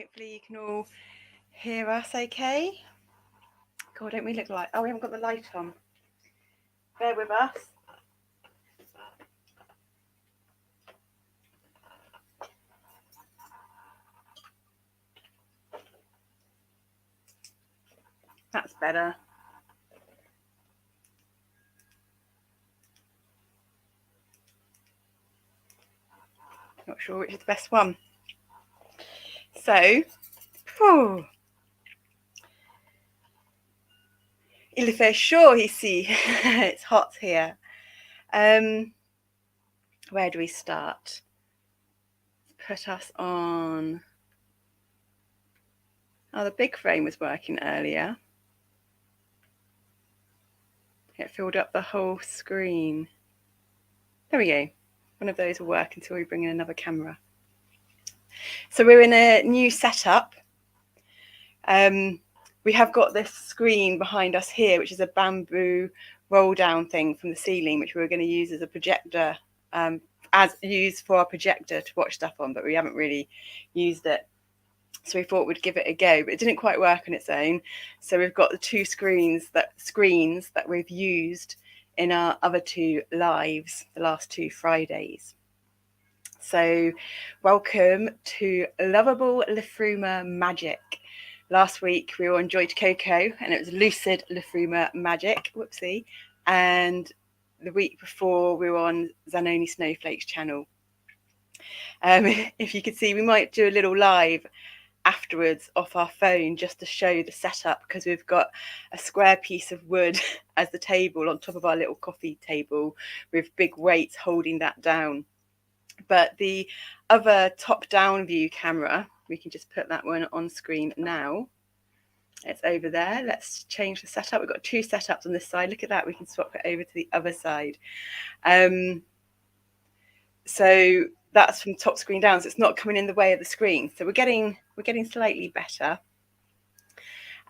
Hopefully you can all hear us okay. God, don't we look like... Oh, we haven't got the light on. Bear with us. That's better. Not sure which is the best one. So, il fait chaud ici. It's hot here. Where do we start? Put us on... Oh, the big frame was working earlier. It filled up the whole screen. There we go. One of those will work until we bring in another camera. So we're in a new setup. We have got this screen behind us here, which is a bamboo roll down thing from the ceiling, which we were going to use as a projector, as used for our projector to watch stuff on, but we haven't really used it. So we thought we'd give it a go, but it didn't quite work on its own. So we've got the two screens that we've used in our other two lives, the last two Fridays. So welcome to Loveable LIFFRUMA Magic. Last week we were on Joy to Coco and it was LUCID LIFFRUMA Magic, whoopsie. And the week before we were on Zanoni Snowflake's channel. If you could see, we might do a little live afterwards off our phone just to show the setup, because we've got a square piece of wood as the table on top of our little coffee table with big weights holding that down. But the other top-down view camera, we can just put that one on screen now. It's over there. Let's change the setup. We've got two setups on this side. Look at that. We can swap it over to the other side. So that's from top screen down, so it's not coming in the way of the screen. So we're getting slightly better.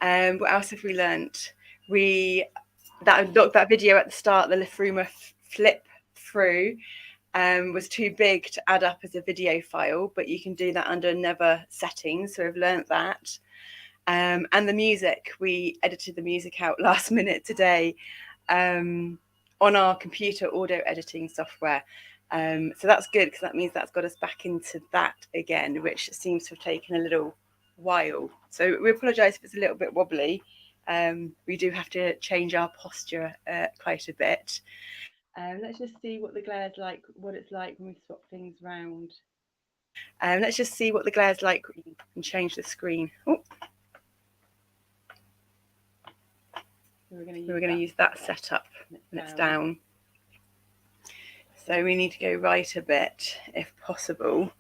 What else have we learnt? That video at the start, the LIFFRUMA flip through, was too big to add up as a video file, but you can do that under another setting. So we've learnt that. And the music, we edited the music out last minute today on our computer audio editing software. So that's good, because that means that's got us back into that again, which seems to have taken a little while. So we apologise if it's a little bit wobbly. We do have to change our posture quite a bit. Let's just see what the glare's like, what it's like when we swap things round. Let's just see what the glare's like and change the screen. Oh. We're going to use that setup when it's down. So we need to go right a bit, if possible.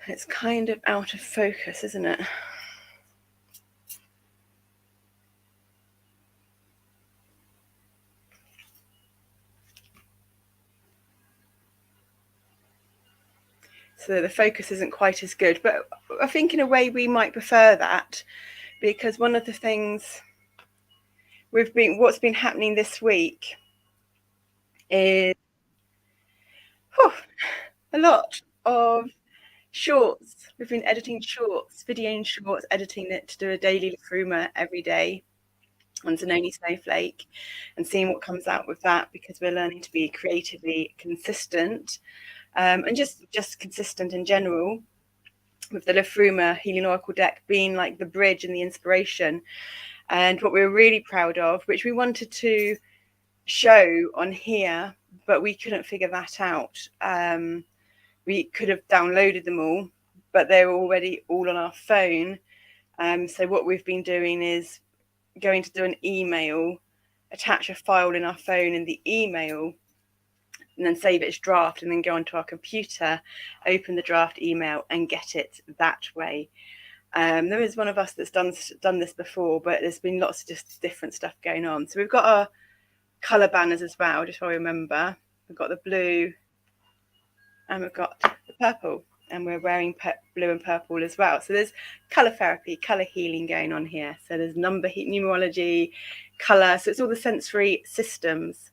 It's kind of out of focus, isn't it? So the focus isn't quite as good, but I think in a way we might prefer that, because one of the things what's been happening this week is a lot of shorts. We've been editing shorts, videoing shorts, editing it to do a daily LIFFRUMA every day on Zanoni Snowflake, and seeing what comes out with that, because we're learning to be creatively consistent, and just consistent in general, with the LIFFRUMA Healing Oracle deck being like the bridge and the inspiration. And what we're really proud of, which we wanted to show on here, but we couldn't figure that out. We could have downloaded them all, but they're already all on our phone. So what we've been doing is going to do an email, attach a file in our phone in the email, and then save it as draft, and then go onto our computer, open the draft email and get it that way. There is one of us that's done this before, but there's been lots of just different stuff going on. So we've got our colour banners as well, just so I remember. We've got the blue and we've got the purple, and we're wearing blue and purple as well. So there's colour therapy, colour healing going on here. So there's numerology, colour, so it's all the sensory systems.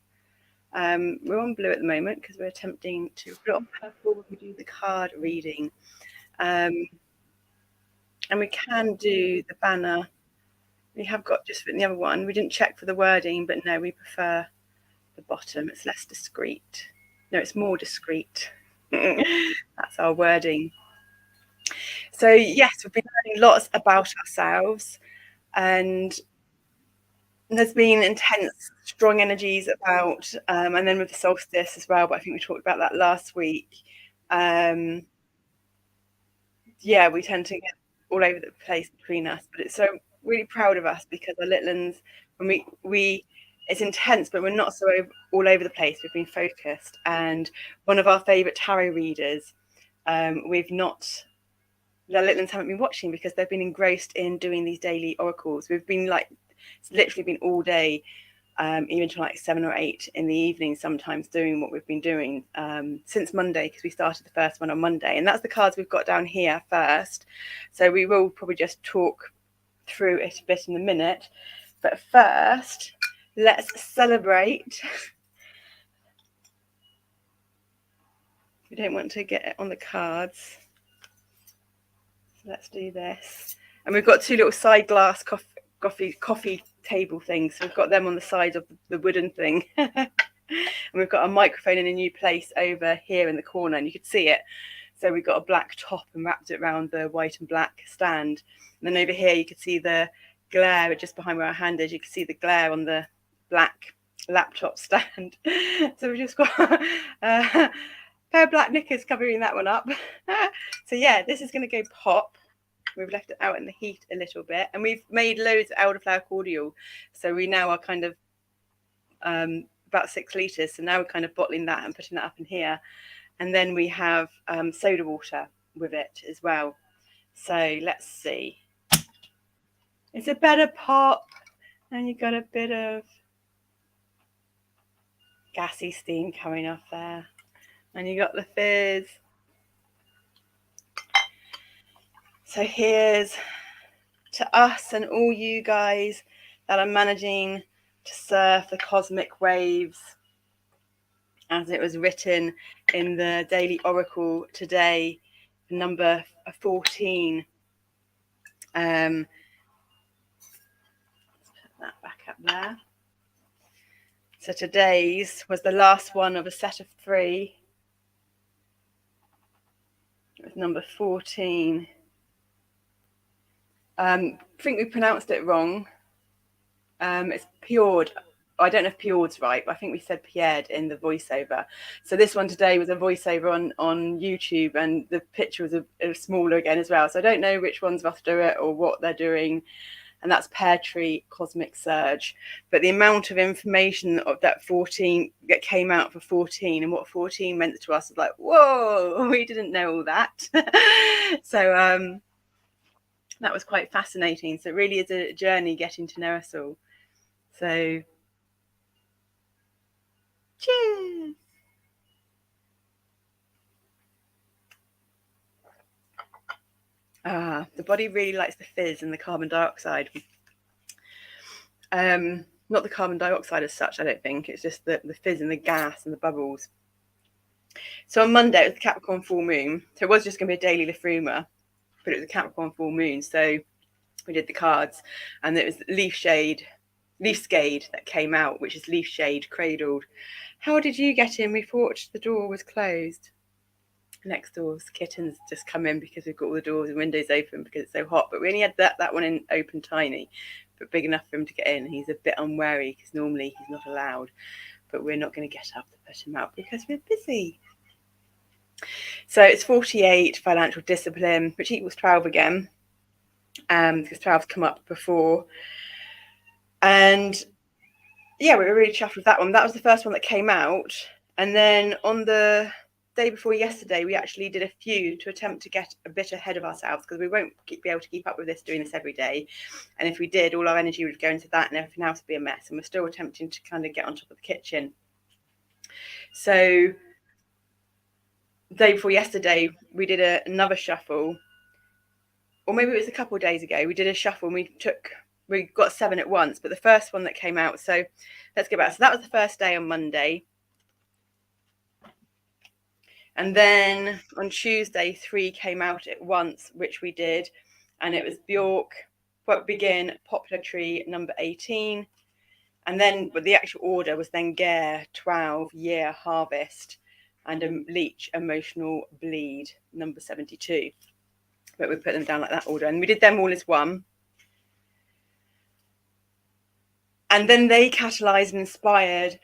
We're on blue at the moment because we're attempting to put on purple when we do the card reading. And we can do the banner. We have got just written the other one. We didn't check for the wording, but no, we prefer the bottom. It's less discreet. No, it's more discreet. That's our wording. So yes, we've been learning lots about ourselves, and there's been intense, strong energies about, and then with the solstice as well. But I think we talked about that last week. Yeah, we tend to get all over the place between us, but it's so really proud of us because our little ones, when we it's intense, but we're not so all over the place. We've been focused, and one of our favourite tarot readers, we've not. The little ones haven't been watching because they've been engrossed in doing these daily oracles. We've been like, it's literally been all day, even till like 7 or 8 in the evening sometimes, doing what we've been doing since Monday, because we started the first one on Monday, and that's the cards we've got down here first. So we will probably just talk through it a bit in a minute, but first let's celebrate. We don't want to get it on the cards, so let's do this. And we've got 2 little side glass coffee table things, so we've got them on the side of the wooden thing. And we've got a microphone in a new place over here in the corner, and you could see it. So we've got a black top and wrapped it around the white and black stand. And then over here you could see the glare just behind where our hand is. You can see the glare on the black laptop stand. So we've just got a pair of black knickers covering that one up. So yeah, this is going to go pop. We've left it out in the heat a little bit, and we've made loads of elderflower cordial. So we now are kind of about 6 litres. So now we're kind of bottling that and putting that up in here. And then we have soda water with it as well. So let's see. It's a better pop, and you've got a bit of gassy steam coming off there. And you got the fizz. So here's to us and all you guys that are managing to surf the cosmic waves, as it was written in the Daily Oracle today, number 14. Let's put that back up there. So today's was the last one of a set of 3. It was number 14. I think we pronounced it wrong. It's Peord. I don't know if Peord's right, but I think we said Peard in the voiceover. So this one today was a voiceover on YouTube, and the picture was a smaller again as well. So I don't know which ones of us do it or what they're doing. And that's Pear Tree Cosmic Surge. But the amount of information of that 14 that came out for 14 and what 14 meant to us was like, whoa, we didn't know all that. So that was quite fascinating. So it really is a journey getting to know us all. So cheers. The body really likes the fizz and the carbon dioxide. Not the carbon dioxide as such, I don't think. It's just the fizz and the gas and the bubbles. So on Monday, it was the Capricorn full moon. So it was just going to be a daily Liffruma, but it was a Capricorn full moon. So we did the cards, and it was Leaf Shade that came out, which is Leaf Shade Cradled. How did you get in? We thought the door was closed. Next door's kittens just come in because we've got all the doors and windows open because it's so hot. But we only had that one in open tiny, but big enough for him to get in. He's a bit unwary because normally he's not allowed, but we're not going to get up to put him out because we're busy. So it's 48 financial discipline, which equals 12 again, because 12's come up before. And yeah, we were really chuffed with that one. That was the first one that came out. And then on the day before yesterday, we actually did a few to attempt to get a bit ahead of ourselves, because we won't be able to keep up with this, doing this every day. And if we did, all our energy would go into that and everything else would be a mess. And we're still attempting to kind of get on top of the kitchen. So the day before yesterday, we did another shuffle, or maybe it was a couple of days ago. We did a shuffle and we got 7 at once, but the first one that came out. So let's go back. So that was the first day on Monday. And then on Tuesday, 3 came out at once, which we did. And it was Beorc, Begin, Poplar Tree, number 18. And then, but the actual order was then Ger, 12, Year, Harvest, and Leech Emotional Bleed, number 72. But we put them down like that order. And we did them all as one. And then they catalyzed and inspired.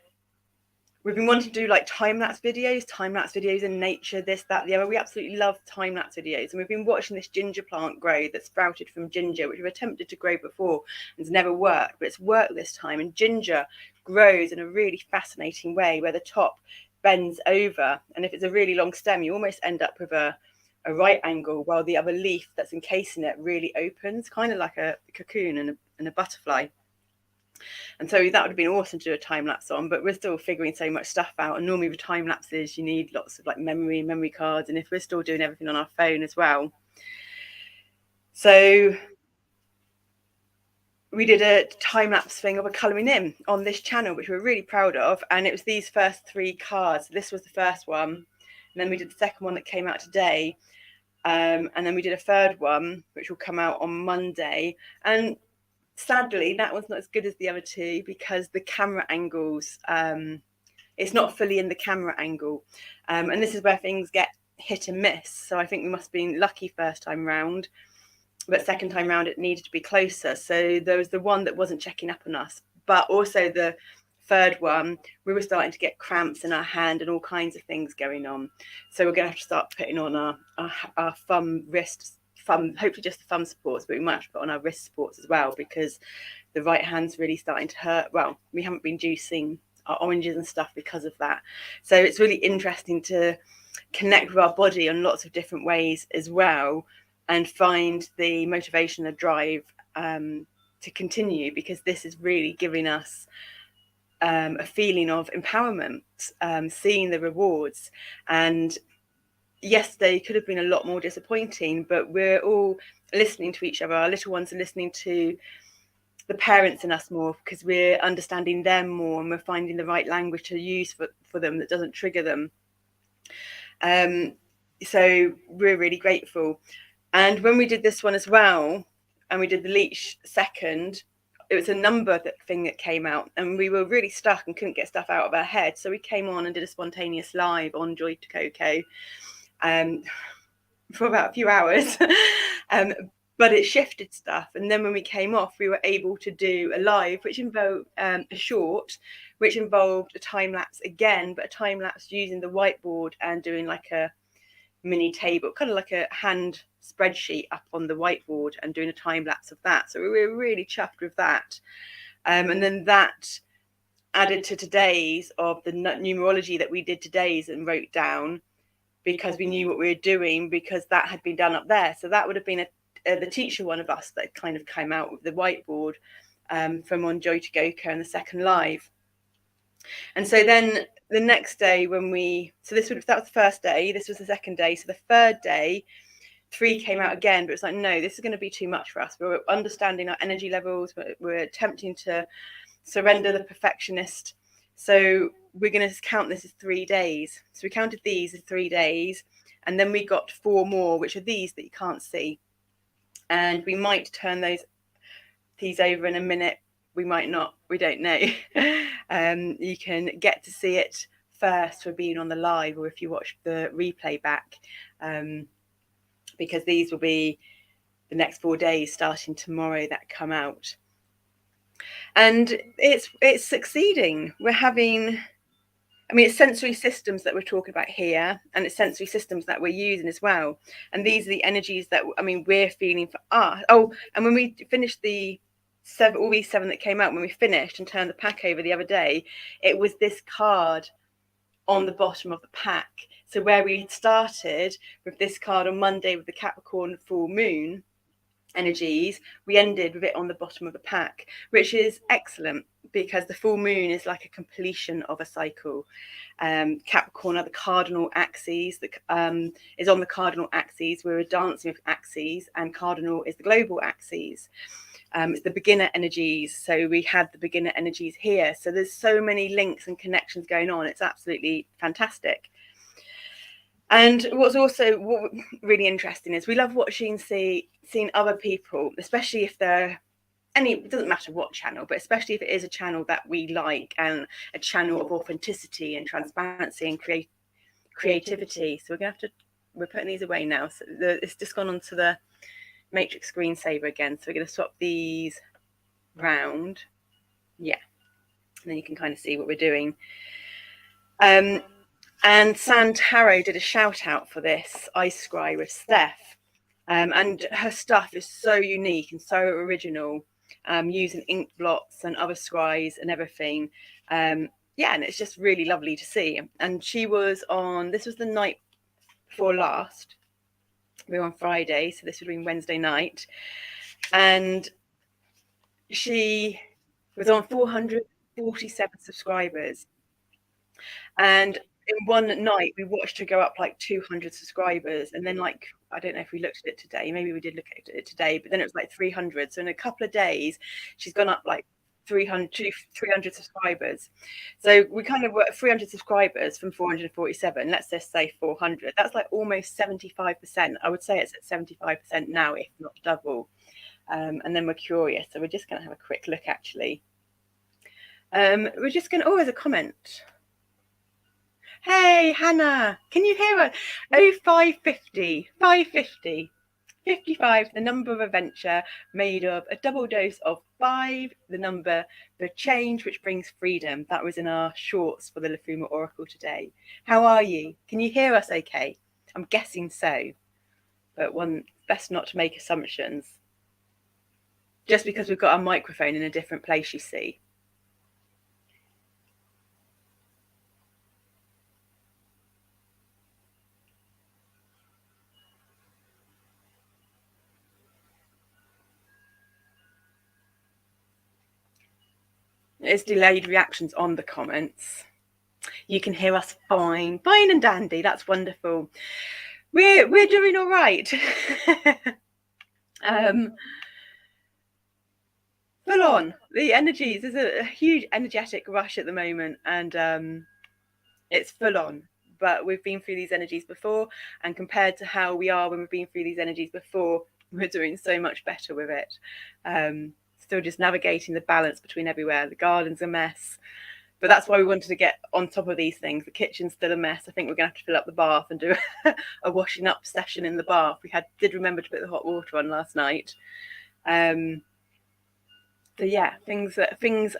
We've been wanting to do like time-lapse videos in nature, this, that, the other. We absolutely love time-lapse videos. And we've been watching this ginger plant grow that sprouted from ginger, which we've attempted to grow before and it's never worked, but it's worked this time. And ginger grows in a really fascinating way where the top bends over. And if it's a really long stem, you almost end up with a right angle, while the other leaf that's encasing it really opens, kind of like a cocoon and a butterfly. And so that would have been awesome to do a time lapse on, but we're still figuring so much stuff out. And normally with time lapses, you need lots of like memory cards. And if we're still doing everything on our phone as well. So we did a time lapse thing of a colouring in on this channel, which we're really proud of. And it was these first 3 cards. This was the first one. And then we did the second one that came out today. And then we did a third one, which will come out on Monday. And sadly, that one's not as good as the other 2 because the camera angles, it's not fully in the camera angle. And this is where things get hit and miss. So I think we must have been lucky first time round, but second time round it needed to be closer. So there was the one that wasn't checking up on us, but also the third one, we were starting to get cramps in our hand and all kinds of things going on. So we're going to have to start putting on our thumb, wrists, hopefully just the thumb supports, but we might have to put on our wrist supports as well because the right hand's really starting to hurt. Well, we haven't been juicing our oranges and stuff because of that. So it's really interesting to connect with our body on lots of different ways as well and find the motivation and drive to continue, because this is really giving us a feeling of empowerment, seeing the rewards. And yesterday could have been a lot more disappointing, but we're all listening to each other. Our little ones are listening to the parents in us more because we're understanding them more and we're finding the right language to use for them that doesn't trigger them. So we're really grateful. And when we did this one as well, and we did the Leech second, it was a number thing that came out and we were really stuck and couldn't get stuff out of our head. So we came on and did a spontaneous live on Joy to Coco for about a few hours. But it shifted stuff. And then when we came off, we were able to do a live, which involved a short, which involved a time lapse again, but a time lapse using the whiteboard and doing like a mini table, kind of like a hand spreadsheet up on the whiteboard and doing a time lapse of that. So we were really chuffed with that. And then that added to today's of the numerology that we did today's and wrote down because we knew what we were doing, because that had been done up there. So that would have been the teacher one of us that kind of came out with the whiteboard from on Joy to Goko and the second live. And so then the next day when that was the first day, this was the second day. So the third day, 3 came out again, but it's like, no, this is going to be too much for us. We're understanding our energy levels. We're attempting to surrender the perfectionist. So we're going to count this as 3 days. So we counted these as 3 days. And then we got 4 more, which are these that you can't see. And we might turn these over in a minute. We might not. We don't know. You can get to see it first for being on the live, or if you watch the replay back, because these will be the next 4 days starting tomorrow that come out. And it's succeeding. We're having, it's sensory systems that we're talking about here, and it's sensory systems that we're using as well. And these are the energies that, we're feeling for us. Oh, and when we finished all these 7 that came out, when we finished and turned the pack over the other day, it was this card on the bottom of the pack. So where we started with this card on Monday with the Capricorn full moon energies, we ended with it on the bottom of the pack, which is excellent because the full moon is like a completion of a cycle. Capricorn are the cardinal axes that is on the cardinal axes. We're dancing with axes, and cardinal is the global axes. It's the beginner energies. So we had the beginner energies here. So there's so many links and connections going on. It's absolutely fantastic. And what's also really interesting is we love watching, seeing other people, especially if they're it doesn't matter what channel, but especially if it is a channel that we like and a channel of authenticity and transparency and creativity. So we're putting these away now. So it's just gone onto the matrix screensaver again. So we're going to swap these round. Yeah. And then you can kind of see what we're doing. And Tarot did a shout out for this Ice Scry with Steph. And her stuff is so unique and so original, using ink blots and other scries and everything. Yeah, and it's just really lovely to see. And she was on, this was the night before last. We were on Friday, so this would have been Wednesday night. And she was on 447 subscribers. And in one night, we watched her go up like 200 subscribers. And then, like, I don't know if we looked at it today. Maybe we did look at it today, but then it was like 300. So in a couple of days, she's gone up like 300 subscribers. So we kind of were 300 subscribers from 447. Let's just say 400. That's like almost 75%. I would say it's at 75% now, if not double. And then we're curious. So we're just going to have a quick look, actually. We're just going to, there's a comment. Hey, Hannah, can you hear us? 0550, 550, 55, the number of adventure, made of a double dose of 5, the number for change, which brings freedom. That was in our shorts for the Liffruma Oracle today. How are you? Can you hear us okay? I'm guessing so, but best not to make assumptions. Just because we've got our microphone in a different place, you see. It's delayed reactions on the comments. You can hear us fine and dandy. That's wonderful. We're doing all right. Full on the energies. There's a huge energetic rush at the moment, and it's full on. But we've been through these energies before, and compared to how we are when we've been through these energies before, we're doing so much better with it. Still just navigating the balance between everywhere. The garden's a mess, but that's why we wanted to get on top of these things. The kitchen's still a mess. I think we're going to have to fill up the bath and do a washing up session in the bath. We did remember to put the hot water on last night. So yeah, things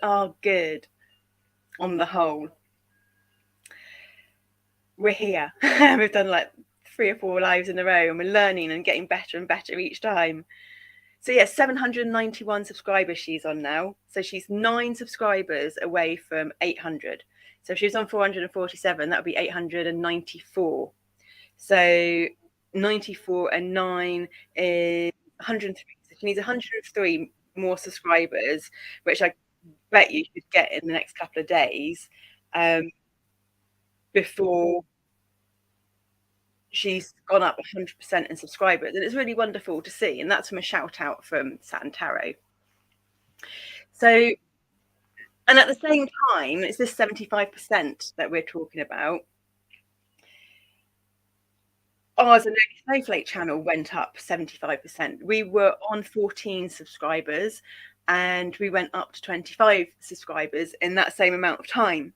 are good on the whole. We're here. We've done like 3 or 4 lives in a row, and we're learning and getting better and better each time. So yeah, 791 subscribers she's on now. So she's 9 subscribers away from 800. So if she was on 447, that would be 894. So 94 and 9 is 103. So she needs 103 more subscribers, which I bet you should get in the next couple of days, before she's gone up 100% in subscribers. And it's really wonderful to see. And that's from a shout out from Saturn Tarot. So, and at the same time, it's this 75% that we're talking about. Ours, the Snowflake channel went up 75%. We were on 14 subscribers and we went up to 25 subscribers in that same amount of time,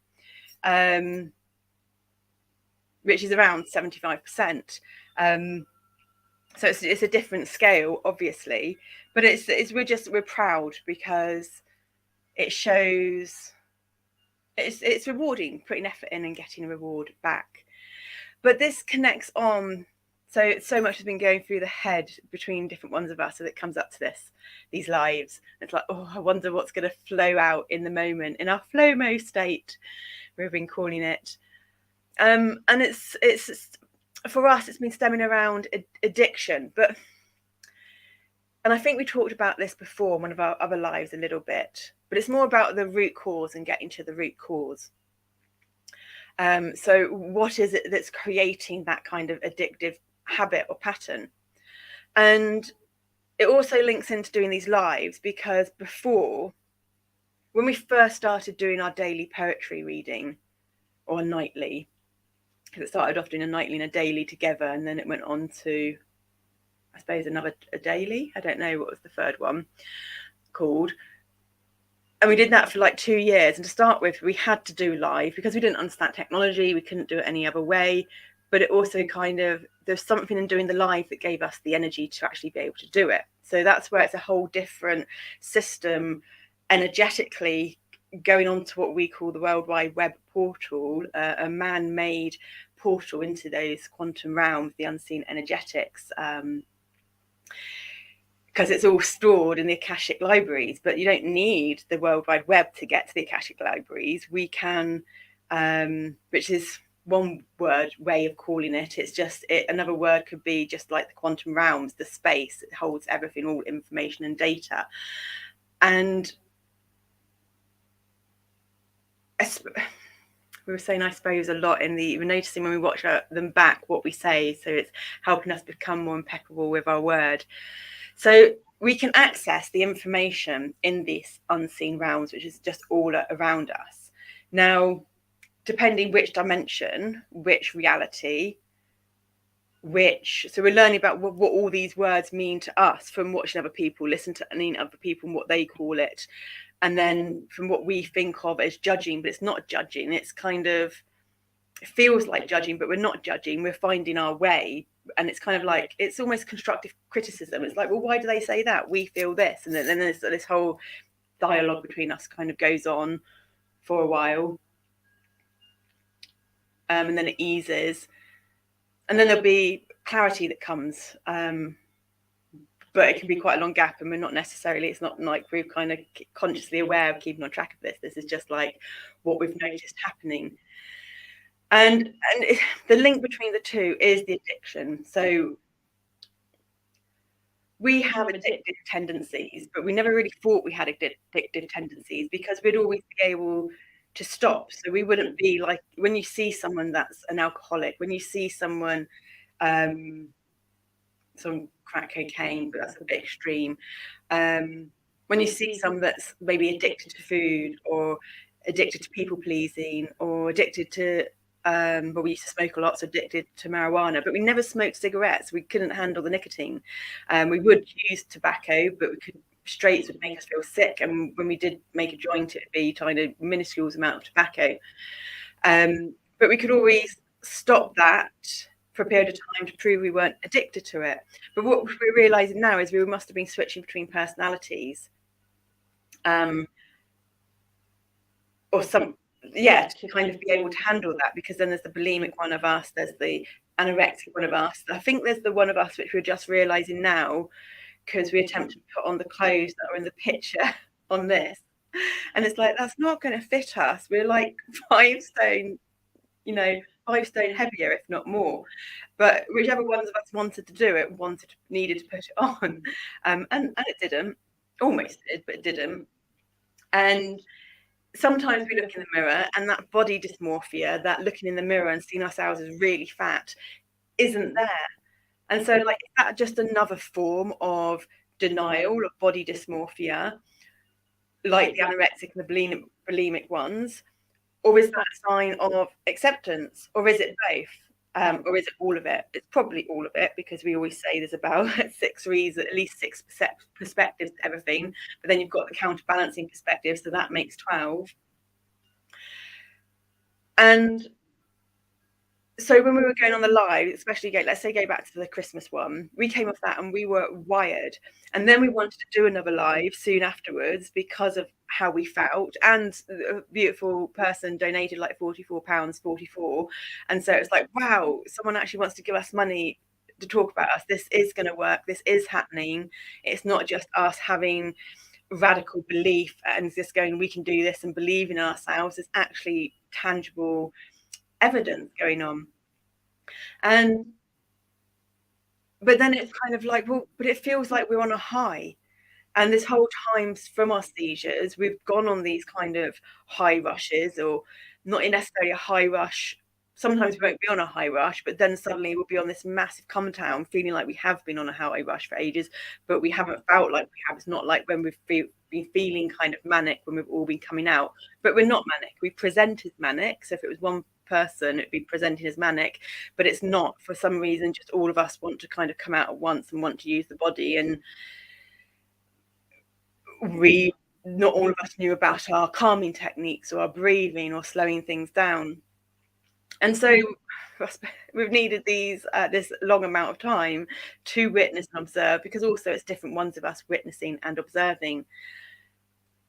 which is around 75%. So it's a different scale, obviously, but we're proud because it shows it's rewarding, putting effort in and getting a reward back. But this connects on. So much has been going through the head between different ones of us, so that comes up to these lives. It's like, I wonder what's going to flow out in the moment, in our flow-mo state, we've been calling it. And it's for us, it's been stemming around addiction, and I think we talked about this before in one of our other lives a little bit, but it's more about the root cause and getting to the root cause. So what is it that's creating that kind of addictive habit or pattern? And it also links into doing these lives, because before, when we first started doing our daily poetry reading or nightly, because it started off doing a nightly and a daily together, and then it went on to, I suppose, a daily. I don't know what was the third one called. And we did that for like 2 years. And to start with, we had to do live because we didn't understand technology. We couldn't do it any other way. But it also kind of, there's something in doing the live that gave us the energy to actually be able to do it. So that's where it's a whole different system energetically going on to what we call the World Wide Web portal, a man-made portal into those quantum realms, the unseen energetics. Because it's all stored in the Akashic libraries, but you don't need the World Wide Web to get to the Akashic libraries. We can, which is one word way of calling it. It's just another word could be just like the quantum realms, the space. It holds everything, all information and data. And we were saying, I suppose, a lot we're noticing when we watch them back what we say. So it's helping us become more impeccable with our word. So we can access the information in these unseen realms, which is just all around us. Now, depending which dimension, which reality, so we're learning about what all these words mean to us from watching other people, listen to other people and what they call it. And then from what we think of as judging, but it's not judging. It's kind of, it feels like judging, but we're not judging. We're finding our way. And it's kind of like, it's almost constructive criticism. It's like, well, why do they say that? We feel this. And then there's this whole dialogue between us kind of goes on for a while. And then it eases. And then there'll be clarity that comes. But it can be quite a long gap, and we're not necessarily, it's not like we're kind of consciously aware of keeping on track of this. This is just like what we've noticed happening. And the link between the two is the addiction. So we have addictive tendencies, but we never really thought we had addictive tendencies because we'd always be able to stop. So we wouldn't be like, when you see someone that's an alcoholic, when you see someone, some crack cocaine, but that's a bit extreme. When you see someone that's maybe addicted to food or addicted to people pleasing or addicted to, we used to smoke a lot, so addicted to marijuana, but we never smoked cigarettes. We couldn't handle the nicotine. We would use tobacco, but straights would make us feel sick. And when we did make a joint, it'd be kind of minuscule amount of tobacco. But we could always stop that for a period of time to prove we weren't addicted to it. But what we're realizing now is we must have been switching between personalities, or some, to kind of be able to handle that, because then there's the bulimic one of us, there's the anorexic one of us. I think there's the one of us which we're just realizing now because we attempt to put on the clothes that are in the picture on this, and it's like, that's not going to fit us. We're like 5 stone, 5 stone heavier, if not more. But whichever ones of us wanted to do it, needed to put it on. And it didn't. Almost did, but it didn't. And sometimes we look in the mirror and that body dysmorphia, that looking in the mirror and seeing ourselves as really fat, isn't there. And so, like, is that just another form of denial of body dysmorphia, like the anorexic and the bulimic ones? Or is that a sign of acceptance? Or is it both? Or is it all of it? It's probably all of it, because we always say there's about 6 reasons, at least 6 perspectives to everything. But then you've got the counterbalancing perspective, so that makes 12. And so when we were going on the live, especially let's say go back to the Christmas one, we came off that and we were wired. And then we wanted to do another live soon afterwards because of how we felt. And a beautiful person donated like £44.44. And so it's like, wow, someone actually wants to give us money to talk about us. This is going to work. This is happening. It's not just us having radical belief and just going, we can do this, and believe in ourselves. There's actually tangible evidence going on. But then it's kind of like, well, but it feels like we're on a high. And this whole time from our seizures, we've gone on these kind of high rushes, or not necessarily a high rush. Sometimes we won't be on a high rush, but then suddenly we'll be on this massive come down, feeling like we have been on a high rush for ages, but we haven't felt like we have. It's not like when we've been feeling kind of manic when we've all been coming out, but we're not manic. We present as manic. So if it was one person, it'd be presenting as manic, but it's not. For some reason, just all of us want to kind of come out at once and want to use the body, and not all of us knew about our calming techniques or our breathing or slowing things down. And so we've needed this long amount of time to witness and observe, because also it's different ones of us witnessing and observing.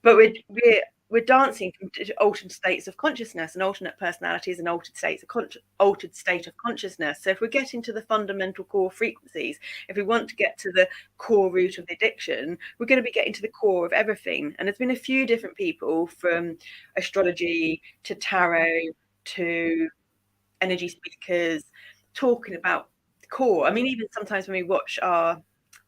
But we're dancing from altered states of consciousness and alternate personalities and altered state of consciousness. So if we're getting to the fundamental core frequencies, if we want to get to the core root of the addiction, we're going to be getting to the core of everything. And there's been a few different people, from astrology to tarot to energy speakers, talking about the core. I mean, even sometimes when we watch our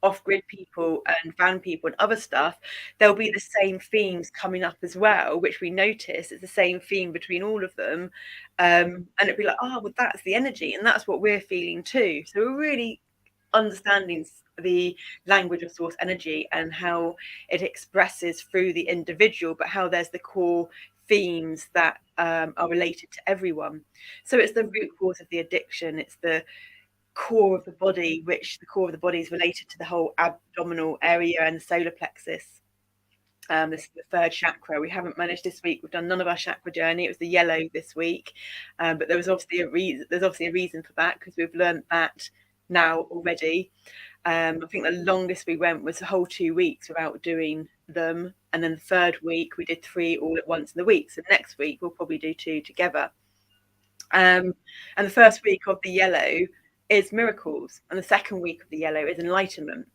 off-grid people and van people and other stuff, there'll be the same themes coming up as well, which we notice is the same theme between all of them. And it'd be like, oh, well, that's the energy, and that's what we're feeling too. So we're really understanding the language of source energy and how it expresses through the individual, but how there's the core themes that are related to everyone. So it's the root cause of the addiction, it's the core of the body, which the core of the body is related to the whole abdominal area and the solar plexus. This is the third chakra. We haven't managed this week. We've done none of our chakra journey. It was the yellow this week, but there was obviously a reason. There's obviously a reason for that, because we've learned that now already. I think the longest we went was a whole 2 weeks without doing them, and then the third week we did 3 all at once in the week. So next week we'll probably do 2 together. And the first week of the yellow is miracles, and the second week of the yellow is enlightenment.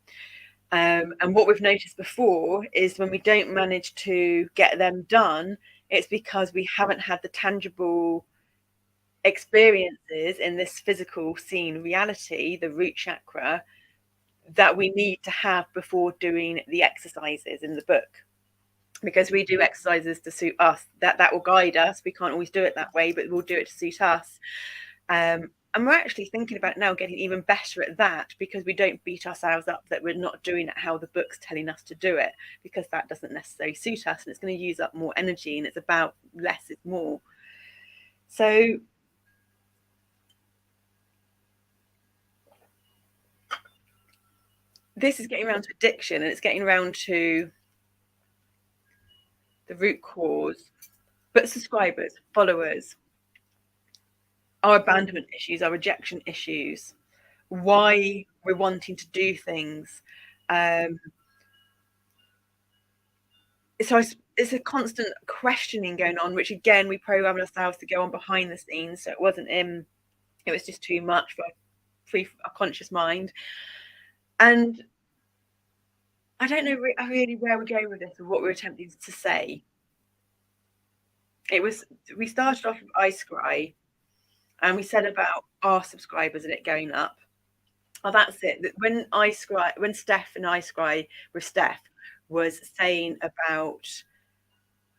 And what we've noticed before is when we don't manage to get them done, it's because we haven't had the tangible experiences in this physical seen reality, the root chakra, that we need to have before doing the exercises in the book. Because we do exercises to suit us, that will guide us. We can't always do it that way, but we'll do it to suit us. And we're actually thinking about now getting even better at that, because we don't beat ourselves up that we're not doing it how the book's telling us to do it, because that doesn't necessarily suit us, and it's going to use up more energy, and it's about less is more. So this is getting around to addiction, and it's getting around to the root cause. But subscribers, followers, our abandonment issues, our rejection issues, why we're wanting to do things. So it's a constant questioning going on, which again, we program ourselves to go on behind the scenes. So it wasn't it was just too much for our conscious mind. And I don't know really where we're going with this, or what we're attempting to say. We started off with I Scry, and we said about our subscribers and it going up. Oh, that's it. When Steph and I Scry with Steph was saying about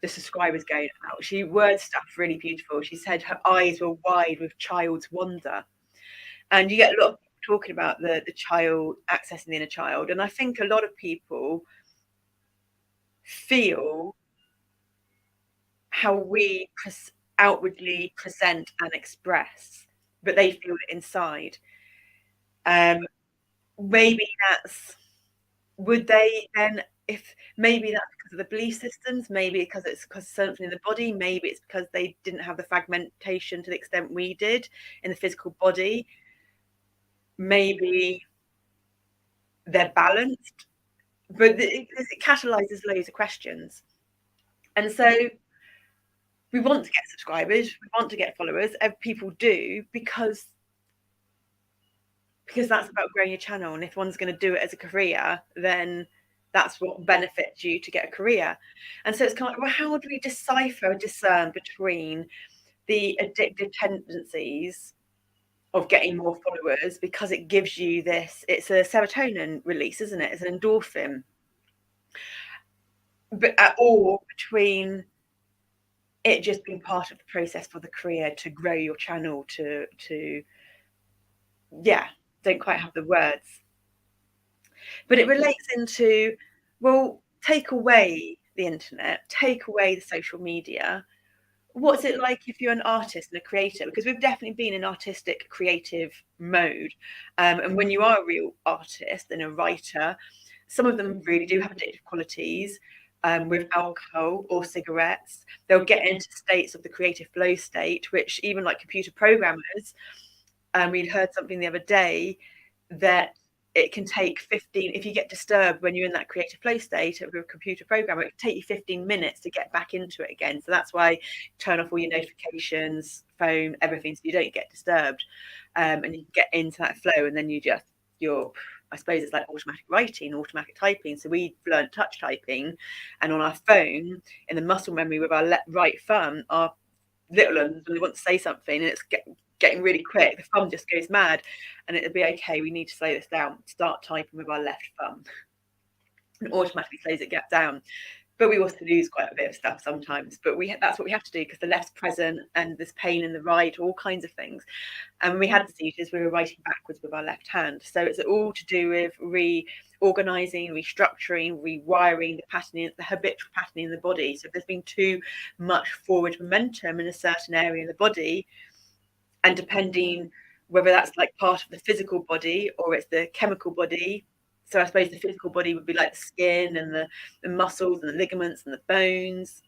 the subscribers going out, she worded stuff really beautiful. She said her eyes were wide with child's wonder. And you get a lot of people talking about the child, accessing the inner child. And I think a lot of people feel how we outwardly present and express, but they feel it inside. Maybe would they then, if maybe that's because of the belief systems, maybe because it's because something in the body, maybe it's because they didn't have the fragmentation to the extent we did in the physical body, maybe they're balanced, but it catalyzes loads of questions. And so we want to get subscribers, we want to get followers, people do, because that's about growing your channel. And if one's going to do it as a career, then that's what benefits you to get a career. And so it's kind of like, well, how do we decipher and discern between the addictive tendencies of getting more followers, because it gives you this, it's a serotonin release, isn't it? It's an endorphin. But or between it just being part of the process for the career to grow your channel, to don't quite have the words. But it relates into, well, take away the internet, take away the social media. what's it like if you're an artist and a creator? Because we've definitely been in artistic, creative mode. And when you are a real artist and a writer, some of them really do have addictive qualities. With alcohol or cigarettes, they'll get into states of the creative flow state, which even like computer programmers, we'd heard something the other day that it can take 15, if you get disturbed when you're in that creative flow state of a computer programmer, it can take you 15 minutes to get back into it again. So that's why turn off all your notifications, phone, everything, so you don't get disturbed, and you get into that flow, and then you're I suppose it's like automatic writing, automatic typing. So we learned touch typing, and on our phone, in the muscle memory with our right thumb, our little ones, when they want to say something and it's getting really quick, the thumb just goes mad, and it'll be okay, we need to slow this down, start typing with our left thumb, and automatically slows it down. But we also lose quite a bit of stuff sometimes, but that's what we have to do, because the left's present and there's pain in the right, all kinds of things. And when we had the seizures, we were writing backwards with our left hand. So it's all to do with reorganizing, restructuring, rewiring the patterning, the habitual patterning in the body. So if there's been too much forward momentum in a certain area in the body, and depending whether that's like part of the physical body or it's the chemical body. So I suppose the physical body would be like the skin and the muscles and the ligaments and the bones.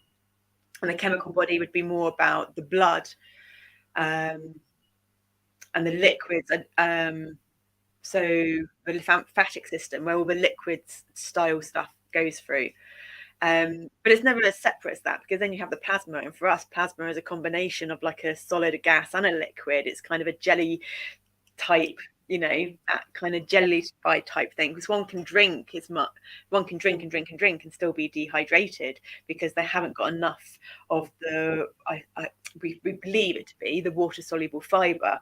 And the chemical body would be more about the blood, and the liquids. So the lymphatic system, where all the liquids style stuff goes through. But it's never as separate as that, because then you have the plasma, and for us, plasma is a combination of like a solid, a gas, and a liquid. It's kind of a jelly type, that kind of jellified type thing. Because one can drink one can drink and drink and drink and still be dehydrated, because they haven't got enough of we believe it to be the water soluble fiber,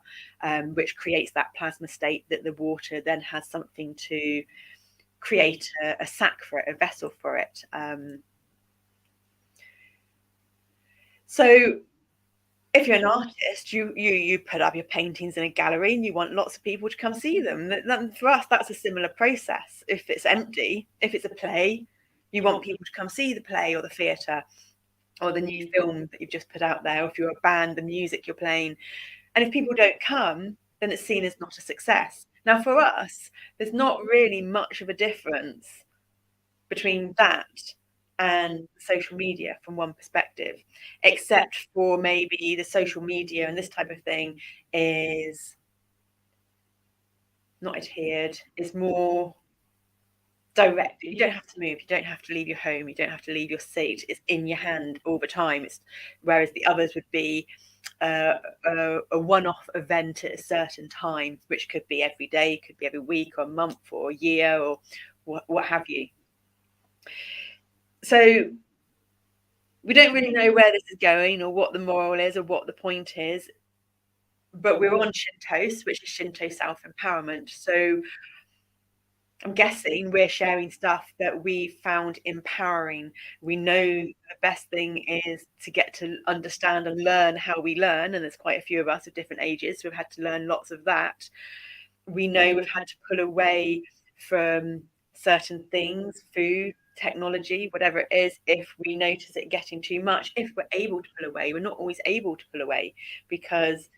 which creates that plasma state that the water then has something to create a sac for it, a vessel for it. So if you're an artist, you put up your paintings in a gallery and you want lots of people to come see them. For us, that's a similar process. If it's empty, if it's a play, you want people to come see the play or the theatre or the new film that you've just put out there. Or if you're a band, the music you're playing. And if people don't come, then it's seen as not a success. Now, for us, there's not really much of a difference between that and social media from one perspective, except for maybe the social media and this type of thing is not adhered, is more direct. You don't have to move, you don't have to leave your home, you don't have to leave your seat. It's in your hand all the time. Whereas the others would be a one-off event at a certain time, which could be every day, could be every week or a month or a year or what have you. So we don't really know where this is going or what the moral is or what the point is, but we're on ShintoSEYE, which is Shinto self-empowerment. So I'm guessing we're sharing stuff that we found empowering. We know the best thing is to get to understand and learn how we learn, and there's quite a few of us of different ages, so we've had to learn lots of that. We know we've had to pull away from certain things, food, technology, whatever it is, if we notice it getting too much. If we're able to pull away, we're not always able to pull away, because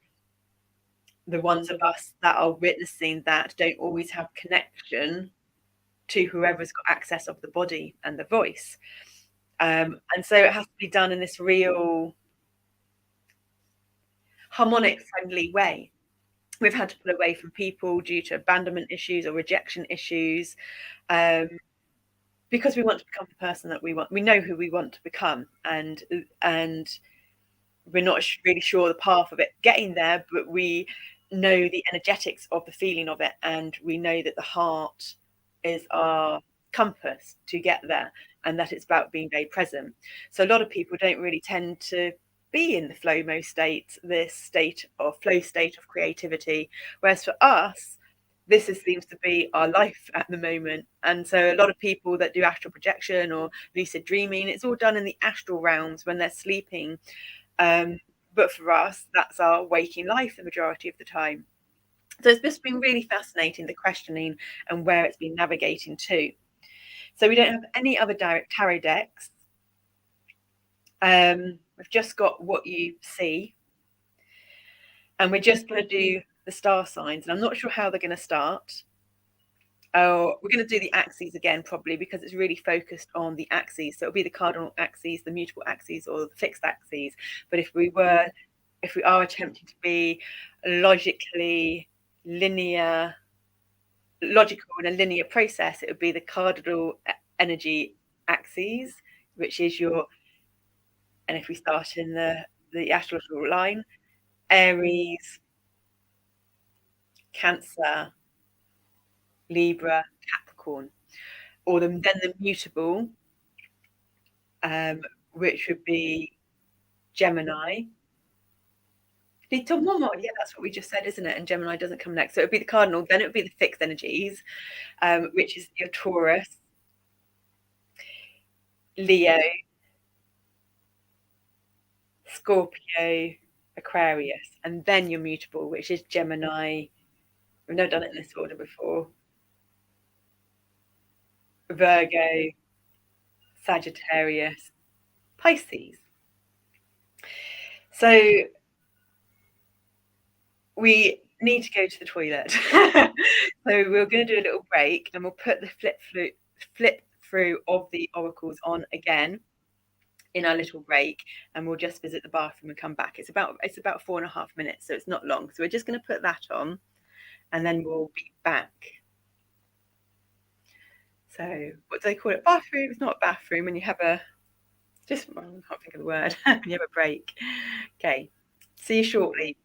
the ones of us that are witnessing that don't always have connection to whoever's got access of the body and the voice. And so it has to be done in this real harmonic, friendly way. We've had to pull away from people due to abandonment issues or rejection issues, because we want to become the person that we want. We know who we want to become, and we're not really sure the path of it getting there, but we know the energetics of the feeling of it, and we know that the heart is our compass to get there, and that it's about being very present. So a lot of people don't really tend to be in the flow-mo state, this state of flow state of creativity, whereas for us, this seems to be our life at the moment. And so a lot of people that do astral projection or lucid dreaming, it's all done in the astral realms when they're sleeping. But for us, that's our waking life the majority of the time. So it's just been really fascinating, the questioning and where it's been navigating to. So we don't have any other direct tarot decks. we've just got what you see, and we're just going to do the star signs. And I'm not sure how they're going to start. Oh, we're going to do the axes again, probably, because it's really focused on the axes. So it'll be the cardinal axes, the mutable axes, or the fixed axes. But if we are attempting to be logically linear, logical in a linear process, it would be the cardinal energy axes, which is your, and if we start in the astrological line, Aries, Cancer, Libra, Capricorn, or then the mutable, which would be Gemini. Little Momo, yeah, that's what we just said, isn't it? And Gemini doesn't come next. So it would be the cardinal, then it would be the fixed energies, which is your Taurus, Leo, Scorpio, Aquarius, and then your mutable, which is Gemini. We've never done it in this order before. Virgo, Sagittarius, Pisces. So we need to go to the toilet. So we're going to do a little break, and we'll put the flip through of the oracles on again in our little break, and we'll just visit the bathroom and come back. It's about 4.5 minutes, so it's not long. So we're just going to put that on, and then we'll be back. So what do they call it? Bathroom? It's not a bathroom when you have I can't think of the word. When you have a break. Okay. See you shortly.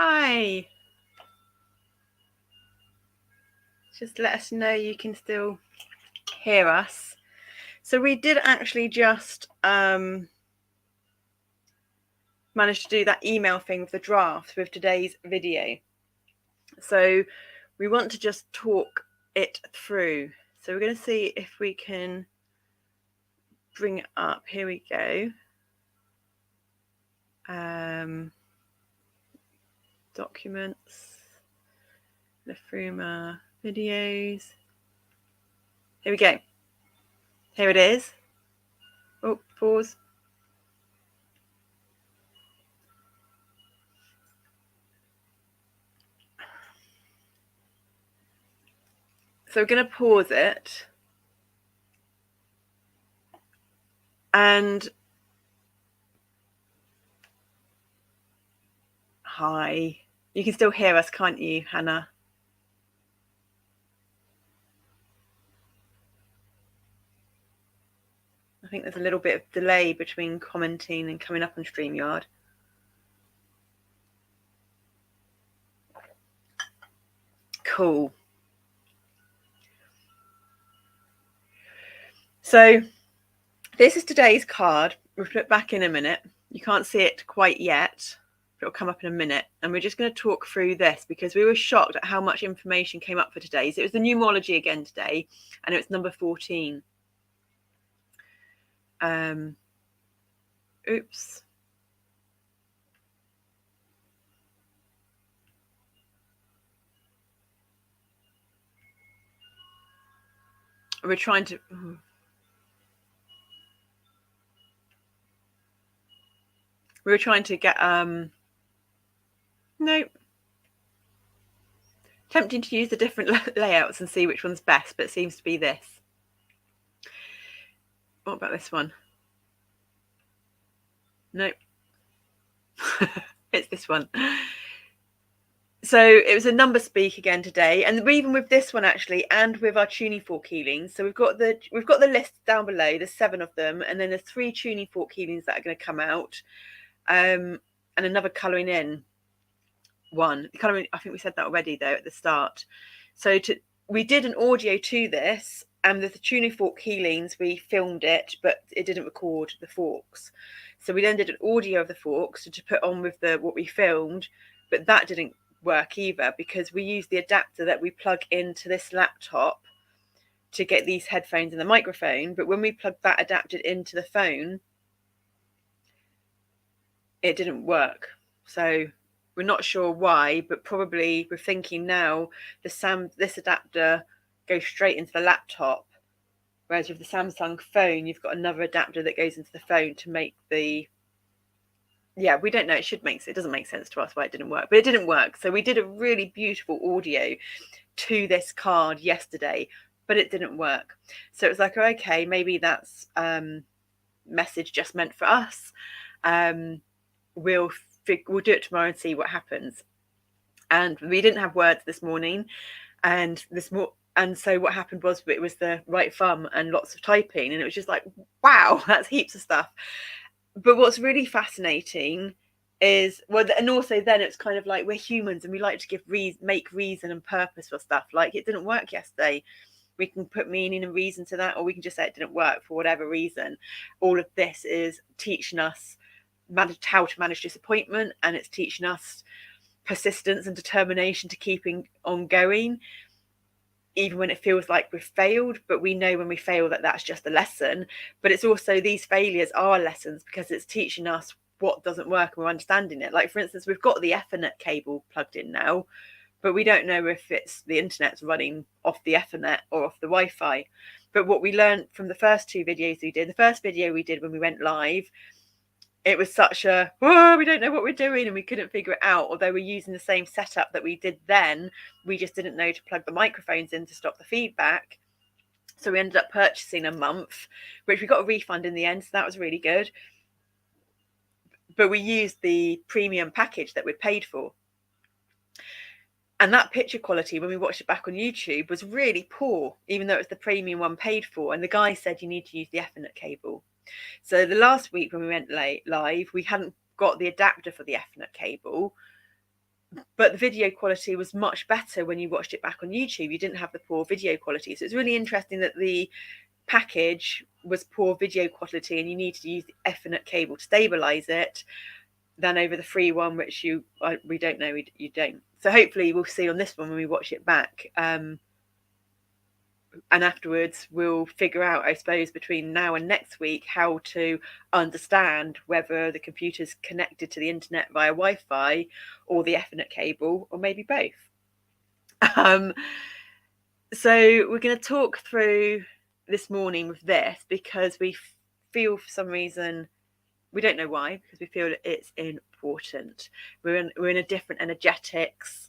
Hi. Just let us know you can still hear us. So we did actually just manage to do that email thing with the draft with today's video. So we want to just talk it through. So we're going to see if we can bring it up. Here we go. Documents, Liffruma videos. Here we go. Here it is. Oh, pause. So we're going to pause it. And hi. You can still hear us, can't you, Hannah? I think there's a little bit of delay between commenting and coming up on StreamYard. Cool. So this is today's card. We'll flip back in a minute. You can't see it quite yet, but it'll come up in a minute. And we're just going to talk through this because we were shocked at how much information came up for today. So it was the numerology again today, and it was number 14. Oops. We're trying to... We were trying to get... Nope. Tempting to use the different layouts and see which one's best, but it seems to be this. What about this one? Nope. It's this one. So it was a number speak again today, and even with this one actually, and with our tuning fork healings. So we've got the list down below. There's 7 of them, and then there's 3 tuning fork healings that are going to come out, and another colouring in one. The colouring, I think we said that already though at the start. So we did an audio to this, and the tuning fork healings we filmed it, but it didn't record the forks. So we then did an audio of the forks to put on with what we filmed, but that didn't work either because we use the adapter that we plug into this laptop to get these headphones and the microphone. But when we plugged that adapter into the phone, it didn't work. So we're not sure why, but probably we're thinking now this adapter goes straight into the laptop, whereas with the Samsung phone you've got another adapter that goes into the phone to make the... Yeah, we don't know. It doesn't make sense to us why it didn't work, but it didn't work. So we did a really beautiful audio to this card yesterday, but it didn't work. So it was like, okay, maybe that's message just meant for us. We'll do it tomorrow and see what happens. And we didn't have words this morning, and so what happened was it was the right thumb and lots of typing, and it was just like, wow, that's heaps of stuff. But what's really fascinating is, well, and also then it's kind of like we're humans and we like to make reason and purpose for stuff. Like it didn't work yesterday. We can put meaning and reason to that, or we can just say it didn't work for whatever reason. All of this is teaching us how to manage disappointment, and it's teaching us persistence and determination to keeping on going, even when it feels like we've failed. But we know when we fail that that's just a lesson. But it's also, these failures are lessons because it's teaching us what doesn't work and we're understanding it. Like, for instance, we've got the Ethernet cable plugged in now, but we don't know if it's the internet's running off the Ethernet or off the Wi-Fi. But what we learned from the first 2 videos we did, the first video we did when we went live, it was such a, oh, we don't know what we're doing, and we couldn't figure it out. Although we're using the same setup that we did then, we just didn't know to plug the microphones in to stop the feedback. So we ended up purchasing a month, which we got a refund in the end, so that was really good. But we used the premium package that we'd paid for. And that picture quality, when we watched it back on YouTube, was really poor, even though it was the premium one paid for. And the guy said you need to use the Ethernet cable. So the last week when we went live, we hadn't got the adapter for the Ethernet cable. but the video quality was much better when you watched it back on YouTube. You didn't have the poor video quality. So it's really interesting that the package was poor video quality and you needed to use the Ethernet cable to stabilize it, than over the free one, which we don't know, you don't. So hopefully we'll see on this one when we watch it back. And afterwards we'll figure out, I suppose, between now and next week, how to understand whether the computer's connected to the internet via Wi-Fi or the Ethernet cable, or maybe both. So we're going to talk through this morning with this because we feel, for some reason, we don't know why, because we feel it's important. We're in a different energetics,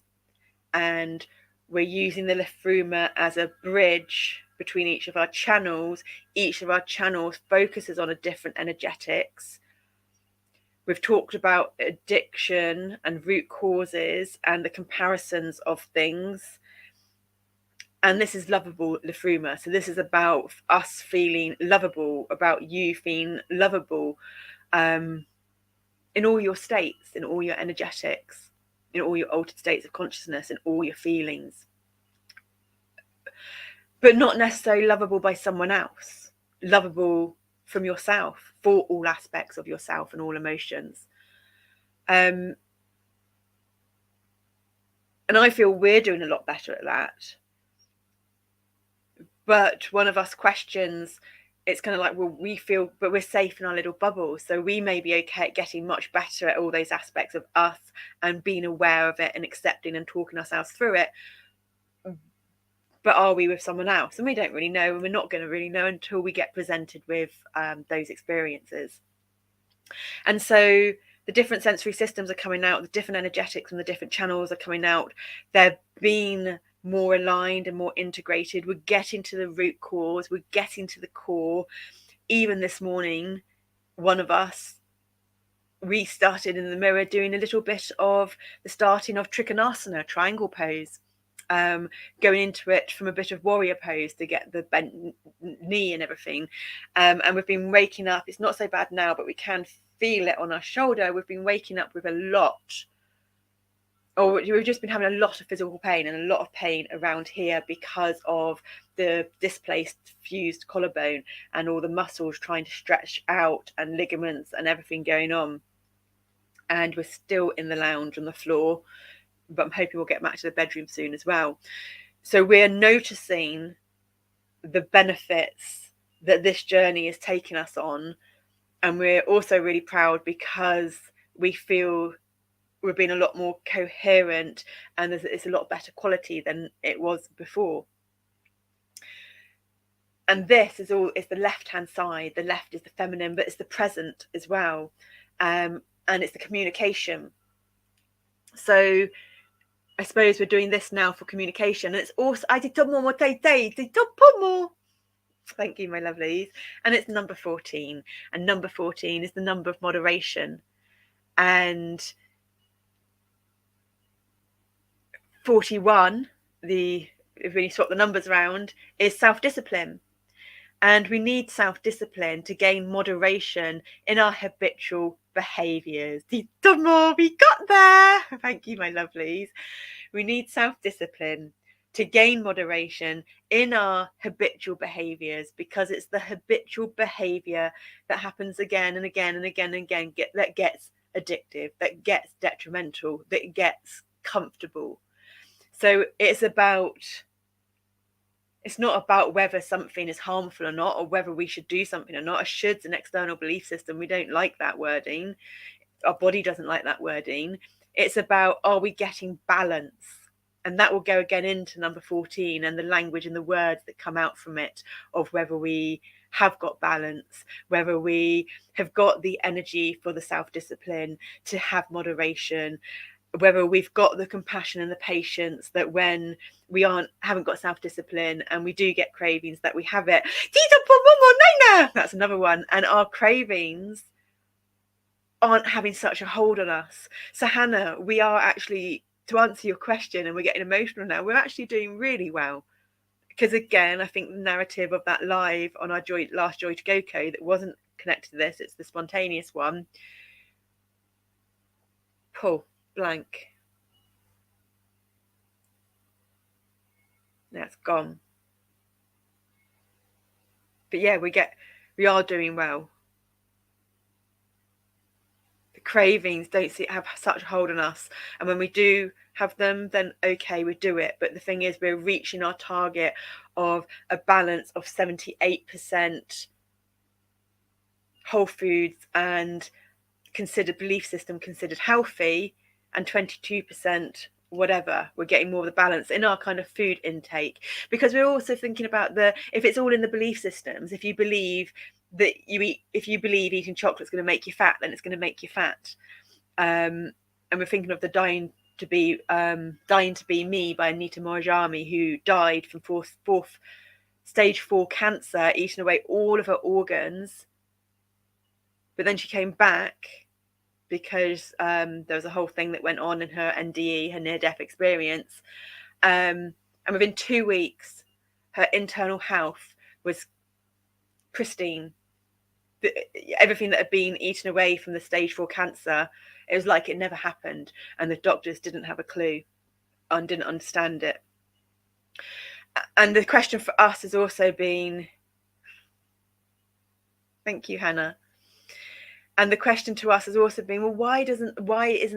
and we're using the Liffruma as a bridge between each of our channels. Each of our channels focuses on a different energetics. We've talked about addiction and root causes and the comparisons of things. And this is Loveable Liffruma. So this is about us feeling lovable, about you feeling lovable, in all your states, in all your energetics, in all your altered states of consciousness, in all your feelings. But not necessarily lovable by someone else, lovable from yourself, for all aspects of yourself and all emotions. And I feel we're doing a lot better at that. But one of us questions, it's kind of like, well, we feel, but we're safe in our little bubble. So we may be okay at getting much better at all those aspects of us and being aware of it and accepting and talking ourselves through it. But are we with someone else? And we don't really know, and we're not going to really know until we get presented with those experiences. And so the different sensory systems are coming out, the different energetics and the different channels are coming out. They're being more aligned and more integrated. We're getting to the root cause, we're getting to the core. Even this morning, one of us restarted in the mirror doing a little bit of the starting of Trikonasana, triangle pose, going into it from a bit of warrior pose to get the bent knee and everything. And we've been waking up, it's not so bad now, but we can feel it on our shoulder. We've been waking up with a lot, or we've just been having a lot of physical pain and a lot of pain around here because of the displaced fused collarbone and all the muscles trying to stretch out and ligaments and everything going on. And we're still in the lounge on the floor, but I'm hoping we'll get back to the bedroom soon as well. So we're noticing the benefits that this journey is taking us on. And we're also really proud because we feel we're being a lot more coherent and it's a lot better quality than it was before. And this is all, it's the left-hand side. The left is the feminine, but it's the present as well. And it's the communication. So I suppose we're doing this now for communication. And it's also, thank you, my lovelies. And it's number 14. And number 14 is the number of moderation. And 41, if we swap the numbers around, is self-discipline. And we need self-discipline to gain moderation in our habitual behaviours. We got there. Thank you, my lovelies. We need self-discipline to gain moderation in our habitual behaviours, because it's the habitual behaviour that happens again and again and again and again that gets addictive, that gets detrimental, that gets comfortable. So it's not about whether something is harmful or not, or whether we should do something or not. A should's an external belief system. We don't like that wording. Our body doesn't like that wording. It's about, are we getting balance? And that will go again into number 14 and the language and the words that come out from it, of whether we have got balance, whether we have got the energy for the self-discipline to have moderation, whether we've got the compassion and the patience that when we haven't got self-discipline and we do get cravings, that we have it. That's another one. And our cravings aren't having such a hold on us. So Hannah, we are actually, to answer your question, and we're getting emotional now, we're actually doing really well. Because again, I think the narrative of that live on our last Joy to Go code that wasn't connected to this, it's the spontaneous one. Pull blank. That's gone. But yeah, we are doing well. The cravings don't have such a hold on us, and when we do have them, then okay, we do it. But the thing is, we're reaching our target of a balance of 78% whole foods and considered belief system considered healthy, and 22% whatever. We're getting more of the balance in our kind of food intake, because we're also thinking about if it's all in the belief systems, if you believe that if you believe eating chocolate is going to make you fat, then it's going to make you fat. And we're thinking of the Dying to Be Me by Anita Moorjani, who died from stage 4 cancer, eating away all of her organs, but then she came back because there was a whole thing that went on in her NDE, her near-death experience. And within 2 weeks, her internal health was pristine. Everything that had been eaten away from the stage 4 cancer, it was like it never happened. And the doctors didn't have a clue and didn't understand it. And the question for us has also been, thank you, Hannah. And the question to us has also been, well, why isn't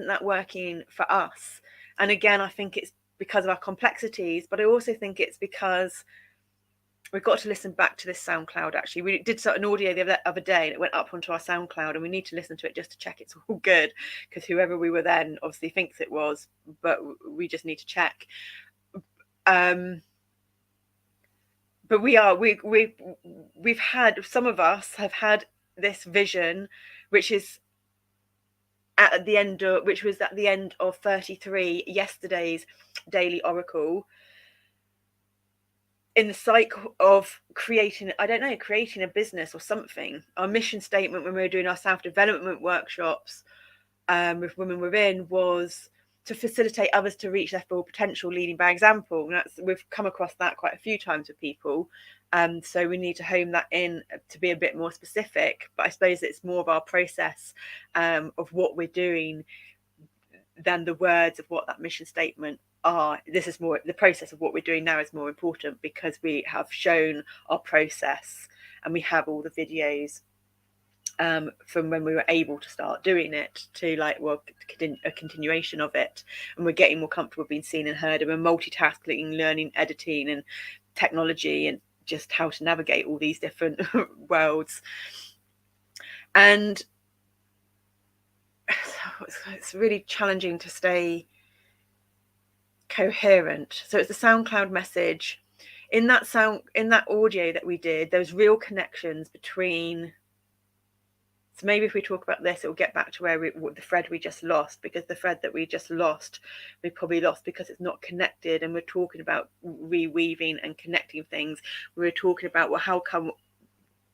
that working for us? And again, I think it's because of our complexities, but I also think it's because we've got to listen back to this SoundCloud. Actually, we did an audio the other day, and it went up onto our SoundCloud, and we need to listen to it just to check it's all good, because whoever we were then obviously thinks it was, but we just need to check. But we've had, some of us have had this vision, which is at the end of, which was at the end of 33, yesterday's daily oracle, in the cycle of creating a business or something. Our mission statement when we were doing our self-development workshops with Women Within was to facilitate others to reach their full potential, leading by example. And we've come across that quite a few times with people. So we need to hone that in to be a bit more specific. But I suppose it's more of our process of what we're doing than the words of what that mission statement are. This is more, the process of what we're doing now is more important, because we have shown our process and we have all the videos from when we were able to start doing it to a continuation of it, and we're getting more comfortable being seen and heard, and we're multitasking, learning editing and technology and just how to navigate all these different worlds. And it's really challenging to stay coherent. So it's the SoundCloud message. In that audio that we did, there's real connections between. So maybe if we talk about this, it will get back to the thread we just lost, because the thread that we just lost, we probably lost because it's not connected. And we're talking about reweaving and connecting things. We were talking about, well, how come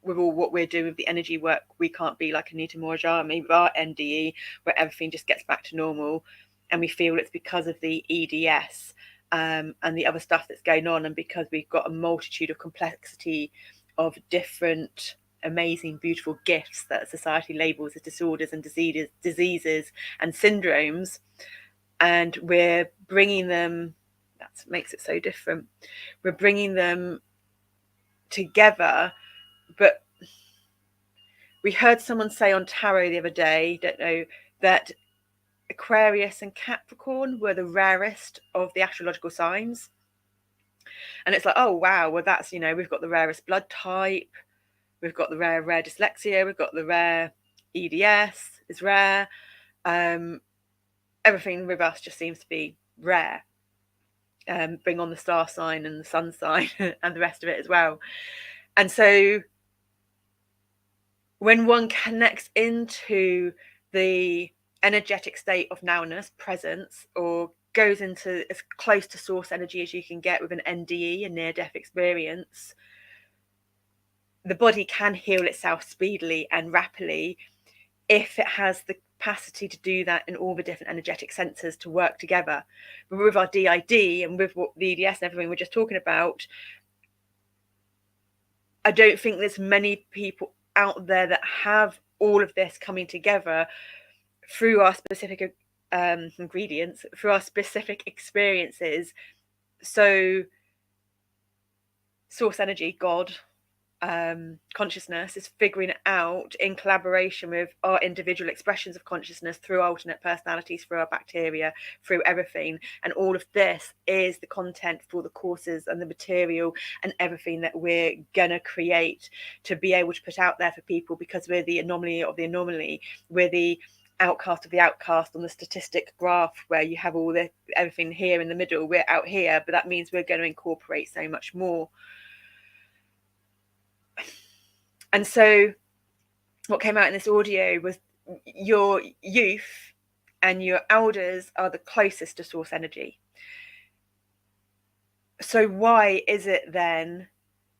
with all what we're doing with the energy work, we can't be like Anita Moorjani with our NDE, where everything just gets back to normal. And we feel it's because of the EDS and the other stuff that's going on, and because we've got a multitude of complexity of different amazing, beautiful gifts that society labels as disorders and diseases and syndromes, and we're bringing them. That makes it so different. We're bringing them together. But we heard someone say on tarot the other day, don't know, that Aquarius and Capricorn were the rarest of the astrological signs. And it's like, oh wow, well that's, we've got the rarest blood type, we've got the rare dyslexia, we've got the rare EDS is rare. Everything with us just seems to be rare. Bring on the star sign and the sun sign and the rest of it as well. And so when one connects into the energetic state of nowness, presence, or goes into as close to source energy as you can get with an NDE, a near-death experience, the body can heal itself speedily and rapidly if it has the capacity to do that in all the different energetic sensors to work together. But with our DID and with what the EDS and everything we're just talking about, I don't think there's many people out there that have all of this coming together through our specific ingredients, through our specific experiences. So source energy, God, consciousness is figuring it out in collaboration with our individual expressions of consciousness through alternate personalities, through our bacteria, through everything. And all of this is the content for the courses and the material and everything that we're gonna create to be able to put out there for people, because we're the anomaly of the anomaly. We're the outcast of the outcast on the statistic graph, where you have all the everything here in the middle. We're out here, but that means we're going to incorporate so much more. And so what came out in this audio was your youth and your elders are the closest to source energy. So why is it then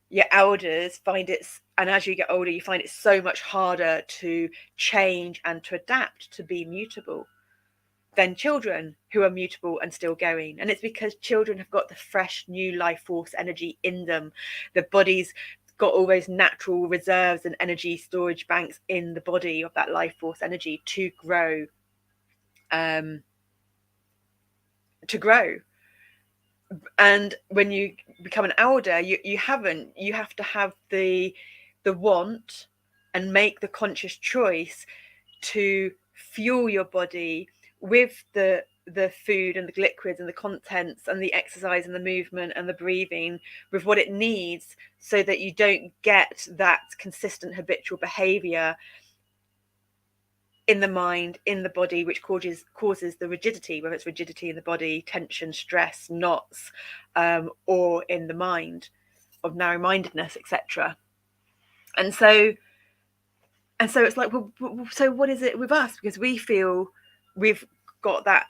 your elders find it, and as you get older, you find it so much harder to change and to adapt, to be mutable, than children who are mutable and still going? And it's because children have got the fresh new life force energy in them. The body's got all those natural reserves and energy storage banks in the body of that life force energy to grow. And when you become an elder, you have to have the want and make the conscious choice to fuel your body with the food and the liquids and the contents and the exercise and the movement and the breathing, with what it needs, so that you don't get that consistent habitual behavior in the mind, in the body, which causes the rigidity, whether it's rigidity in the body, tension, stress, knots, or in the mind of narrow-mindedness, etc. And so it's like, well, so what is it with us? Because we feel we've got that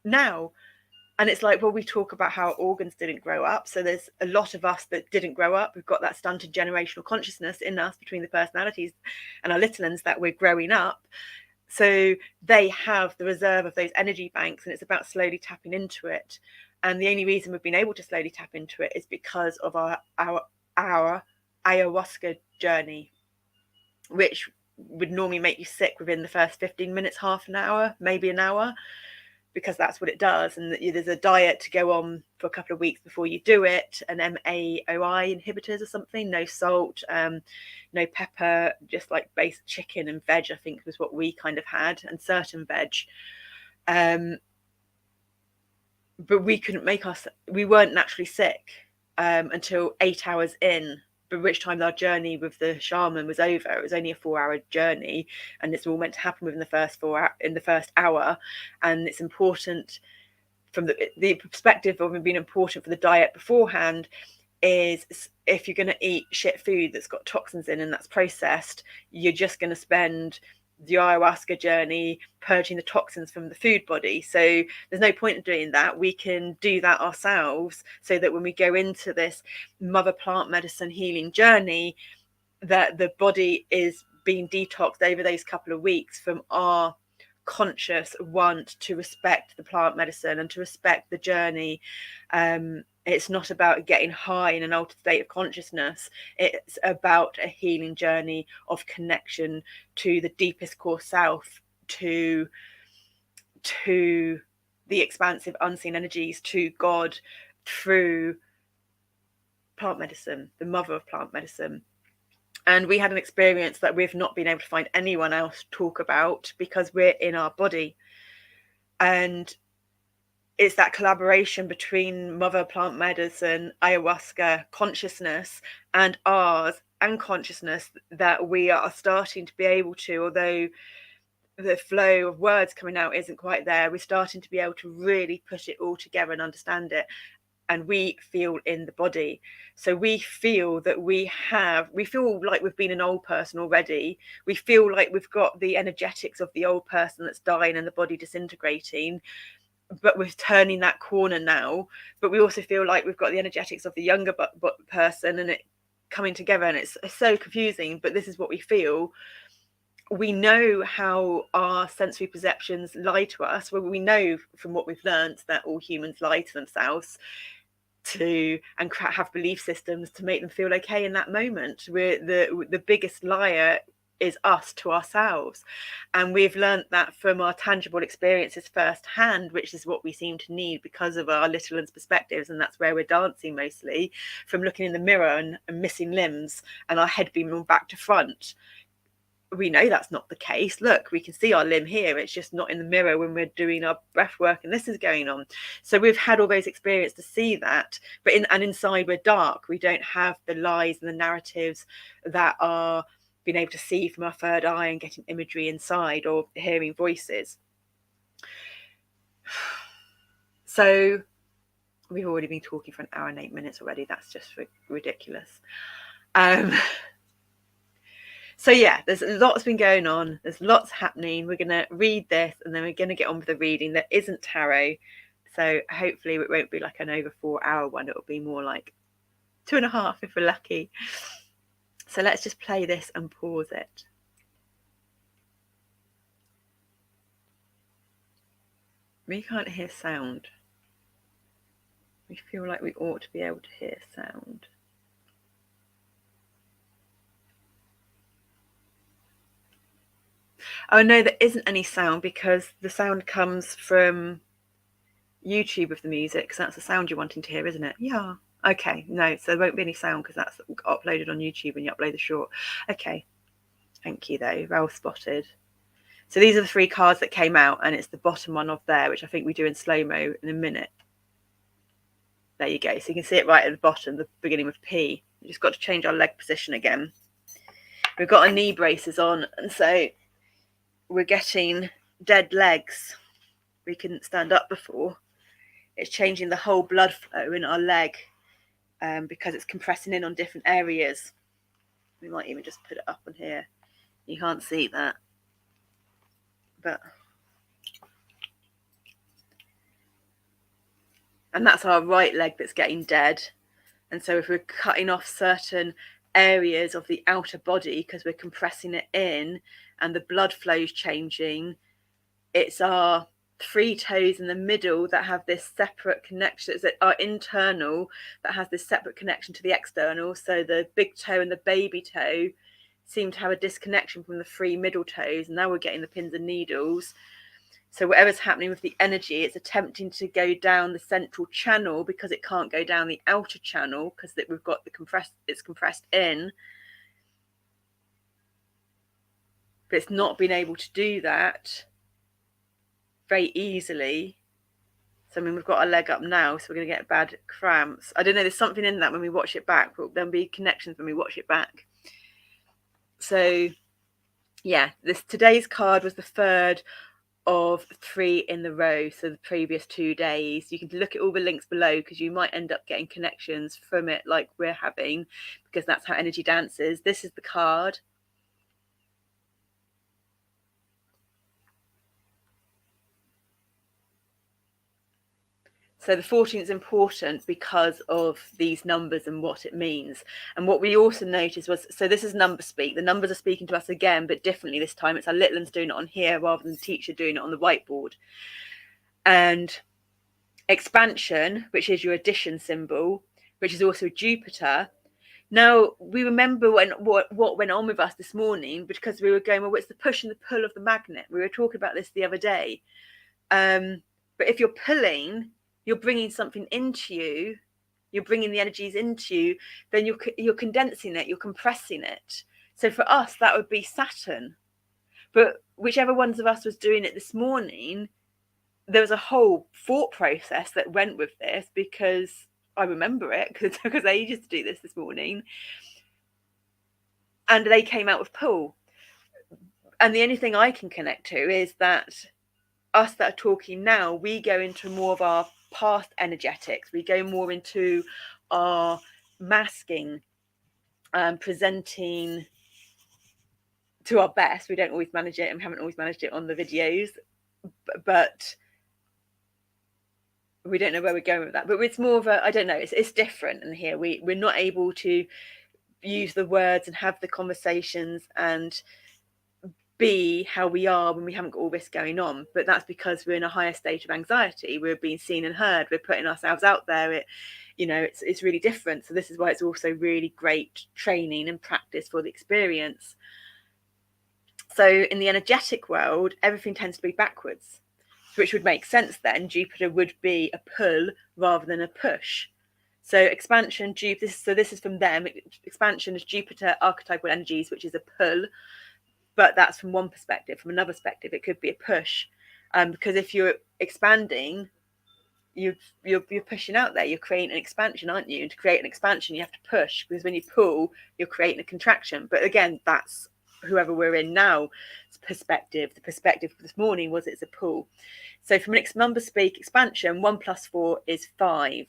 now. And it's like, well, we talk about how organs didn't grow up. So there's a lot of us that didn't grow up. We've got that stunted generational consciousness in us between the personalities and our little ones that we're growing up. So they have the reserve of those energy banks, and it's about slowly tapping into it. And the only reason we've been able to slowly tap into it is because of our ayahuasca journey, which would normally make you sick within the first 15 minutes, half an hour, maybe an hour, because that's what it does. And there's a diet to go on for a couple of weeks before you do it, an MAOI inhibitors or something, no salt, no pepper, just like basic chicken and veg, I think was what we kind of had, and certain veg. But we weren't naturally sick until 8 hours in, by which time our journey with the shaman was over. It was only a 4-hour journey, and it's all meant to happen within the first hour. And it's important from the perspective of it being important for the diet beforehand, is if you're going to eat shit food that's got toxins in and that's processed, you're just going to spend the ayahuasca journey purging the toxins from the food body. So there's no point in doing that. We can do that ourselves, so that when we go into this mother plant medicine healing journey, that the body is being detoxed over those couple of weeks from our conscious want to respect the plant medicine and to respect the journey. It's not about getting high in an altered state of consciousness. It's about a healing journey of connection to the deepest core self, to the expansive unseen energies, to God, through plant medicine, the mother of plant medicine. And we had an experience that we've not been able to find anyone else talk about, because we're in our body. And it's that collaboration between mother plant medicine, ayahuasca, consciousness, and ours, and consciousness, that we are starting to be able to, although the flow of words coming out isn't quite there, we're starting to be able to really put it all together and understand it. And we feel in the body. So we feel that we feel like we've been an old person already. We feel like we've got the energetics of the old person that's dying and the body disintegrating, but we're turning that corner now. But we also feel like we've got the energetics of the younger person, and it coming together, and it's so confusing. But this is what we feel. We know how our sensory perceptions lie to us. Well, we know from what we've learned that all humans lie to themselves and have belief systems to make them feel okay in that moment. We're the biggest liar is us to ourselves. And we've learned that from our tangible experiences firsthand, which is what we seem to need because of our little one's perspectives. And that's where we're dancing mostly, from looking in the mirror and missing limbs and our head being on back to front. We know that's not the case. Look, we can see our limb here. It's just not in the mirror when we're doing our breath work and this is going on. So we've had all those experiences to see that, but inside we're dark. We don't have the lies and the narratives that are being able to see from our third eye and getting imagery inside or hearing voices. So we've already been talking for 1 hour and 8 minutes already. That's just ridiculous. So yeah, there's lots been going on. There's lots happening. We're going to read this and then we're going to get on with the reading. That isn't tarot. So hopefully it won't be like an over 4 hour one. It'll be more like 2.5 if we're lucky. So let's just play this and pause it. We can't hear sound. We feel like we ought to be able to hear sound. Oh no, there isn't any sound because the sound comes from YouTube of the music, because that's the sound you're wanting to hear, isn't it? Yeah. Okay, no, so there won't be any sound because that's uploaded on YouTube when you upload the short. Okay, thank you though, well spotted. So these are the 3 cards that came out, and it's the bottom one of there, which I think we do in slow-mo in a minute. There you go. So you can see it right at the bottom, the beginning with P. We just got to change our leg position again. We've got our knee braces on, and so we're getting dead legs. We couldn't stand up before. It's changing the whole blood flow in our leg because it's compressing in on different areas. We might even just put it up on here. You can't see that, but and that's our right leg that's getting dead. And so if we're cutting off certain areas of the outer body because we're compressing it in and the blood flow's changing, it's our 3 toes in the middle that have this separate connection. It's our internal that has this separate connection to the external. So the big toe and the baby toe seem to have a disconnection from the 3 middle toes, and now we're getting the pins and needles. So whatever's happening with the energy, it's attempting to go down the central channel because it can't go down the outer channel because we've got it's compressed in. But it's not been able to do that very easily. So I mean, we've got our leg up now, so we're going to get bad cramps. I don't know, there's something in that when we watch it back, but there'll be connections when we watch it back. So yeah, today's card was the 3rd of 3 in the row, so the previous 2 days. You can look at all the links below because you might end up getting connections from it like we're having, because that's how energy dances. This is the card. So the 14th is important because of these numbers and what it means. And what we also noticed was, so this is number speak. The numbers are speaking to us again, but differently this time. It's our little ones doing it on here rather than the teacher doing it on the whiteboard. And expansion, which is your addition symbol, which is also Jupiter. Now, we remember what went on with us this morning, because we were going, well, it's the push and the pull of the magnet. We were talking about this the other day. But if you're pulling, you're bringing something into you, you're bringing the energies into you, then you're condensing it, you're compressing it. So for us, that would be Saturn. But whichever ones of us was doing it this morning, there was a whole thought process that went with this, because I remember it because it took us ages to do this morning. And they came out with pull. And the only thing I can connect to is that us that are talking now, we go into more of our past energetics. We go more into our masking, presenting to our best. We don't always manage it, and we haven't always managed it on the videos, but we don't know where we're going with that. But it's more of a, I don't know, it's different. And here we're not able to use the words and have the conversations and be how we are when we haven't got all this going on. But that's because we're in a higher state of anxiety. We're being seen and heard. We're putting ourselves out there. It's really different. So this is why it's also really great training and practice for the experience. So in the energetic world, everything tends to be backwards, which would make sense then. Jupiter would be a pull rather than a push. So expansion, this is from them. Expansion is Jupiter archetypal energies, which is a pull, but that's from one perspective. From another perspective, it could be a push, because if you're expanding, you're pushing out there. You're creating an expansion, aren't you? And to create an expansion, you have to push, because when you pull, you're creating a contraction. But again, that's whoever we're in now perspective. The perspective this morning was it's a pull. So from an number speak, expansion, 1 + 4 is 5.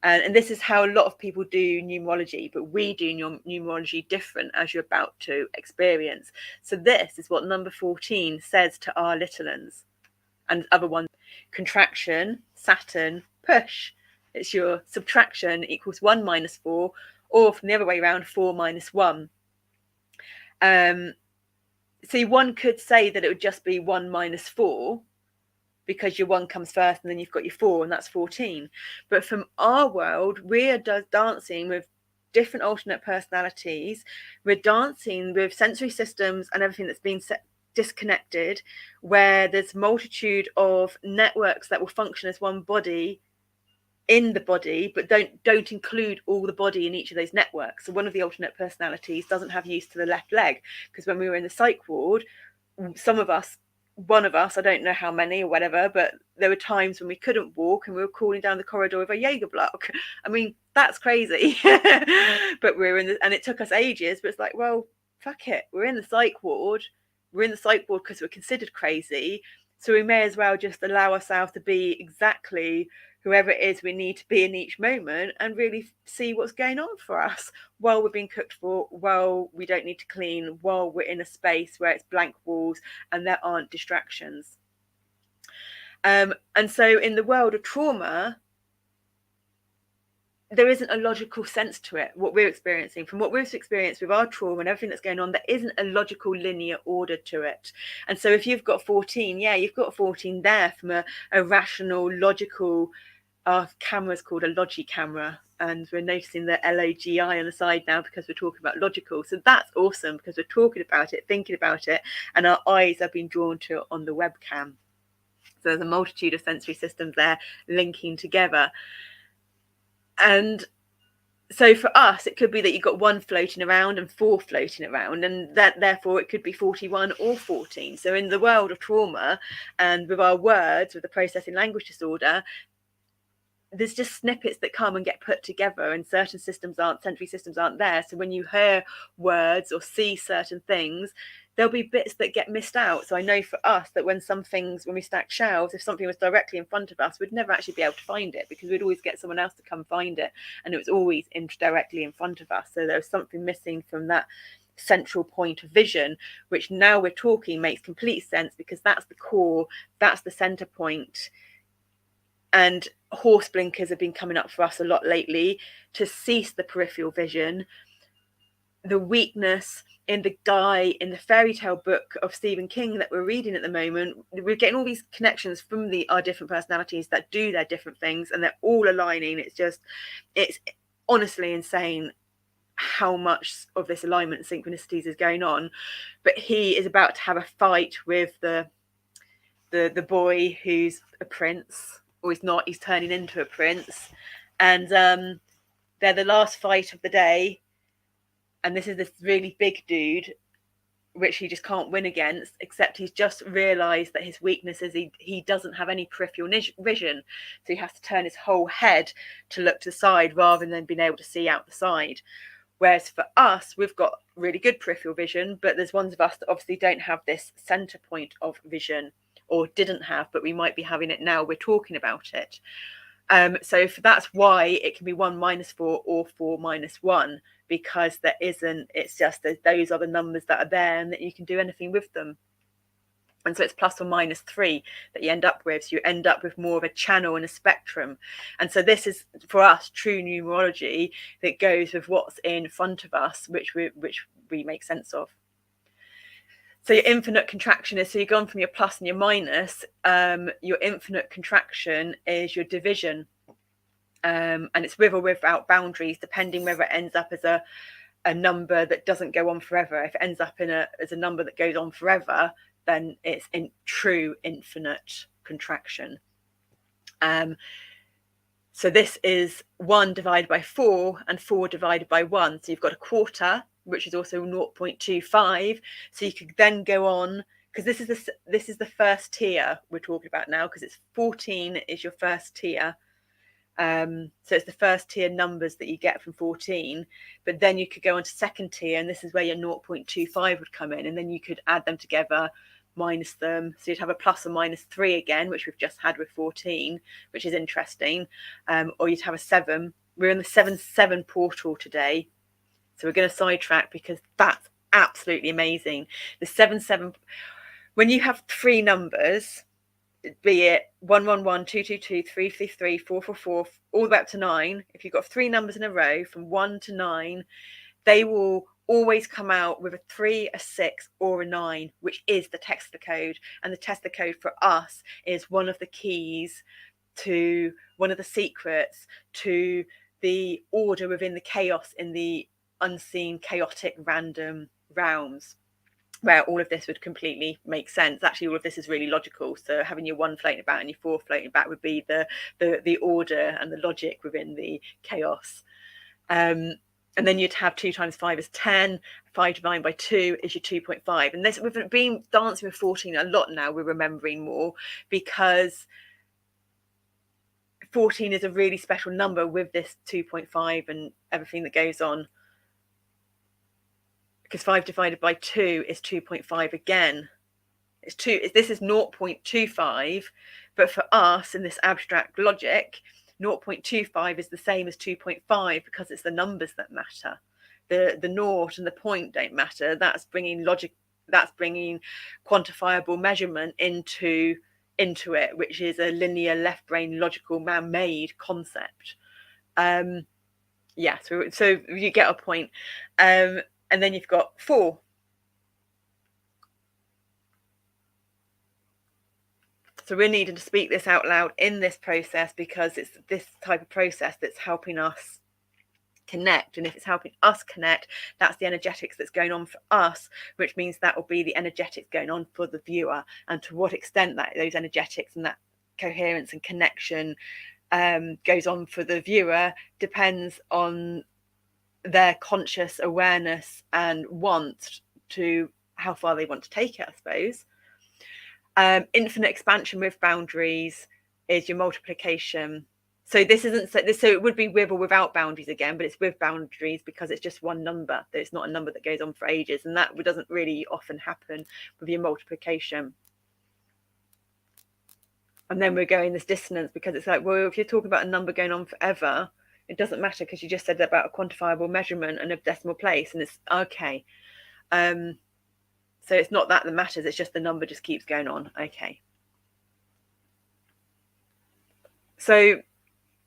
And this is how a lot of people do numerology, but we do numerology different, as you're about to experience. So this is what number 14 says to our little uns and other ones. Contraction, Saturn, push. It's your subtraction equals 1 - 4, or from the other way around, 4 - 1. So one could say that it would just be 1 - 4, because your 1 comes first and then you've got your 4, and that's 14. But from our world, we're dancing with different alternate personalities. We're dancing with sensory systems and everything that's been disconnected, where there's multitude of networks that will function as one body in the body, but don't include all the body in each of those networks. So one of the alternate personalities doesn't have use to the left leg, because when we were in the psych ward, one of us, I don't know how many or whatever, but there were times when we couldn't walk and we were crawling down the corridor with a Jaeger block. I mean, that's crazy. But we were and it took us ages, but it's like, well, fuck it. We're in the psych ward. We're in the psych ward because we're considered crazy. So we may as well just allow ourselves to be exactly whoever it is we need to be in each moment, and really see what's going on for us while we're being cooked for, while we don't need to clean, while we're in a space where it's blank walls and there aren't distractions. And so in the world of trauma, there isn't a logical sense to it, what we're experiencing. From what we've experienced with our trauma and everything that's going on, there isn't a logical linear order to it. And so if you've got 14, you've got 14 there from a rational, logical, our camera's called a logi camera, and we're noticing the LOGI on the side now because we're talking about logical. So that's awesome, because we're talking about it, thinking about it, and our eyes have been drawn to it on the webcam. So there's a multitude of sensory systems there linking together. And so for us, it could be that you've got 1 floating around and 4 floating around, and that therefore it could be 41 or 14. So in the world of trauma and with our words, with the processing language disorder, there's just snippets that come and get put together, and certain sensory systems aren't there. So when you hear words or see certain things, there'll be bits that get missed out. So I know for us that when we stack shelves, if something was directly in front of us, we'd never actually be able to find it, because we'd always get someone else to come find it, and it was always directly in front of us. So there was something missing from that central point of vision, which now we're talking makes complete sense, because that's the core, that's the center point. And horse blinkers have been coming up for us a lot lately to cease the peripheral vision. The weakness in the fairy tale book of Stephen King that we're reading at the moment, we're getting all these connections from our different personalities that do their different things, and they're all aligning. It's honestly insane how much of this alignment and synchronicities is going on. But he is about to have a fight with the boy who's a prince, or he's not, he's turning into a prince, and they're the last fight of the day, and this is this really big dude which he just can't win against, except he's just realized that his weakness is he doesn't have any peripheral vision, so he has to turn his whole head to look to the side rather than being able to see out the side. Whereas for us, we've got really good peripheral vision, but there's ones of us that obviously don't have this center point of vision, or didn't have, but we might be having it now. We're talking about it. So that's why it can be 1 - 4 or 4 - 1, because there isn't, it's just that those are the numbers that are there and that you can do anything with them. And so it's + or -3 that you end up with. So you end up with more of a channel and a spectrum. And so this is, for us, true numerology that goes with what's in front of us, which we make sense of. So your infinite contraction is, so you've gone from your plus and your minus. Your infinite contraction is your division. And it's with or without boundaries, depending whether it ends up as a a number that doesn't go on forever. If it ends up as a number that goes on forever, then it's in true infinite contraction. So this is 1 divided by 4 and 4 divided by 1. So you've got a quarter, which is also 0.25. So you could then go on, because this is the first tier we're talking about now, because it's 14 is your first tier. So it's the first tier numbers that you get from 14, but then you could go on to second tier, and this is where your 0.25 would come in, and then you could add them together, minus them, so you'd have a plus or minus 3 again, which we've just had with 14, which is interesting. Or you'd have a 7. We're in the 7-7 portal today, so we're going to sidetrack because that's absolutely amazing. The 7-7, when you have 3 numbers, be it 111, 222, 333, 444, all the way up to 9. If you've got 3 numbers in a row from 1 to 9, they will always come out with a 3, a 6, or a 9, which is the Texter code. And the Texter code for us is one of the keys to, one of the secrets to the order within the chaos in the unseen, chaotic, random realms, where all of this would completely make sense. Actually, all of this is really logical. So having your 1 floating about and your 4 floating about would be the order and the logic within the chaos. And then you'd have 2 times 5 is 10. 5 divided by 2 is your 2.5. And this, we've been dancing with 14 a lot now. We're remembering more because 14 is a really special number with this 2.5 and everything that goes on. Because 5 divided by 2 is 2.5 again. It's 2. This is 0.25, but for us in this abstract logic, 0.25 is the same as 2.5 because it's the numbers that matter. The naught and the point don't matter. That's bringing logic. That's bringing quantifiable measurement into it, which is a linear left brain logical man-made concept. Yeah. So you get a point. And then you've got 4. So we're needing to speak this out loud in this process because it's this type of process that's helping us connect. And if it's helping us connect, that's the energetics that's going on for us, which means that will be the energetics going on for the viewer. And to what extent that those energetics and that coherence and connection goes on for the viewer depends on their conscious awareness and want to how far they want to take it, I suppose. Infinite expansion with boundaries is your multiplication. So this isn't so it would be with or without boundaries again, but it's with boundaries because it's just one number. It's not a number that goes on for ages, and that doesn't really often happen with your multiplication. And then we're going this dissonance because it's like, well, if you're talking about a number going on forever, it doesn't matter because you just said about a quantifiable measurement and a decimal place, and it's okay. So it's not that matters, it's just the number just keeps going on. Okay. So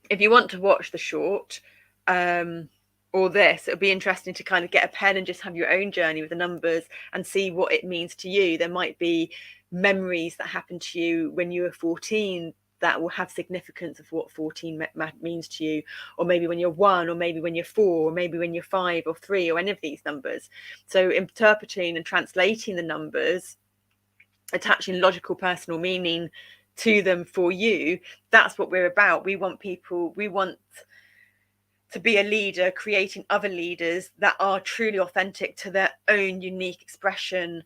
if you want to watch the short or this, it'll be interesting to kind of get a pen and just have your own journey with the numbers and see what it means to you. There might be memories that happened to you when you were 14 that will have significance of what 14 means to you, or maybe when you're 1, or maybe when you're 4, or maybe when you're 5 or 3, or any of these numbers. So interpreting and translating the numbers, attaching logical personal meaning to them for you, that's what we're about. We want to be a leader, creating other leaders that are truly authentic to their own unique expression,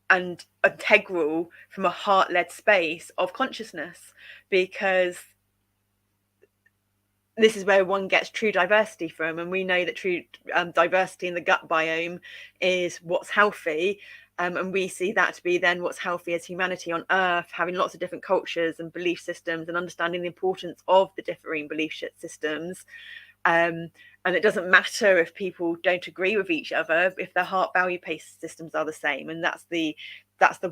and integral from a heart-led space of consciousness, because this is where one gets true diversity from. And we know that true diversity in the gut biome is what's healthy. And we see that to be then what's healthy as humanity on Earth, having lots of different cultures and belief systems and understanding the importance of the differing belief systems. And it doesn't matter if people don't agree with each other, if their heart value-based systems are the same. And that's the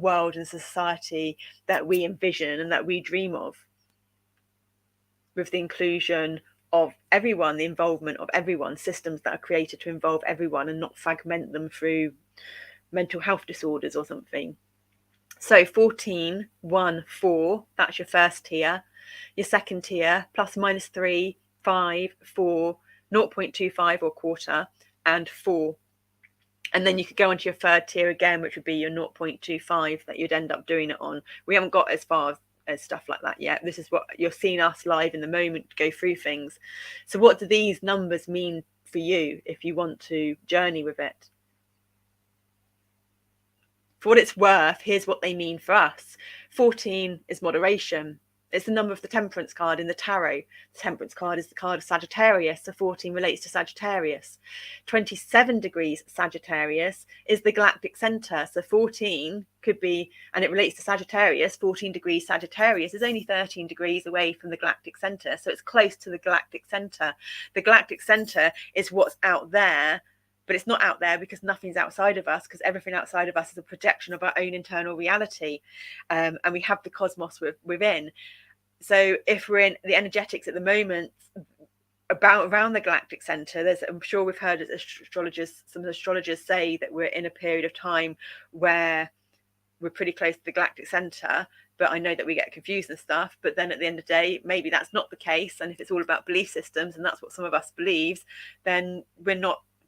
world and society that we envision and that we dream of, with the inclusion of everyone, the involvement of everyone, systems that are created to involve everyone and not fragment them through mental health disorders or something. So 14, 1, 4, that's your first tier. Your second tier, plus minus 3, 5, 4, 0.25 or quarter, and 4. And then you could go onto your third tier again, which would be your 0.25 that you'd end up doing it on. We haven't got as far as stuff like that yet. This is what you're seeing us live in the moment go through things. So what do these numbers mean for you if you want to journey with it? For what it's worth, here's what they mean for us. 14 is moderation. It's the number of the Temperance card in the tarot. The Temperance card is the card of Sagittarius, so 14 relates to Sagittarius. 27 degrees Sagittarius is the galactic center, so 14 could be, and it relates to Sagittarius. 14 degrees Sagittarius is only 13 degrees away from the galactic center, so it's close to the galactic center. The galactic center is what's out there, but it's not out there because nothing's outside of us, because everything outside of us is a projection of our own internal reality, and we have the cosmos within. So if we're in the energetics at the moment around the galactic center, I'm sure we've heard some astrologers say that we're in a period of time where we're pretty close to the galactic center, but I know that we get confused and stuff. But then at the end of the day, maybe that's not the case, and if it's all about belief systems and that's what some of us believes, then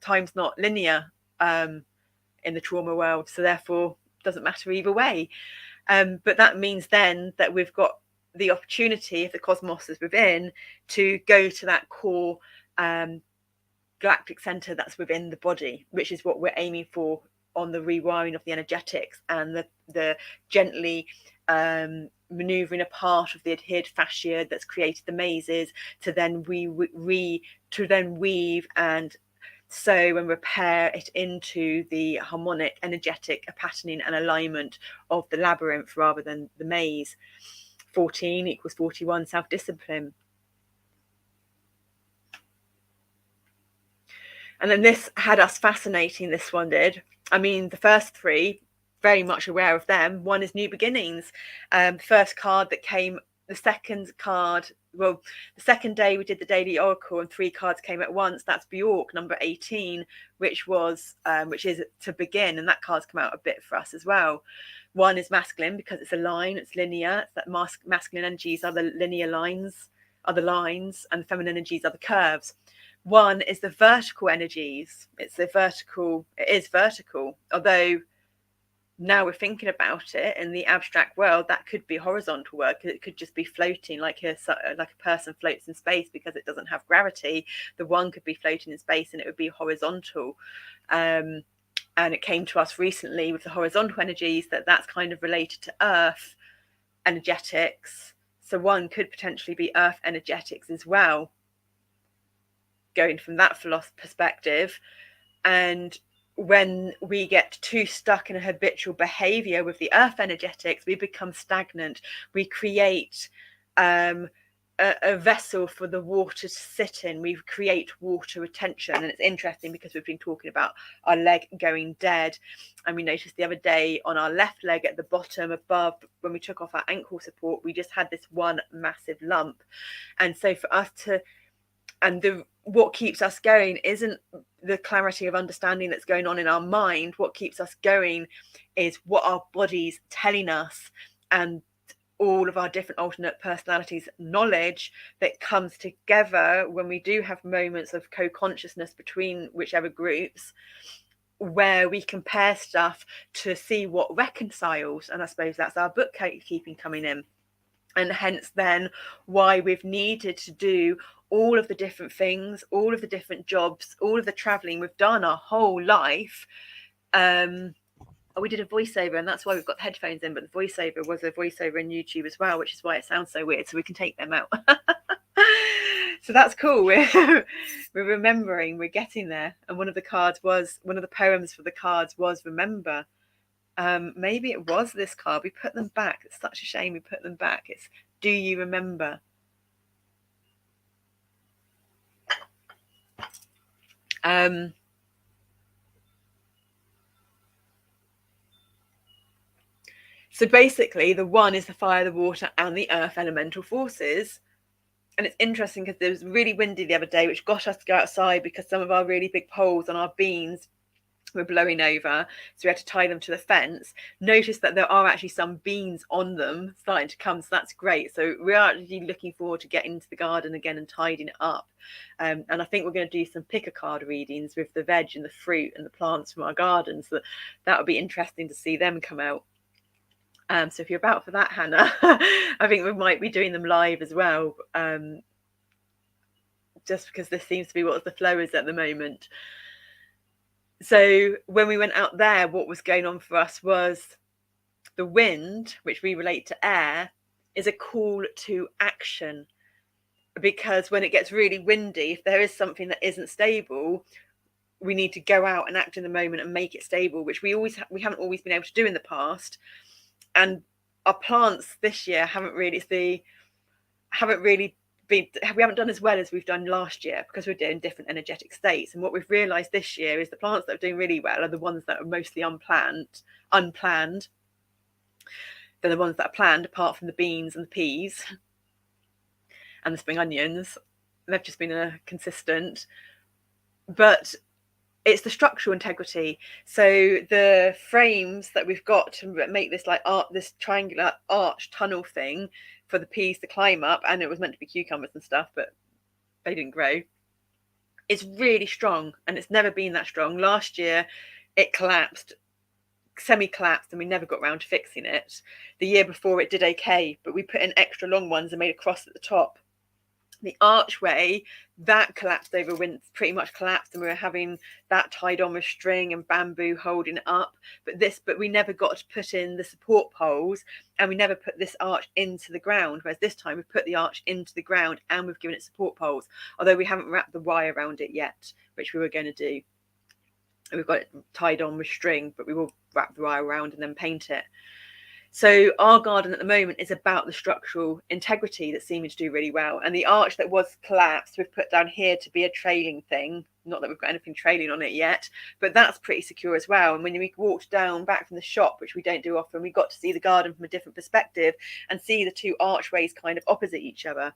time's not linear in the trauma world, so therefore it doesn't matter either way. But that means then that we've got the opportunity, if the cosmos is within, to go to that core galactic center that's within the body, which is what we're aiming for on the rewiring of the energetics and the gently maneuvering a part of the adhered fascia that's created the mazes to then weave and sew and repair it into the harmonic, energetic patterning and alignment of the labyrinth rather than the maze. 14 equals 41, self-discipline. And then this had us fascinating, this one did. I mean, the first three, very much aware of them. One is new beginnings. First card that came, the second card, well, the second day we did the daily oracle and 3 cards came at once. That's Beorc, number 18, which is to begin, and that card's come out a bit for us as well. One is masculine because it's a line, it's linear. It's that masculine energies are the linear lines, are the lines, and the feminine energies are the curves. One is the vertical energies. It is vertical, although now we're thinking about it in the abstract world, that could be horizontal work. It could just be floating like a person floats in space because it doesn't have gravity. The one could be floating in space and it would be horizontal. And it came to us recently with the horizontal energies that's kind of related to Earth energetics. So one could potentially be Earth energetics as well, going from that perspective. And when we get too stuck in a habitual behavior with the Earth energetics, we become stagnant. We create a vessel for the water to sit in. We create water retention. And it's interesting because we've been talking about our leg going dead, and we noticed the other day on our left leg at the bottom above, when we took off our ankle support, we just had this one massive lump. And so for us to, and what keeps us going isn't the clarity of understanding that's going on in our mind. What keeps us going is what our body's telling us, and all of our different alternate personalities knowledge that comes together when we do have moments of co-consciousness between whichever groups, where we compare stuff to see what reconciles. And I suppose that's our bookkeeping coming in, and hence then why we've needed to do all of the different things, all of the different jobs, all of the traveling we've done our whole life. We did a voiceover, and that's why we've got the headphones in, but the voiceover was a voiceover in YouTube as well, which is why it sounds so weird, so we can take them out. So that's cool. We're remembering, we're getting there. And one of the poems for the cards was Remember. Maybe it was this card. We put them back. It's such a shame we put them back. It's Do You Remember? So basically, the one is the fire, the water, and the earth elemental forces. And it's interesting because it was really windy the other day, which got us to go outside because some of our really big poles on our beams were blowing over, so we had to tie them to the fence. Notice that there are actually some beans on them starting to come, so that's great. So we are actually looking forward to getting into the garden again and tidying it up. And I think we're going to do some pick a card readings with the veg and the fruit and the plants from our garden, so that would be interesting to see them come out. So if you're about for that, Hannah, I think we might be doing them live as well, just because this seems to be what the flow is at the moment. So when we went out there, what was going on for us was the wind, which we relate to air, is a call to action. Because when it gets really windy, if there is something that isn't stable, we need to go out and act in the moment and make it stable, which we haven't always been able to do in the past. And our plants this year we haven't done as well as we've done last year, because we're doing different energetic states. And what we've realized this year is the plants that are doing really well are the ones that are mostly unplanned. They're the ones that are planned, apart from the beans and the peas and the spring onions. They've just been consistent. But it's the structural integrity. So the frames that we've got to make this this triangular arch tunnel thing for the peas to climb up, and it was meant to be cucumbers and stuff, but they didn't grow. It's really strong, and it's never been that strong. Last year it collapsed, semi-collapsed, and we never got around to fixing it. The year before it did okay, but we put in extra long ones and made a cross at the top. The archway that collapsed over winter, pretty much collapsed, and we were having that tied on with string and bamboo holding it up. But we never got to put in the support poles, and we never put this arch into the ground. Whereas this time we've put the arch into the ground and we've given it support poles, although we haven't wrapped the wire around it yet, which we were going to do. And we've got it tied on with string, but we will wrap the wire around and then paint it. So our garden at the moment is about the structural integrity that's seeming to do really well. And the arch that was collapsed, we've put down here to be a trailing thing. Not that we've got anything trailing on it yet, but that's pretty secure as well. And when we walked down back from the shop, which we don't do often, we got to see the garden from a different perspective and see the two archways kind of opposite each other.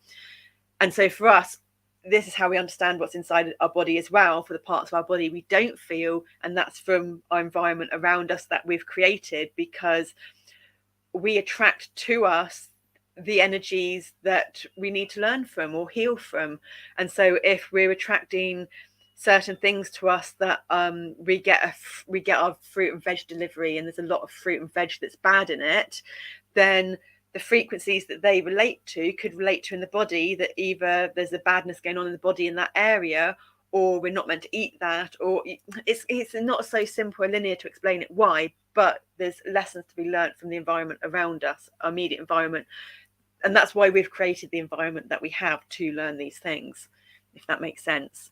And so for us, this is how we understand what's inside our body as well, for the parts of our body we don't feel. And that's from our environment around us that we've created, because we attract to us the energies that we need to learn from or heal from. And so if we're attracting certain things to us that we get our fruit and veg delivery, and there's a lot of fruit and veg that's bad in it, then the frequencies that they relate to could relate to in the body, that either there's a badness going on in the body in that area, or we're not meant to eat that, or it's not so simple and linear to explain it why, but there's lessons to be learned from the environment around us, our immediate environment. And that's why we've created the environment that we have to learn these things, if that makes sense.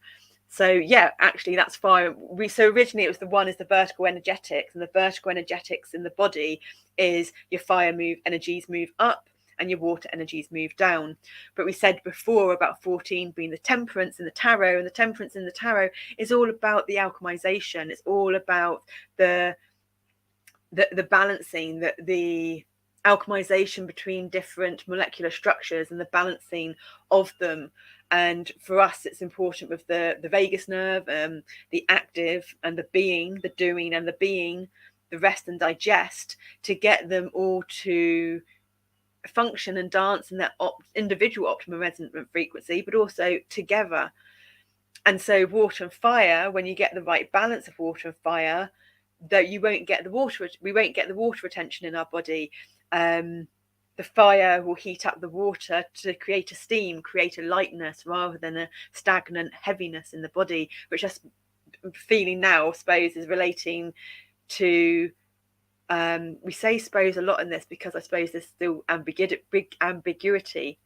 So yeah, actually that's fire. So originally it was the vertical energetics, and the vertical energetics in the body is your fire energies move up and your water energies move down. But we said before about 14 being the temperance in the tarot, and the temperance in the tarot is all about the alchemization. It's all about the balancing, the alchemization between different molecular structures and the balancing of them. And for us, it's important with the vagus nerve, the active and the being, the doing and the being, the rest and digest, to get them all to function and dance in their individual optimum resonant frequency, but also together. And so water and fire, when you get the right balance of water and fire, that we won't get the water retention in our body. The fire will heat up the water to create a steam, create a lightness, rather than a stagnant heaviness in the body, which I'm feeling now, I suppose, is relating to we say suppose a lot in this, because I suppose there's still big ambiguity,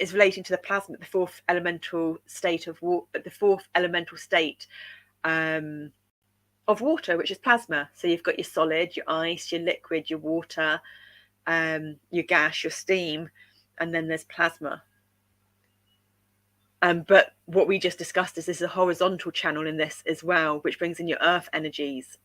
is relating to the plasma, the fourth elemental state of water, the fourth elemental state of water, which is plasma. So you've got your solid, your ice, your liquid, your water, your gas, your steam, and then there's plasma. But what we just discussed is a horizontal channel in this as well, which brings in your earth energies.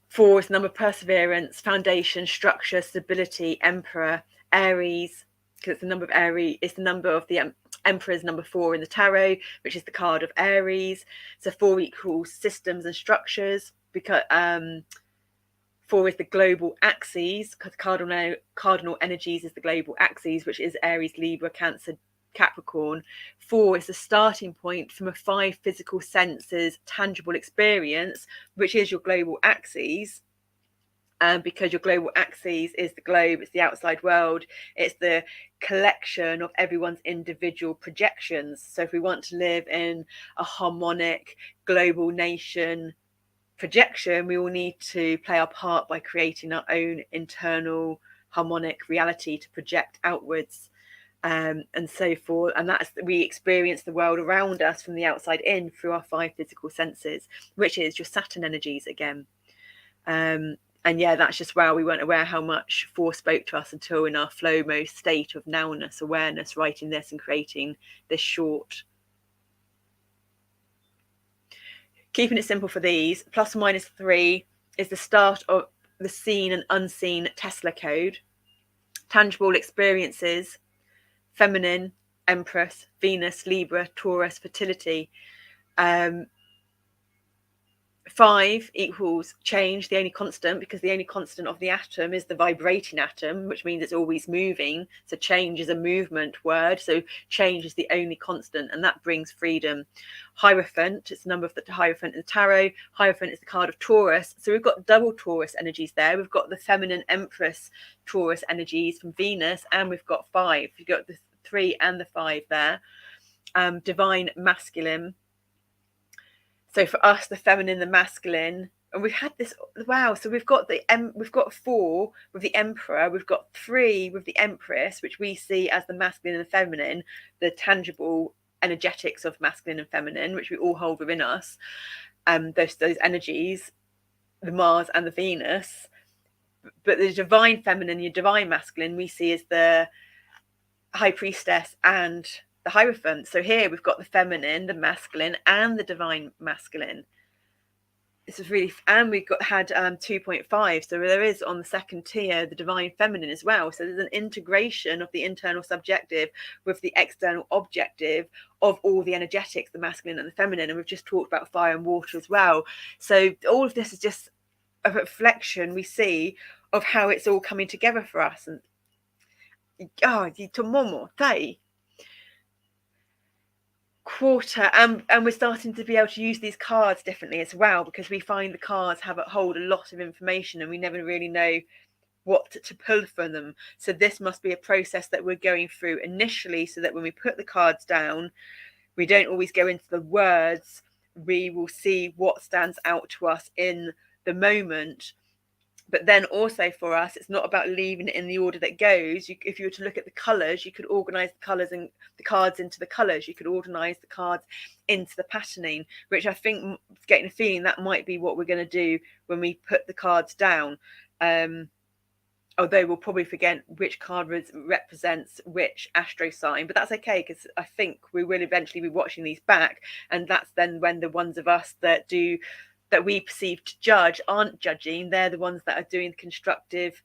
4 is the number of perseverance, foundation, structure, stability, emperor. Aries, because it's the number of Aries, it's the number of the Emperor is number 4 in the tarot, which is the card of Aries. So 4 equals systems and structures, because 4 is the global axes, because cardinal energies is the global axes, which is Aries, Libra, Cancer, Capricorn. 4 is the starting point from a 5 physical senses tangible experience, which is your global axes. Because your global axis is the globe, it's the outside world, it's the collection of everyone's individual projections. So if we want to live in a harmonic global nation projection, we all need to play our part by creating our own internal harmonic reality to project outwards, and so forth. And that's, we experience the world around us from the outside in through our 5 physical senses, which is your Saturn energies again. And yeah, that's just where we weren't aware how much 4 spoke to us until in our flow most state of nowness, awareness, writing this and creating this short. Keeping it simple for these, plus or minus 3 is the start of the seen and unseen Tesla code. Tangible experiences, feminine, Empress, Venus, Libra, Taurus, fertility. 5 equals change, the only constant, because the only constant of the atom is the vibrating atom, which means it's always moving. So change is a movement word. So change is the only constant, and that brings freedom. Hierophant, it's the number of the Hierophant in the tarot. Hierophant is the card of Taurus. So we've got double Taurus energies there. We've got the feminine Empress Taurus energies from Venus, and we've got 5. You've got the 3 and the 5 there. Divine masculine. So for us, the feminine, the masculine, and we've had this, wow. So we've got 4 with the Emperor, we've got 3 with the Empress, which we see as the masculine and the feminine, the tangible energetics of masculine and feminine, which we all hold within us. Those energies, the Mars and the Venus. But the divine feminine, your divine masculine, we see as the High Priestess and the Hierophant. So here we've got the feminine, the masculine, and the divine masculine. This is really, and we've had 2.5. So there is on the second tier the divine feminine as well. So there's an integration of the internal subjective with the external objective of all the energetics, the masculine and the feminine. And we've just talked about fire and water as well. So all of this is just a reflection we see of how it's all coming together for us. And quarter, and we're starting to be able to use these cards differently as well, because we find the cards hold a lot of information and we never really know what to pull from them. So this must be a process that we're going through initially, so that when we put the cards down, we don't always go into the words. We will see what stands out to us in the moment. But then also for us, it's not about leaving it in the order that goes. If you were to look at the colours, you could organise the colours and the cards into the colours. You could organise the cards into the patterning, which I think, getting a feeling that might be what we're going to do when we put the cards down. Although we'll probably forget which card represents which astro sign, but that's okay, because I think we will eventually be watching these back, and that's then when the ones of us that we perceive to judge aren't judging. They're the ones that are doing constructive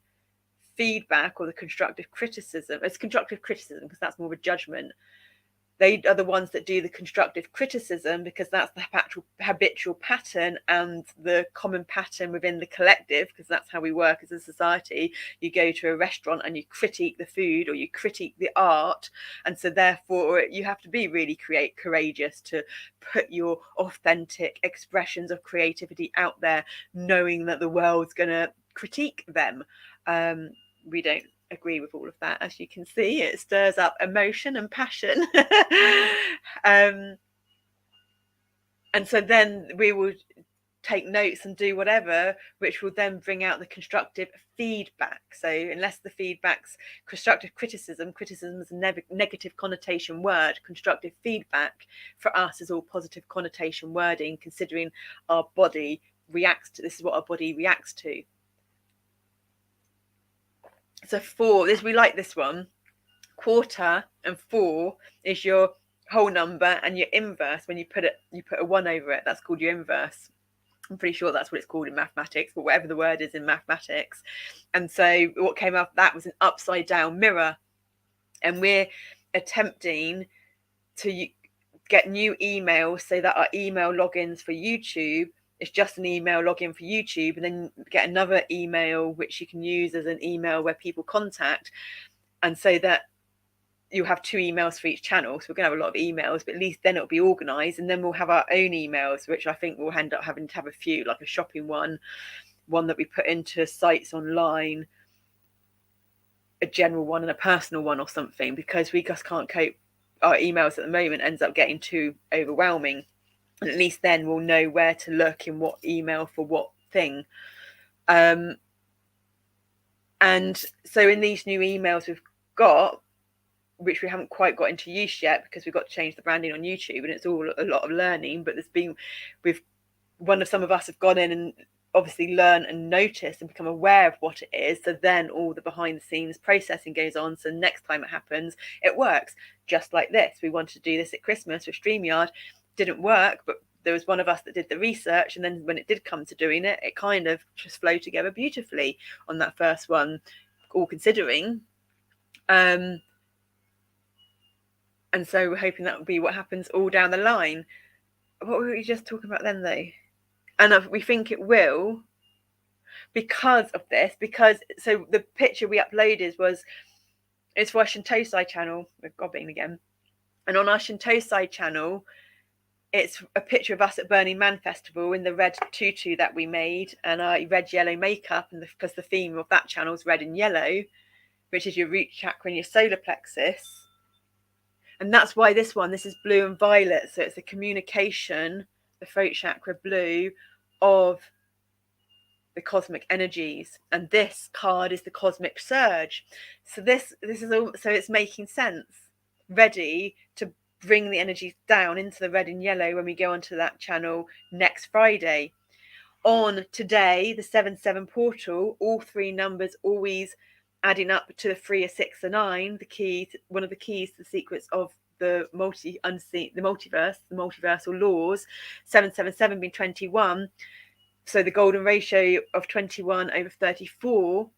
feedback or the constructive criticism. It's constructive criticism because that's more of a judgment. They are the ones that do the constructive criticism because that's the habitual pattern and the common pattern within the collective, because that's how we work as a society. You go to a restaurant and you critique the food or you critique the art, and so therefore you have to be really courageous to put your authentic expressions of creativity out there, knowing that the world's going to critique them. We don't agree with all of that, as you can see. It stirs up emotion and passion. And so then we will take notes and do whatever, which will then bring out the constructive feedback. So unless the feedback's constructive criticism is a negative connotation word, constructive feedback for us is all positive connotation wording, considering our body reacts to, this is what our body reacts to. So 4, we like this one. Quarter and 4 is your whole number, and your inverse, when you put a 1 over it, that's called your inverse. I'm pretty sure that's what it's called in mathematics, but whatever the word is in mathematics. And so what came out of that was an upside down mirror, and we're attempting to get new emails, so that our email logins for YouTube is just an email login for YouTube, and then get another email which you can use as an email where people contact, and so that you have 2 emails for each channel. So we're going to have a lot of emails, but at least then it'll be organized, and then we'll have our own emails, which I think we'll end up having to have a few, like a shopping one that we put into sites online, a general one, and a personal one or something, because we just can't cope. Our emails at the moment ends up getting too overwhelming, and at least then we'll know where to look in what email for what thing. And so in these new emails we've got, which we haven't quite got into use yet because we've got to change the branding on YouTube, and it's all a lot of learning, but some of us have gone in and obviously learn and notice and become aware of what it is. So then all the behind the scenes processing goes on. So next time it happens, it works. Just like this. We wanted to do this at Christmas with StreamYard. Didn't work, but there was one of us that did the research. And then when it did come to doing it, it kind of just flowed together beautifully on that first one, all considering. And so we're hoping that will be what happens all down the line. What were we just talking about then, though? And we think it will because of this. So the picture we uploaded it's for our ShintoSEYE channel. We're gobbing again. And on our ShintoSEYE channel, it's a picture of us at Burning Man Festival in the red tutu that we made, and our red yellow makeup, and because the theme of that channel is red and yellow, which is your root chakra and your solar plexus. And that's why this is blue and violet. So it's the communication, the throat chakra blue of the cosmic energies. And this card is the cosmic surge. So this is all, so it's making sense. Ready to bring the energies down into the red and yellow when we go onto that channel next Friday. On today, the 7/7 portal, all 3 numbers always adding up to the 3, a 6, a 9, one of the keys to the secrets of the multiverse, the multiversal laws. 777 being 21, so the golden ratio of 21 over 34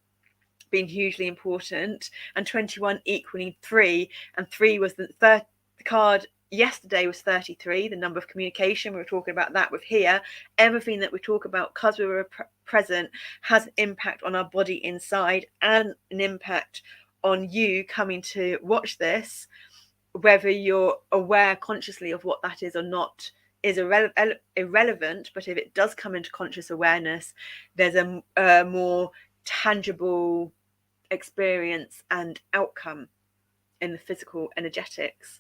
being hugely important, and 21 equaling 3, and 3 was the card yesterday was 33, the number of communication. We were talking about that with here. Everything that we talk about, because we were present, has an impact on our body inside and an impact on you coming to watch this. Whether you're aware consciously of what that is or not is irrelevant, but if it does come into conscious awareness, there's a more tangible experience and outcome in the physical energetics.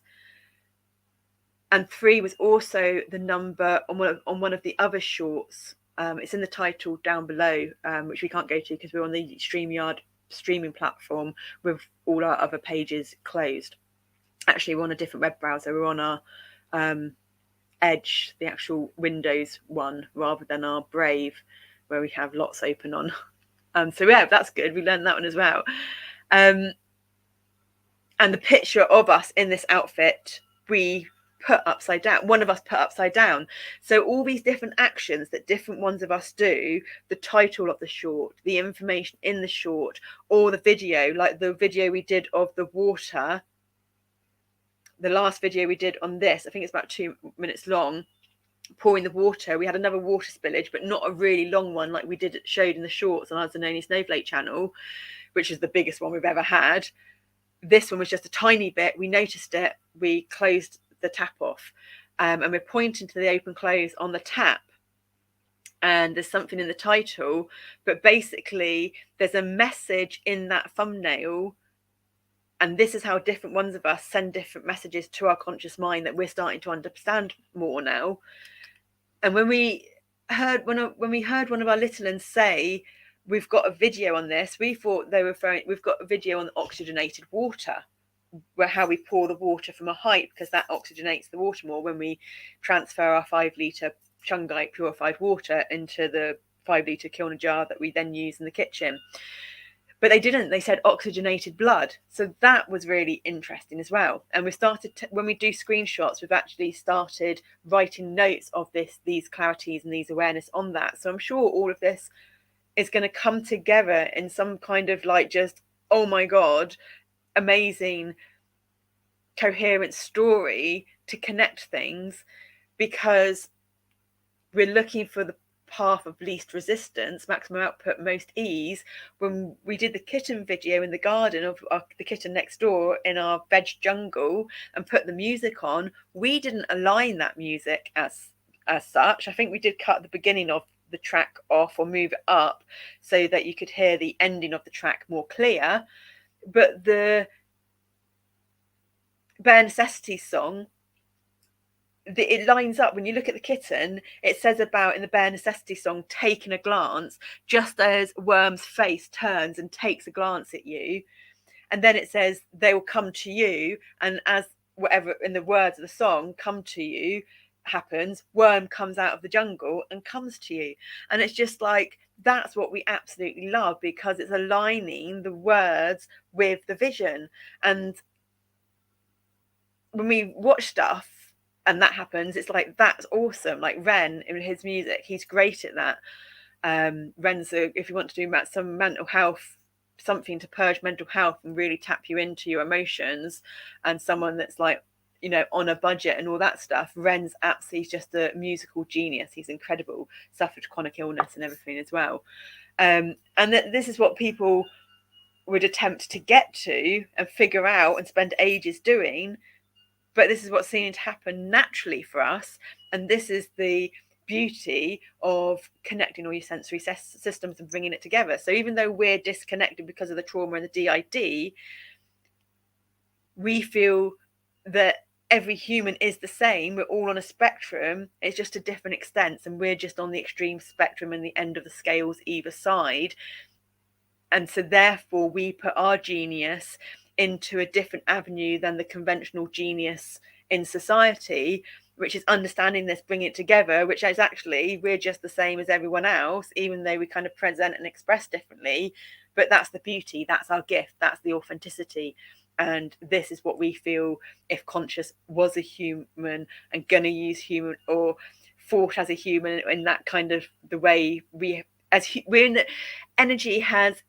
And 3 was also the number on one of the other shorts. It's in the title down below, which we can't go to because we're on the StreamYard streaming platform with all our other pages closed. Actually, we're on a different web browser. We're on our Edge, the actual Windows one, rather than our Brave, where we have lots open on. So yeah, that's good. We learned that one as well. And the picture of us in this outfit, we put upside down. One of us put upside down. So all these different actions that different ones of us do, the title of the short, the information in the short, or the video, like the video we did of the water, the last video we did on this, I think it's about 2 minutes long, pouring the water. We had another water spillage, but not a really long one like we showed in the shorts on our Zanoni Snowflake channel, which is the biggest one we've ever had. This one was just a tiny bit. We noticed it. We closed the tap off, and we're pointing to the open close on the tap, and there's something in the title, but basically there's a message in that thumbnail, and this is how different ones of us send different messages to our conscious mind that we're starting to understand more now. And when we heard one of our little ones say, we've got a video on this, we thought they were referring, we've got a video on oxygenated water, where how we pour the water from a height, because that oxygenates the water more when we transfer our 5-litre Chungite purified water into the 5-litre kiln jar that we then use in the kitchen. But they didn't. They said oxygenated blood. So that was really interesting as well. And we started when we do screenshots, we've actually started writing notes of these clarities and these awareness on that. So I'm sure all of this is going to come together in some kind of like just, oh my God, amazing coherent story to connect things, because we're looking for the path of least resistance, maximum output, most ease. When we did the kitten video in the garden of the kitten next door in our veg jungle and put the music on, we didn't align that music as such. I think we did cut the beginning of the track off or move it up so that you could hear the ending of the track more clear. But the Bare Necessities song, it lines up. When you look at the kitten, it says about in the Bare Necessity song, taking a glance, just as Worm's face turns and takes a glance at you, and then it says they will come to you, and as whatever in the words of the song come to you happens, Worm comes out of the jungle and comes to you. And it's just like, that's what we absolutely love, because it's aligning the words with the vision. And when we watch stuff and that happens, it's like, that's awesome. Like Ren in his music, he's great at that. Ren's if you want to do some mental health, something to purge mental health and really tap you into your emotions, and someone that's like, you know, on a budget and all that stuff, Ren's absolutely just a musical genius. He's incredible, suffered chronic illness and everything as well. And this is what people would attempt to get to and figure out and spend ages doing, but this is what's seen to happen naturally for us. And this is the beauty of connecting all your sensory systems and bringing it together. So even though we're disconnected because of the trauma and the DID, we feel that every human is the same. We're all on a spectrum. It's just to different extents, and we're just on the extreme spectrum and the end of the scales either side. And so therefore we put our genius into a different avenue than the conventional genius in society, which is understanding this, bringing it together, which is actually, we're just the same as everyone else, even though we kind of present and express differently. But that's the beauty, that's our gift, that's the authenticity. And this is what we feel, if conscious was a human and gonna use human or thought as a human in that kind of the way we're in the energy has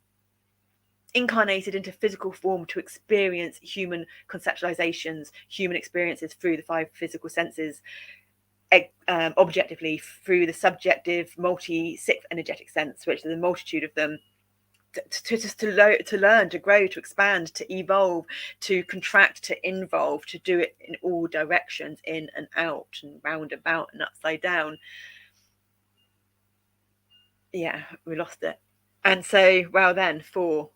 incarnated into physical form to experience human conceptualizations, human experiences through the 5 physical senses, objectively through the subjective multi-sixth energetic sense, which is a multitude of them, to learn, to grow, to expand, to evolve, to contract, to involve, to do it in all directions, in and out and round about and upside down. Yeah, we lost it. And so, well then, 4,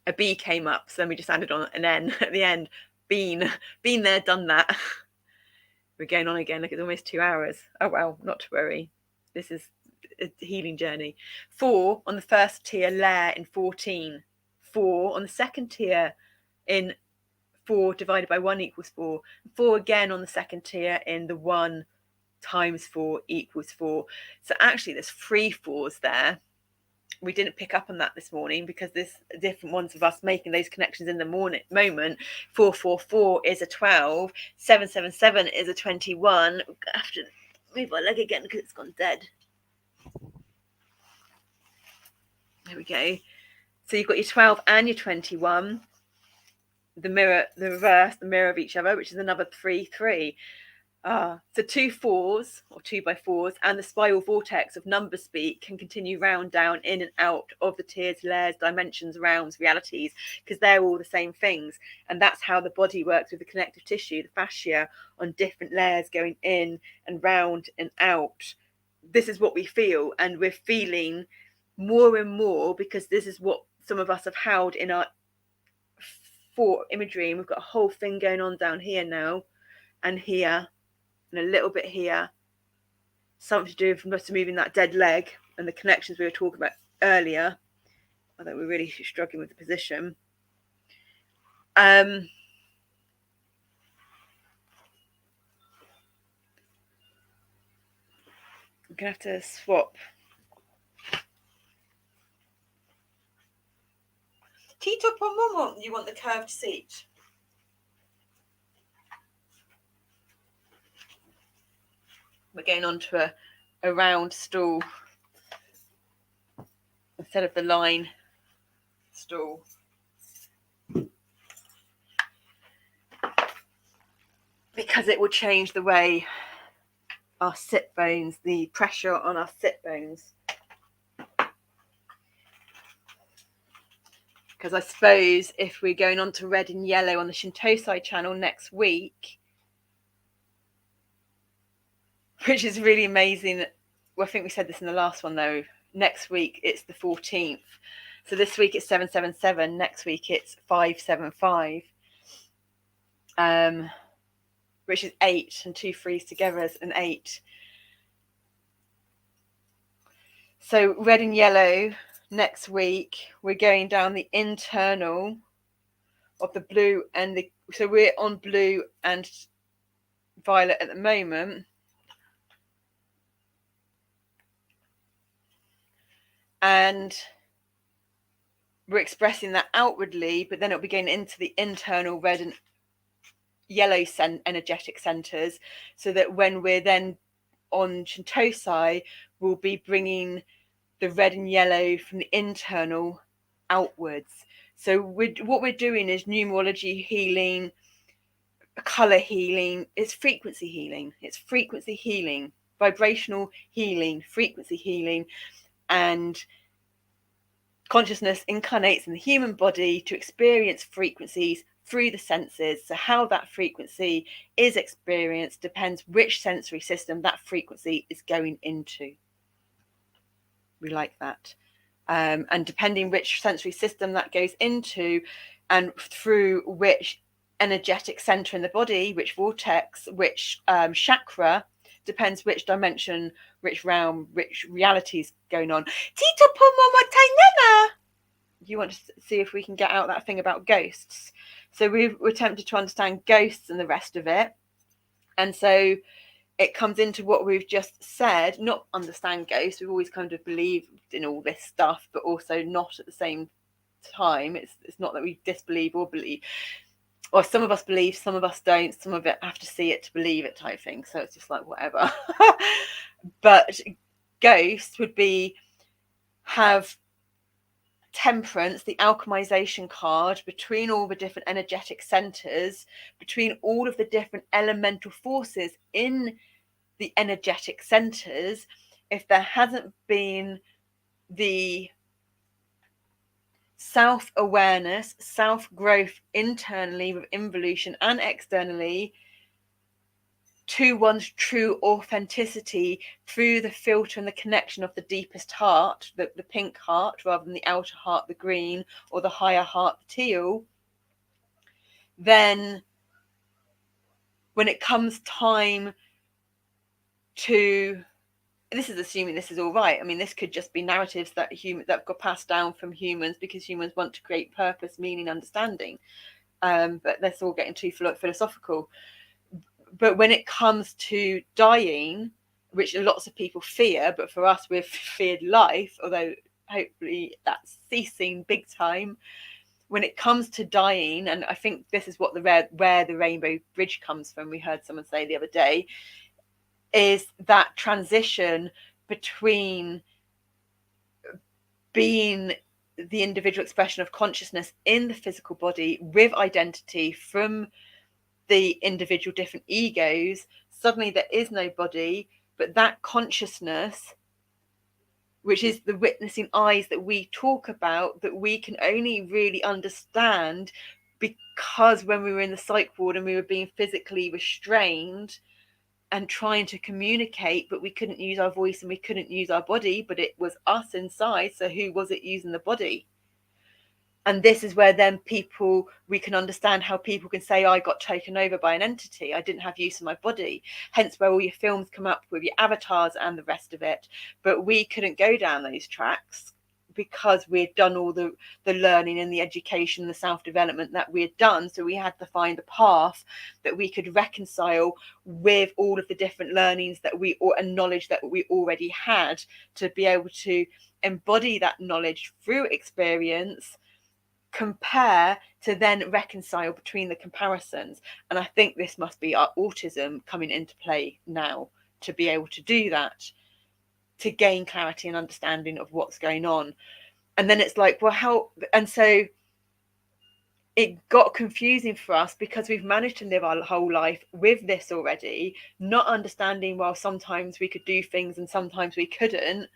a B came up, so then we just added on an N at the end. Been there, done that. We're going on again. Look, it's almost 2 hours. Oh well, not to worry. This is a healing journey. 4 on the first tier layer in 14. 4 on the second tier in 4 divided by 1 equals 4. 4 again on the second tier in the 1 times 4 equals 4. So actually there's 3 4s there. We didn't pick up on that this morning because there's different ones of us making those connections in the moment. 444 is a 12, 777 is a 21. I have to move my leg again because it's gone dead. There we go. So you've got your 12 and your 21. The mirror, the reverse, the mirror of each other, which is another 3, 3. So 2 4s or 2 by 4s and the spiral vortex of number speak can continue round, down, in and out of the tiers, layers, dimensions, realms, realities, because they're all the same things. And that's how the body works with the connective tissue, the fascia, on different layers going in and round and out. This is what we feel, and we're feeling more and more because this is what some of us have held in our 4 imagery, and we've got a whole thing going on down here now and here. And a little bit here, something to do with moving that dead leg and the connections we were talking about earlier. I think we're really struggling with the position. I'm gonna have to swap. Tito Pomomo, you want the curved seat? We're going on to a round stool instead of the line stool. because it will change the way our sit bones, the pressure on our sit bones. Because I suppose if we're going on to red and yellow on the ShintoSEYE channel next week, which is really amazing. Well, I think we said this in the last one though. Next week it's the 14th. So this week it's 777. Next week it's 575. Which is 8, and 2 3s together is an 8. So red and yellow next week, we're going down the internal of the blue and the, so we're on blue and violet at the moment. And we're expressing that outwardly, but then it'll be going into the internal red and yellow energetic centers, so that when we're then on ShintoSEYE, we'll be bringing the red and yellow from the internal outwards. So what we're doing is numerology healing, color healing, it's frequency healing, vibrational healing, frequency healing, and consciousness incarnates in the human body to experience frequencies through the senses. So how that frequency is experienced depends which sensory system that frequency is going into. We like that. And depending which sensory system that goes into and through which energetic center in the body, which vortex, which chakra, depends which dimension, which realm, which reality is going on. Tito Pomoma, you want to see if we can get out that thing about ghosts. So we're attempted to understand ghosts and the rest of it. And so it comes into what we've just said, not understand ghosts. We've always kind of believed in all this stuff, but also not at the same time. It's not that we disbelieve or believe. Or some of us believe, some of us don't. Some of it have to see it to believe it type thing. So it's just like whatever. But ghosts would be, have temperance, the alchemization card, between all the different energetic centers, between all of the different elemental forces in the energetic centers. If there hasn't been the self-awareness, self-growth internally with involution and externally to one's true authenticity through the filter and the connection of the deepest heart, the pink heart, rather than the outer heart, the green, or the higher heart, the teal, then when it comes time to, this is assuming this is all right. I mean, this could just be narratives that that got passed down from humans because humans want to create purpose, meaning, understanding. But that's all getting too philosophical. But when it comes to dying, which lots of people fear, but for us, we've feared life, although hopefully that's ceasing big time. When it comes to dying, and I think this is what where the rainbow bridge comes from, we heard someone say the other day, is that transition between being the individual expression of consciousness in the physical body with identity from the individual different egos. Suddenly there is no body, but that consciousness, which is the witnessing eyes that we talk about, that we can only really understand because when we were in the psych ward and we were being physically restrained and trying to communicate, but we couldn't use our voice and we couldn't use our body, but it was us inside. So who was it using the body? And this is where then we can understand how people can say, I got taken over by an entity. I didn't have use of my body. Hence where all your films come up with your avatars and the rest of it. But we couldn't go down those tracks because we had done all the learning and the education, the self-development that we had done. So we had to find a path that we could reconcile with all of the different learnings and knowledge that we already had, to be able to embody that knowledge through experience, compare, to then reconcile between the comparisons. And I think this must be our autism coming into play now, to be able to do that, to gain clarity and understanding of what's going on. And then it's like, well, how? And so it got confusing for us because we've managed to live our whole life with this already, not understanding, well, sometimes we could do things and sometimes we couldn't.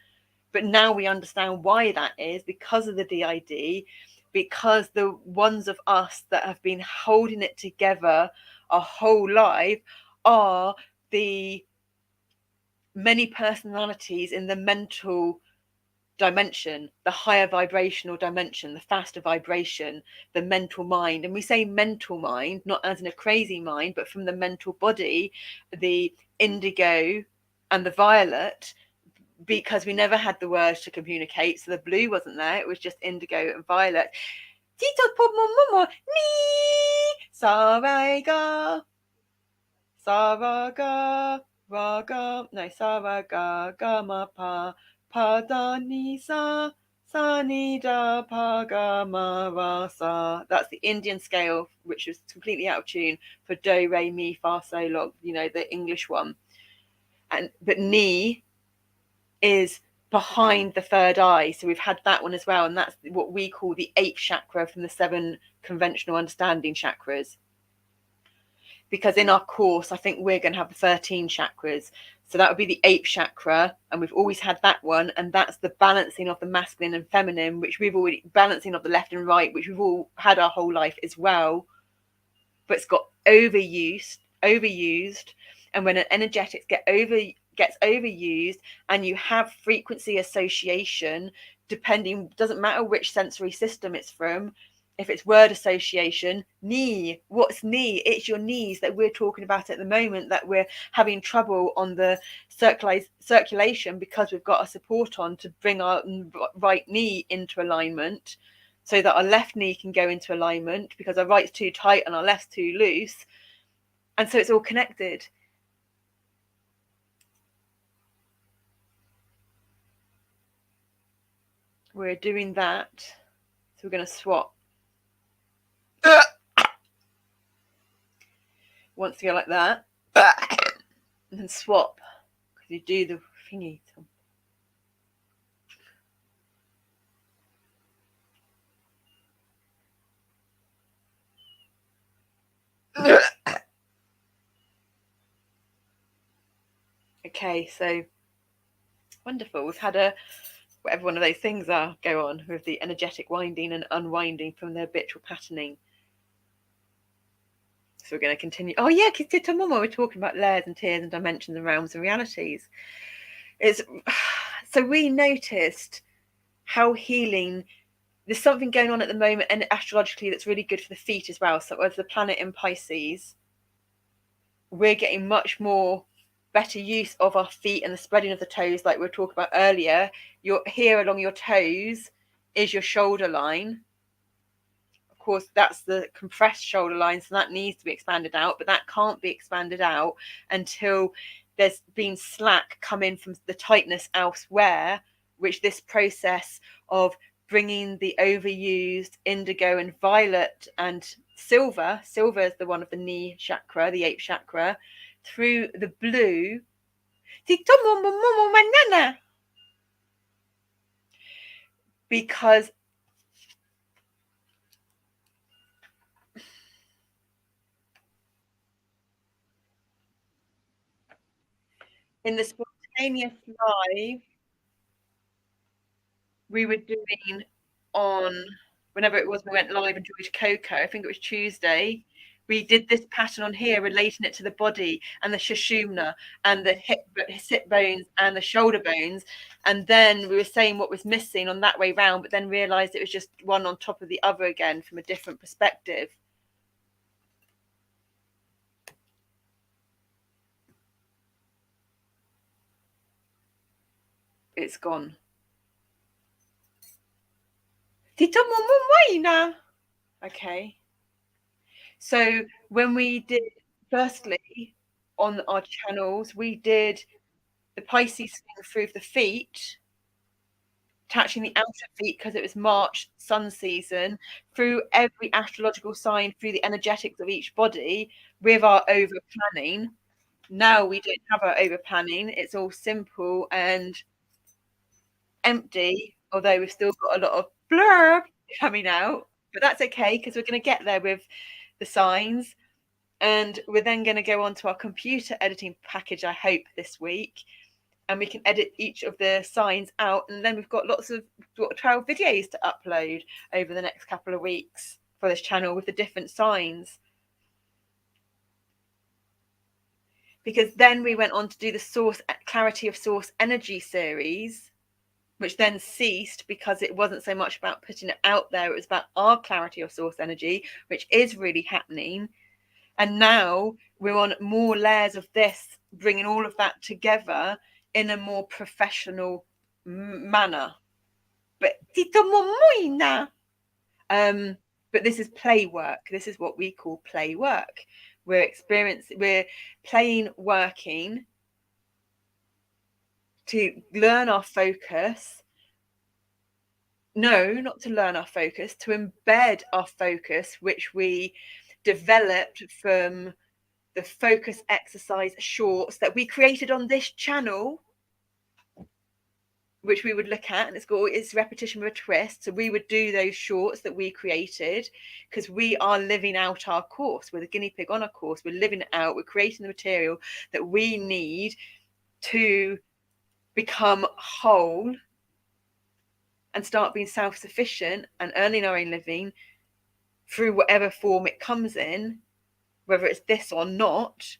But now we understand why that is, because of the DID, because the ones of us that have been holding it together our whole life are the many personalities in the mental dimension, the higher vibrational dimension, the faster vibration, the mental mind. And we say mental mind, not as in a crazy mind, but from the mental body, the indigo and the violet, because we never had the words to communicate. So the blue wasn't there. It was just indigo and violet. Tito Pomo ni Saraga Saraga Raga no Saraga Gama Pa da ni sa ni da pa ga ma ra sa. That's the Indian scale, which was completely out of tune for do re mi fa so la, you know, the English one. And but ni is behind the third eye, so we've had that one as well, and that's what we call the 8th chakra from the 7 conventional understanding chakras. Because in our course, I think we're going to have the 13 chakras. So that would be the 8th chakra, and we've always had that one, and that's the balancing of the masculine and feminine, which we've already, balancing of the left and right, which we've all had our whole life as well. But it's got overused, and when an energetics gets overused, and you have frequency association, depending, doesn't matter which sensory system it's from. If it's word association, knee, what's knee? It's your knees that we're talking about at the moment, that we're having trouble on the circulation because we've got a support on to bring our right knee into alignment, so that our left knee can go into alignment, because our right's too tight and our left's too loose. And so it's all connected. We're doing that. So we're going to swap. Once you go like that, and then swap, because you do the thingy. Okay, so wonderful. We've had a whatever one of those things are go on with the energetic winding and unwinding from the habitual patterning. So we're going to continue. Oh yeah, because Tita Mama, we're talking about layers and tiers and dimensions and realms and realities. It's so we noticed how healing. There's something going on at the moment, and astrologically, that's really good for the feet as well. So as the planet in Pisces, we're getting much more better use of our feet and the spreading of the toes, like we were talking about earlier. Your here along your toes is your shoulder line. Of course, that's the compressed shoulder line, so that needs to be expanded out, but that can't be expanded out until there's been slack come in from the tightness elsewhere, which this process of bringing the overused indigo and violet and silver is the one of the knee chakra, the 8th chakra, through the blue. Because in the spontaneous live we were doing on whenever it was we went live and joined Coco, I think it was Tuesday, we did this pattern on here relating it to the body and the Sushumna and the hip bones and the shoulder bones, and then we were saying what was missing on that way round, but then realized it was just one on top of the other again from a different perspective. It's gone. Okay. So when we did, firstly, on our channels, we did the Pisces thing through the feet, touching the outer feet because it was March sun season, through every astrological sign, through the energetics of each body with our over planning. Now we don't have our over planning. It's all simple and empty, although we've still got a lot of blurb coming out. But that's okay, because we're going to get there with the signs. And we're then going to go on to our computer editing package, I hope, this week. And we can edit each of the signs out. And then we've got lots of 12 videos to upload over the next couple of weeks for this channel with the different signs. Because then we went on to do the source clarity of source energy series, which then ceased because it wasn't so much about putting it out there. It was about our clarity of source energy, which is really happening. And now we're on more layers of this, bringing all of that together in a more professional manner. But this is play work. This is what we call play work. We're playing, working to learn our focus. No, not to learn our focus, to embed our focus, which we developed from the focus exercise shorts that we created on this channel, which we would look at, and it's repetition with a twist. So we would do those shorts that we created because we are living out our course. We're the guinea pig on our course. We're living it out. We're creating the material that we need to become whole and start being self-sufficient and earning our own living through whatever form it comes in, whether it's this or not.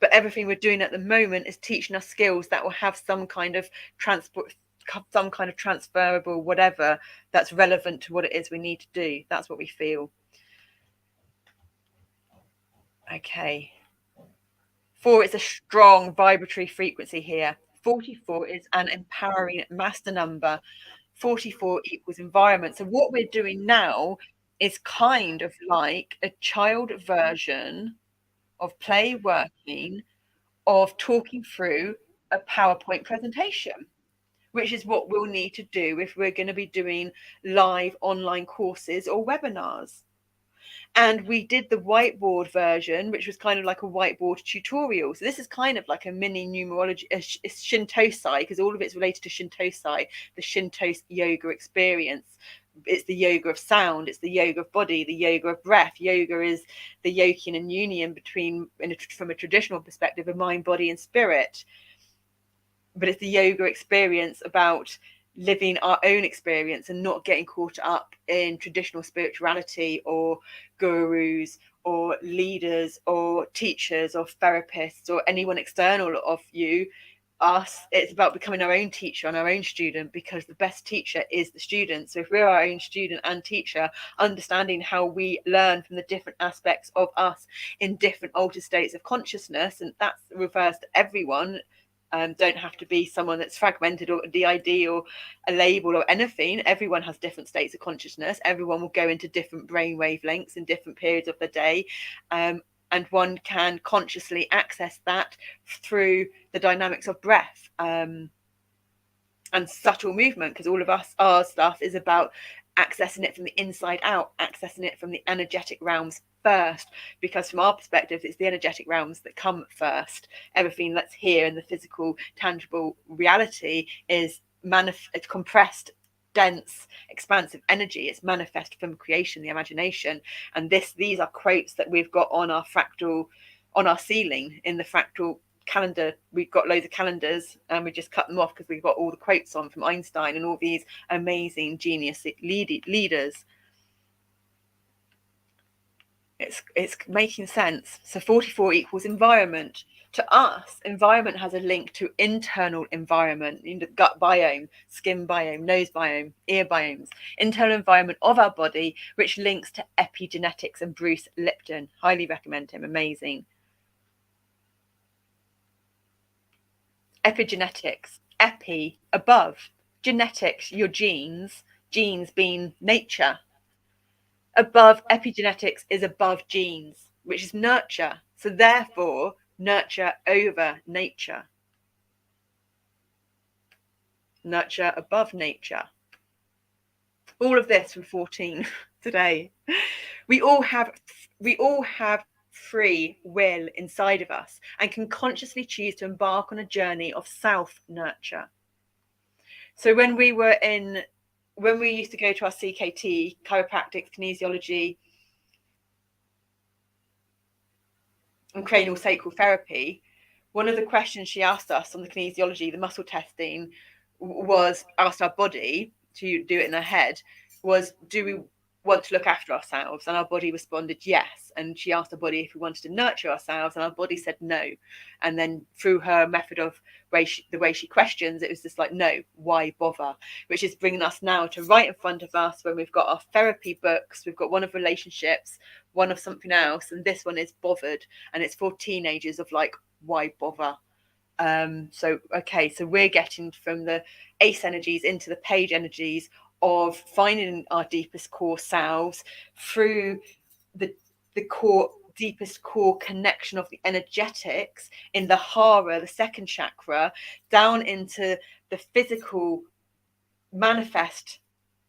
But everything we're doing at the moment is teaching us skills that will have some kind of transferable whatever that's relevant to what it is we need to do. That's what we feel. Okay. 4 is a strong vibratory frequency here. 44 is an empowering master number. 44 equals environment. So what we're doing now is kind of like a child version of play working, of talking through a PowerPoint presentation, which is what we'll need to do if we're going to be doing live online courses or webinars. And we did the whiteboard version, which was kind of like a whiteboard tutorial. So this is kind of like a mini numerology, it's ShintoSEYE, because all of it's related to ShintoSEYE, the Shinto yoga experience. It's the yoga of sound, it's the yoga of body, the yoga of breath. Yoga is the yoking and union between, from a traditional perspective, of mind, body, and spirit. But it's the yoga experience about living our own experience and not getting caught up in traditional spirituality or gurus or leaders or teachers or therapists or anyone external of us. It's about becoming our own teacher and our own student, because the best teacher is the student. So if we're our own student and teacher, understanding how we learn from the different aspects of us in different altered states of consciousness, and that refers to everyone. Don't have to be someone that's fragmented or a DID or a label or anything. Everyone has different states of consciousness. Everyone will go into different brain wavelengths in different periods of the day. And one can consciously access that through the dynamics of breath and subtle movement, because all of our stuff is about accessing it from the inside out, accessing it from the energetic realms first, because from our perspective, it's the energetic realms that come first. Everything that's here in the physical, tangible reality is compressed, dense, expansive energy. It's manifest from creation, the imagination. And these are quotes that we've got on our fractal, on our ceiling in the fractal calendar. We've got loads of calendars and we just cut them off because we've got all the quotes on from Einstein and all these amazing genius leaders. It's making sense. So 44 equals environment. To us, environment has a link to internal environment, in the gut biome, skin biome, nose biome, ear biomes, internal environment of our body, which links to epigenetics. And Bruce Lipton, highly recommend him, amazing. Epigenetics, epi, above, genetics, your genes, genes being nature. Above, epigenetics is above genes, which is nurture. So therefore, nurture over nature. Nurture above nature. All of this from 14 today. We all have free will inside of us and can consciously choose to embark on a journey of self-nurture. So when we were in when we used to go to our CKT, chiropractic, kinesiology, and cranial sacral therapy, one of the questions she asked us on the kinesiology, the muscle testing, was asked our body to do it in her head, was, do we want to look after ourselves? And our body responded yes. And she asked our body if we wanted to nurture ourselves, and our body said no. And then through her method of the way she questions, it was just like, no, why bother? Which is bringing us now to right in front of us when we've got our therapy books. We've got one of relationships, one of something else, and this one is bothered, and it's for teenagers of like, why bother? So we're getting from the ace energies into the page energies of finding our deepest core selves through the core, deepest core connection of the energetics in the hara, the second chakra, down into the physical manifest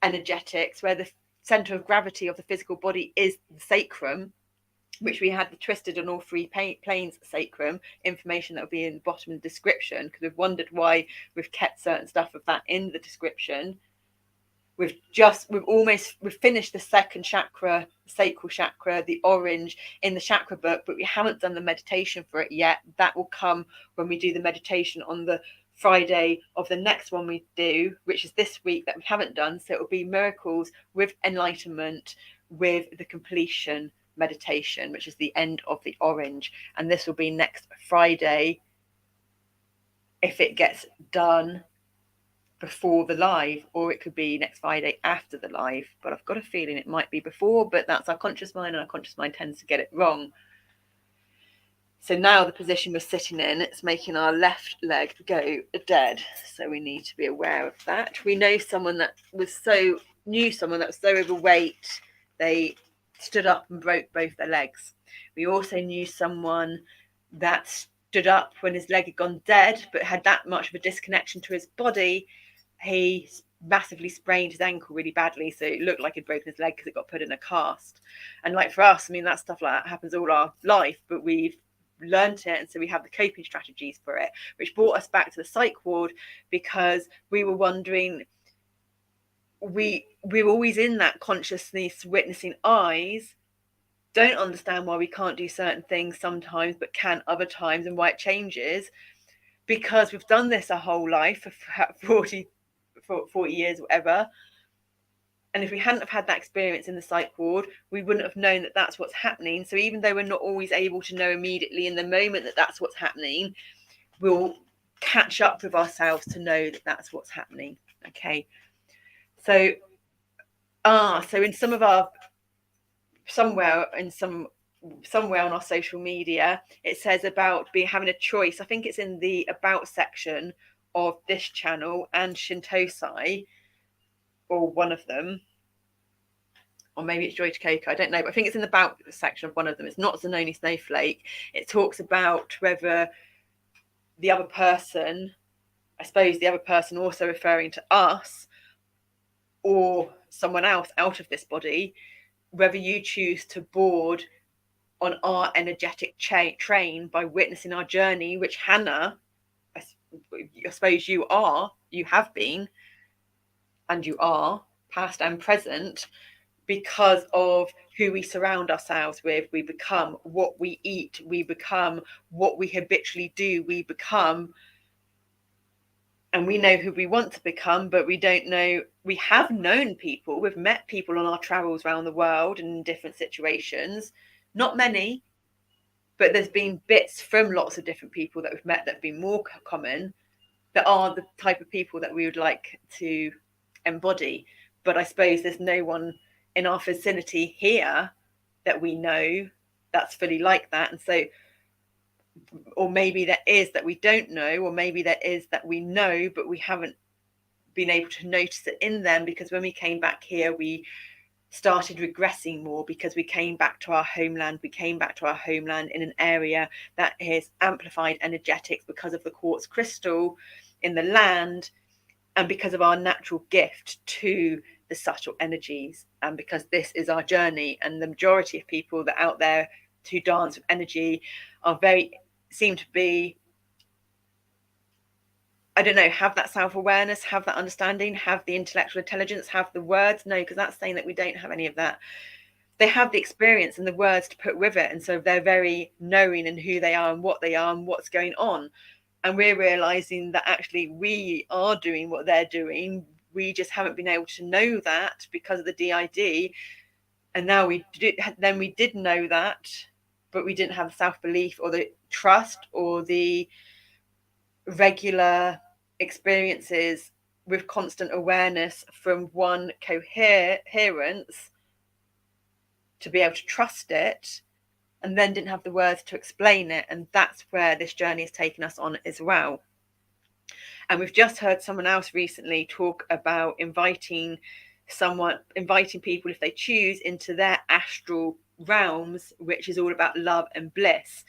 energetics, where the center of gravity of the physical body is the sacrum, which we had twisted on all three planes sacrum, information that will be in the bottom of the description, because we've wondered why we've kept certain stuff of that in the description. We've finished the second chakra, sacral chakra, the orange, in the chakra book, but we haven't done the meditation for it yet. That will come when we do the meditation on the Friday of the next one we do, which is this week, that we haven't done. So it will be miracles with enlightenment, with the completion meditation, which is the end of the orange. And this will be next Friday, if it gets done before the live, or it could be next Friday after the live, but I've got a feeling it might be before, but that's our conscious mind, and our conscious mind tends to get it wrong. So now the position we're sitting in, it's making our left leg go dead, so we need to be aware of that. We know someone that was so overweight they stood up and broke both their legs. We also knew someone that stood up when his leg had gone dead, but had that much of a disconnection to his body. He massively sprained his ankle really badly, so it looked like he'd broken his leg because it got put in a cast. And like for us, I mean, that stuff like that happens all our life, but we've learned it, and so we have the coping strategies for it, which brought us back to the psych ward, because we were wondering, we're always in that consciousness witnessing eyes, don't understand why we can't do certain things sometimes but can other times, and why it changes, because we've done this our whole life for 40 years, whatever. And if we hadn't have had that experience in the psych ward, we wouldn't have known that that's what's happening. So even though we're not always able to know immediately in the moment that that's what's happening, we'll catch up with ourselves to know that that's what's happening. Okay. So in some of our, somewhere on our social media, it says about having a choice. I think it's in the about section of this channel and ShintoSEYE, or one of them, or maybe it's Joy to Coco, I don't know, but I think it's in the about section of one of them. It's not Zanoni Snowflake. It talks about whether the other person, I suppose the other person also referring to us or someone else out of this body, whether you choose to board on our energetic train by witnessing our journey, which Hannah, I suppose you have been, and you are, past and present, because of who we surround ourselves with. We become what we eat, we become what we habitually do, we become, and we know who we want to become, but we don't know. We have known people, we've met people on our travels around the world and in different situations, not many, but there's been bits from lots of different people that we've met that have been more common, that are the type of people that we would like to embody. But I suppose there's no one in our vicinity here that we know that's fully like that. And so, or maybe there is that we don't know, or maybe there is that we know, but we haven't been able to notice it in them, because when we came back here, we started regressing more, because we came back to our homeland. We came back to our homeland in an area that is amplified energetics because of the quartz crystal in the land, and because of our natural gift to the subtle energies, and because this is our journey. And the majority of people that are out there to dance with energy seem to be I don't know, have that self-awareness, have that understanding, have the intellectual intelligence, have the words. No, because that's saying that we don't have any of that. They have the experience and the words to put with it, and so they're very knowing in who they are and what they are and what's going on. And we're realizing that actually we are doing what they're doing. We just haven't been able to know that because of the DID. And now we did know that, but we didn't have the self-belief or the trust or the regular experiences with constant awareness from one coherence to be able to trust it, and then didn't have the words to explain it. And that's where this journey has taken us on as well. And we've just heard someone else recently talk about inviting people, if they choose, into their astral realms, which is all about love and bliss.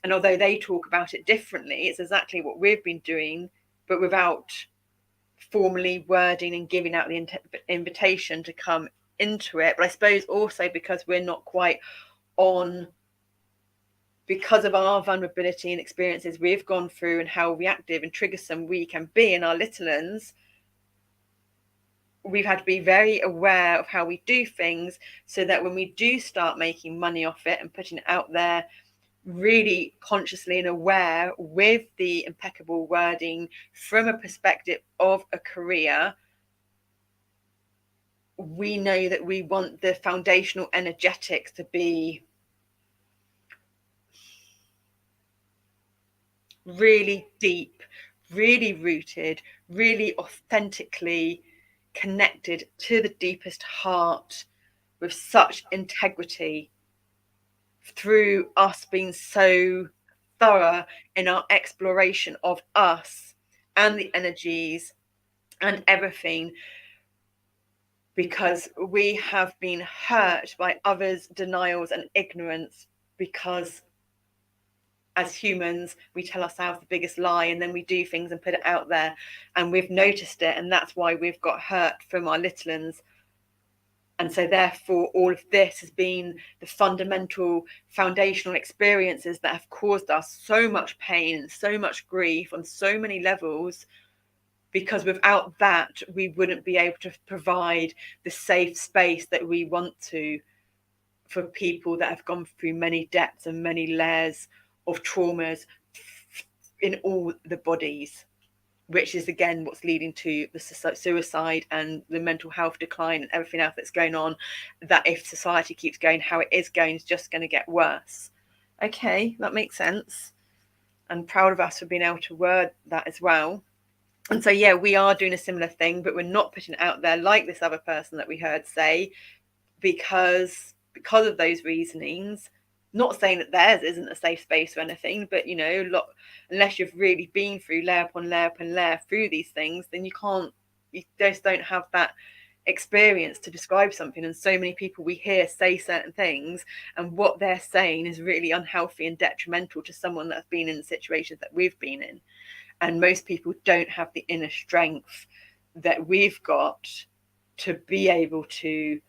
And although they talk about it differently, it's exactly what we've been doing, but without formally wording and giving out the invitation to come into it. But I suppose also because we're not quite on, because of our vulnerability and experiences we've gone through and how reactive and triggersome we can be in our little uns, we've had to be very aware of how we do things, so that when we do start making money off it and putting it out there, really consciously and aware with the impeccable wording from a perspective of a career, we know that we want the foundational energetics to be really deep, really rooted, really authentically connected to the deepest heart, with such integrity, through us being so thorough in our exploration of us and the energies and everything, because we have been hurt by others' denials and ignorance, because as humans we tell ourselves the biggest lie, and then we do things and put it out there, and we've noticed it, and that's why we've got hurt from our little uns. And so therefore all of this has been the fundamental foundational experiences that have caused us so much pain and so much grief on so many levels, because without that we wouldn't be able to provide the safe space that we want to, for people that have gone through many depths and many layers of traumas in all the bodies, which is again what's leading to the suicide and the mental health decline and everything else that's going on, that if society keeps going how it is going, is just going to get worse. Okay, that makes sense. And proud of us for being able to word that as well. And so yeah, we are doing a similar thing, but we're not putting it out there like this other person that we heard say, because of those reasonings. Not saying that theirs isn't a safe space or anything, but unless you've really been through layer upon layer upon layer through these things, then you just don't have that experience to describe something. And so many people we hear say certain things, and what they're saying is really unhealthy and detrimental to someone that's been in the situations that we've been in. And most people don't have the inner strength that we've got to be able to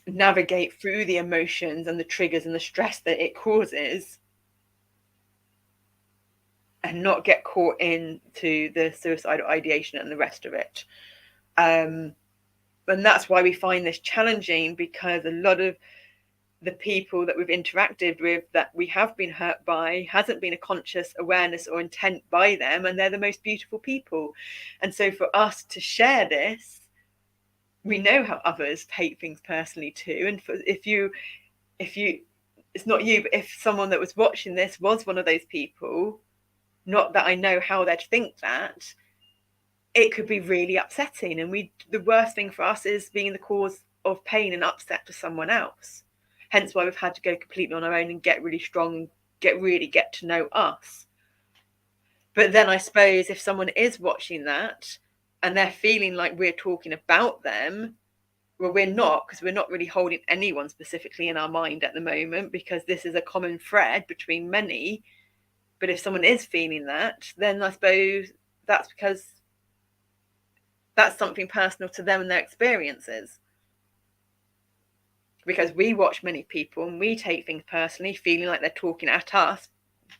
navigate through the emotions and the triggers and the stress that it causes, and not get caught into the suicidal ideation and the rest of it. And that's why we find this challenging, because a lot of the people that we've interacted with that we have been hurt by hasn't been a conscious awareness or intent by them, and they're the most beautiful people. And so for us to share this, we know how others take things personally too. And if you it's not you, but if someone that was watching this was one of those people, not that I know how they'd think that, it could be really upsetting. And the worst thing for us is being the cause of pain and upset to someone else. Hence why we've had to go completely on our own and get really strong, get to know us. But then I suppose if someone is watching that and they're feeling like we're talking about them, well, we're not, because we're not really holding anyone specifically in our mind at the moment, because this is a common thread between many. But if someone is feeling that, then I suppose that's because that's something personal to them and their experiences. Because we watch many people and we take things personally, feeling like they're talking at us,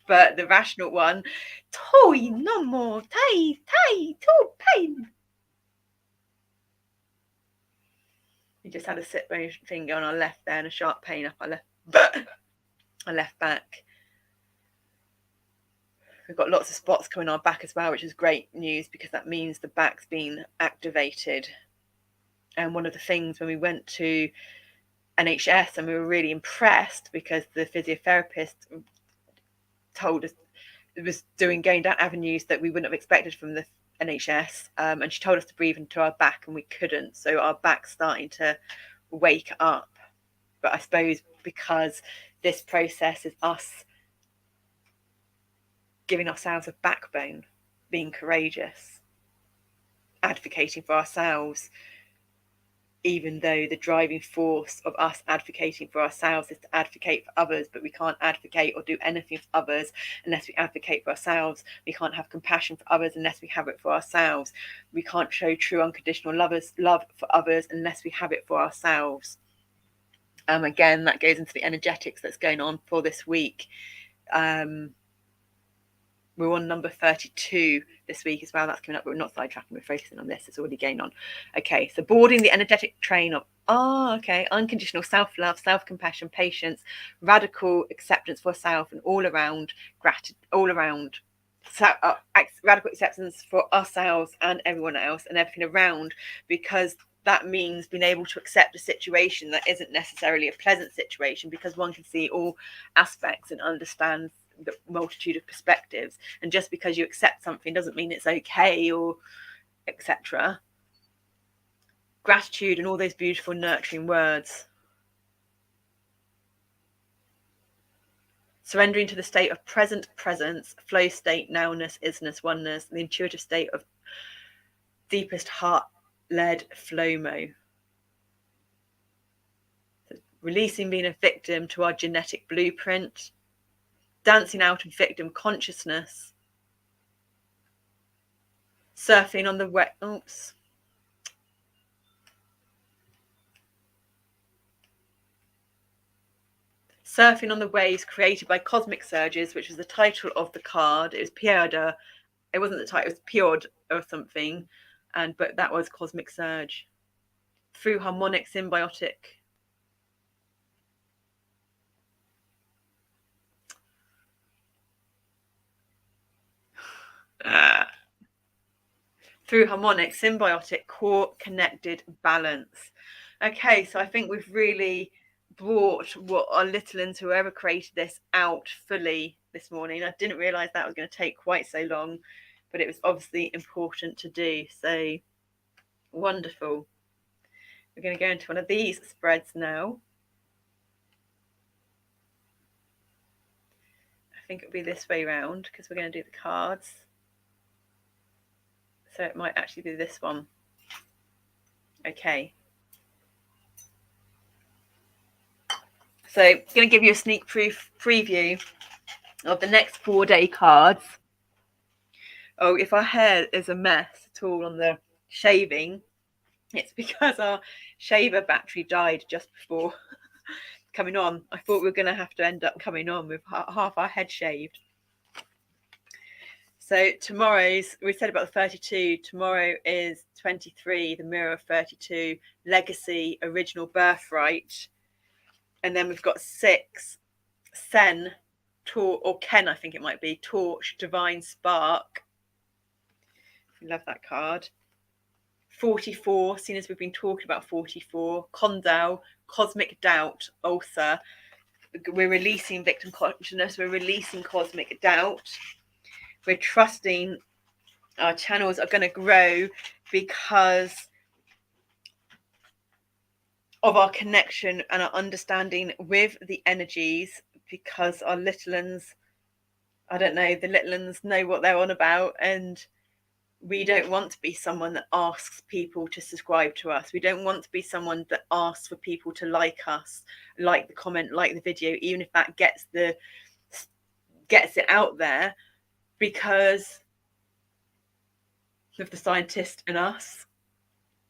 But the rational one, toy no more, tai, to pain. We just had a sit bone finger on our left there and a sharp pain up our left back. We've got lots of spots coming on our back as well, which is great news because that means the back's been activated. And one of the things when we went to NHS, and we were really impressed because the physiotherapist told us it was going down avenues that we wouldn't have expected from the NHS, and she told us to breathe into our back and we couldn't, so our back's starting to wake up. But I suppose because this process is us giving ourselves a backbone, being courageous, advocating for ourselves, even though the driving force of us advocating for ourselves is to advocate for others, but we can't advocate or do anything for others unless we advocate for ourselves. We can't have compassion for others unless we have it for ourselves. We can't show true unconditional love for others unless we have it for ourselves. Again, that goes into the energetics that's going on for this week. We're on number 32 this week as well. That's coming up. We're not sidetracking. We're focusing on this. It's already going on. Okay, so boarding the energetic train of unconditional self-love, self-compassion, patience, radical acceptance for self, and all-around gratitude, radical acceptance for ourselves and everyone else and everything around, because that means being able to accept a situation that isn't necessarily a pleasant situation, because one can see all aspects and understand the multitude of perspectives, and just because you accept something doesn't mean it's okay, or etc. Gratitude and all those beautiful nurturing words. Surrendering to the state of present presence, flow state, nowness, isness, oneness, the intuitive state of deepest heart-led flow-mo. Releasing being a victim to our genetic blueprint, dancing out of victim consciousness, surfing on the surfing on the waves created by cosmic surges, which was the title of the card. It was Peord. It wasn't the title, it was Peord or something, but that was cosmic surge. Through harmonic symbiotic core connected balance. Okay, so I think we've really brought what our little ones, whoever created this, out fully this morning. I didn't realize that was going to take quite so long, but it was obviously important to do. So wonderful. We're going to go into one of these spreads now. I think it'll be this way round because we're going to do the cards. So it might actually be this one. Okay. So I'm going to give you a sneak preview of the next 4-day cards. Oh, if our hair is a mess at all on the shaving, it's because our shaver battery died just before coming on. I thought we were going to have to end up coming on with half our head shaved. So tomorrow's, we said about the 32, tomorrow is 23, the mirror of 32, legacy, original birthright. And then we've got 6, Sen, or Ken, I think it might be, torch, divine spark. We love that card. 44, seeing as we've been talking about 44, Condal, cosmic doubt, ulcer. We're releasing victim consciousness, we're releasing cosmic doubt. We're trusting our channels are going to grow because of our connection and our understanding with the energies, because our little ones, I don't know, the little ones know what they're on about, and we don't want to be someone that asks people to subscribe to us. We don't want to be someone that asks for people to like us, like the comment, like the video, even if that gets it out there, because of the scientist in us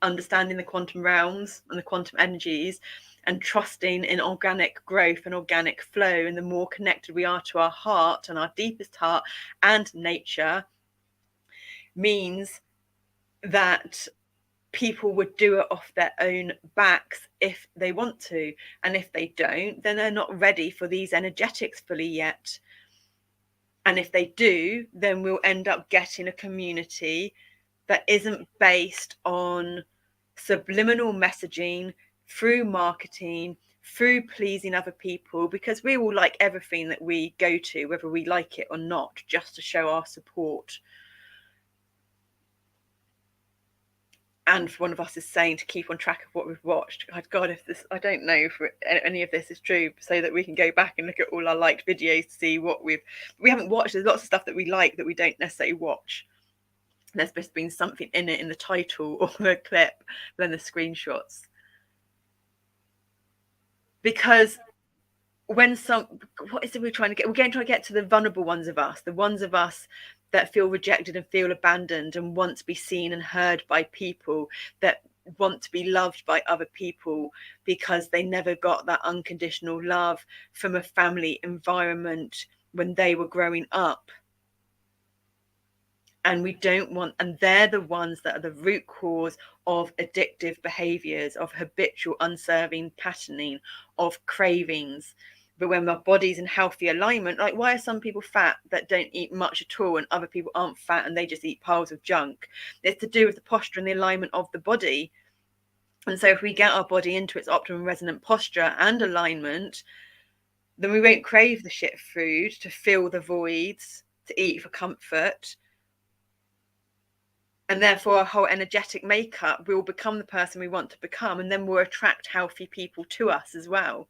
understanding the quantum realms and the quantum energies. and trusting in organic growth and organic flow. And the more connected we are to our heart and our deepest heart and nature, means that people would do it off their own backs if they want to. And if they don't, then they're not ready for these energetics fully yet. And if they do, then we'll end up getting a community that isn't based on subliminal messaging through marketing, through pleasing other people, because we will like everything that we go to, whether we like it or not, just to show our support. And one of us is saying to keep on track of what we've watched. God, if this, I don't know if any of this is true, so that we can go back and look at all our liked videos to see what we haven't watched. There's lots of stuff that we like that we don't necessarily watch. There's just been something in it, in the title or the clip, then the screenshots. Because when what is it we're trying to get? We're going to try to get to the vulnerable ones of us, the ones of us that feel rejected and feel abandoned and want to be seen and heard by people, that want to be loved by other people because they never got that unconditional love from a family environment when they were growing up. And we don't want, and they're the ones that are the root cause of addictive behaviors, of habitual unserving patterning, of cravings. But when our body's in healthy alignment, like, why are some people fat that don't eat much at all and other people aren't fat and they just eat piles of junk? It's to do with the posture and the alignment of the body. And so if we get our body into its optimum resonant posture and alignment, then we won't crave the shit food to fill the voids, to eat for comfort. And therefore our whole energetic makeup will become the person we want to become, and then we'll attract healthy people to us as well.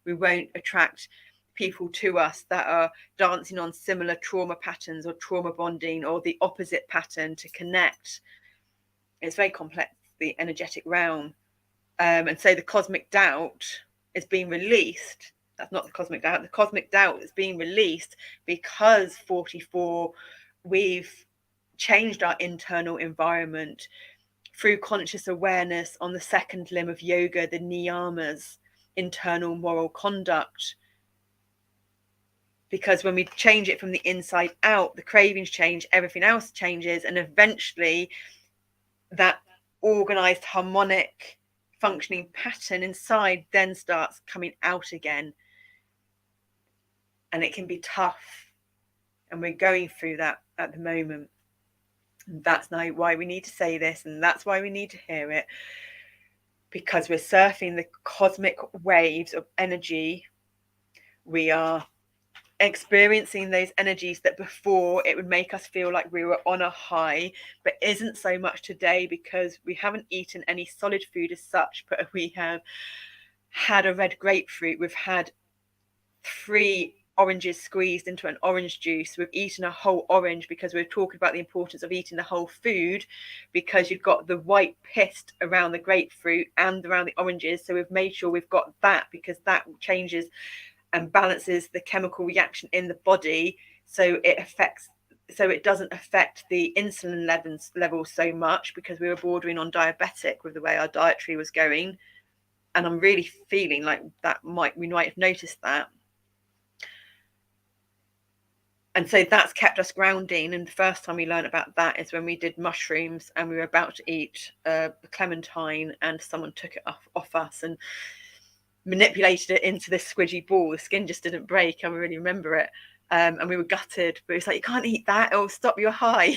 We won't attract people to us that are dancing on similar trauma patterns or trauma bonding or the opposite pattern to connect. It's very complex, the energetic realm. And so the cosmic doubt is being released. That's not the cosmic doubt. The cosmic doubt is being released because 44, we've changed our internal environment through conscious awareness on the second limb of yoga, the niyamas, internal moral conduct. Because when we change it from the inside out, the cravings change, everything else changes, and eventually that organized harmonic functioning pattern inside then starts coming out again. And it can be tough, and we're going through that at the moment. And that's now why we need to say this, and that's why we need to hear it, because we're surfing the cosmic waves of energy. We are experiencing those energies that before it would make us feel like we were on a high, but isn't so much today, because we haven't eaten any solid food as such, but we have had a red grapefruit, we've had 3 oranges squeezed into an orange juice, we've eaten a whole orange, because we're talking about the importance of eating the whole food, because you've got the white pist around the grapefruit and around the oranges. So we've made sure we've got that, because that changes and balances the chemical reaction in the body, so it doesn't affect the insulin levels so much, because we were bordering on diabetic with the way our dietary was going. And I'm really feeling like we might have noticed that. And so that's kept us grounding. And the first time we learned about that is when we did mushrooms and we were about to eat a clementine, and someone took it off us and manipulated it into this squidgy ball. The skin just didn't break. I really remember it. And we were gutted, but it's like, you can't eat that, it'll stop your high.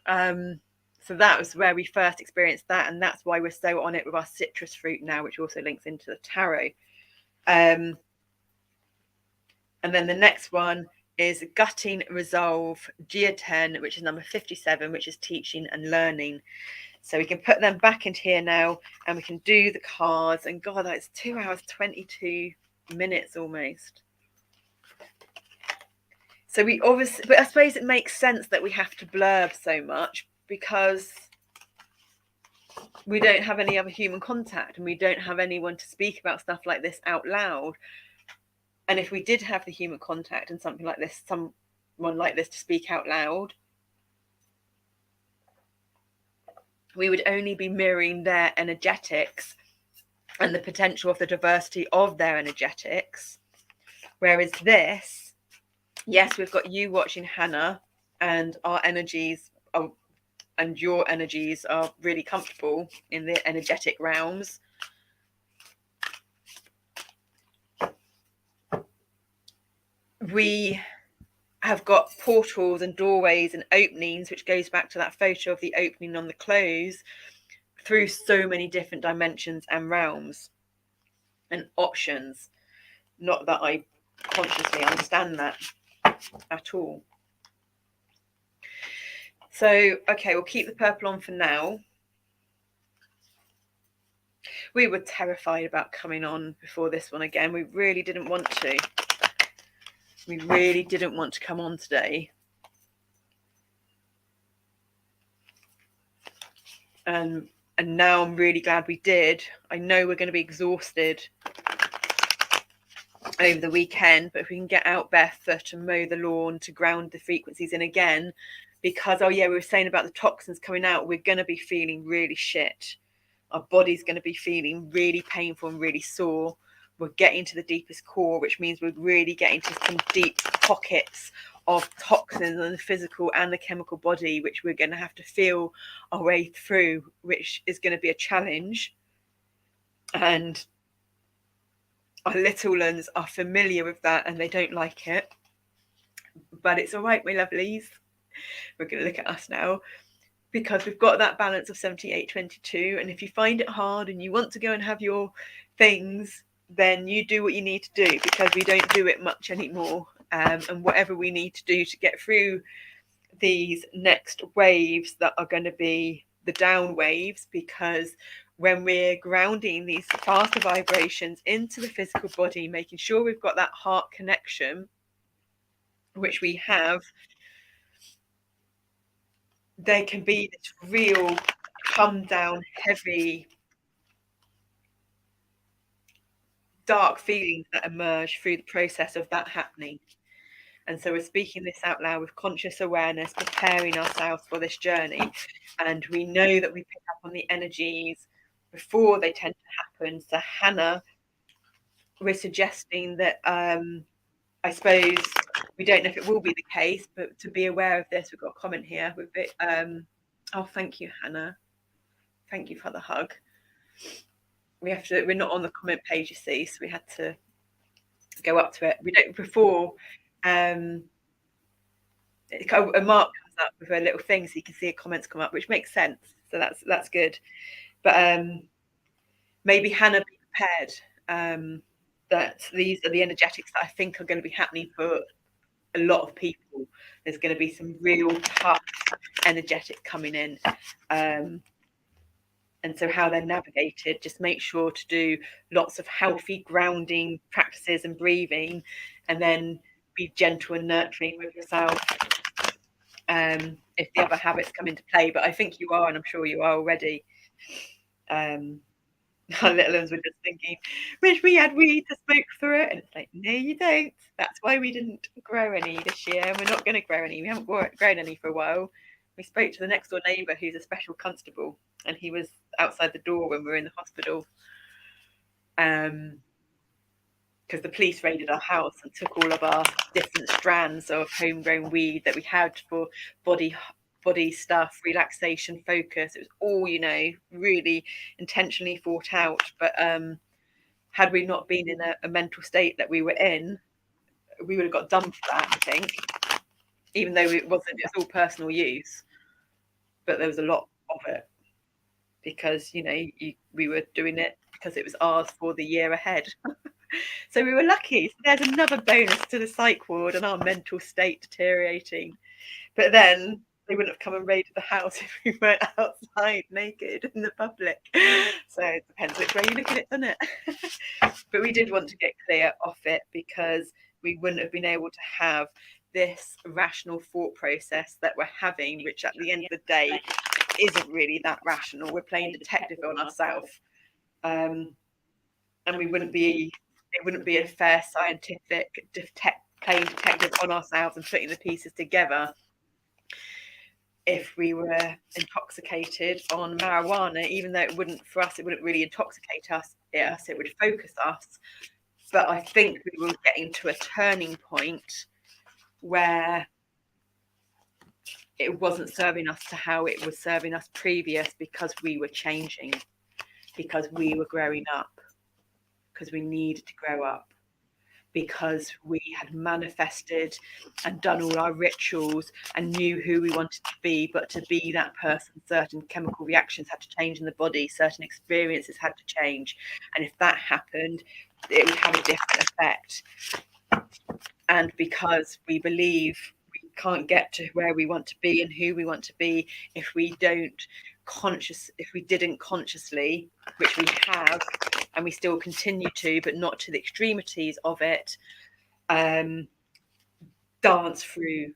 So that was where we first experienced that. And that's why we're so on it with our citrus fruit now, which also links into the tarot. And then the next one is Gutting Resolve, Gia 10, which is number 57, which is teaching and learning. So we can put them back into here now, and we can do the cards. And God, that's 2 hours, 22 minutes almost. So we obviously, but I suppose it makes sense that we have to blurb so much, because we don't have any other human contact, and we don't have anyone to speak about stuff like this out loud. And if we did have the human contact and something like this, someone like this to speak out loud, we would only be mirroring their energetics and the potential of the diversity of their energetics. Whereas this, yes, we've got you watching Hannah, and our energies are, and your energies are really comfortable in the energetic realms. We have got portals and doorways and openings, which goes back to that photo of the opening on the close, through so many different dimensions and realms and options. Not that I consciously understand that at all. So, okay, we'll keep the purple on for now. We were terrified about coming on before this one again. We really didn't want to. We really didn't want to come on today. And now I'm really glad we did. I know we're going to be exhausted over the weekend, but if we can get out barefoot to mow the lawn, to ground the frequencies in again, because, oh yeah, we were saying about the toxins coming out, we're going to be feeling really shit. Our body's going to be feeling really painful and really sore. We're getting to the deepest core, which means we're really getting to some deep pockets of toxins in the physical and the chemical body, which we're going to have to feel our way through, which is going to be a challenge. And our little ones are familiar with that and they don't like it. But it's all right, my lovelies. We're going to look at us now, because we've got that balance of 78-22. And if you find it hard and you want to go and have your things, then you do what you need to do, because we don't do it much anymore. And whatever we need to do to get through these next waves that are going to be the down waves, because when we're grounding these faster vibrations into the physical body, making sure we've got that heart connection, which we have, there can be this real come down, heavy, dark feelings that emerge through the process of that happening. And so we're speaking this out loud with conscious awareness, preparing ourselves for this journey. And we know that we pick up on the energies before they tend to happen. So Hannah, we're suggesting that, I suppose, we don't know if it will be the case, but to be aware of this, we've got a comment here. Oh, thank you, Hannah. Thank you for the hug. We're not on the comment page, you see, so we had to go up to it. We don't before. A mark comes up with a little thing, so you can see comments come up, which makes sense. So that's good. But maybe Hannah, be prepared. That these are the energetics that I think are going to be happening for a lot of people. There's going to be some real tough energetic coming in. And so how they're navigated, just make sure to do lots of healthy grounding practices and breathing, and then be gentle and nurturing with yourself if the other habits come into play. But I think you are, and I'm sure you are already. Our little ones were just thinking, wish we had weed to smoke through it. And it's like, no, you don't. That's why we didn't grow any this year. And we're not going to grow any. We haven't grown any for a while. We spoke to the next door neighbour, who's a special constable, and he was outside the door when we were in the hospital. Because the police raided our house and took all of our different strands of homegrown weed that we had for body stuff, relaxation, focus. It was all, really intentionally thought out. But had we not been in a mental state that we were in, we would have got done for that, I think. Even though it's all personal use, but there was a lot of it because we were doing it because it was ours for the year ahead. So we were lucky. So there's another bonus to the psych ward and our mental state deteriorating. But then they wouldn't have come and raided the house if we weren't outside naked in the public. So it depends which way you look at it, doesn't it? But we did want to get clear off it, because we wouldn't have been able to have this rational thought process that we're having, which at the end of the day isn't really that rational. We're playing detective on ourselves. And it wouldn't be a fair scientific playing detective on ourselves and putting the pieces together if we were intoxicated on marijuana, even though it wouldn't really intoxicate us, it would focus us. But I think we were getting to a turning point where it wasn't serving us to how it was serving us previous, because we were changing, because we were growing up, because we needed to grow up, because we had manifested and done all our rituals and knew who we wanted to be. But to be that person, certain chemical reactions had to change in the body, certain experiences had to change. And if that happened, it would have a different effect. And because we believe we can't get to where we want to be and who we want to be if we didn't consciously, which we have, and we still continue to, but not to the extremities of it, dance through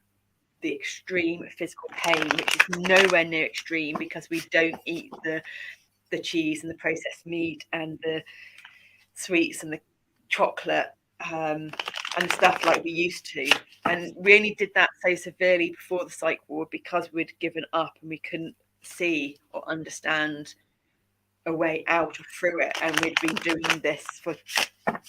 the extreme physical pain, which is nowhere near extreme, because we don't eat the cheese and the processed meat and the sweets and the chocolate and stuff like we used to. And we only did that so severely before the psych ward because we'd given up and we couldn't see or understand a way out or through it. And we'd been doing this for,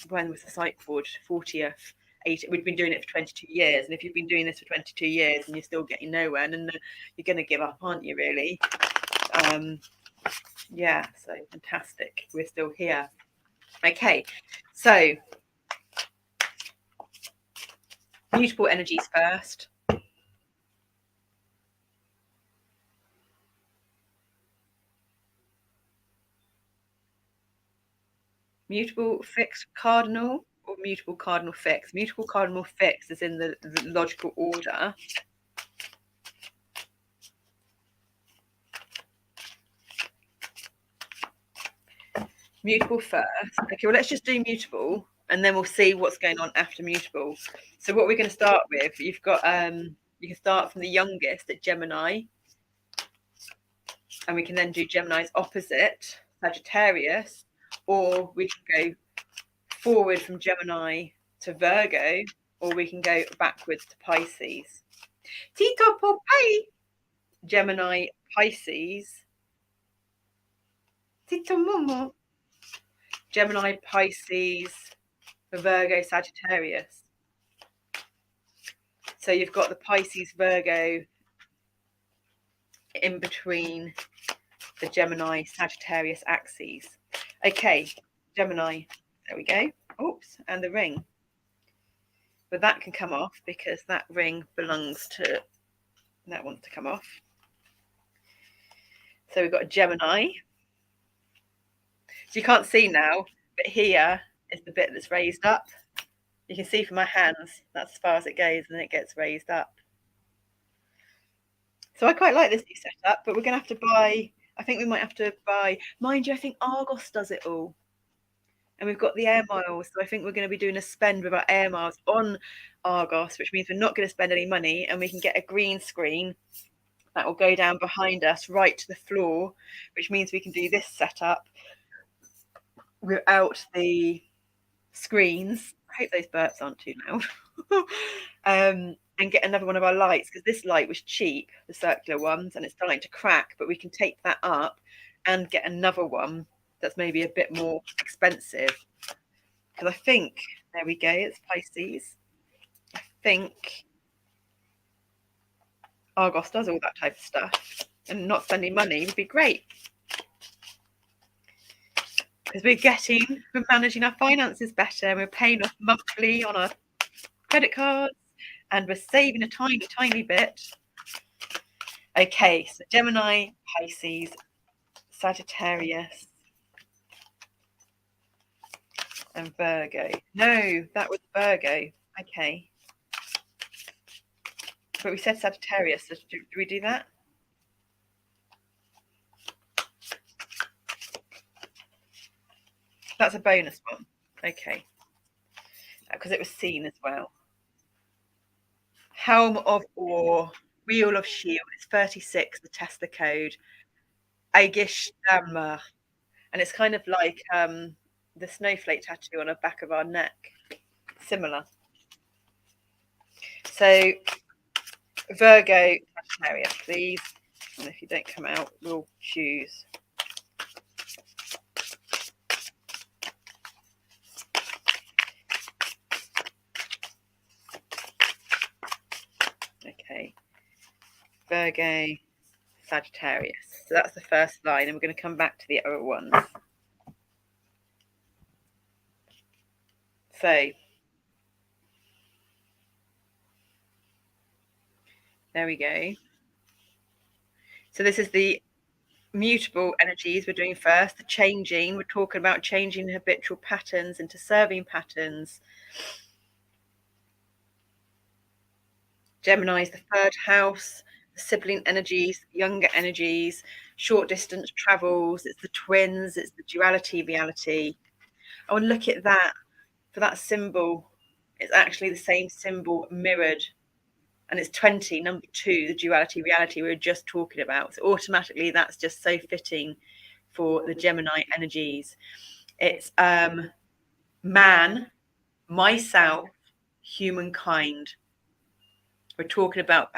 when was the psych ward? 40th. We'd been doing it for 22 years. And if you've been doing this for 22 years and you're still getting nowhere, then you're going to give up, aren't you, really? Yeah, so fantastic. We're still here. Okay, so mutable energies first. Mutable fixed cardinal or mutable cardinal fixed? Mutable cardinal fixed is in the logical order. Mutable first. Okay, well, let's just do mutable and then we'll see what's going on after mutable. So what we're going to start with, you've got, you can start from the youngest at Gemini, and we can then do Gemini's opposite, Sagittarius, or we can go forward from Gemini to Virgo, or we can go backwards to Pisces. Tito Popeye, Gemini, Pisces. Tito Momo, Gemini, Pisces, Virgo, Sagittarius. So you've got the Pisces, Virgo in between the Gemini, Sagittarius axes. Okay, Gemini, there we go. Oops, and the ring. But that can come off because that ring belongs to, that wants to come off. So we've got a Gemini. So you can't see now, but here is the bit that's raised up. You can see from my hands, that's as far as it goes, and then it gets raised up. So I quite like this new setup, but we're going to have to buy, I think we might have to buy, mind you, I think Argos does it all. And we've got the air miles, so I think we're going to be doing a spend with our air miles on Argos, which means we're not going to spend any money, and we can get a green screen that will go down behind us right to the floor, which means we can do this setup without the screens. I hope those burps aren't too loud. And get another one of our lights, because this light was cheap, the circular ones, and it's starting to crack, but we can tape that up and get another one that's maybe a bit more expensive, because I think, there we go, it's Pisces. I think Argos does all that type of stuff, and not spending money would be great, because we're managing our finances better, and we're paying off monthly on our credit cards, and we're saving a tiny bit. Okay, so Gemini, Pisces, Sagittarius, and Virgo. No, that was Virgo. Okay. But we said Sagittarius, so do we do that? That's a bonus one. Okay. Because it was seen as well. Helm of Ore, Wheel of Shield. It's 36, the Tesla code. Aigishtammer. And it's kind of like the snowflake tattoo on the back of our neck. Similar. So Virgo, Sagittarius, please. And if you don't come out, we'll choose. Okay. Virgo, Sagittarius. So that's the first line, and we're going to come back to the other ones. So there we go. So this is the mutable energies we're doing first, the changing. We're talking about changing habitual patterns into serving patterns. Gemini is the third house, the sibling energies, younger energies, short distance travels, it's the twins, it's the duality reality. I want to look at that. For that symbol, it's actually the same symbol mirrored, and it's 20, number 2, the duality reality we were just talking about. So automatically that's just so fitting for the Gemini energies. It's man, myself, humankind. We're talking about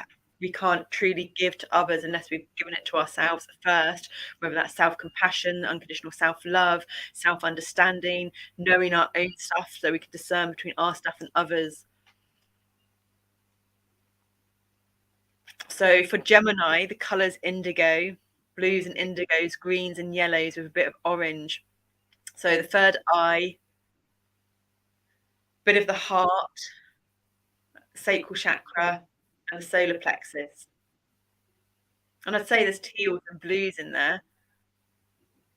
we can't truly give to others unless we've given it to ourselves first, whether that's self-compassion, unconditional self-love, self-understanding, knowing our own stuff so we can discern between our stuff and others. So for Gemini, the colours indigo, blues and indigos, greens and yellows with a bit of orange. So the third eye, bit of the heart, sacral chakra, and the solar plexus. And I'd say there's teals and blues in there.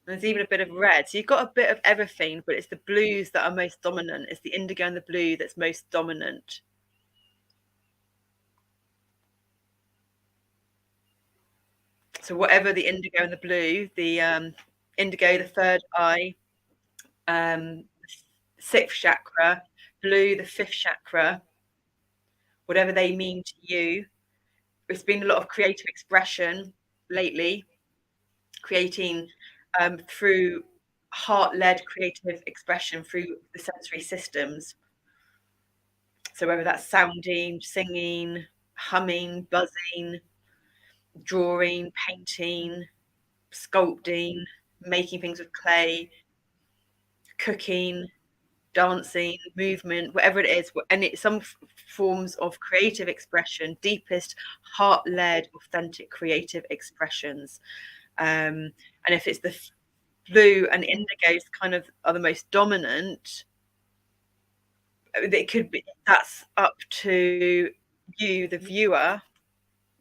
There's even a bit of red. So you've got a bit of everything, but it's the blues that are most dominant. It's the indigo and the blue that's most dominant. So whatever the indigo and the blue, the indigo, the third eye, sixth chakra, blue, the fifth chakra, whatever they mean to you. There's been a lot of creative expression lately, creating through heart-led creative expression through the sensory systems. So whether that's sounding, singing, humming, buzzing, drawing, painting, sculpting, making things with clay, cooking, dancing, movement, whatever it is, and it's some forms of creative expression, deepest heart-led, authentic creative expressions. And if it's the blue and indigos kind of are the most dominant, it could be, that's up to you, the viewer.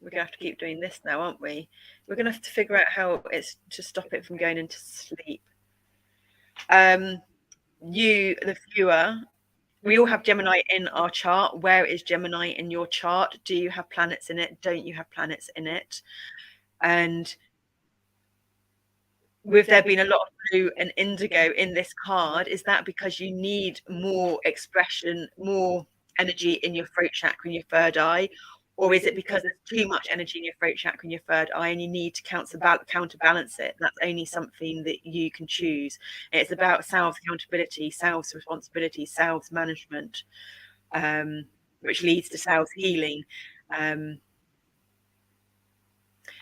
We're gonna have to keep doing this now, aren't we? We're gonna have to figure out how it's to stop it from going into sleep. You, the viewer, we all have Gemini in our chart. Where is Gemini in your chart? Do you have planets in it? Don't you have planets in it? And with there being a lot of blue and indigo in this card, is that because you need more expression, more energy in your throat chakra, in your third eye? Or is it because there's too much energy in your throat chakra and your third eye and you need to counterbalance it? That's only something that you can choose. It's about self-accountability, self-responsibility, self-management, which leads to self-healing. And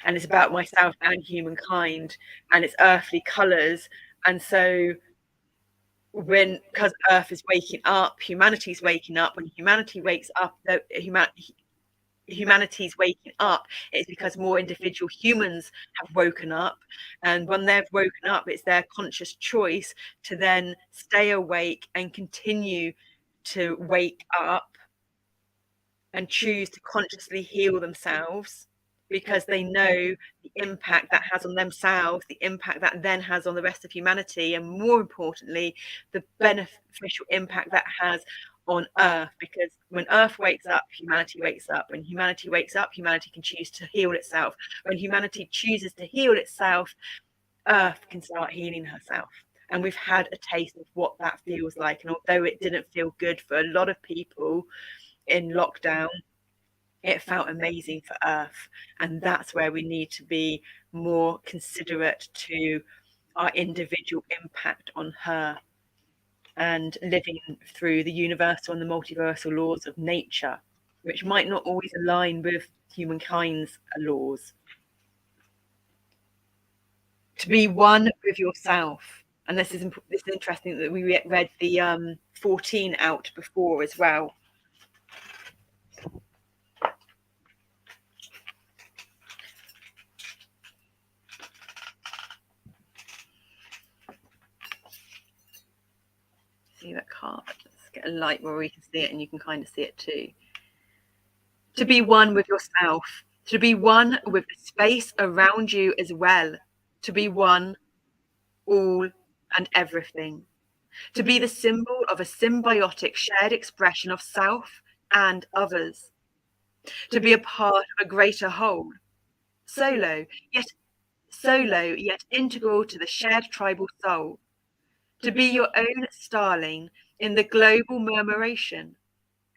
it's about myself and humankind, and it's earthly colours. And so because Earth is waking up, humanity's waking up. When humanity wakes up, humanity's waking up, it's because more individual humans have woken up, and when they've woken up, it's their conscious choice to then stay awake and continue to wake up and choose to consciously heal themselves, because they know the impact that has on themselves, the impact that then has on the rest of humanity, and more importantly, the beneficial impact that has on Earth. Because when Earth wakes up, humanity wakes up. When humanity wakes up, humanity can choose to heal itself. When humanity chooses to heal itself, Earth can start healing herself. And we've had a taste of what that feels like. And although it didn't feel good for a lot of people in lockdown, it felt amazing for Earth. And that's where we need to be more considerate to our individual impact on her, and living through the universal and the multiversal laws of nature. which might not always align with humankind's laws. To be one with yourself. And this is interesting that we read the 14 out before as well. See that card? Let's get a light where we can see it and you can kind of see it too. To be one with yourself. To be one with the space around you as well. To be one, all and everything. To be the symbol of a symbiotic shared expression of self and others. To be a part of a greater whole. Solo, yet integral to the shared tribal soul. To be your own starling in the global murmuration,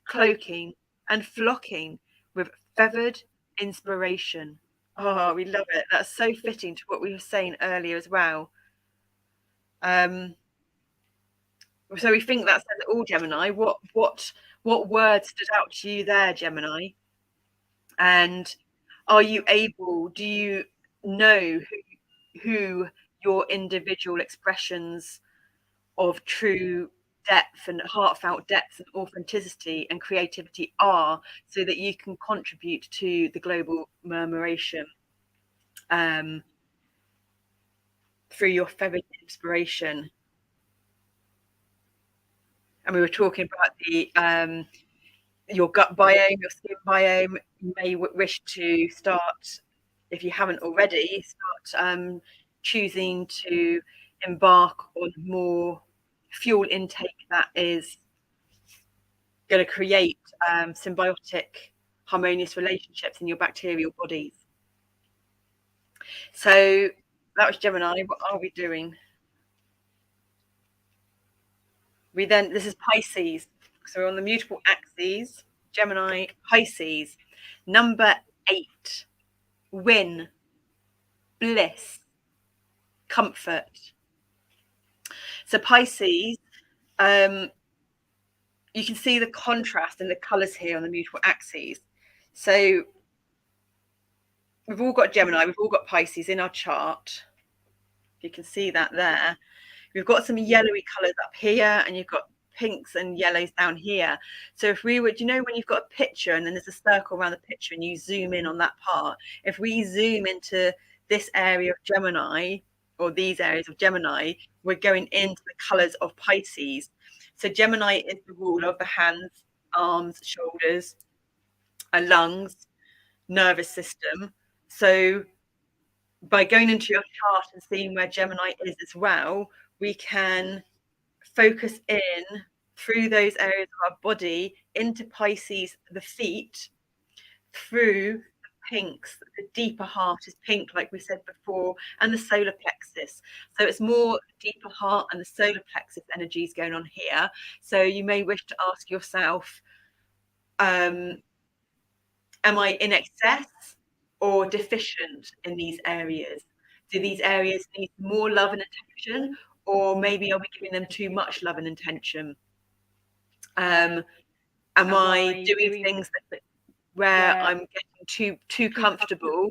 cloaking and flocking with feathered inspiration. Oh, we love it. That's so fitting to what we were saying earlier as well. So we think that says it all, Gemini. What words stood out to you there, Gemini? And are you able, do you know who your individual expressions of true depth and heartfelt depth and authenticity and creativity are, so that you can contribute to the global murmuration through your feathered inspiration? And we were talking about the your gut biome, your skin biome. You may wish to start, if you haven't already, start choosing to embark on more fuel intake that is going to create symbiotic, harmonious relationships in your bacterial bodies. So that was Gemini. What are we doing? This is Pisces. So we're on the mutable axes. Gemini, Pisces. Number 8. Win. Bliss. Comfort. So Pisces, you can see the contrast in the colours here on the mutable axes. So we've all got Gemini, we've all got Pisces in our chart. You can see that there. We've got some yellowy colours up here, and you've got pinks and yellows down here. So if we were, do you know when you've got a picture and then there's a circle around the picture and you zoom in on that part? If we zoom into this area of Gemini, or these areas of Gemini, we're going into the colours of Pisces. So Gemini is the ruler of the hands, arms, shoulders, lungs, nervous system. So by going into your chart and seeing where Gemini is as well, we can focus in through those areas of our body into Pisces, the feet, through the pinks. The deeper heart is pink, like we said before, and the solar plexus. So it's more deeper heart and the solar plexus energies going on here. So you may wish to ask yourself, am I in excess or deficient in these areas? Do these areas need more love and attention, or maybe are we giving them too much love and attention? Am I doing things where I'm getting too comfortable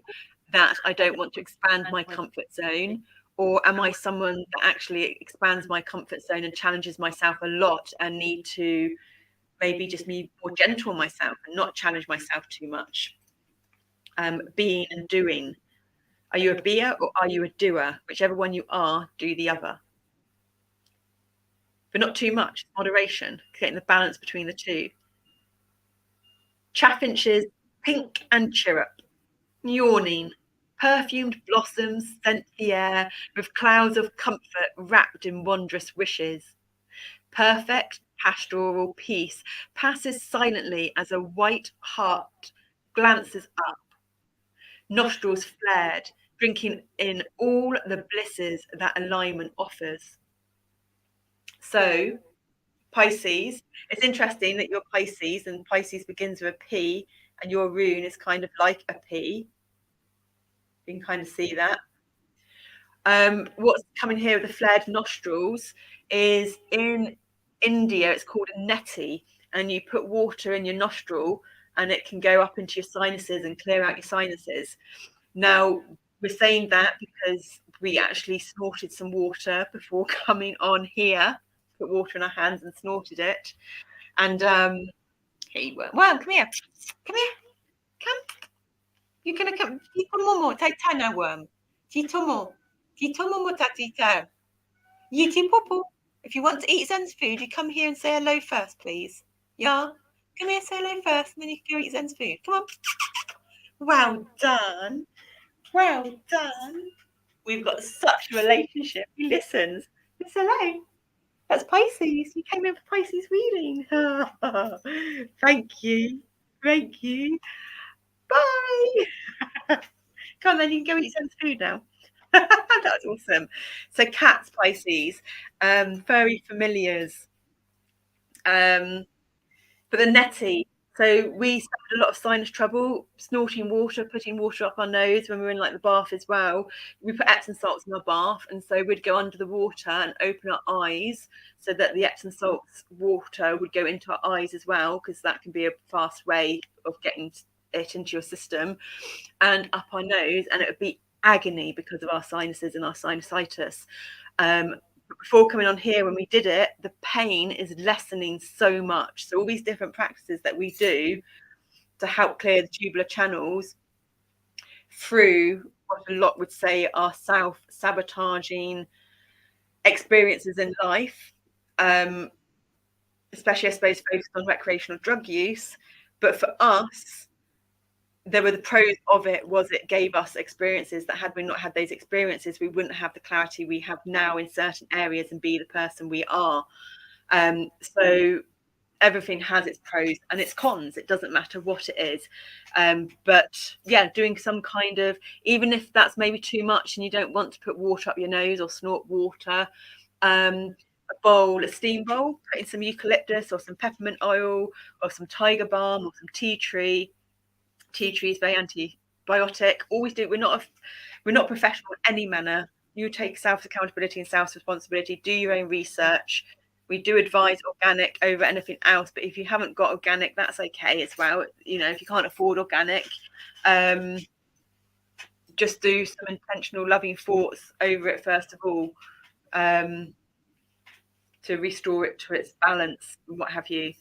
that I don't want to expand my comfort zone? Or am I someone that actually expands my comfort zone and challenges myself a lot and need to maybe just be more gentle on myself and not challenge myself too much? Being and doing. Are you a beer or are you a doer? Whichever one you are, do the other. But not too much. Moderation, getting the balance between the two. Chaffinches, pink and chirrup. Yawning. Perfumed blossoms scent the air with clouds of comfort wrapped in wondrous wishes. Perfect pastoral peace passes silently as a white heart glances up. Nostrils flared, drinking in all the blisses that alignment offers. So, Pisces, it's interesting that you're Pisces, and Pisces begins with a P, and your rune is kind of like a P. You can kind of see that. What's coming here with the flared nostrils is in India, it's called a neti, and you put water in your nostril and it can go up into your sinuses and clear out your sinuses. Now, we're saying that because we actually snorted some water before coming on here, put water in our hands and snorted it. And here you were. Well, come here. Come here. Come. You're going to come. Tito Momo, Taitana worm. Tito Mo. Tito Momo Tatita. Yiti Popo. If you want to eat Zen's food, you come here and say hello first, please. Yeah? Come here, say hello first, and then you can go eat Zen's food. Come on. Well done. Well done. We've got such a relationship. He listens. It's hello. That's Pisces. You came in for Pisces reading. Thank you. Thank you. Bye. Come on, then you can go eat some food now. That's awesome. So cats, Pisces, furry familiars. But the netty. So we suffered a lot of sinus trouble, snorting water, putting water up our nose when we were in like the bath as well. We put Epsom salts in our bath, and so we'd go under the water and open our eyes so that the Epsom salts water would go into our eyes as well, because that can be a fast way of getting it into your system, and up our nose, and it would be agony because of our sinuses and our sinusitis. Before coming on here, when we did it, the pain is lessening so much. So all these different practices that we do to help clear the tubular channels through what a lot would say are self-sabotaging experiences in life, especially I suppose focused on recreational drug use. But for us, there were the pros of it was it gave us experiences that had we not had those experiences, we wouldn't have the clarity we have now in certain areas and be the person we are. So everything has its pros and its cons. It doesn't matter what it is. But yeah, doing some kind of, even if that's maybe too much and you don't want to put water up your nose or snort water, a steam bowl, putting some eucalyptus or some peppermint oil or some tiger balm or some tea tree. Tea tree is very antibiotic. Always do. We're not professional in any manner. You take self accountability and self responsibility. Do your own research. We do advise organic over anything else, but if you haven't got organic, that's okay as well. You know, if you can't afford organic, just do some intentional loving thoughts over it first of all, to restore it to its balance and what have you.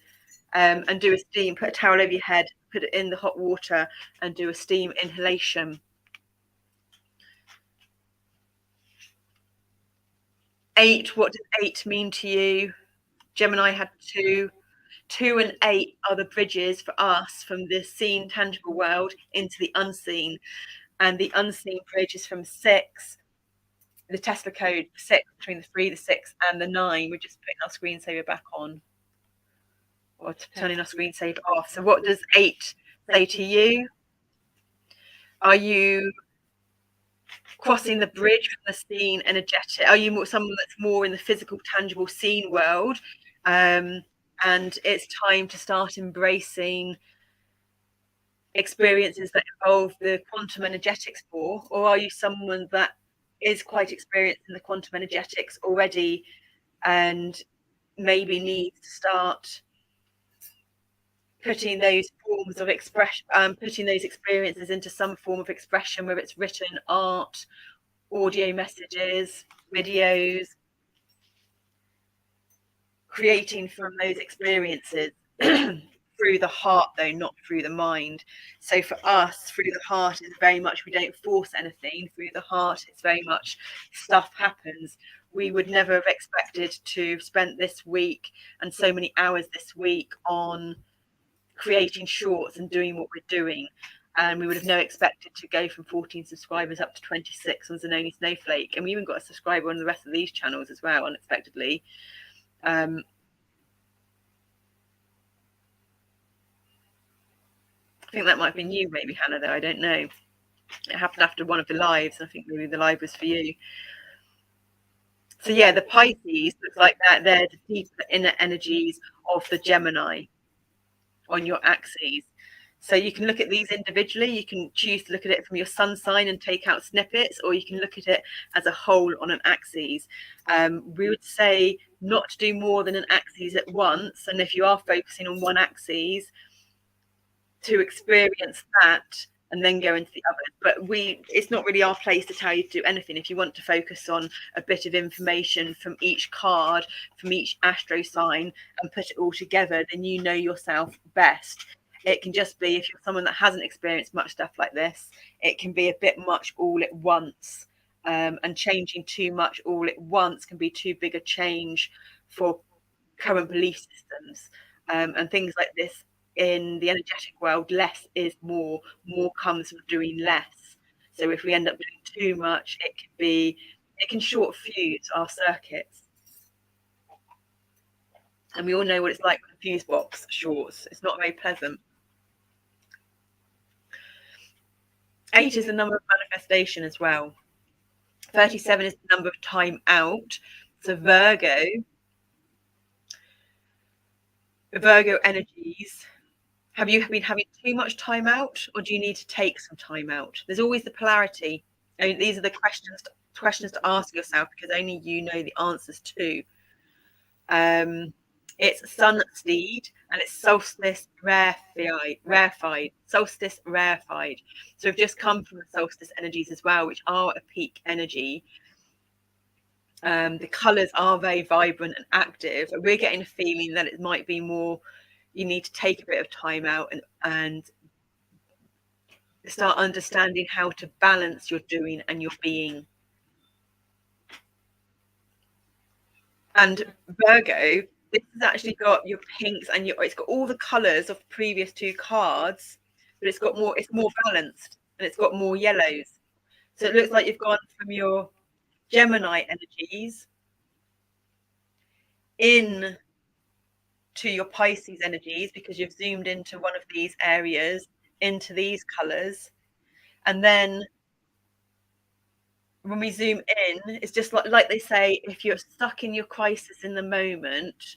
And do a steam, put a towel over your head, put it in the hot water and do a steam inhalation. 8, what does 8 mean to you? Gemini had 2. 2 and 8 are the bridges for us from the seen, tangible world into the unseen. And the unseen bridge is from 6, the Tesla code, 6, between the 3, the 6 and the 9. We're just putting our screensaver back on, or turning our screensaver off. So what does 8 say to you? Are you crossing the bridge from the seen energetic? Are you someone that's more in the physical, tangible, seen world? And it's time to start embracing experiences that involve the quantum energetics more? Or are you someone that is quite experienced in the quantum energetics already and maybe needs to start putting those forms of expression, putting those experiences into some form of expression, whether it's written, art, audio messages, videos, creating from those experiences through the heart, though, not through the mind. So for us, through the heart is very much, we don't force anything. Through the heart, it's very much stuff happens. We would never have expected to have spent this week and so many hours this week on creating shorts and doing what we're doing, and we would have never expected to go from 14 subscribers up to 26 on Zanoni Snowflake, and we even got a subscriber on the rest of these channels as well, unexpectedly. I think that might have been you, maybe, Hannah, though. I don't know. It happened after one of the lives. I think maybe the live was for you. So yeah, the Pisces looks like that. They're the deeper inner energies of the Gemini on your axes. So you can look at these individually. You can choose to look at it from your sun sign and take out snippets, or you can look at it as a whole on an axis. We would say not to do more than an axis at once. And if you are focusing on one axis, to experience that and then go into the others. But it's not really our place to tell you to do anything. If you want to focus on a bit of information from each card, from each astro sign, and put it all together, then you know yourself best. It can just be, if you're someone that hasn't experienced much stuff like this, it can be a bit much all at once. And changing too much all at once can be too big a change for current belief systems. And things like this in the energetic world, less is more. More comes from doing less. So if we end up doing too much, it can short fuse our circuits. And we all know what it's like when a fuse box shorts. It's not very pleasant. 8 is the number of manifestation as well. 37 is the number of time out. So Virgo energies. Have you been having too much time out, or do you need to take some time out? There's always the polarity. And these are the questions to ask yourself, because only you know the answers to. It's sun steed, and it's solstice rarefied. Solstice rarefied. So we've just come from the solstice energies as well, which are a peak energy. The colours are very vibrant and active. We're getting a feeling that it might be more, you need to take a bit of time out and start understanding how to balance your doing and your being. And Virgo, this has actually got your pinks and it's got all the colours of the previous 2 cards, but it's more balanced, and it's got more yellows. So it looks like you've gone from your Gemini energies in to your Pisces energies, because you've zoomed into one of these areas, into these colours. And then when we zoom in, it's just like they say, if you're stuck in your crisis in the moment,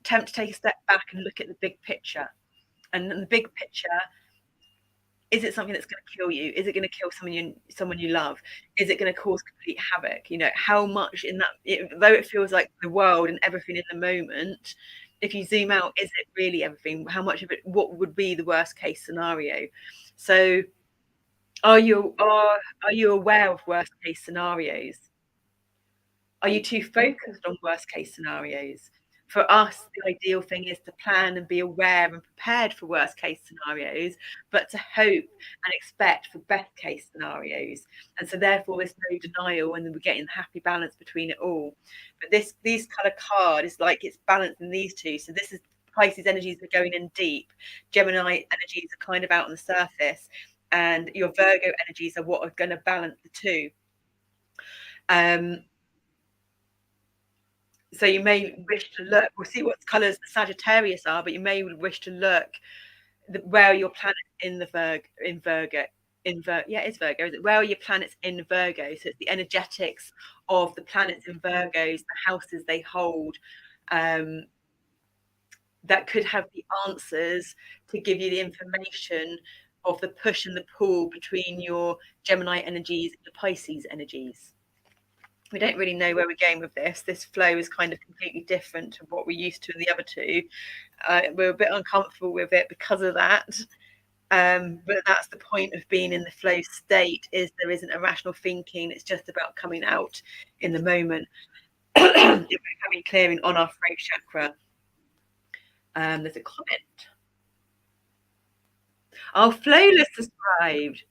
attempt to take a step back and look at the big picture. And the big picture, is it something that's going to kill you? Is it going to kill someone you love? Is it going to cause complete havoc? You know, how much in that, though it feels like the world and everything in the moment, if you zoom out, is it really everything? How much of it, what would be the worst case scenario? So are you aware of worst case scenarios? Are you too focused on worst case scenarios? For us, the ideal thing is to plan and be aware and prepared for worst case scenarios, but to hope and expect for best case scenarios. And so therefore there's no denial, and we're getting the happy balance between it all. But these colour card is like it's balancing these two. So this is Pisces energies are going in deep. Gemini energies are kind of out on the surface. And your Virgo energies are what are going to balance the two. So you may wish to look, we'll see what colours the Sagittarius are, but you may wish to look where are your planets in Virgo. It's Virgo, is it? Where are your planets in Virgo? So it's the energetics of the planets in Virgos, the houses they hold, that could have the answers to give you the information of the push and the pull between your Gemini energies and the Pisces energies. We don't really know where we're going with this. This flow is kind of completely different to what we're used to in the other 2. We're a bit uncomfortable with it because of that. But that's the point of being in the flow state, is there isn't irrational thinking. It's just about coming out in the moment. Having clearing on our throat chakra. There's a comment. Oh, Flowless subscribed.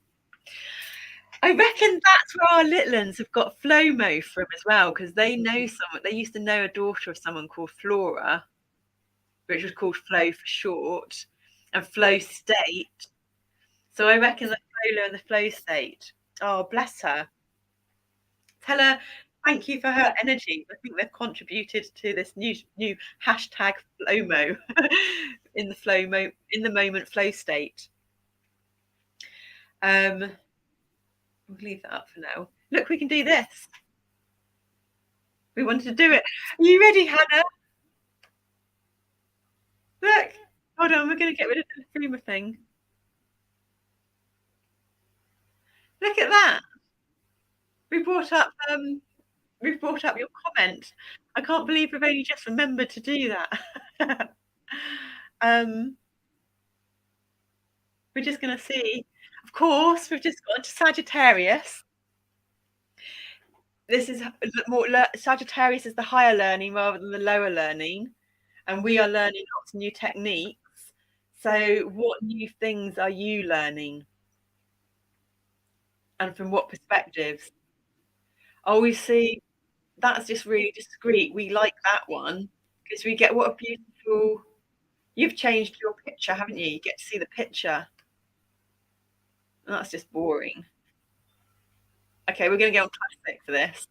I reckon that's where our little ones have got FLOMO from as well, because they know someone. They used to know a daughter of someone called Flora, which was called Flow for short, and Flow State. So I reckon the Flola and the Flow State. Oh, bless her. Tell her thank you for her energy. I think they've contributed to this new hashtag FLOMO in the moment flow state. We'll leave that up for now. Look, we can do this. We wanted to do it. Are you ready, Hannah? Look. Hold on, we're going to get rid of the streamer thing. Look at that. We brought up your comment. I can't believe we've only just remembered to do that. We're just going to see. Of course, we've just got to Sagittarius. This is more, Sagittarius is the higher learning rather than the lower learning. And we are learning lots of new techniques. So what new things are you learning? And from what perspectives? Oh, we see, that's just really discreet. We like that one because we get, what a beautiful, you've changed your picture, haven't you? You get to see the picture. And that's just boring. Okay, we're going to go on classic for this.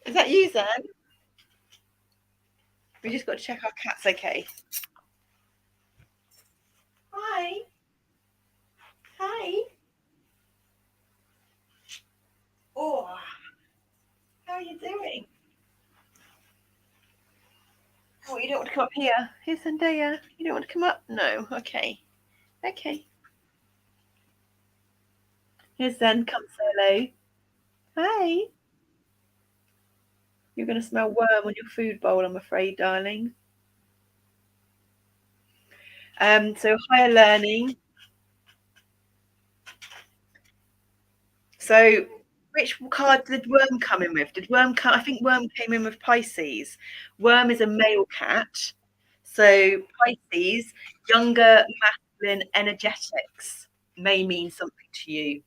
Is that you, Zen? We just got to check our cat's okay. Hi. Hi. Oh, how are you doing? Oh, you don't want to come up here? Here's Zendaya. You don't want to come up? No. Okay. Okay. Here's Zen. Come solo. Hi. You're going to smell worm on your food bowl, I'm afraid, darling. So higher learning. So which card did Worm come in with? Did Worm come? I think Worm came in with Pisces. Worm is a male cat. So Pisces, younger masculine energetics may mean something to you.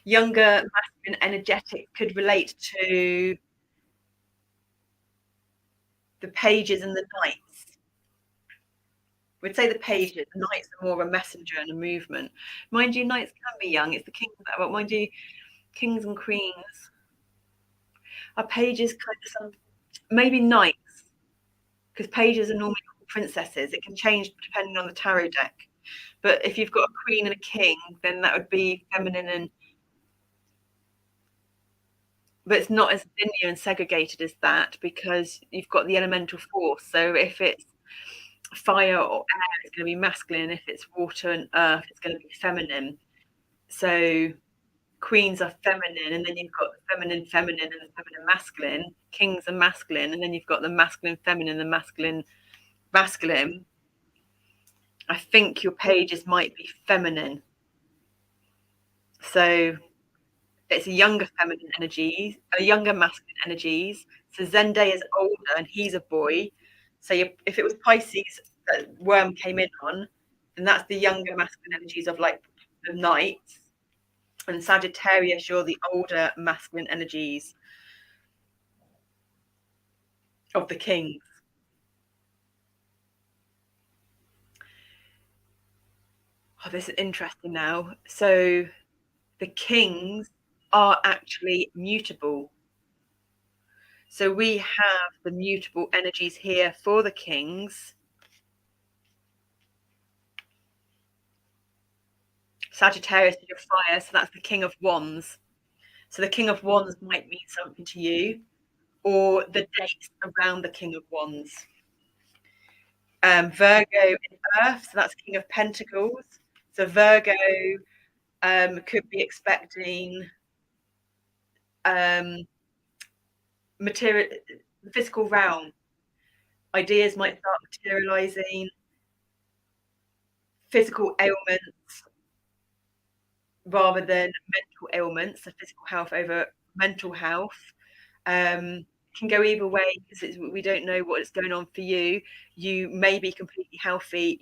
Younger masculine energetic could relate to the pages and the knights. We'd say the pages. The knights are more of a messenger and a movement. Mind you, knights can be young. It's the kings that, but mind you, kings and queens. Our pages kind of some, maybe knights, because pages are normally princesses. It can change depending on the tarot deck. But if you've got a queen and a king, then that would be feminine, and but it's not as linear and segregated as that because you've got the elemental force. So if it's fire or air, it's going to be masculine. If it's water and earth, it's going to be feminine. So queens are feminine, and then you've got feminine and feminine masculine. Kings are masculine, and then you've got the masculine feminine, the masculine masculine. I think your pages might be feminine. So it's a younger feminine energies, a younger masculine energies. So Zendaya is older and he's a boy. So if it was Pisces that Worm came in on, then that's the younger masculine energies of like the knights. And Sagittarius, you're the older masculine energies of the kings. Oh, this is interesting now. So the kings are actually mutable. So we have the mutable energies here for the kings. Sagittarius is your fire, so that's the King of Wands. So the King of Wands might mean something to you, or the dates around the King of Wands. Virgo in Earth, so that's King of Pentacles. So Virgo could be expecting material, the physical realm. Ideas might start materializing. Physical ailments rather than mental ailments, so physical health over mental health. Can go either way because we don't know what is going on for you. You may be completely healthy,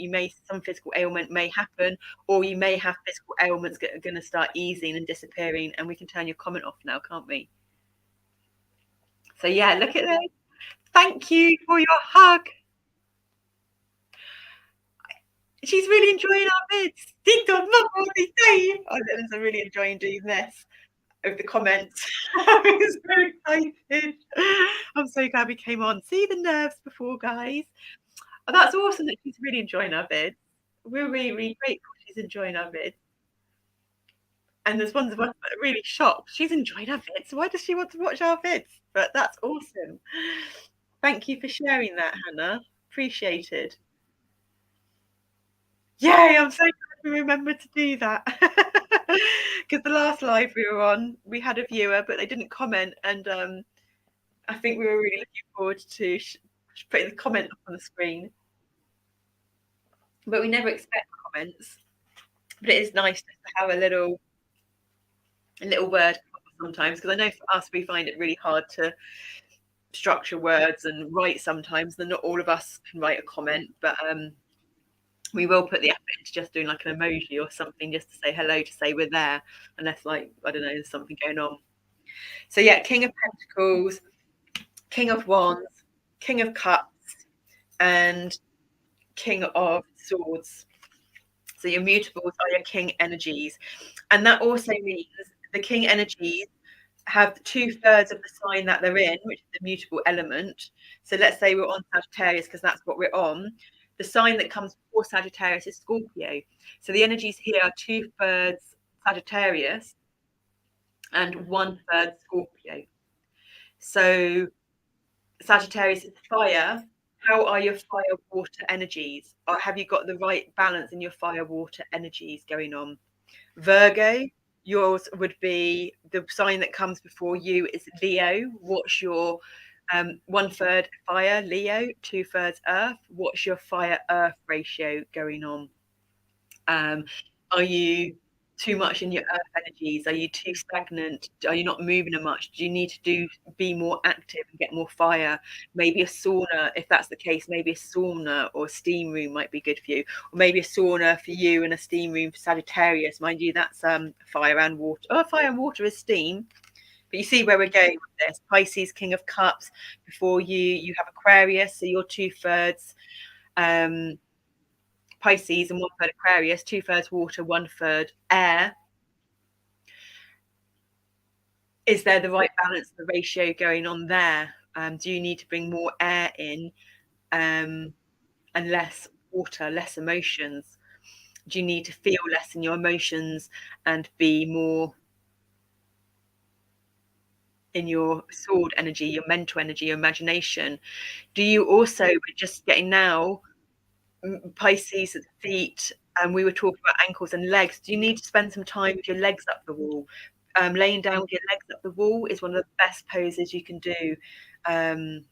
some physical ailment may happen, or you may have physical ailments that are going to start easing and disappearing, and we can turn your comment off now, can't we? So yeah, look at this. Thank you for your hug. She's really enjoying our vids. Ding dong, mum, what do you say? Oh, I'm really enjoying doing this. Over the comments. I was so excited. I'm so glad we came on. See the nerves before, guys. Oh, that's awesome that she's really enjoying our vids. We're really, really grateful she's enjoying our vids. And there's ones of us that are really shocked. She's enjoying our vids. Why does she want to watch our vids? But that's awesome. Thank you for sharing that, Hannah. Appreciated. Yay, I'm so glad we remembered to do that. Because the last live we were on, we had a viewer, but they didn't comment, and I think we were really looking forward to putting the comment up on the screen. But we never expect comments. But it is nice just to have a little word sometimes, because I know for us we find it really hard to structure words and write sometimes. Then not all of us can write a comment, but we will put the effort into just doing like an emoji or something just to say hello, to say we're there, unless, like, I don't know, there's something going on. So yeah, King of Pentacles, King of Wands, King of Cups, and King of Swords. So your mutables are your king energies. And that also means the king energies have 2/3 of the sign that they're in, which is the mutable element. So let's say we're on Sagittarius, because that's what we're on. The sign that comes before Sagittarius is Scorpio. So the energies here are 2/3 Sagittarius and 1/3 Scorpio. So Sagittarius is fire. How are your fire water energies? Or have you got the right balance in your fire water energies going on? Virgo, yours would be the sign that comes before you is Leo. What's your 1/3 fire, Leo, 2/3 earth? What's your fire earth ratio going on? Are you too much in your earth energies? Are you too stagnant? Are you not moving much? Do you need to be more active and get more fire? Maybe a sauna, if that's the case. Maybe a sauna or a steam room might be good for you, or maybe a sauna for you and a steam room for Sagittarius. Mind you, that's fire and water. Oh, fire and water is steam. But you see where we're going with this. Pisces, King of Cups. Before you have Aquarius, so you're 2/3 Pisces and 1/3 Aquarius, 2/3 water, 1/3 air. Is there the right balance, the ratio going on there? Do you need to bring more air in and less water, less emotions? Do you need to feel less in your emotions and be more in your sword energy, your mental energy, your imagination? Do you also, we're just getting now, Pisces at the feet, and we were talking about ankles and legs. Do you need to spend some time with your legs up the wall? Laying down with your legs up the wall is one of the best poses you can do in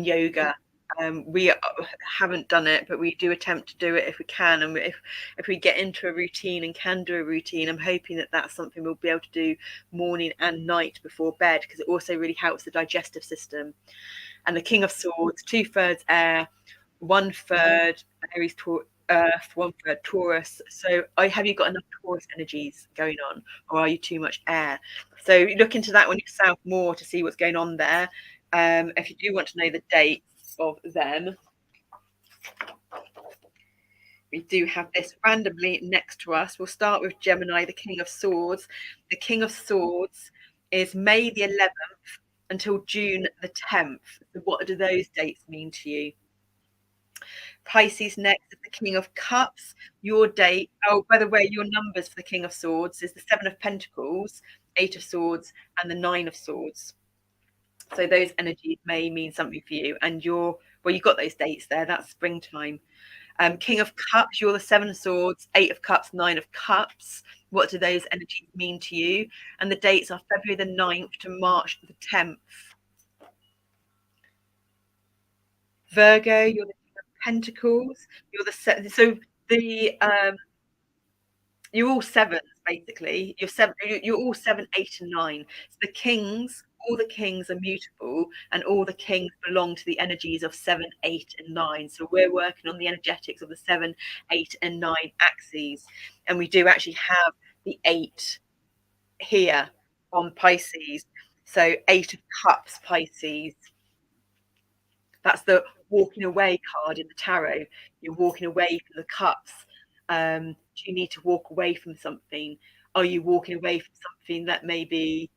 yoga. We haven't done it, but we do attempt to do it if we can. And if we get into a routine and can do a routine, I'm hoping that that's something we'll be able to do morning and night before bed, because it also really helps the digestive system. And the King of Swords, 2/3 air, 1/3 Aries, Earth, 1/3 Taurus. So have you got enough Taurus energies going on, or are you too much air? So look into that one yourself more to see what's going on there. If you do want to know the dates of them, we do have this randomly next to us. We'll start with Gemini, the King of Swords. The King of Swords is May the 11th until June the 10th. So what do those dates mean to you? Pisces next is the King of Cups. Your date, oh, by the way, your numbers for the King of Swords is the 7 of Pentacles, 8 of Swords, and the 9 of Swords. So those energies may mean something for you. And you've got those dates there. That's springtime. King of Cups, you're the 7 of Swords, 8 of Cups, 9 of Cups. What do those energies mean to you? And the dates are February the 9th to March the 10th. Virgo, you're the King of Pentacles. You're the so the you're all sevens basically. You're all 7, 8, and 9. So the kings, all the kings are mutable, and all the kings belong to the energies of 7, 8, and 9. So we're working on the energetics of the 7, 8, and 9 axes, and we do actually have the 8 here on Pisces. So 8 of Cups, Pisces. That's the walking away card in the tarot. You're walking away from the cups. Do you need to walk away from something? Are you walking away from something that maybe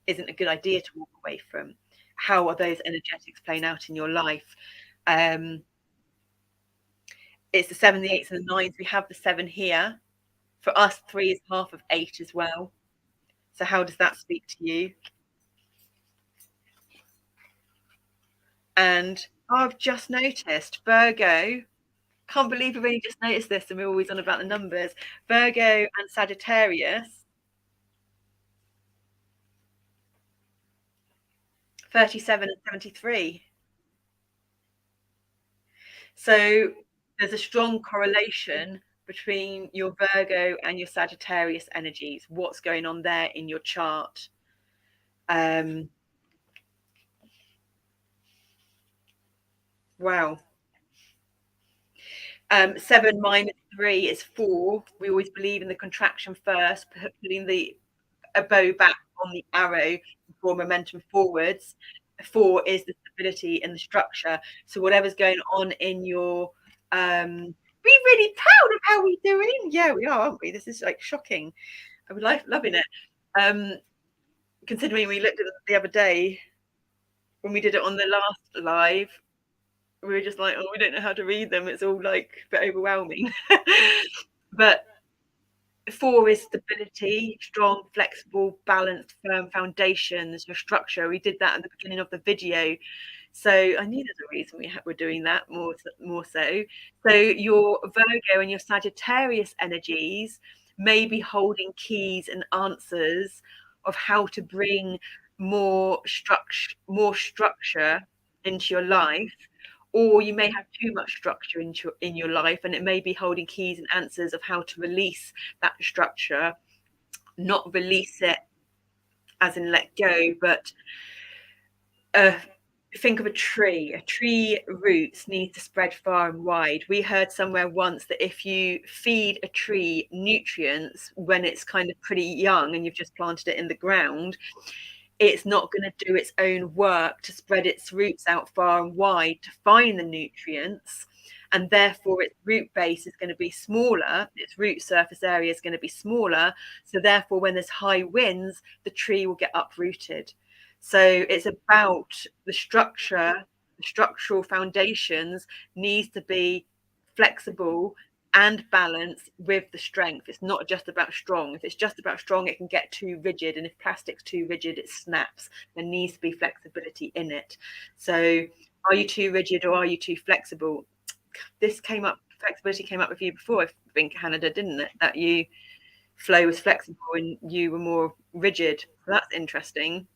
isn't a good idea to walk away from? How are those energetics playing out in your life? It's the 7, the 8s, and the 9s. We have the 7 here. For us, 3 is half of 8 as well. So how does that speak to you? And I've just noticed Virgo. Can't believe we've only just noticed this, and we're always on about the numbers. Virgo and Sagittarius. 37 and 73. So there's a strong correlation between your Virgo and your Sagittarius energies. What's going on there in your chart? Wow. 7 minus 3 is 4. We always believe in the contraction first, putting the a bow back on the arrow for momentum forwards. 4 is the stability and the structure. So whatever's going on in your be really proud of how we're doing. Yeah, we are, aren't we? This is like shocking. I'm loving it. Considering we looked at it the other day when we did it on the last live, we were just like, oh, we don't know how to read them. It's all like a bit overwhelming. But 4 is stability, strong, flexible, balanced, firm foundations, your structure. We did that at the beginning of the video. So I knew there's a reason we're doing that more so. So your Virgo and your Sagittarius energies may be holding keys and answers of how to bring more structure into your life, or you may have too much structure in your life, and it may be holding keys and answers of how to release that structure, not release it as in let go, but think of a tree. A tree roots need to spread far and wide. We heard somewhere once that if you feed a tree nutrients when it's kind of pretty young and you've just planted it in the ground, it's not going to do its own work to spread its roots out far and wide to find the nutrients, and therefore its root base is going to be smaller, its root surface area is going to be smaller, so therefore when there's high winds the tree will get uprooted. So it's about the structure, the structural foundations needs to be flexible and balance with the strength. It's not just about strong. If it's just about strong, it can get too rigid, and if plastic's too rigid, it snaps. There needs to be flexibility in it. So are you too rigid or are you too flexible? This came up, flexibility came up with you before, I think, Canada, didn't it? That you flow was flexible and you were more rigid. So that's interesting.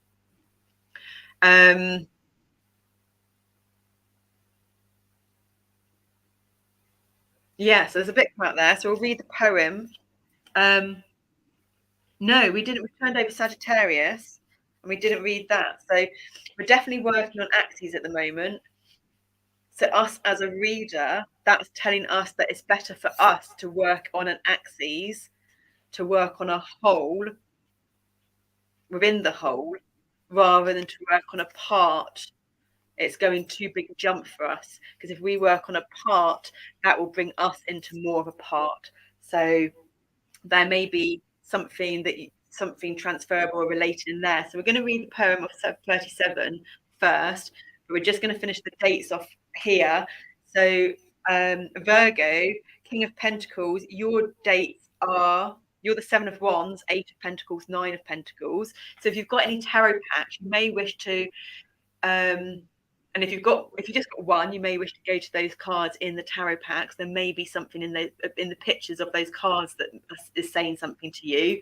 Yeah, so there's a bit out there. So we'll read the poem. No, we didn't. We turned over Sagittarius and we didn't read that. So we're definitely working on axes at the moment. So us as a reader, that's telling us that it's better for us to work on an axis, to work on a whole within the whole, rather than to work on a part. It's going too big a jump for us, because if we work on a part, that will bring us into more of a part. So there may be something transferable or related in there. So we're going to read the poem of 37 first, but we're just going to finish the dates off here. So Virgo, King of Pentacles, your dates are, you're the 7 of Wands, 8 of Pentacles, 9 of Pentacles. So if you've got any tarot packs, you may wish to and if you just got one, you may wish to go to those cards in the tarot packs. There may be something in the pictures of those cards that is saying something to you.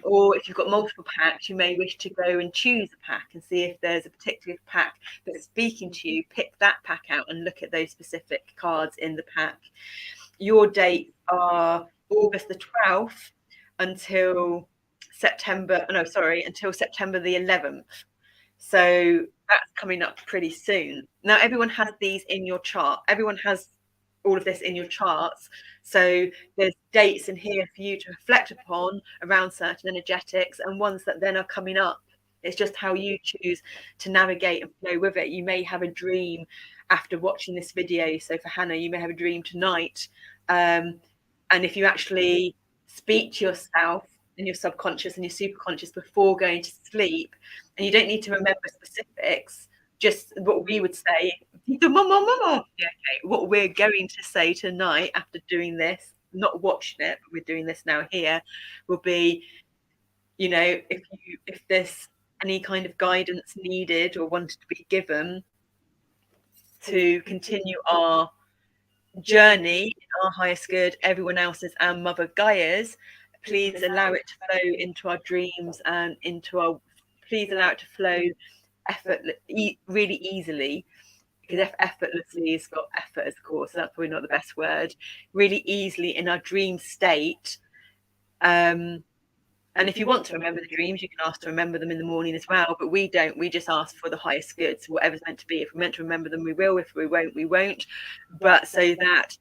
Or if you've got multiple packs, you may wish to go and choose a pack and see if there's a particular pack that's speaking to you. Pick that pack out and look at those specific cards in the pack. Your dates are August the 12th until September the 11th. So that's coming up pretty soon. Now, everyone has these in your chart. Everyone has all of this in your charts. So there's dates in here for you to reflect upon around certain energetics, and ones that then are coming up. It's just how you choose to navigate and flow with it. You may have a dream after watching this video. So for Hannah, you may have a dream tonight. And if you actually speak to yourself in your subconscious and your superconscious before going to sleep, and you don't need to remember specifics, just what we would say, what we're going to say tonight after doing this, not watching it, but we're doing this now here, will be, if there's any kind of guidance needed or wanted to be given to continue our journey in our highest good, everyone else's and Mother Gaia's, please allow it to flow into our dreams and please allow it to flow really easily, because effortlessly has got effort as course, so that's probably not the best word, really easily in our dream state. And if you want to remember the dreams, you can ask to remember them in the morning as well. But we don't. We just ask for the highest goods, whatever's meant to be. If we're meant to remember them, we will. If we won't, we won't. But so that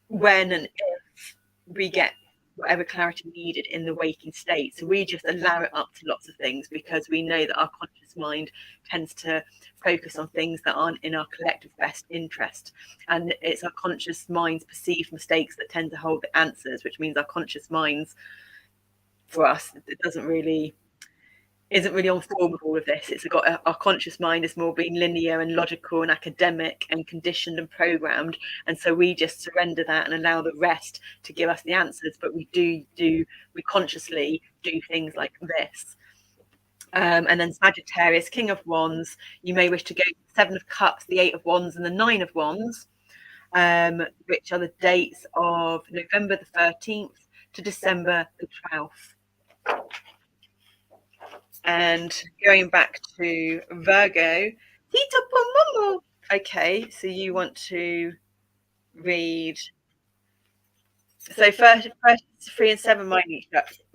when and if we get whatever clarity needed in the waking state, so we just allow it up to lots of things, because we know that our conscious mind tends to focus on things that aren't in our collective best interest. And it's our conscious mind's perceived mistakes that tend to hold the answers, which means our conscious minds, for us, it isn't really on form with all of this. It's got our conscious mind is more being linear and logical and academic and conditioned and programmed, and so we just surrender that and allow the rest to give us the answers. But we consciously do things like this. And then Sagittarius, King of Wands, you may wish to go Seven of Cups, the Eight of Wands, and the Nine of Wands, which are the dates of November the 13th to December the 12th. And going back to Virgo, okay, so you want to read. So first 3 and 7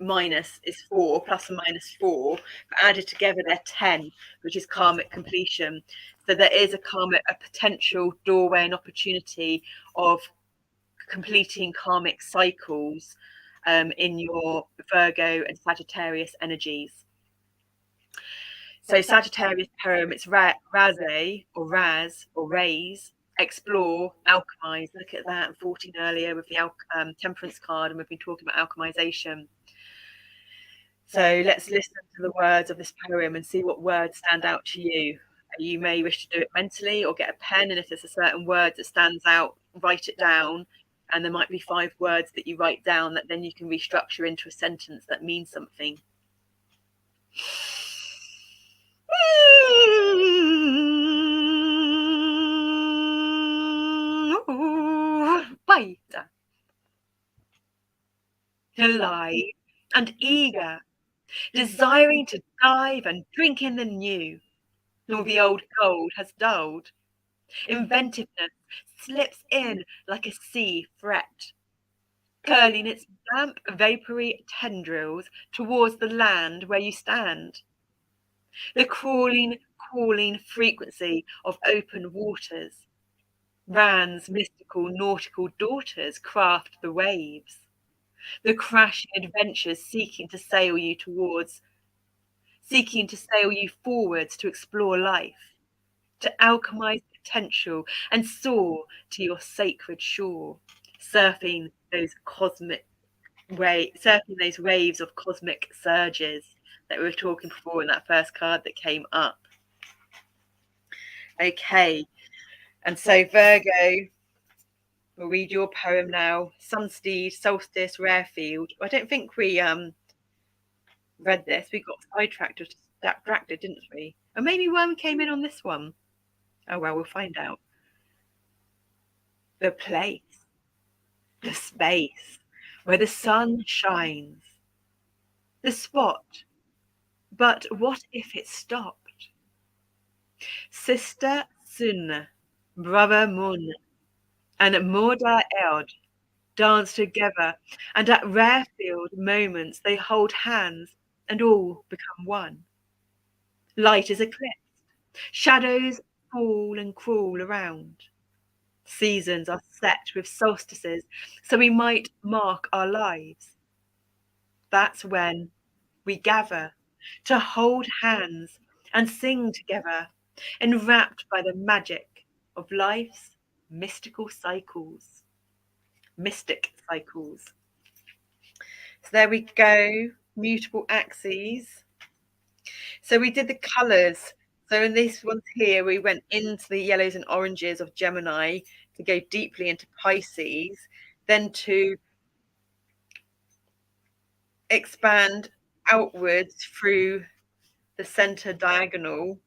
minus is 4, plus and minus 4, but added together they're 10, which is karmic completion. So there is a potential doorway and opportunity of completing karmic cycles in your Virgo and Sagittarius energies. So Sagittarius poem, it's raze or raz or raise, explore, alchemize. Look at that, 14 earlier with the temperance card, and we've been talking about alchemization. So let's listen to the words of this poem and see what words stand out to you. You may wish to do it mentally or get a pen, and if there's a certain word that stands out, write it down. And there might be 5 words that you write down that then you can restructure into a sentence that means something. Alive and eager, desiring to dive and drink in the new. All the old gold has dulled. Inventiveness slips in like a sea fret, curling its damp, vapory tendrils towards the land where you stand. The crawling, calling frequency of open waters. Ran's mystical nautical daughters craft the waves. The crashing adventures seeking to sail you forwards to explore life, to alchemize potential and soar to your sacred shore, surfing those waves of cosmic surges that we were talking before in that first card that came up. Okay, and so Virgo, we'll read your poem now. Sunsteed, Solstice, Rarefield. I don't think we read this. We got sidetracked or distracted, didn't we? Or maybe one came in on this one. Oh well, we'll find out. The place, the space where the sun shines, the spot. But what if it stopped? Sister Sun, brother Mun, and Morda Eld dance together, and at Rarefield moments they hold hands and all become one. Light is eclipsed, shadows fall and crawl around. Seasons are set with solstices so we might mark our lives. That's when we gather to hold hands and sing together, enwrapped by the magic of life's mystical cycles. Mystic cycles. So there we go, mutable axes. So we did the colours. So in these ones here, we went into the yellows and oranges of Gemini to go deeply into Pisces, then to expand outwards through the center diagonal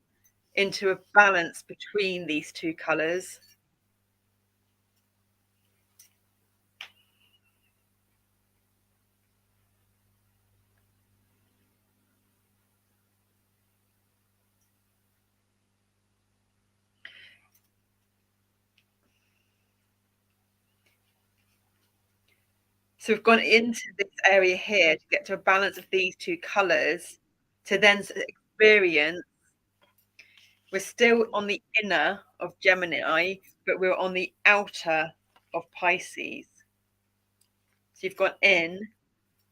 into a balance between these two colours. So we've gone into this area here to get to a balance of these two colours to then experience. We're still on the inner of Gemini, but we're on the outer of Pisces. So you've gone in,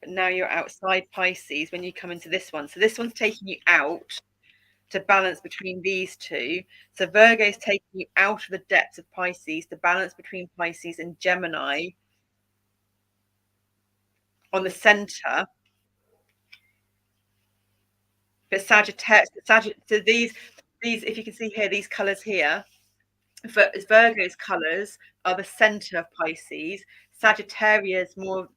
but now you're outside Pisces when you come into this one. So this one's taking you out to balance between these two. So Virgo is taking you out of the depths of Pisces to balance between Pisces and Gemini on the center. But Sagittarius, so these, if you can see here, these colors here, Virgo's colors are the center of Pisces. Sagittarius is more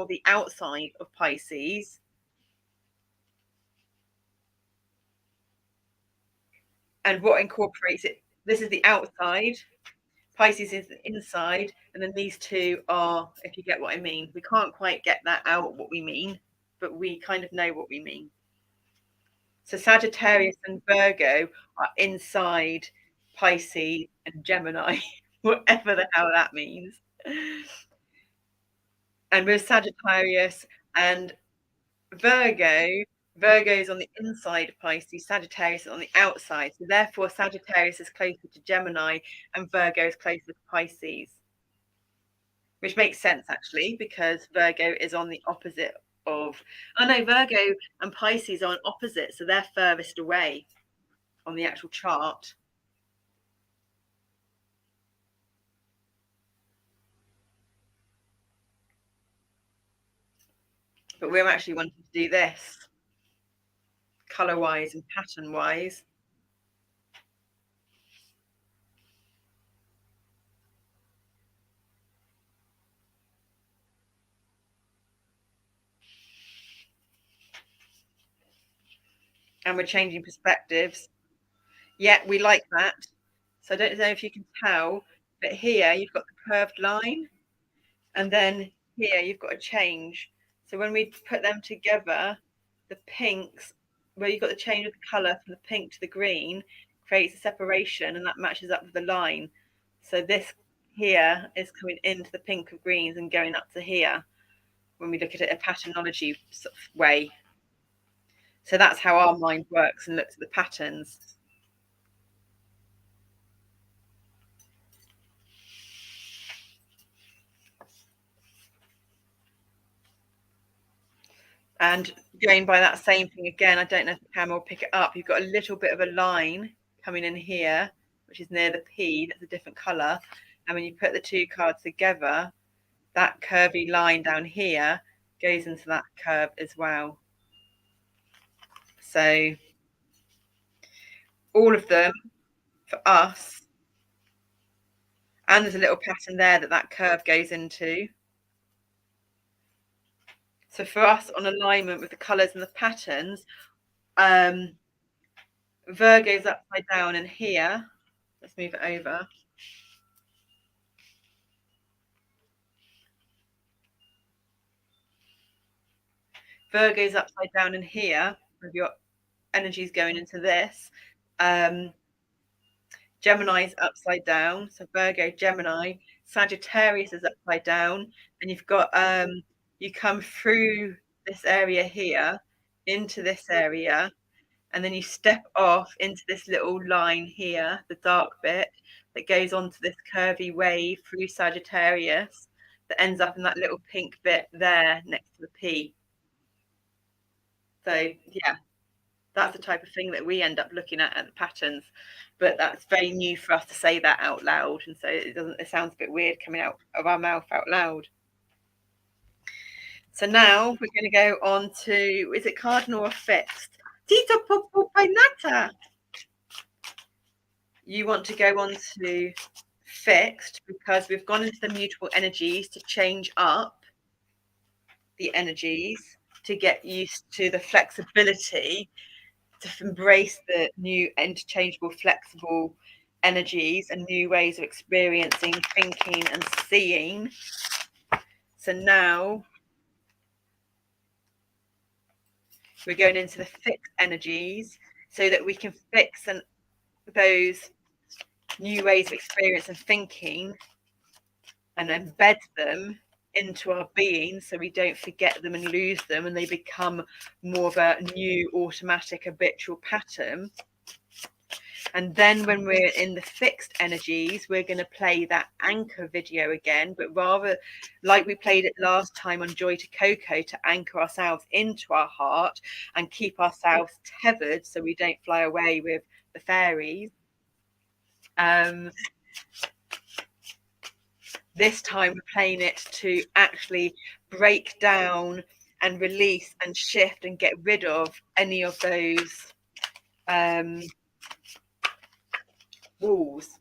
the outside of Pisces. And what incorporates it? This is the outside. Pisces is the inside, and then these two are, if you get what I mean. We can't quite get that out what we mean, but we kind of know what we mean. So Sagittarius and Virgo are inside Pisces and Gemini, whatever the hell that means. And with Sagittarius and Virgo, Virgo is on the inside of Pisces, Sagittarius is on the outside. So therefore, Sagittarius is closer to Gemini and Virgo is closer to Pisces. Which makes sense, actually, because Virgo is on the opposite of... Oh, no, Virgo and Pisces are on opposite, so they're furthest away on the actual chart. But we're actually wanting to do this, colour-wise and pattern-wise. And we're changing perspectives. Yeah, we like that. So I don't know if you can tell, but here you've got the curved line, and then here you've got a change. So when we put them together, the pinks, where you've got the change of the colour from the pink to the green, creates a separation, and that matches up with the line. So this here is coming into the pink of greens and going up to here when we look at it a patternology sort of way. So that's how our mind works and looks at the patterns. And going by that same thing again, I don't know if the camera will pick it up. You've got a little bit of a line coming in here, which is near the P. That's a different colour. And when you put the two cards together, that curvy line down here goes into that curve as well. So all of them for us, and there's a little pattern there that curve goes into. So for us, on alignment with the colours and the patterns, Virgo's upside down, and here, let's move it over. Virgo's upside down in here, with your energies going into this. Gemini's upside down, so Virgo, Gemini. Sagittarius is upside down, and you've got you come through this area here into this area, and then you step off into this little line here, the dark bit that goes onto this curvy wave through Sagittarius that ends up in that little pink bit there next to the P. So yeah, that's the type of thing that we end up looking at the patterns, but that's very new for us to say that out loud, and so it sounds a bit weird coming out of our mouth out loud. So now we're going to go on to, is it cardinal or fixed? Tito Popo Pinata. You want to go on to fixed because we've gone into the mutable energies to change up the energies to get used to the flexibility, to embrace the new interchangeable, flexible energies and new ways of experiencing, thinking and seeing. So now we're going into the fixed energies so that we can fix those new ways of experience and thinking and embed them into our being so we don't forget them and lose them, and they become more of a new automatic habitual pattern. And then when we're in the fixed energies, we're going to play that anchor video again, but rather like we played it last time on Joy to Coco, to anchor ourselves into our heart and keep ourselves tethered so we don't fly away with the fairies. This time we're playing it to actually break down and release and shift and get rid of any of those walls.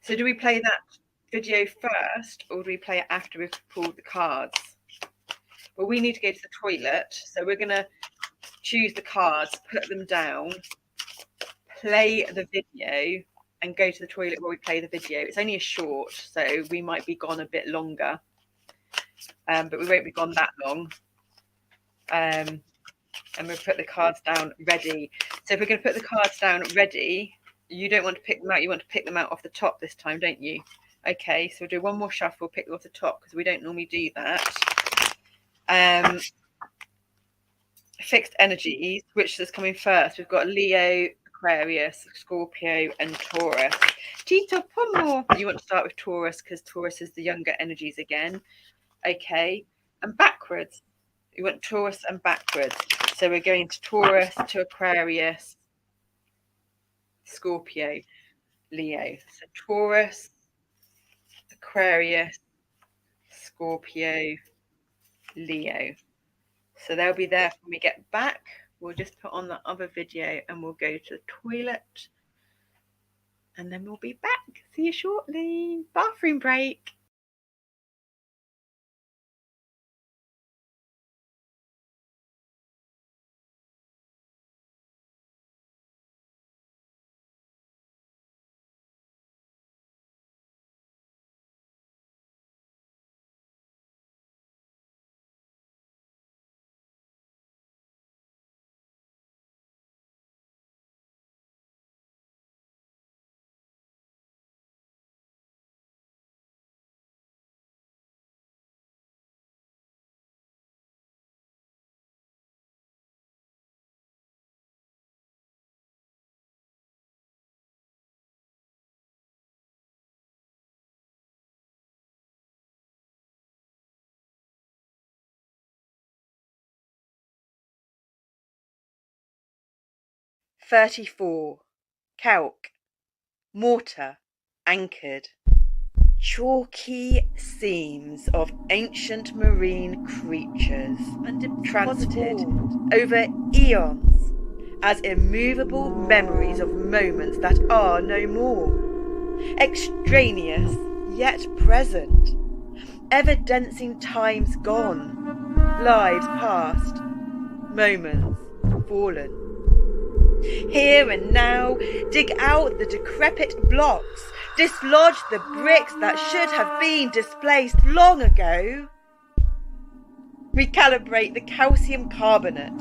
So do we play that video first, or do we play it after we've pulled the cards? Well, we need to go to the toilet, so we're going to choose the cards, put them down, play the video, and go to the toilet while we play the video. It's only a short, so we might be gone a bit longer, but we won't be gone that long. And we'll put the cards down ready. So if we're going to put the cards down ready, you don't want to pick them out, you want to pick them out off the top this time, don't you? Okay, so we'll do one more shuffle, pick them off the top, because we don't normally do that. Fixed energies, which is coming first? We've got Leo, Aquarius, Scorpio, and Taurus. Tito Pomo. You want to start with Taurus because Taurus is the younger energies again. Okay, and backwards. You want Taurus and backwards. So we're going to Taurus to Aquarius, Scorpio, Leo. So Taurus, Aquarius, Scorpio, Leo. So they'll be there when we get back. We'll just put on the other video and we'll go to the toilet. And then we'll be back. See you shortly. Bathroom break. "34. Calc, mortar, anchored. Chalky seams of ancient marine creatures transited over eons as immovable memories of moments that are no more. Extraneous yet present, evidencing times gone, lives past, moments fallen. Here and now, dig out the decrepit blocks, dislodge the bricks that should have been displaced long ago. Recalibrate the calcium carbonate,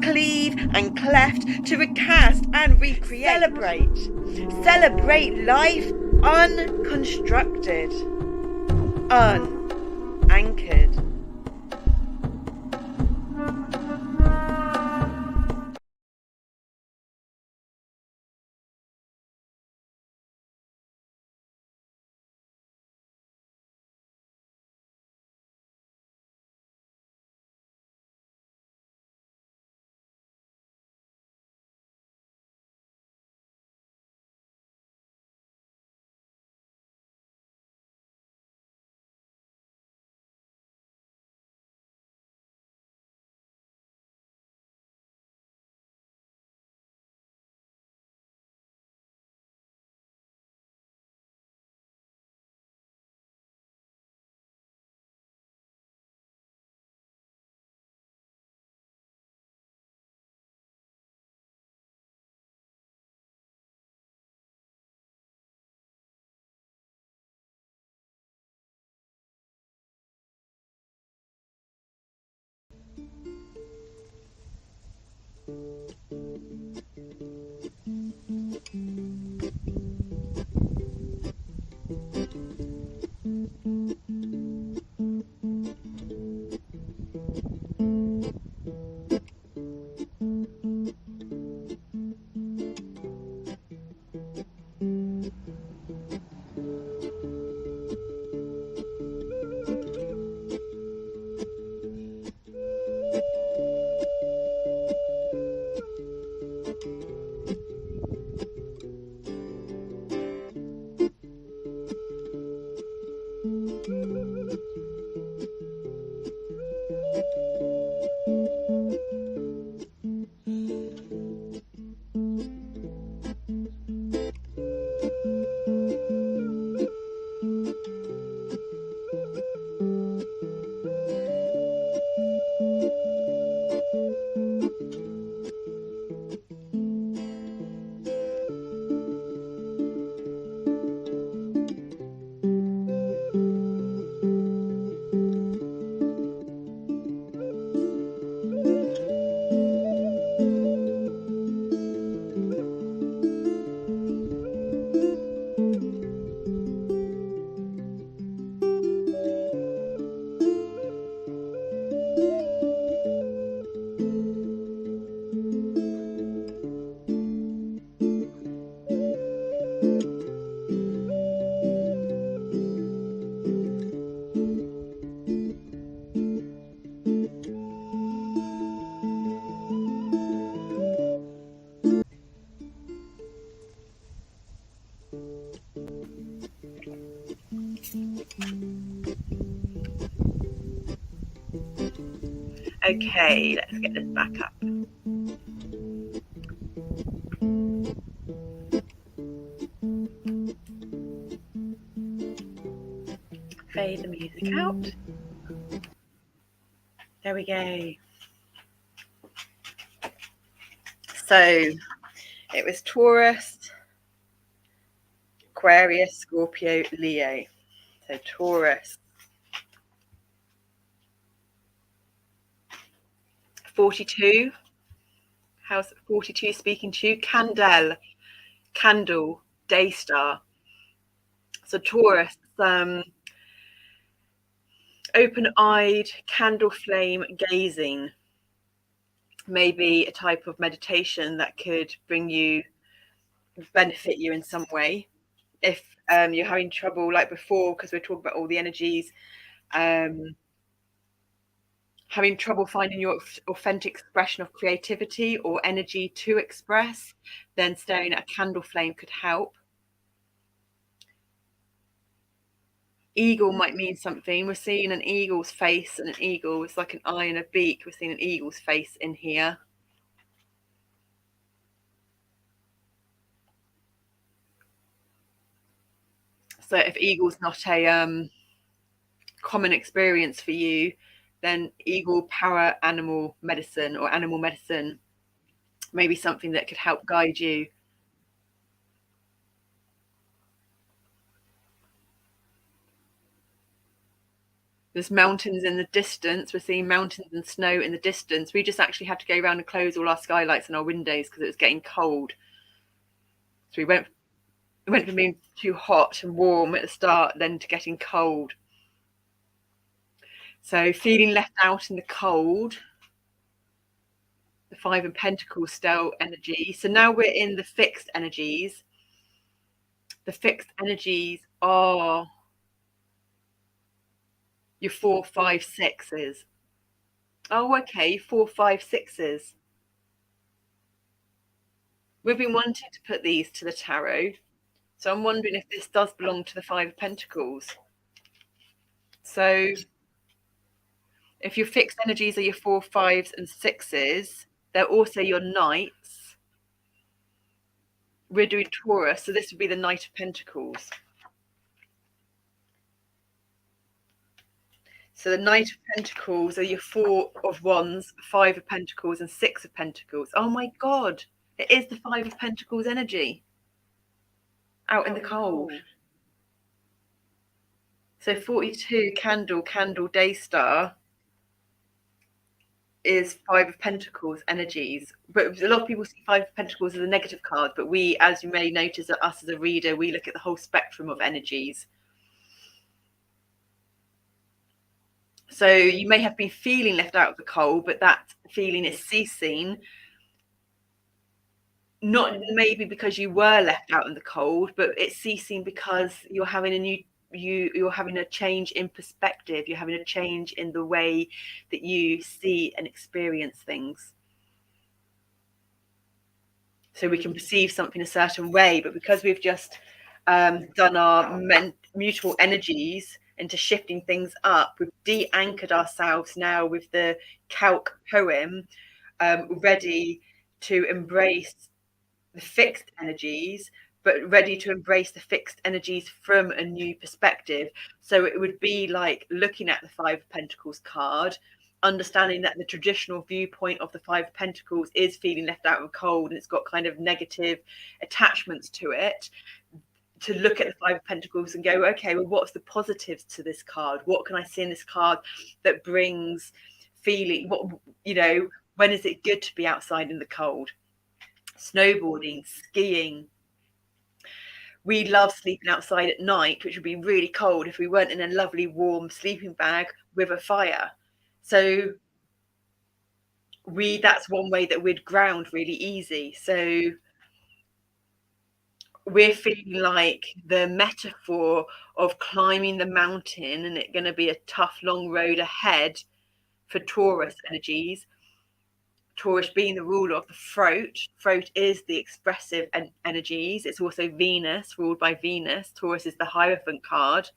cleave and cleft to recast and recreate. Celebrate life unconstructed, unanchored. Okay, let's get this back up. Fade the music out. There we go. So it was Taurus, Aquarius, Scorpio, Leo. So Taurus. 42. House 42 speaking to you. Candle, day star. So Taurus, open-eyed, candle flame gazing. Maybe a type of meditation that could benefit you in some way. If you're having trouble, like before, because we're talking about all the energies, having trouble finding your authentic expression of creativity or energy to express, then staring at a candle flame could help. Eagle might mean something. We're seeing an eagle's face, and an eagle is like an eye and a beak. We're seeing an eagle's face in here. So if eagle's not a common experience for you, then eagle power animal medicine or animal medicine may be something that could help guide you. There's mountains in the distance. We're seeing mountains and snow in the distance. We just actually had to go around and close all our skylights and our windows because it was getting cold. So we went from being too hot and warm at the start, then to getting cold. So feeling left out in the cold. The Five of Pentacles still energy. So now we're in the fixed energies. The fixed energies are your 4, 5, 6s. Oh, okay, 4, 5, 6s. We've been wanting to put these to the tarot. So I'm wondering if this does belong to the Five of Pentacles. So if your fixed energies are your 4, 5s and 6s, they're also your knights. We're doing Taurus, so this would be the Knight of Pentacles. So the Knight of Pentacles are your 4 of Wands, 5 of Pentacles, and 6 of Pentacles. Oh my God, it is the 5 of Pentacles energy out in the cold. So 42 candle, day star is 5 of Pentacles energies. But a lot of people see 5 of Pentacles as a negative card, but we, as you may notice, us as a reader, we look at the whole spectrum of energies. So you may have been feeling left out of the cold, but that feeling is ceasing. Not maybe because you were left out in the cold, but it's ceasing because you're having you're having a change in perspective. You're having a change in the way that you see and experience things. So we can perceive something a certain way, but because we've just done our mutual energies into shifting things up, we've de-anchored ourselves now with the calc poem, ready to embrace the fixed energies, but ready to embrace the fixed energies from a new perspective. So it would be like looking at the 5 of Pentacles card, understanding that the traditional viewpoint of the 5 of Pentacles is feeling left out in cold, and it's got kind of negative attachments to it. To look at the 5 of Pentacles and go, okay, well, what's the positives to this card? What can I see in this card that brings feeling? What, you know, when is it good to be outside in the cold? Snowboarding, skiing. We love sleeping outside at night, which would be really cold if we weren't in a lovely warm sleeping bag with a fire. So that's one way that we'd ground really easy. So we're feeling like the metaphor of climbing the mountain, and it's going to be a tough, long road ahead for Taurus energies. Taurus being the ruler of the throat. Throat is the expressive energies. It's also Venus, ruled by Venus. Taurus is the Hierophant card.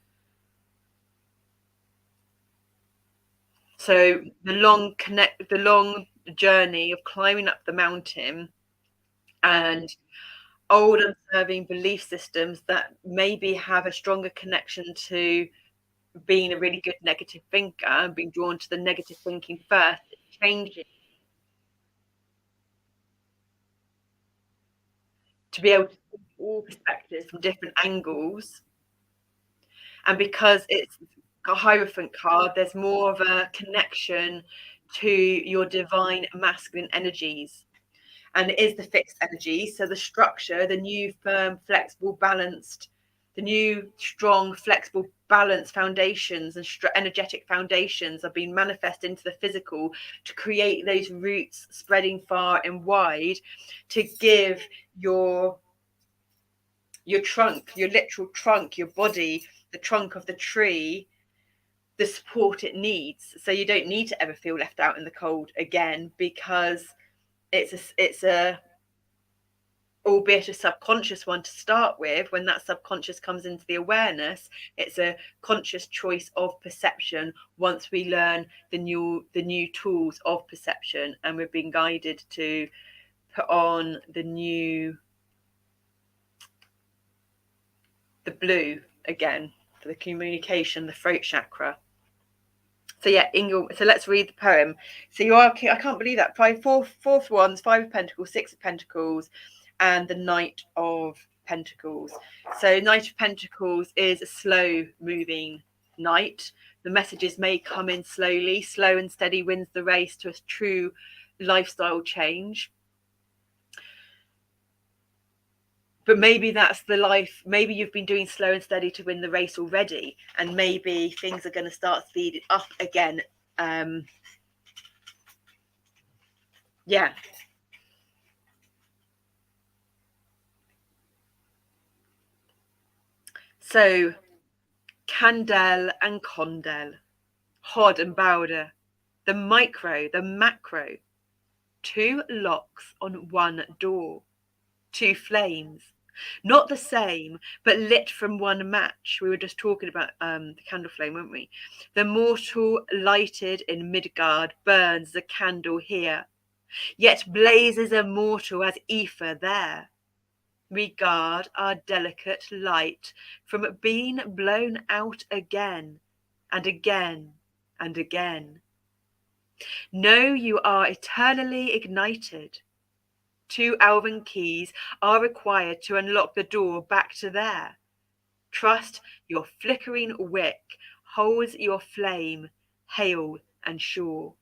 So the long journey of climbing up the mountain and old and serving belief systems that maybe have a stronger connection to being a really good negative thinker and being drawn to the negative thinking first, changing to be able to see all perspectives from different angles. And because it's a Hierophant card, there's more of a connection to your divine masculine energies. And it is the fixed energy. So the structure, the new firm, flexible, balanced, the new strong, flexible, balanced foundations and energetic foundations are being manifested into the physical to create those roots spreading far and wide to give your trunk, your literal trunk, your body, the trunk of the tree, the support it needs. So you don't need to ever feel left out in the cold again, because it's a albeit a subconscious one to start with. When that subconscious comes into the awareness, it's a conscious choice of perception once we learn the new tools of perception, and we're being guided to put on the blue again for the communication, the throat chakra. So yeah, so let's read the poem. So you are, I can't believe that, fourth ones, 5 of Pentacles, 6 of Pentacles, and the Knight of Pentacles. So Knight of Pentacles is a slow moving knight. The messages may come in slowly. Slow and steady wins the race to a true lifestyle change. But maybe that's the life. Maybe you've been doing slow and steady to win the race already, and maybe things are going to start speeding up again. Yeah. So Candel and Condel, Hod and Bowder, the micro, the macro, 2 locks on 1 door, 2 flames, not the same, but lit from 1 match. We were just talking about the candle flame, weren't we? The mortal lighted in Midgard burns the candle here, yet blazes immortal as ether there. We guard our delicate light from being blown out again and again and again. Know you are eternally ignited. 2 elven keys are required to unlock the door back to there. Trust your flickering wick holds your flame, hale and sure.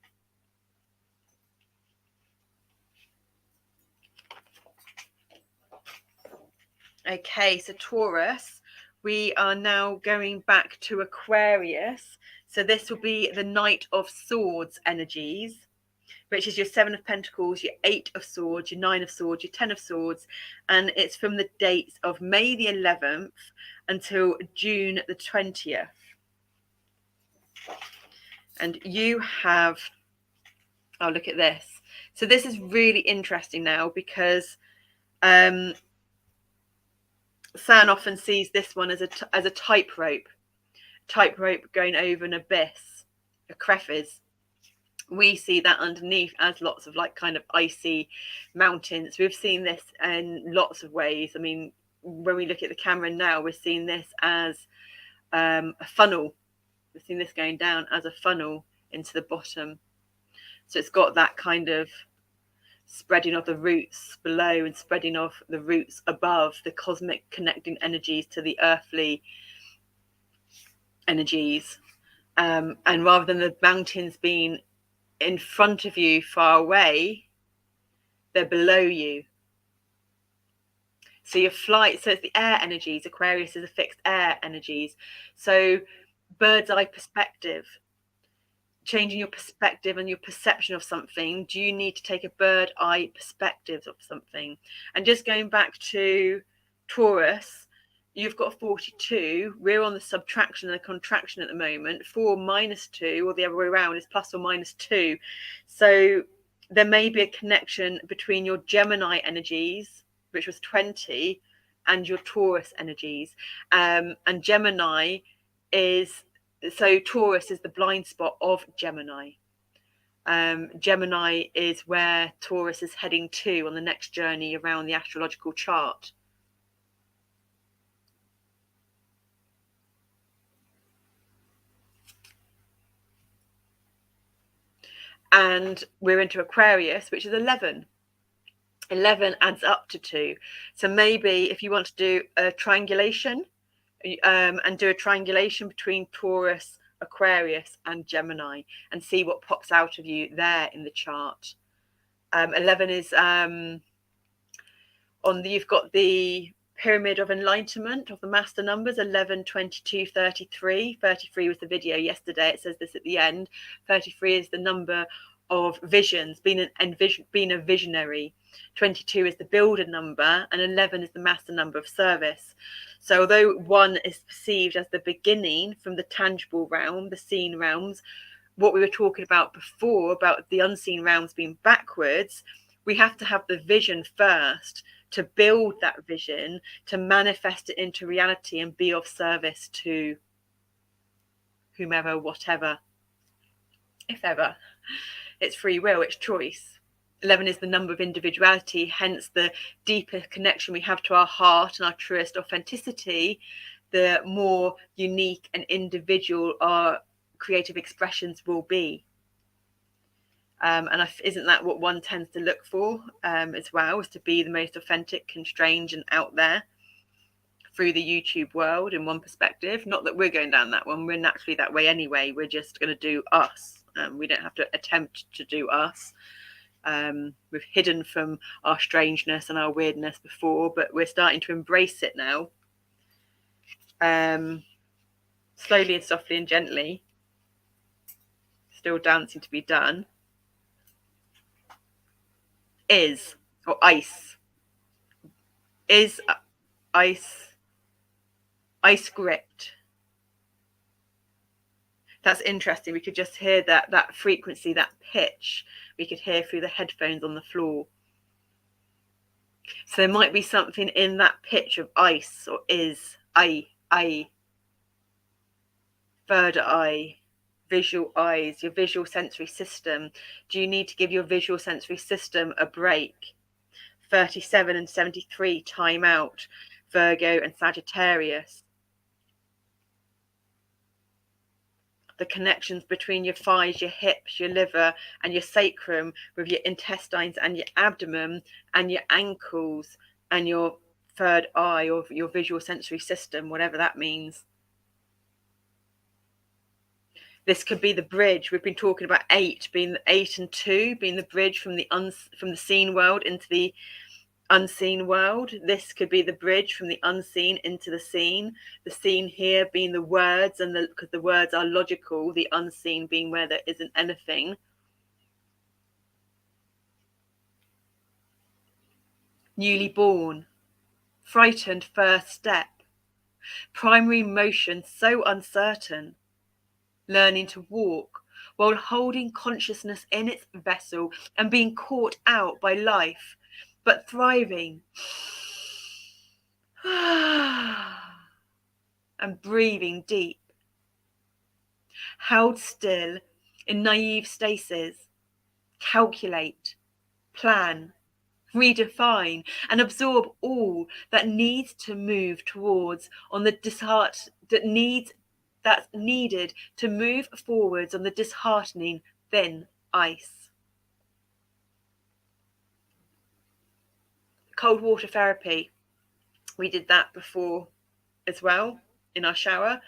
Okay, so Taurus, we are now going back to Aquarius. So this will be the Knight of Swords energies, which is your 7 of Pentacles, your 8 of Swords, your 9 of Swords, your 10 of Swords. And it's from the dates of May the 11th until June the 20th. And you have, oh, look at this. So this is really interesting now, because San often sees this one as a tightrope going over an abyss, a crevice. We see that underneath as lots of like kind of icy mountains. We've seen this in lots of ways. I mean, when we look at the camera now, we're seeing this as a funnel. We're seeing this going down as a funnel into the bottom. So it's got that kind of spreading of the roots below and spreading of the roots above, the cosmic connecting energies to the earthly energies. And rather than the mountains being in front of you far away, they're below you. So your flight, so it's the air energies. Aquarius is a fixed air energies. So bird's eye perspective, changing your perspective and your perception of something. Do you need to take a bird eye perspective of something? And just going back to Taurus, you've got 42. We're on the subtraction and the contraction at the moment. 4 minus 2, or the other way around, is plus or minus 2. So there may be a connection between your Gemini energies, which was 20, and your Taurus energies. And Gemini is so Taurus is the blind spot of Gemini. Gemini is where Taurus is heading to on the next journey around the astrological chart. And we're into Aquarius, which is 11. 11 adds up to 2. So maybe if you want to do a triangulation, and do a triangulation between Taurus, Aquarius and Gemini, and see what pops out of you there in the chart. 11 is you've got the pyramid of enlightenment of the master numbers, 11, 22, 33. 33 was the video yesterday. It says this at the end. 33 is the number of visions, being a visionary. 22 is the builder number, and 11 is the master number of service. So although 1 is perceived as the beginning from the tangible realm, the seen realms, what we were talking about before, about the unseen realms being backwards, we have to have the vision first to build that vision, to manifest it into reality and be of service to whomever, whatever, if ever. It's free will, it's choice. 11 is the number of individuality, hence the deeper connection we have to our heart and our truest authenticity, the more unique and individual our creative expressions will be. And isn't that what one tends to look for as well, is to be the most authentic and strange and out there through the YouTube world in one perspective? Not that we're going down that one. We're naturally that way anyway. We're just going to do us. We don't have to attempt to do us. We've hidden from our strangeness and our weirdness before, but we're starting to embrace it now. Slowly and softly and gently. Still dancing to be done. Is, or ice. Is ice gripped. That's interesting. We could just hear that frequency, that pitch. We could hear through the headphones on the floor. So there might be something in that pitch of ice, or is, I, third eye, visual eyes, your visual sensory system. Do you need to give your visual sensory system a break? 37 and 73, time out. Virgo and Sagittarius. The connections between your thighs, your hips, your liver and your sacrum, with your intestines and your abdomen and your ankles and your third eye, or your visual sensory system, whatever that means. This could be the bridge. We've been talking about 8 being 8 and 2 being the bridge from the seen world into the unseen world. This could be the bridge from the unseen into the seen. The seen here being the words, and because the words are logical, the unseen being where there isn't anything. Newly born, frightened first step, primary motion so uncertain, learning to walk while holding consciousness in its vessel and being caught out by life, but thriving and breathing deep, held still in naive stasis, calculate, plan, redefine and absorb all that needs to move towards on the that's needed to move forwards on the disheartening thin ice. Cold water therapy, we did that before as well in our shower,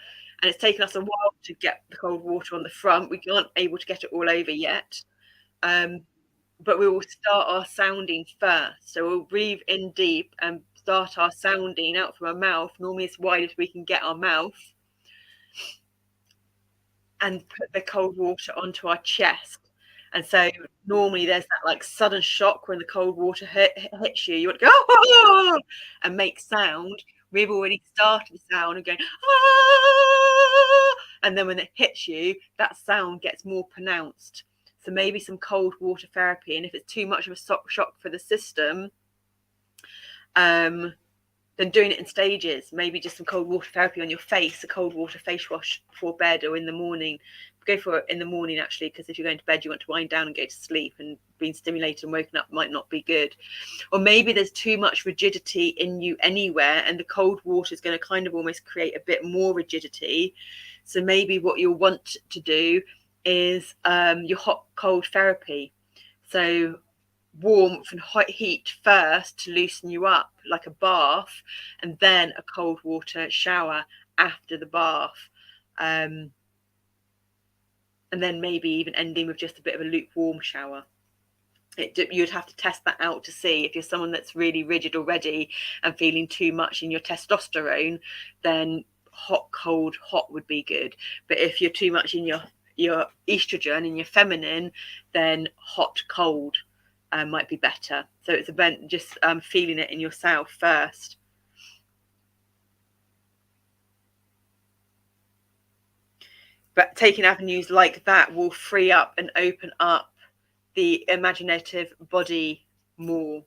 and it's taken us a while to get the cold water on the front. We aren't able to get it all over yet, but we will start our sounding first. So we'll breathe in deep and start our sounding out from our mouth, normally as wide as we can get our mouth, and put the cold water onto our chest. And so normally there's that like sudden shock when the cold water hits you. You want to go, oh, and make sound. We've already started the sound and going, ah, and then when it hits you, that sound gets more pronounced. So maybe some cold water therapy. And if it's too much of a shock for the system, then doing it in stages, maybe just some cold water therapy on your face, a cold water face wash before bed or in the morning. Go for it in the morning, actually, because if you're going to bed, you want to wind down and go to sleep, and being stimulated and woken up might not be good. Or maybe there's too much rigidity in you anywhere, and the cold water is going to kind of almost create a bit more rigidity. So maybe what you'll want to do is your hot cold therapy. So warmth and hot heat first to loosen you up, like a bath, and then a cold water shower after the bath, and then maybe even ending with just a bit of a lukewarm shower. You'd have to test that out to see. If you're someone that's really rigid already and feeling too much in your testosterone, then hot, cold, hot would be good. But if you're too much in your estrogen and your feminine, then hot, cold might be better. So it's about just feeling it in yourself first. But taking avenues like that will free up and open up the imaginative body more,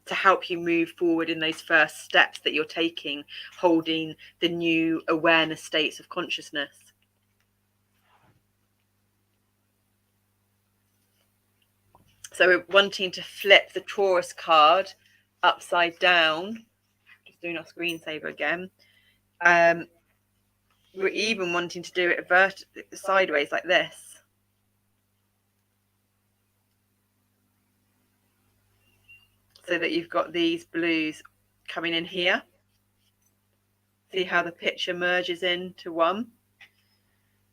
to help you move forward in those first steps that you're taking, holding the new awareness states of consciousness. So we're wanting to flip the Taurus card upside down. Just doing our screensaver again. We're even wanting to do it sideways like this. So that you've got these blues coming in here. See how the picture merges into one.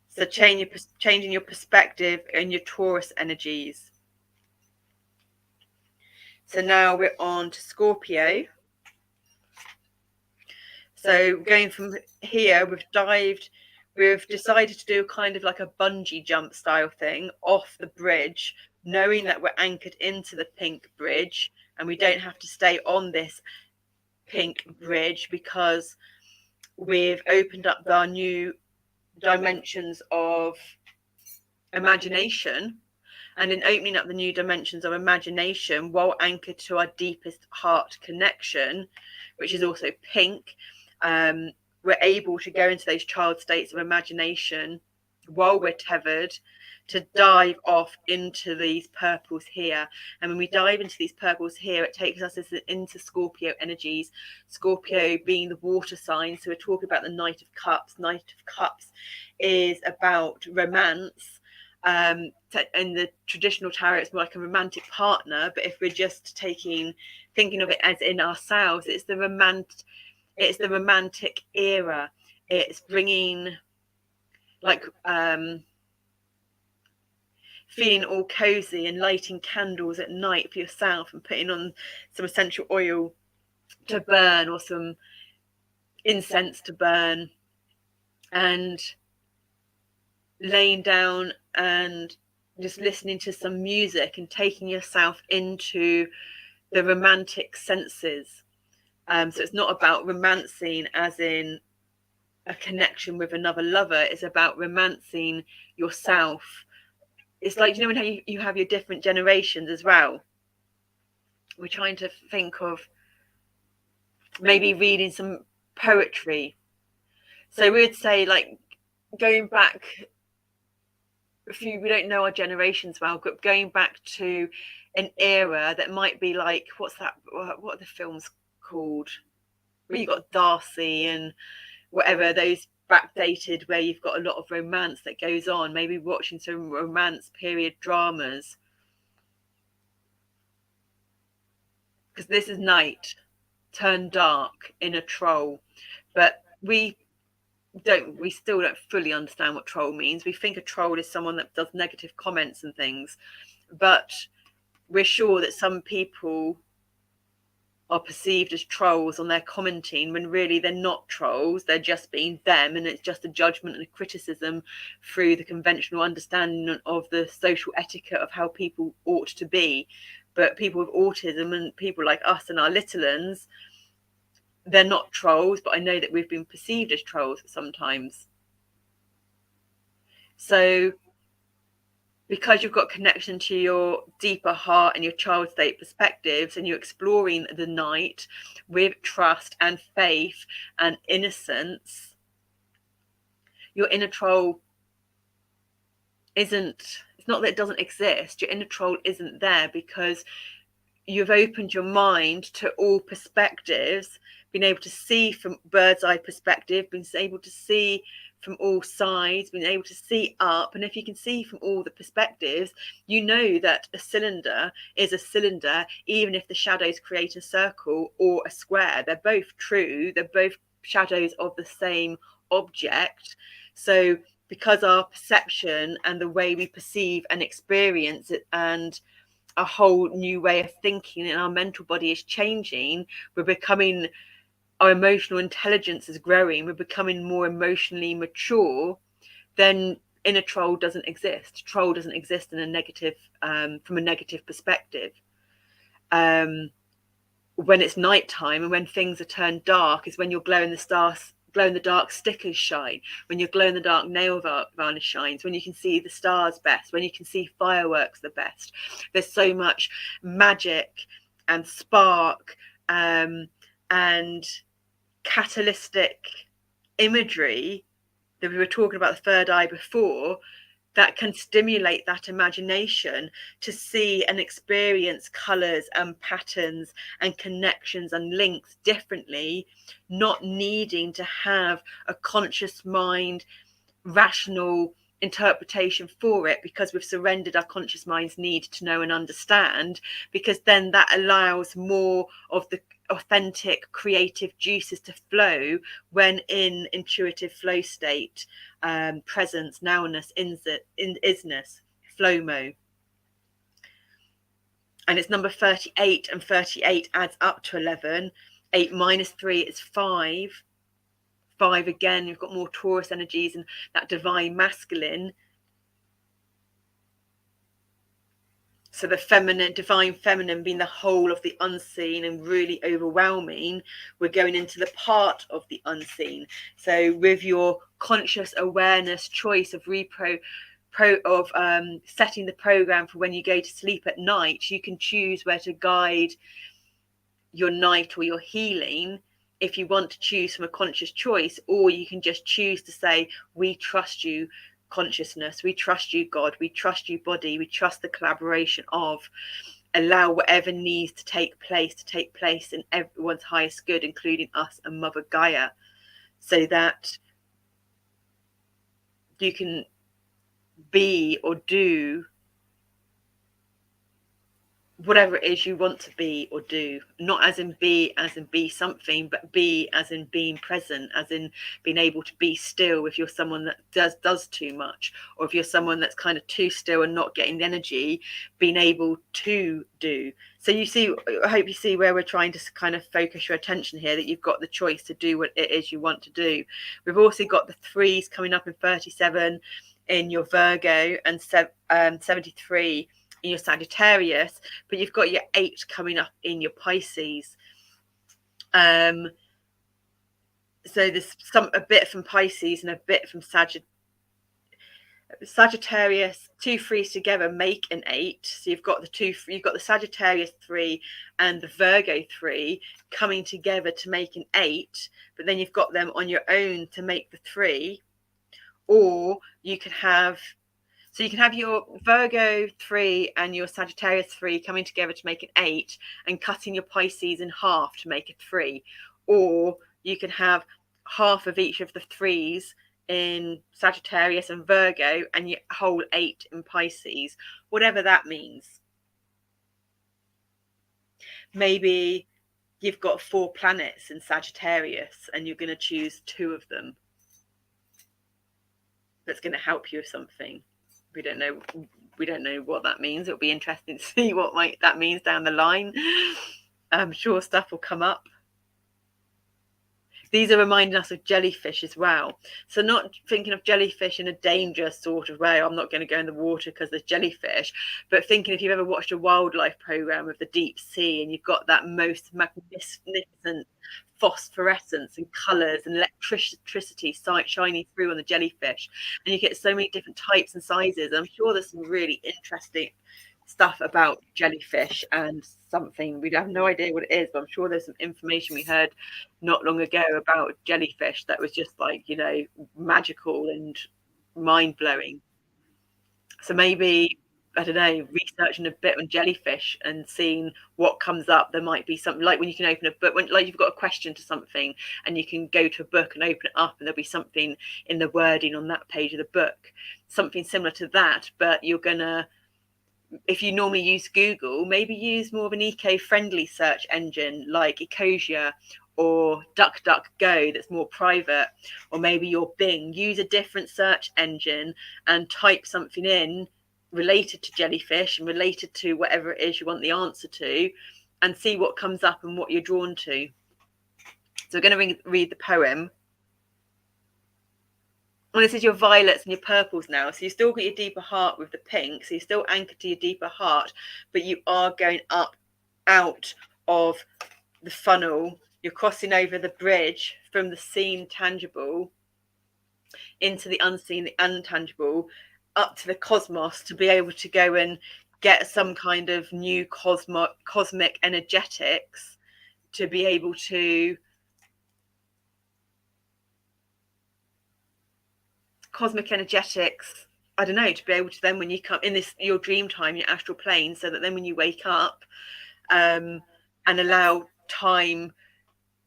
So changing your perspective and your Taurus energies. So now we're on to Scorpio. So going from here, we've decided to do kind of like a bungee jump style thing off the bridge, knowing that we're anchored into the pink bridge and we don't have to stay on this pink bridge because we've opened up our new dimensions of imagination. And in opening up the new dimensions of imagination, while anchored to our deepest heart connection, which is also pink, we're able to go into those child states of imagination while we're tethered, to dive off into these purples here. And when we dive into these purples here, it takes us into Scorpio energies, Scorpio being the water sign. So we're talking about the Knight of Cups. Knight of Cups is about romance. In the traditional tarot, it's more like a romantic partner, but if we're just thinking of it as in ourselves, it's the romantic era. It's bringing like feeling all cozy and lighting candles at night for yourself and putting on some essential oil to burn or some incense to burn, and laying down and just listening to some music and taking yourself into the romantic senses. So it's not about romancing as in a connection with another lover. It's about romancing yourself. It's like, you know, when you have your different generations as well. We're trying to think of maybe reading some poetry. So we would say, like, going back we don't know our generations well, but going back to an era that might be like, what are the films called, where you got Darcy and whatever, those backdated, where you've got a lot of romance that goes on, maybe watching some romance period dramas, because this is night turned dark in a troll. But we still don't fully understand what troll means. We think a troll is someone that does negative comments and things, but we're sure that some people are perceived as trolls on their commenting when really they're not trolls. They're just being them, and it's just a judgment and a criticism through the conventional understanding of the social etiquette of how people ought to be. But people with autism and people like us and our little uns, they're not trolls, but I know that we've been perceived as trolls sometimes. So because you've got connection to your deeper heart and your child state perspectives, and you're exploring the night with trust and faith and innocence, your inner troll isn't, it's not that it doesn't exist, your inner troll isn't there, because you've opened your mind to all perspectives, been able to see from bird's eye perspective, been able to see from all sides, been able to see up. And if you can see from all the perspectives, you know that a cylinder is a cylinder, even if the shadows create a circle or a square. They're both true, they're both shadows of the same object. So because our perception and the way we perceive and experience it, and a whole new way of thinking in our mental body is changing, we're becoming, our emotional intelligence is growing, we're becoming more emotionally mature, then inner troll doesn't exist. Troll doesn't exist in a negative, from a negative perspective. When it's nighttime and when things are turned dark is when your glow in the dark stickers shine, when your glow in the dark nail varnish shines, when you can see the stars best, when you can see fireworks the best. There's so much magic and spark and catalytic imagery that we were talking about the third eye before, that can stimulate that imagination to see and experience colors and patterns and connections and links differently, not needing to have a conscious mind, rational interpretation for it, because we've surrendered our conscious mind's need to know and understand, because then that allows more of the authentic creative juices to flow when in intuitive flow state, presence, nowness, isness, flow mode. And it's number 38, and 38 adds up to 11. 8 minus 3 is 5. 5 again, you've got more Taurus energies and that divine masculine. So the feminine, divine feminine being the whole of the unseen and really overwhelming. We're going into the part of the unseen. So with your conscious awareness choice of setting the program for when you go to sleep at night, you can choose where to guide your night or your healing, if you want to choose from a conscious choice, or you can just choose to say, we trust you, consciousness, we trust you, God, we trust you, body, we trust the collaboration of, allow whatever needs to take place in everyone's highest good, including us and Mother Gaia, so that you can be or do whatever it is you want to be or do, not as in be something, but be as in being present, as in being able to be still if you're someone that does too much, or if you're someone that's kind of too still and not getting the energy, being able to do. So you see, I hope you see where we're trying to kind of focus your attention here, that you've got the choice to do what it is you want to do. We've also got the 3s coming up in 37 in your Virgo, and 73 in your Sagittarius, but you've got your 8 coming up in your Pisces. So there's a bit from Pisces and a bit from Sagittarius. 2 3s together make an 8. So you've got the Sagittarius 3 and the Virgo 3 coming together to make an 8, but then you've got them on your own to make the 3. Or you can have, so you can have your Virgo 3 and your Sagittarius 3 coming together to make an 8, and cutting your Pisces in half to make a 3. Or you can have half of each of the 3s in Sagittarius and Virgo, and your whole 8 in Pisces, whatever that means. Maybe you've got 4 planets in Sagittarius and you're going to choose 2 of them. That's going to help you with something. We don't know what that means. It'll be interesting to see what that means down the line. I'm sure stuff will come up. These are reminding us of jellyfish as well. So not thinking of jellyfish in a dangerous sort of way. I'm not going to go in the water because there's jellyfish. But thinking, if you've ever watched a wildlife program of the deep sea and you've got that most magnificent phosphorescence and colours and electricity shining through on the jellyfish, and you get so many different types and sizes. I'm sure there's some really interesting stuff about jellyfish, and something we have no idea what it is, but I'm sure there's some information we heard not long ago about jellyfish that was just like, you know, magical and mind-blowing. So maybe, I don't know, researching a bit on jellyfish and seeing what comes up. There might be something like when you can open a book, when like you've got a question to something and you can go to a book and open it up, and there'll be something in the wording on that page of the book, something similar to that. But you're gonna, if you normally use Google, maybe use more of an eco-friendly search engine like Ecosia or DuckDuckGo that's more private, or maybe your Bing. Use a different search engine and type something in related to jellyfish and related to whatever it is you want the answer to, and see what comes up and what you're drawn to. So we're going to read the poem. And this is your violets and your purples now. So you still got your deeper heart with the pink. So you're still anchored to your deeper heart, but you are going up out of the funnel. You're crossing over the bridge from the seen tangible into the unseen, the intangible, up to the cosmos, to be able to go and get some kind of new cosmic energetics, to be able to cosmic energetics, I don't know, to be able to then, when you come in this, your dream time, your astral plane, so that then when you wake up and allow time,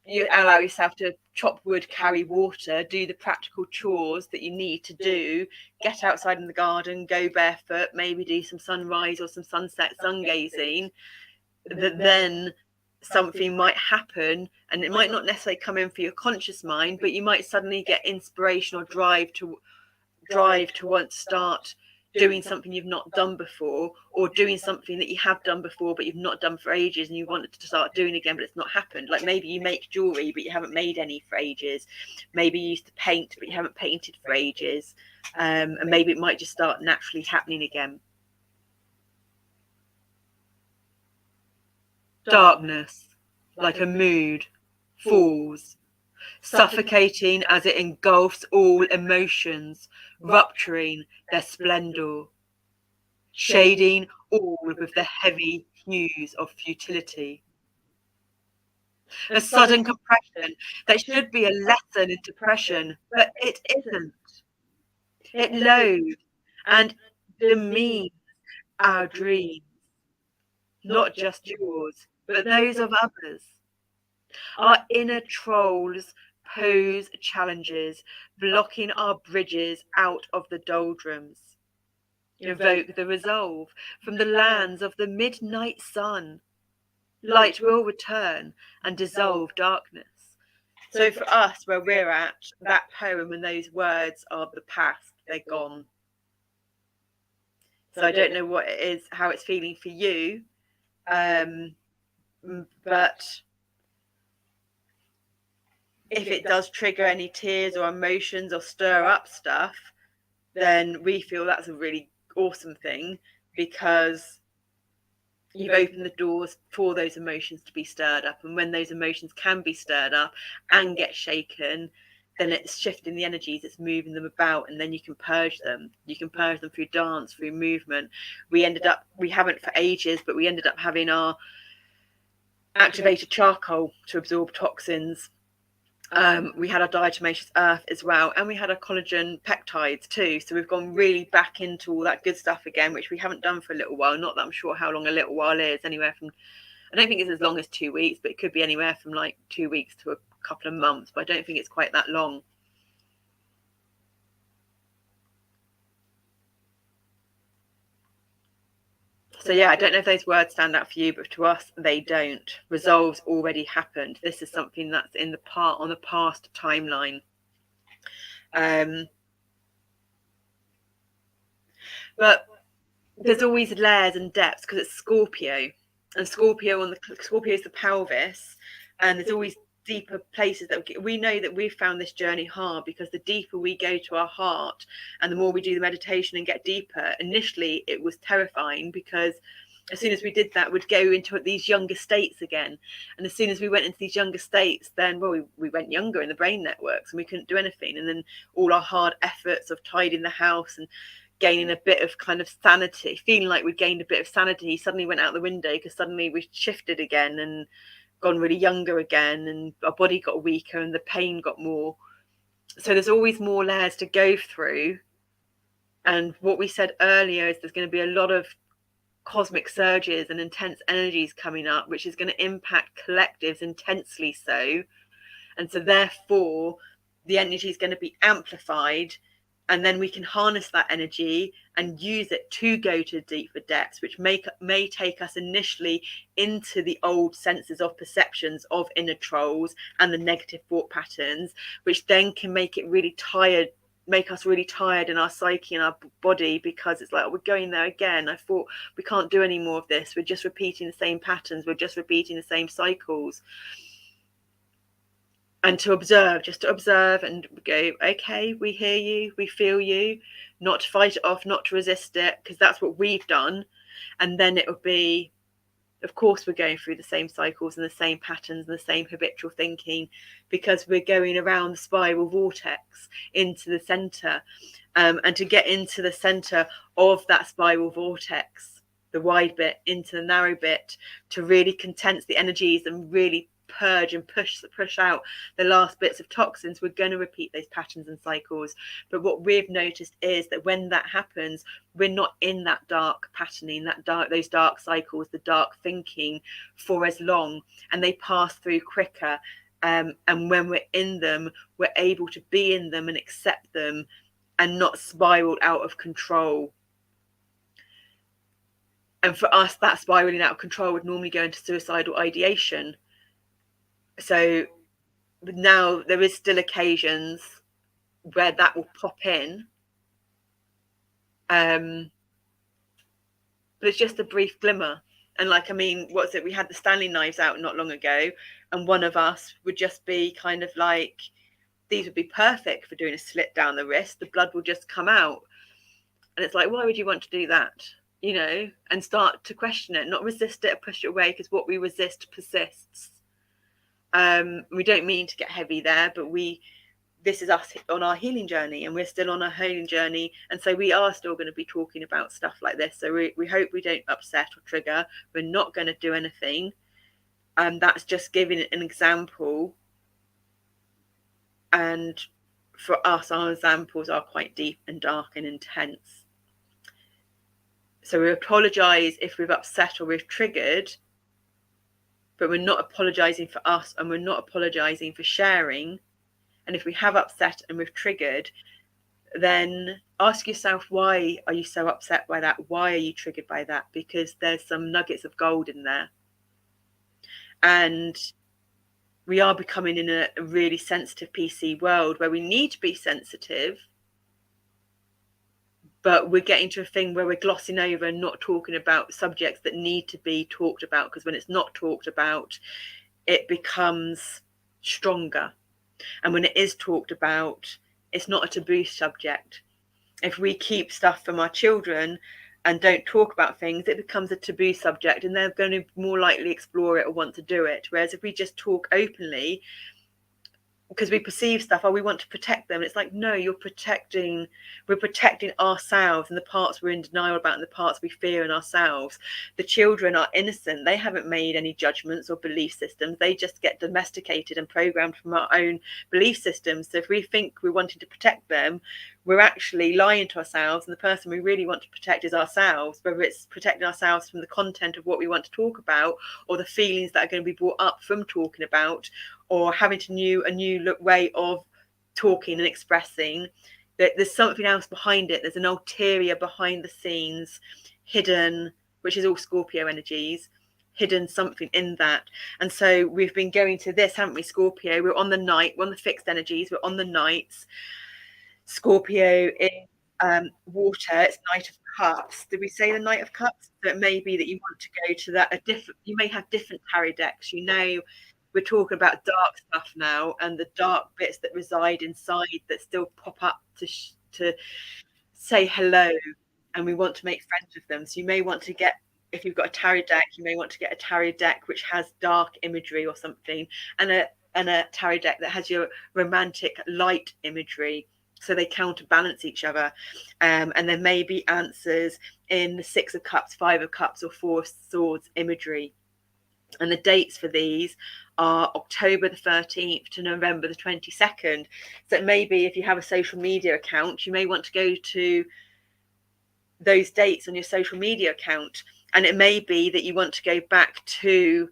you allow yourself to chop wood, carry water, do the practical chores that you need to do, get outside in the garden, go barefoot, maybe do some sunrise or some sunset sun gazing, that then something might happen, and it might not necessarily come in for your conscious mind, but you might suddenly get inspiration or drive to want to start doing something you've not done before, or doing something that you have done before but you've not done for ages and you wanted to start doing again but it's not happened. Like maybe you make jewelry but you haven't made any for ages, maybe you used to paint but you haven't painted for ages, and maybe it might just start naturally happening again. Darkness, like a mood, falls, suffocating as it engulfs all emotions, rupturing their splendour, shading all with the heavy hues of futility. A sudden compression that should be a lesson in depression, but it isn't. It loathes and demeans our dreams, not just yours, but those of others. Our inner trolls pose challenges, blocking our bridges out of the doldrums. Evoke the resolve from the lands of the midnight sun. Light will return and dissolve darkness. So for us, where we're at, that poem and those words are the past, they're gone. So I don't know what it is, how it's feeling for you, but if it does trigger any tears or emotions or stir up stuff, then we feel that's a really awesome thing, because you've opened the doors for those emotions to be stirred up. And when those emotions can be stirred up and get shaken, then it's shifting the energies, it's moving them about, and then you can purge them. You can purge them through dance, through movement. We haven't for ages, but we ended up having our activated charcoal to absorb toxins. We had our diatomaceous earth as well, and we had our collagen peptides too. So we've gone really back into all that good stuff again, which we haven't done for a little while. Not that I'm sure how long a little while is, anywhere from, I don't think it's as long as 2 weeks, but it could be anywhere from like 2 weeks to a couple of months, but I don't think it's quite that long. So yeah, I don't know if those words stand out for you, but to us, they don't. Resolve's already happened. This is something that's in the on the past timeline. But there's always layers and depths, because it's Scorpio, and Scorpio is the pelvis, and there's always deeper places that we know that we've found this journey hard, because the deeper we go to our heart and the more we do the meditation and get deeper, initially it was terrifying, because as soon as we did that, we'd go into these younger states again. And as soon as we went into these younger states, then, well, we went younger in the brain networks and we couldn't do anything. And then all our hard efforts of tidying the house and gaining a bit of kind of sanity, feeling like we'd gained a bit of sanity, suddenly went out the window because suddenly we shifted again and gone really younger again, and our body got weaker and the pain got more. So there's always more layers to go through. And what we said earlier is there's going to be a lot of cosmic surges and intense energies coming up, which is going to impact collectives intensely so. And so therefore the energy is going to be amplified, and then we can harness that energy and use it to go to deeper depths, which may take us initially into the old senses of perceptions of inner trolls and the negative thought patterns, which then can make it really tired, make us really tired in our psyche and our body, because it's like, oh, we're going there again. I thought we can't do any more of this. We're just repeating the same patterns. We're just repeating the same cycles. And to observe, just to observe and go, okay, we hear you, we feel you, not to fight it off, not to resist it, because that's what we've done. And then it will be, of course, we're going through the same cycles and the same patterns and the same habitual thinking, because we're going around the spiral vortex into the center. And to get into the center of that spiral vortex, the wide bit into the narrow bit, to really condense the energies and really purge and push out the last bits of toxins, we're going to repeat those patterns and cycles. But what we've noticed is that when that happens, we're not in that dark patterning, those dark cycles, the dark thinking for as long, and they pass through quicker. And when we're in them, we're able to be in them and accept them and not spiral out of control. And for us, that spiraling out of control would normally go into suicidal ideation. So now there is still occasions where that will pop in, but it's just a brief glimmer. And like, I mean, what's it, we had the Stanley knives out not long ago, and one of us would just be kind of like, these would be perfect for doing a slit down the wrist, the blood will just come out. And it's like, why would you want to do that, you know? And start to question it, not resist it or push it away, because what we resist persists. We don't mean to get heavy there, but this is us on our healing journey, and we're still on our healing journey, and so we are still going to be talking about stuff like this. So we hope we don't upset or trigger. We're not going to do anything, and that's just giving an example. And for us, our examples are quite deep and dark and intense. So we apologize if we've upset or we've triggered, but we're not apologizing for us, and we're not apologizing for sharing. And if we have upset and we've triggered, then ask yourself, why are you so upset by that? Why are you triggered by that? Because there's some nuggets of gold in there. And we are becoming in a really sensitive PC world where we need to be sensitive, but we're getting to a thing where we're glossing over and not talking about subjects that need to be talked about, because when it's not talked about, it becomes stronger. And when it is talked about, it's not a taboo subject. If we keep stuff from our children and don't talk about things, it becomes a taboo subject, and they're going to more likely explore it or want to do it. Whereas if we just talk openly, because we perceive stuff, we want to protect them. It's like, no, we're protecting ourselves and the parts we're in denial about and the parts we fear in ourselves. The children are innocent. They haven't made any judgments or belief systems. They just get domesticated and programmed from our own belief systems. So if we think we're wanting to protect them, we're actually lying to ourselves, and the person we really want to protect is ourselves, whether it's protecting ourselves from the content of what we want to talk about, or the feelings that are going to be brought up from talking about, or having a new way of talking and expressing. There's something else behind it. There's an ulterior behind the scenes, hidden, which is all Scorpio energies, hidden something in that. And so we've been going to this, haven't we, Scorpio? We're on the night, we're on the fixed energies, we're on the nights. Scorpio is water, it's Knight of Cups. Did we say the Knight of Cups? So it may be that you want to go to that, you may have different tarot decks. You know, we're talking about dark stuff now, and the dark bits that reside inside that still pop up to say hello, and we want to make friends with them. So you may want to get if you've got a tarot deck, you may want to get a tarot deck which has dark imagery or something, and a tarot deck that has your romantic light imagery, so they counterbalance each other. And there may be answers in the 6 of Cups, 5 of Cups, or 4 of Swords imagery. And the dates for these are October the 13th to November the 22nd. So maybe if you have a social media account, you may want to go to those dates on your social media account. And it may be that you want to go back to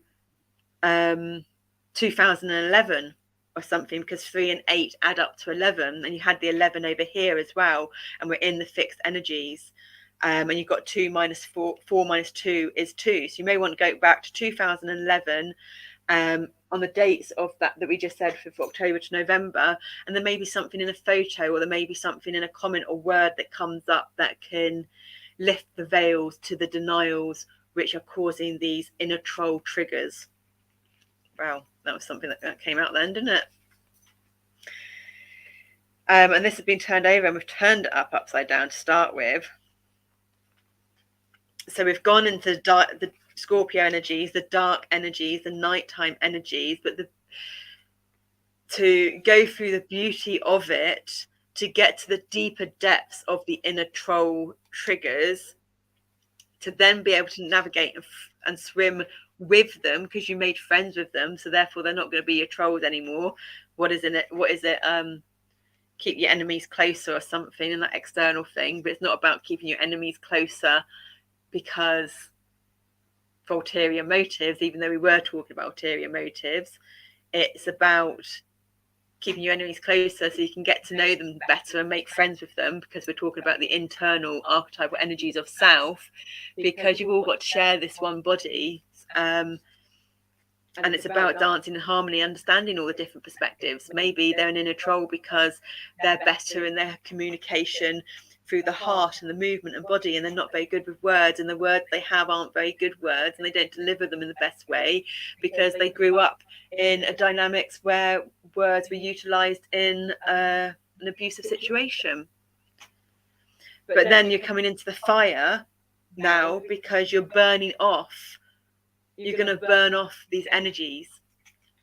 2011 or something, because 3 and 8 add up to 11, and you had the 11 over here as well, and we're in the fixed energies. And you've got 2 minus 4, 4 minus 2 is 2. So you may want to go back to 2011 on the dates of that we just said, for October to November. And there may be something in a photo, or there may be something in a comment or word that comes up that can lift the veils to the denials which are causing these inner troll triggers. Wow, that was something that came out then, didn't it? And this has been turned over, and we've turned it upside down to start with. So we've gone into the Scorpio energies, the dark energies, the nighttime energies, but to go through the beauty of it, to get to the deeper depths of the inner troll triggers, to then be able to navigate and swim with them, because you made friends with them, so therefore they're not going to be your trolls anymore. What is it? Keep your enemies closer or something, and that external thing. But it's not about keeping your enemies closer because for ulterior motives, even though we were talking about ulterior motives. It's about keeping your enemies closer so you can get to know them better and make friends with them, because we're talking about the internal archetypal energies of self, because you've all got to share this one body. And it's about dancing in harmony, understanding all the different perspectives. Maybe they're an inner troll because they're better in their communication through the heart and the movement and body, and they're not very good with words, and the words they have aren't very good words, and they don't deliver them in the best way because they grew up in a dynamics where words were utilized in an abusive situation. But then you're coming into the fire now because you're burning off. You're going to burn off these energies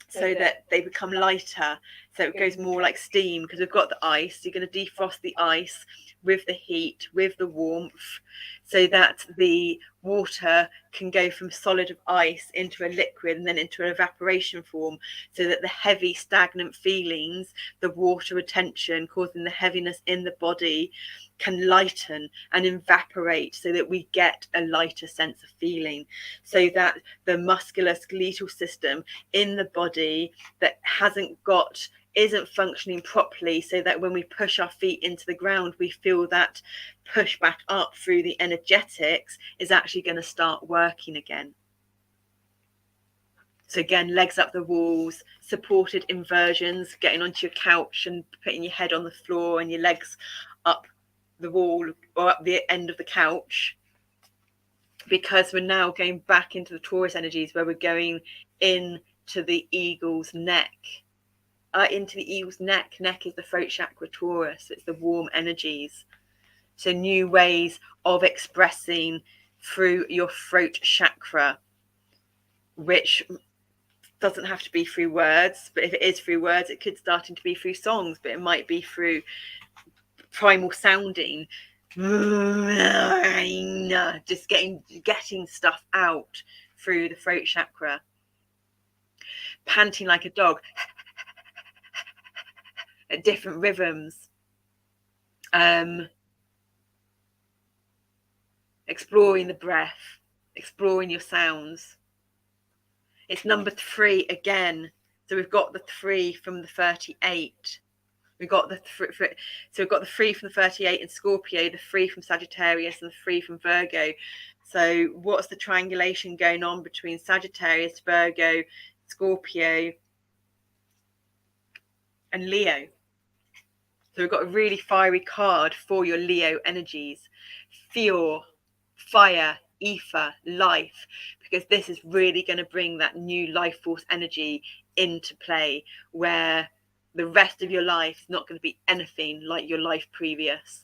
so that they become lighter. So it goes more like steam, because we've got the ice. You're going to defrost the ice with the heat, with the warmth, so that the water can go from solid of ice into a liquid and then into an evaporation form, so that the heavy stagnant feelings, the water retention causing the heaviness in the body, can lighten and evaporate, so that we get a lighter sense of feeling, so that the musculoskeletal system in the body that isn't functioning properly, so that when we push our feet into the ground, we feel that push back up through the energetics is actually going to start working again. So again, legs up the walls, supported inversions, getting onto your couch and putting your head on the floor and your legs up the wall or up the end of the couch, because we're now going back into the Taurus energies, where we're going into the eagle's neck. Into the eagle's neck. Neck is the throat chakra, Taurus. It's the warm energies. So new ways of expressing through your throat chakra, which doesn't have to be through words, but if it is through words, it could start to be through songs, but it might be through primal sounding, just getting stuff out through the throat chakra. Panting like a dog at different rhythms. Exploring the breath, exploring your sounds. It's number 3 again. So we've got the 3 from the 38. We've got the 3 from the 38 in Scorpio, the 3 from Sagittarius, and the 3 from Virgo. So what's the triangulation going on between Sagittarius, Virgo, Scorpio, and Leo? So we've got a really fiery card for your Leo energies. Fear, fire, ether, life, because this is really going to bring that new life force energy into play, where the rest of your life is not going to be anything like your life previous.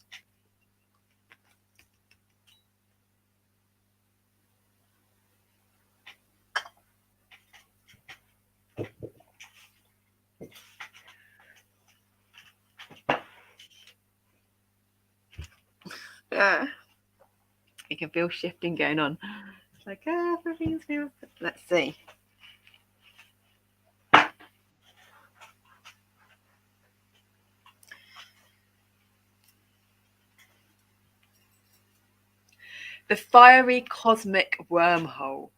You can feel shifting going on. It's like, everything's feels. Let's see. The fiery cosmic wormhole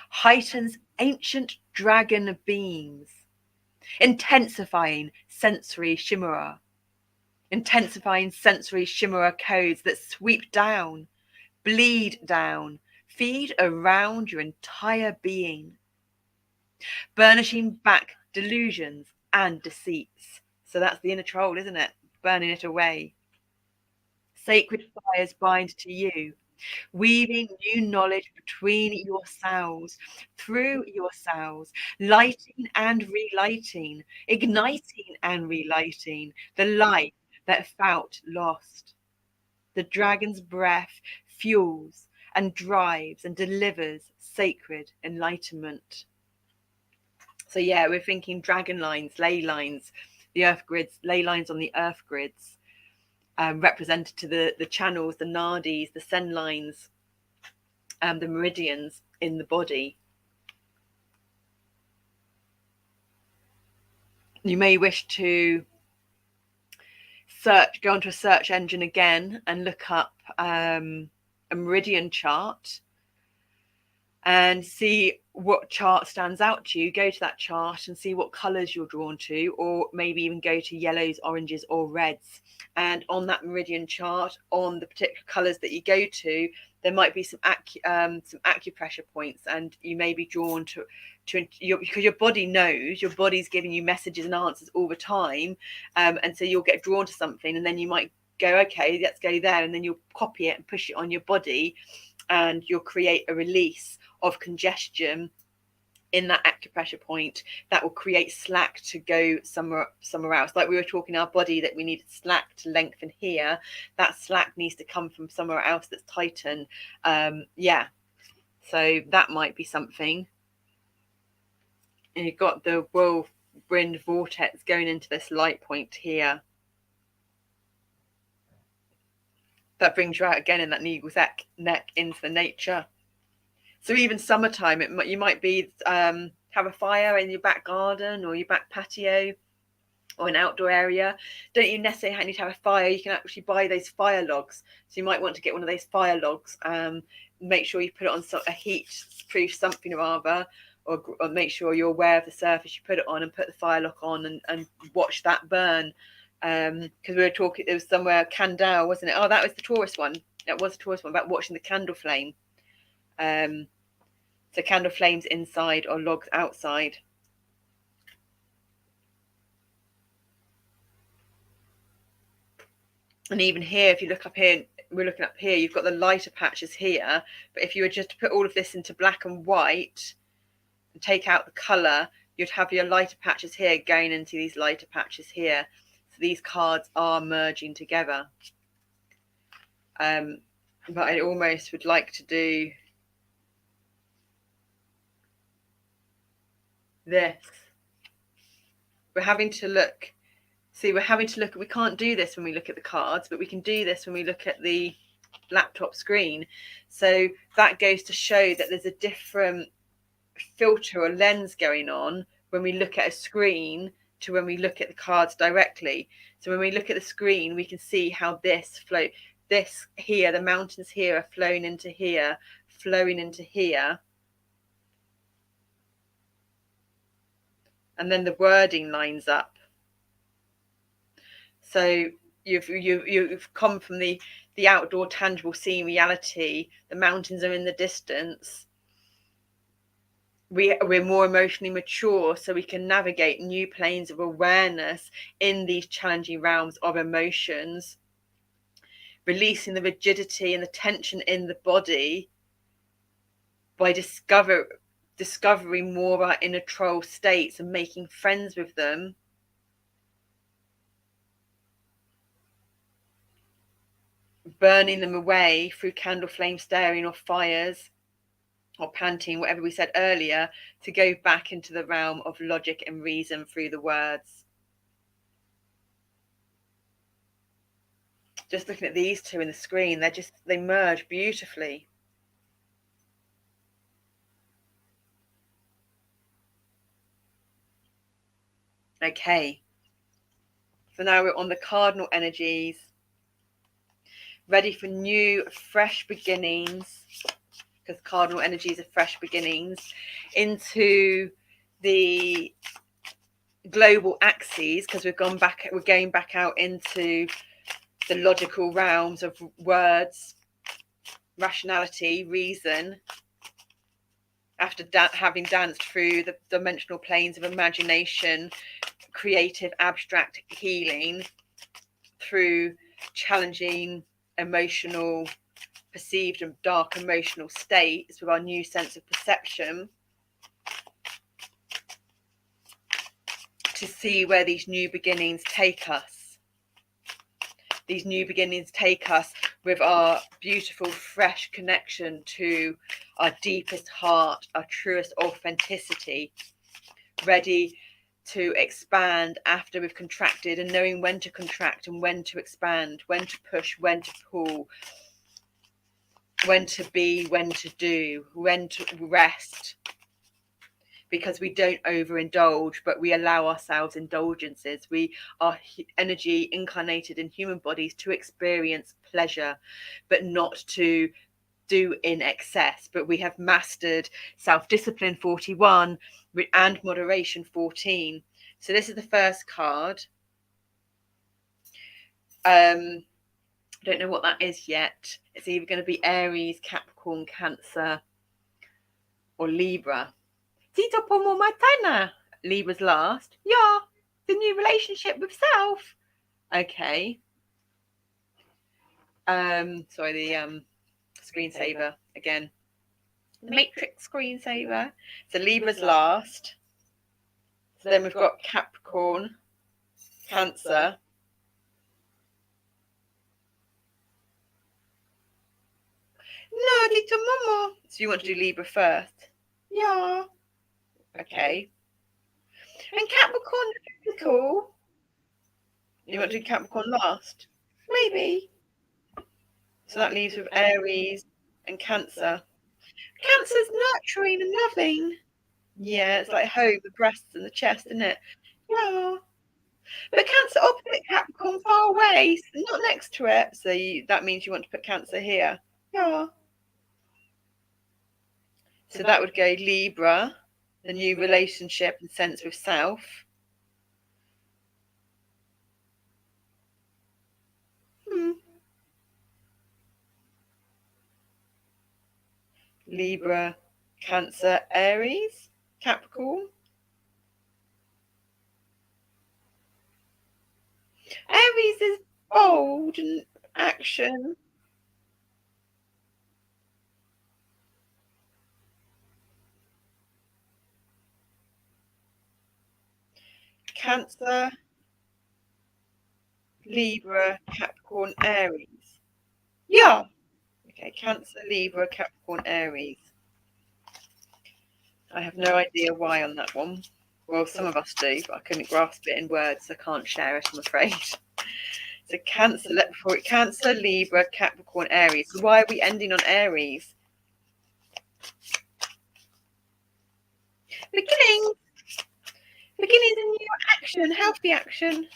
heightens ancient dragon beams, intensifying sensory chimera codes that sweep down, bleed down, feed around your entire being, burnishing back delusions and deceits. So that's the inner troll, isn't it? Burning it away. Sacred fires bind to you, weaving new knowledge between your cells, through your cells, lighting and relighting, igniting and relighting the light that felt lost. The dragon's breath fuels and drives and delivers sacred enlightenment. So yeah, we're thinking dragon lines, ley lines, the earth grids, ley lines on the earth grids, represented to the channels, the nadis, the sen lines, the meridians in the body. You may wish to go onto a search engine again and look up a meridian chart and see what chart stands out to you. Go to that chart and see what colours you're drawn to, or maybe even go to yellows, oranges or reds. And on that meridian chart, on the particular colours that you go to, there might be some acupressure points, and you may be drawn to because your body knows, your body's giving you messages and answers all the time, and so you'll get drawn to something, and then you might go, okay, let's go there, and then you'll copy it and push it on your body, and you'll create a release of congestion in that acupressure point that will create slack to go somewhere else. Like we were talking our body that we needed slack to lengthen here, that slack needs to come from somewhere else that's tightened. Yeah, so that might be something. And you've got the whirlwind vortex going into this light point here. That brings you out again in that eagle's neck into the nature. So even summertime, you might be have a fire in your back garden or your back patio or an outdoor area. Don't you necessarily need to have a fire. You can actually buy those fire logs. So you might want to get one of those fire logs. Make sure you put it on a heat-proof something or other, or make sure you're aware of the surface you put it on, and put the fire lock on and watch that burn. Because we were talking, it was somewhere, Candle, wasn't it? Oh, that was the Taurus one. That was the Taurus one, about watching the candle flame. So candle flames inside or logs outside. And even here, if you look up here, we're looking up here, you've got the lighter patches here. But if you were just to put all of this into black and white and take out the colour, you'd have your lighter patches here going into these lighter patches here. So these cards are merging together. But I almost would like to do this. We're having to look. See, we can't do this when we look at the cards, but we can do this when we look at the laptop screen. So that goes to show that there's a different filter or lens going on when we look at a screen to when we look at the cards directly. So when we look at the screen, we can see how this here, the mountains here are flowing into here, and then the wording lines up. So you've come from the outdoor tangible scene reality. The mountains are in the distance. We're more emotionally mature, so we can navigate new planes of awareness in these challenging realms of emotions, releasing the rigidity and the tension in the body by discovering more of our inner troll states and making friends with them. Burning them away through candle flame staring or fires or panting, whatever we said earlier, to go back into the realm of logic and reason through the words. Just looking at these two in the screen, they merge beautifully. Okay, so now we're on the cardinal energies, ready for new, fresh beginnings, because cardinal energies are fresh beginnings, into the global axes, because we're going back out into the logical realms of words, rationality, reason, after having danced through the dimensional planes of imagination, creative, abstract healing, through challenging emotional, perceived and dark emotional states with our new sense of perception, to see where these new beginnings take us. These new beginnings take us with our beautiful, fresh connection to our deepest heart, our truest authenticity, ready to expand after we've contracted, and knowing when to contract and when to expand, when to push, when to pull, when to be, when to do, when to rest. Because we don't overindulge, but we allow ourselves indulgences. We are energy incarnated in human bodies to experience pleasure, but not to do in excess. But we have mastered self-discipline 41 and moderation 14. So this is the first card. I don't know what that is yet. It's either going to be Aries, Capricorn, Cancer, or Libra. Tito Pomo Matana. Libra's last. Yeah, the new relationship with self. Okay. Sorry, the screensaver again. The Matrix screensaver. So Libra's last. So then we've got Capricorn, Cancer. No, Tito Momo. So you want to do Libra first? Yeah. Okay. And Capricorn is cool. You want to do Capricorn last? Maybe. So that leaves with Aries and Cancer. Cancer's nurturing and loving. Yeah, it's like home, the breasts and the chest, isn't it? Yeah. But Cancer opposite Capricorn, far away, not next to it. So that means you want to put Cancer here. Yeah. So that would go Libra, the new relationship and sense with self. Libra, Cancer, Aries, Capricorn. Aries is bold and action. Cancer, Libra, Capricorn, Aries. Yeah. Okay, Cancer, Libra, Capricorn, Aries. I have no idea why on that one. Well, some of us do, but I couldn't grasp it in words, so I can't share it, I'm afraid. So Cancer, Libra, Capricorn, Aries. So why are we ending on Aries? Beginnings and new action, healthy action.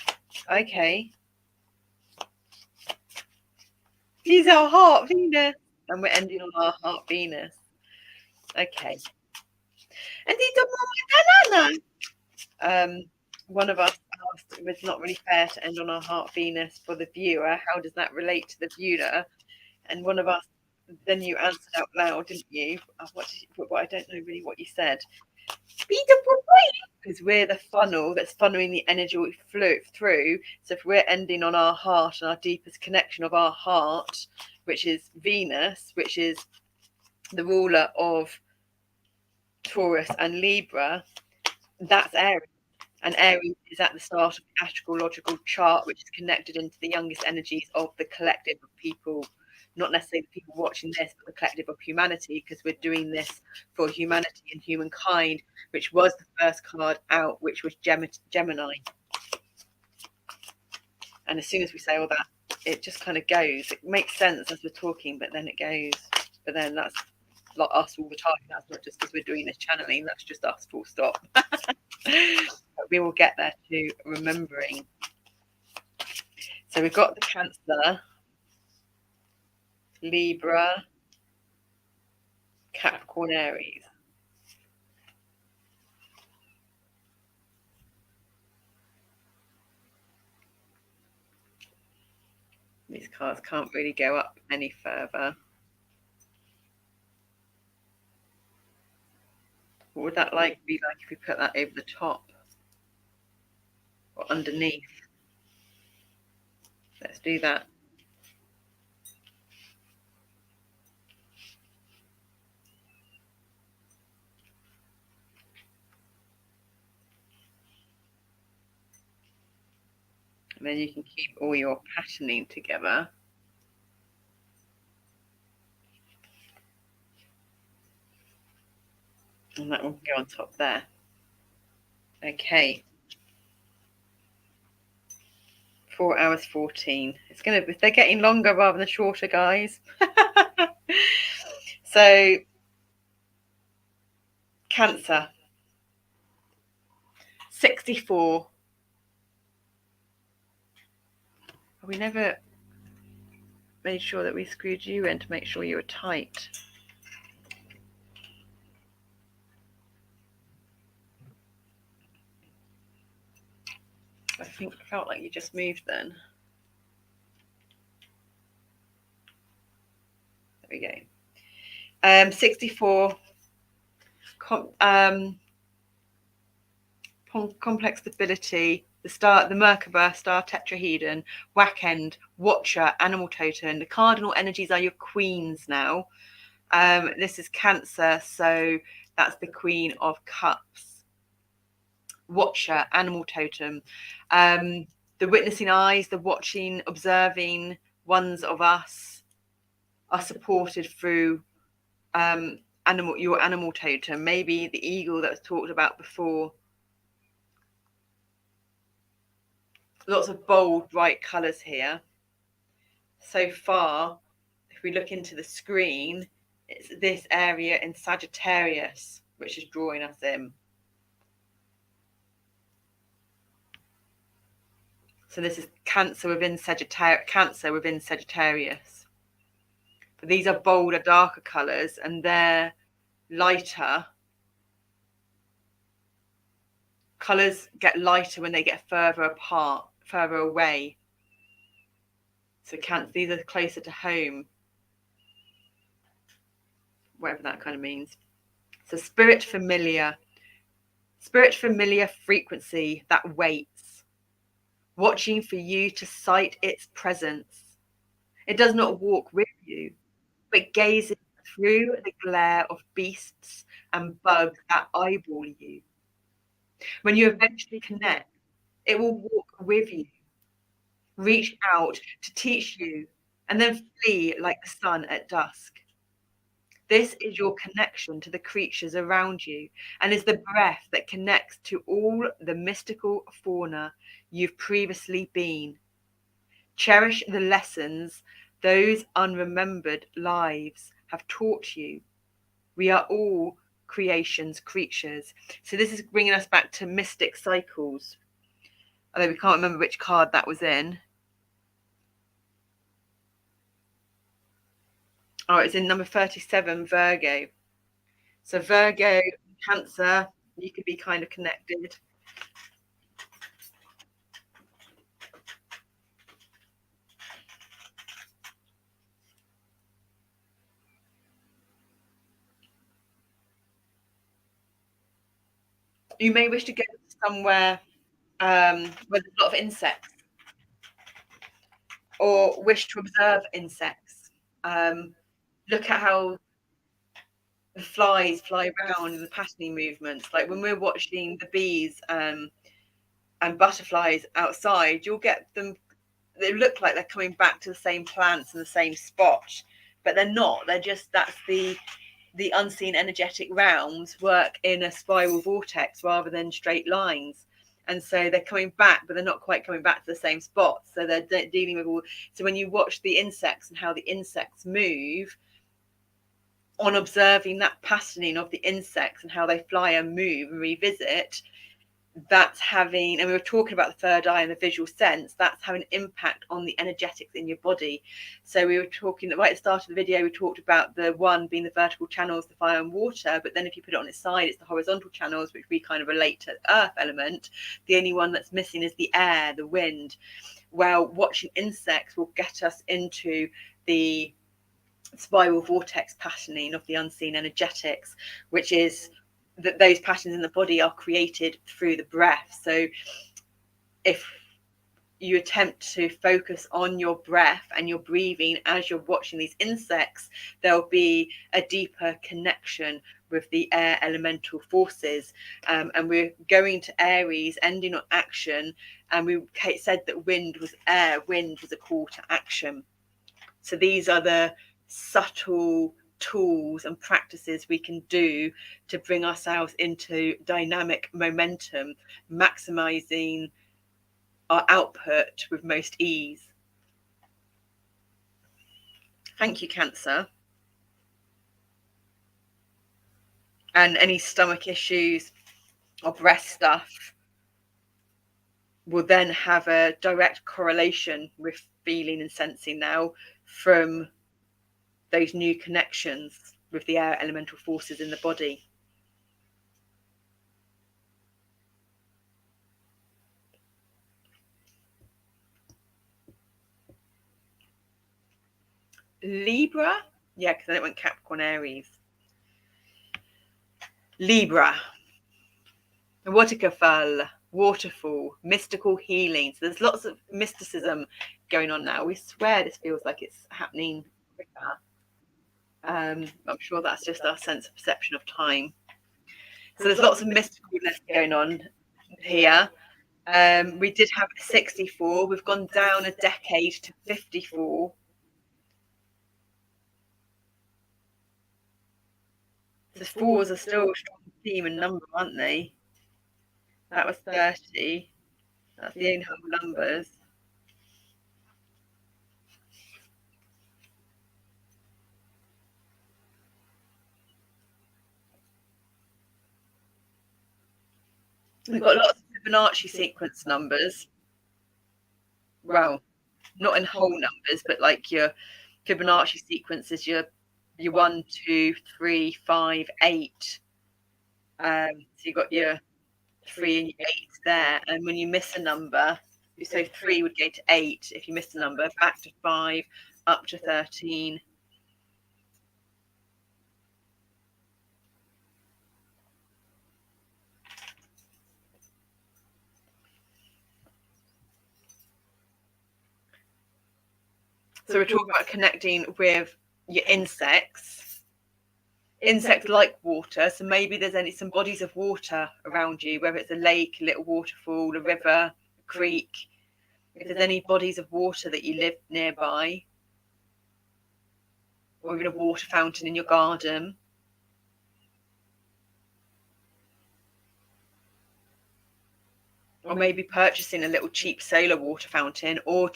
Okay. These are heart Venus, and we're ending on our heart Venus. Okay. And these are more banana. One of us asked, it's not really fair to end on our heart Venus for the viewer. How does that relate to the viewer? And one of us, then you answered out loud, didn't you? What I don't know really what you said. Because we're the funnel that's funneling the energy through. So if we're ending on our heart and our deepest connection of our heart, which is Venus, which is the ruler of Taurus and Libra, that's Aries. And Aries is at the start of the astrological chart, which is connected into the youngest energies of the collective of people, not necessarily the people watching this, but the collective of humanity, because we're doing this for humanity and humankind, which was the first card out, which was Gemini. And as soon as we say all that, it just kind of goes. It makes sense as we're talking, but then it goes. But then that's like us all the time. That's not just because we're doing this channeling. That's just us, full stop. But we will get there to remembering. So we've got the Cancer, Libra, Capricorn, Aries. These cards can't really go up any further. What would that be like if we put that over the top or underneath? Let's do that. And then you can keep all your patterning together. And that will go on top there. Okay. 4 hours 14. It's gonna be, they're getting longer rather than shorter, guys. So Cancer, 64. We never made sure that we screwed you in to make sure you were tight. I think it felt like you just moved then. There we go. 64. Complex stability. The Merkaba, star tetrahedron, whack end, watcher, animal totem. The cardinal energies are your queens now. This is Cancer, so that's the Queen of Cups. Watcher, animal totem. The witnessing eyes, the watching, observing ones of us are supported through your animal totem. Maybe the eagle that was talked about before. Lots of bold, bright colours here. So far, if we look into the screen, it's this area in Sagittarius, which is drawing us in. So this is Cancer within Sagittarius. But these are bolder, darker colours, and they're lighter. Colours get lighter when they get further apart, further away. So Cancer, these are closer to home, whatever that kind of means. So spirit familiar frequency that waits, watching for you to sight its presence. It does not walk with you, but gazes through the glare of beasts and bugs that eyeball you. When you eventually connect, it will walk with you, reach out to teach you, and then flee like the sun at dusk. This is your connection to the creatures around you, and is the breath that connects to all the mystical fauna you've previously been. Cherish the lessons those unremembered lives have taught you. We are all creation's creatures. So this is bringing us back to mystic cycles. Although we can't remember which card that was in. Oh, it's in number 37, Virgo. So Virgo, Cancer, you could be kind of connected. You may wish to go somewhere where there's a lot of insects, or wish to observe insects. Look at how the flies fly around and the patterning movements. Like when we're watching the bees and butterflies outside, you'll get them, they look like they're coming back to the same plants in the same spot, but they're not. They're just, that's the unseen energetic realms work in a spiral vortex rather than straight lines. And so they're coming back, but they're not quite coming back to the same spot. So they're dealing with all. So when you watch the insects and how the insects move, on observing that patterning of the insects and how they fly and move and revisit, that's having, and we were talking about the third eye and the visual sense, that's having an impact on the energetics in your body. So we were talking right at the start of the video, we talked about the one being the vertical channels, the fire and water, but then if you put it on its side, it's the horizontal channels, which we kind of relate to the earth element. The only one that's missing is the air, the wind. Well, watching insects will get us into the spiral vortex patterning of the unseen energetics, which is that those patterns in the body are created through the breath. So if you attempt to focus on your breath and your breathing as you're watching these insects, there'll be a deeper connection with the air elemental forces. And we're going to Aries, ending on action. And we said that wind was air, wind was a call to action. So these are the subtle tools and practices we can do to bring ourselves into dynamic momentum, maximizing our output with most ease. Thank you, Cancer. And any stomach issues or breast stuff will then have a direct correlation with feeling and sensing now from those new connections with the air elemental forces in the body. Libra, yeah, because then it went Capricorn, Aries. Libra, waterfall, mystical healing. So there's lots of mysticism going on now. We swear this feels like it's happening quicker. I'm sure that's just our sense of perception of time. So there's lots of mysticalness going on here. We did have 64. We've gone down a decade to 54. The fours are still a strong theme and number, aren't they? That was 30. That's the only whole numbers. We've got lots of Fibonacci sequence numbers. Well, not in whole numbers, but like your Fibonacci sequence is your 1, 2, 3, 5, 8. So you've got your 3 and your 8 there. And when you miss a number, so 3 would go to 8 if you missed a number, back to 5, up to 13. So we're talking about connecting with your insects. Insects like water, so maybe there's some bodies of water around you, whether it's a lake, a little waterfall, a river, a creek. If there's any bodies of water that you live nearby, or even a water fountain in your garden. Or maybe purchasing a little cheap solar water fountain, or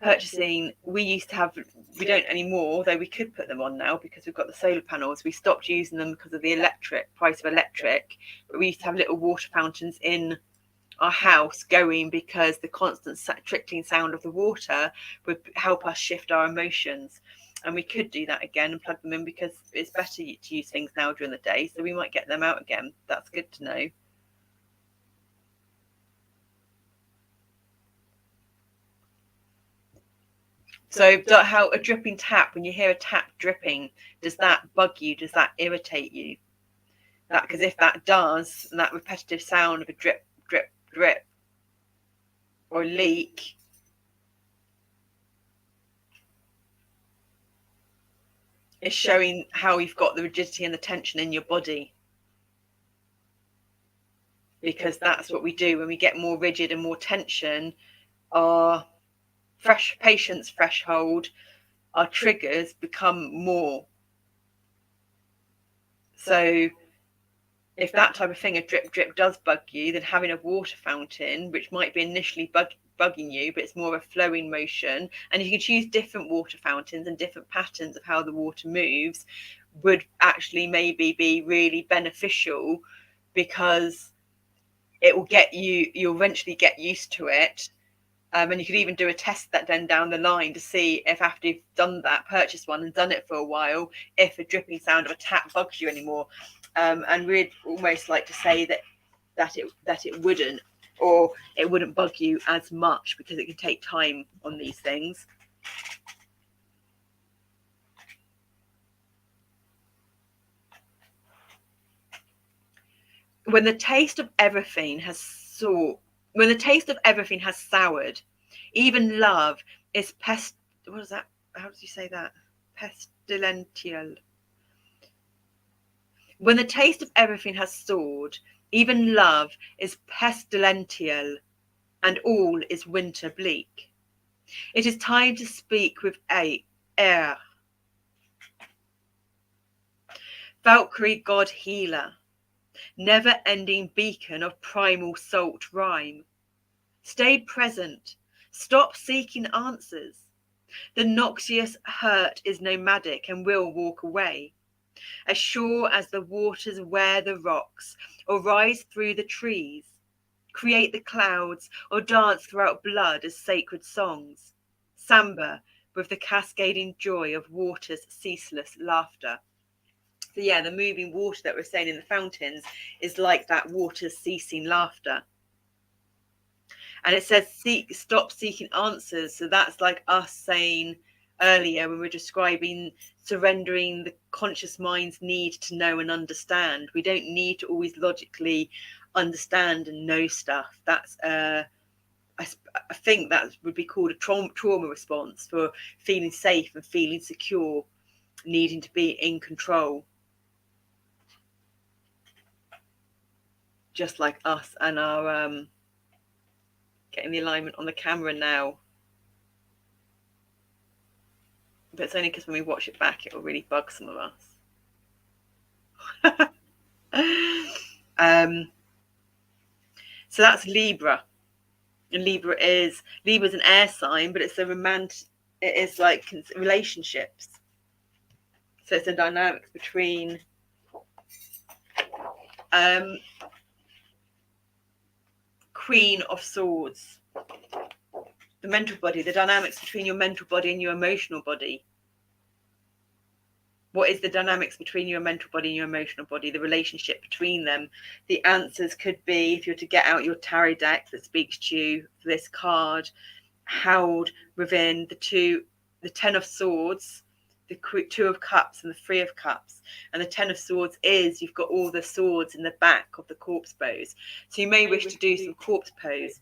purchasing, we used to have, we don't anymore, though we could put them on now because we've got the solar panels. We stopped using them because of the price of electric, but we used to have little water fountains in our house going because the constant trickling sound of the water would help us shift our emotions. And we could do that again and plug them in because it's better to use things now during the day, so we might get them out again. That's good to know. So how a dripping tap, when you hear a tap dripping, does that bug you? Does that irritate you? That, because if that does, and that repetitive sound of a drip, drip, drip, or leak, is showing how you've got the rigidity and the tension in your body. Because that's what we do when we get more rigid and more tension. Our patience threshold, our triggers become more. So if that type of thing, a drip drip, does bug you, then having a water fountain, which might be initially bugging you, but it's more of a flowing motion, and you can choose different water fountains and different patterns of how the water moves, would actually maybe be really beneficial, because it will get you'll eventually get used to it. And you could even do a test that then down the line to see if, after you've done that, purchased one and done it for a while, if a dripping sound of a tap bugs you anymore. And we'd almost like to say that it wouldn't, or it wouldn't bug you as much, because it can take time on these things. When the taste of everything has soured, even love is what is that? How do you say that? Pestilential. When the taste of everything has soared, even love is pestilential, and all is winter bleak. It is time to speak with air. Valkyrie god healer, never-ending beacon of primal salt rhyme. Stay present. Stop seeking answers. The noxious hurt is nomadic and will walk away. As sure as the waters wear the rocks, or rise through the trees, create the clouds, or dance throughout blood as sacred songs. Samba with the cascading joy of water's ceaseless laughter. So yeah, the moving water that we're saying in the fountains is like that water's ceasing laughter. And it says stop seeking answers. So that's like us saying earlier when we're describing surrendering the conscious mind's need to know and understand. We don't need to always logically understand and know stuff. That's I think that would be called a trauma response, for feeling safe and feeling secure, needing to be in control. Just like us and our getting the alignment on the camera now. But it's only because when we watch it back, it will really bug some of us. So that's Libra. And Libra's an air sign, but it's a romantic, it is like relationships. So it's the dynamics between Queen of Swords, the mental body, the dynamics between your mental body and your emotional body. What is the dynamics between your mental body and your emotional body, the relationship between them? The answers could be, if you're to get out your tarot deck that speaks to you for this card, held within the 10 of Swords, the 2 of Cups and the 3 of Cups. And the 10 of Swords is, you've got all the swords in the back of the corpse pose. So you may wish to do some corpse pose.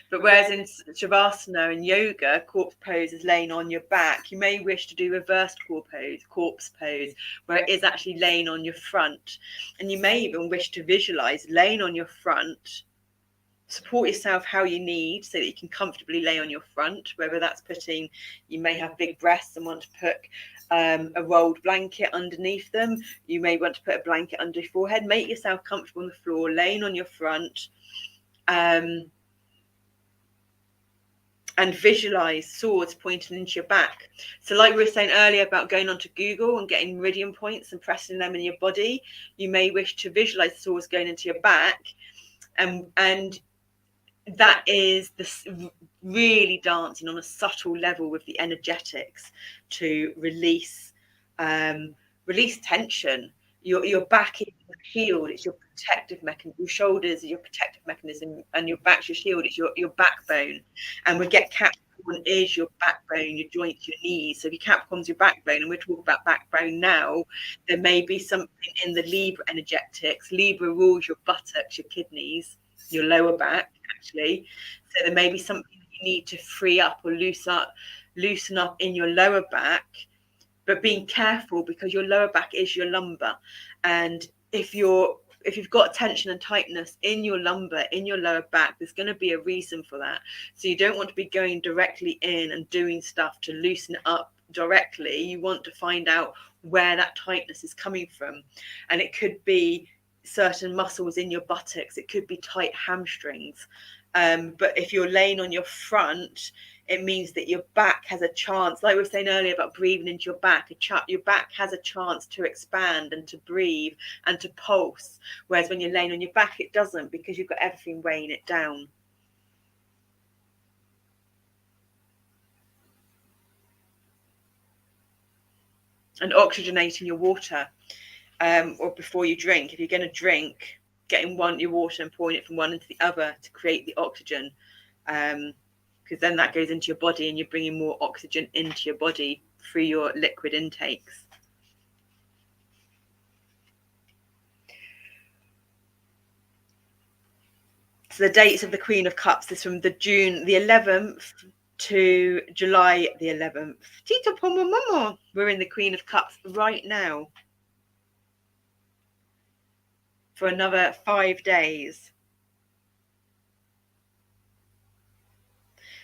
But whereas in Shavasana and yoga, corpse pose is laying on your back, you may wish to do reversed corpse pose, where it is actually laying on your front. And you may even wish to visualize laying on your front. Support yourself how you need so that you can comfortably lay on your front, whether that's you may have big breasts and want to put a rolled blanket underneath them. You may want to put a blanket under your forehead. Make yourself comfortable on the floor, laying on your front. And visualize swords pointing into your back. So like we were saying earlier about going onto Google and getting meridian points and pressing them in your body, you may wish to visualize swords going into your back. And that is really dancing on a subtle level with the energetics to release tension. Your back is your shield, it's your protective mechanism. Your shoulders are your protective mechanism, and your back's your shield, it's your backbone. And we get Capricorn is your backbone, your joints, your knees. So if your Capricorn's your backbone, and we're talking about backbone now, there may be something in the Libra energetics. Libra rules your buttocks, your kidneys, your lower back, actually. So there may be something you need to free up or loosen up in your lower back. But being careful, because your lower back is your lumbar, and if you've got tension and tightness in your lumbar, in your lower back, there's going to be a reason for that. So you don't want to be going directly in and doing stuff to loosen it up directly. You want to find out where that tightness is coming from, and it could be certain muscles in your buttocks. It could be tight hamstrings. But if you're laying on your front, it means that your back has a chance, like we were saying earlier about breathing into your back, your back has a chance to expand and to breathe and to pulse. Whereas when you're laying on your back, it doesn't, because you've got everything weighing it down. And oxygenating your water, or before you drink. If you're going to drink, getting your water and pouring it from one into the other to create the oxygen, because then that goes into your body and you're bringing more oxygen into your body through your liquid intakes. So the dates of the Queen of Cups is from the June the 11th to July the 11th. Tito Pomo Momo. We're in the Queen of Cups right now for another 5 days.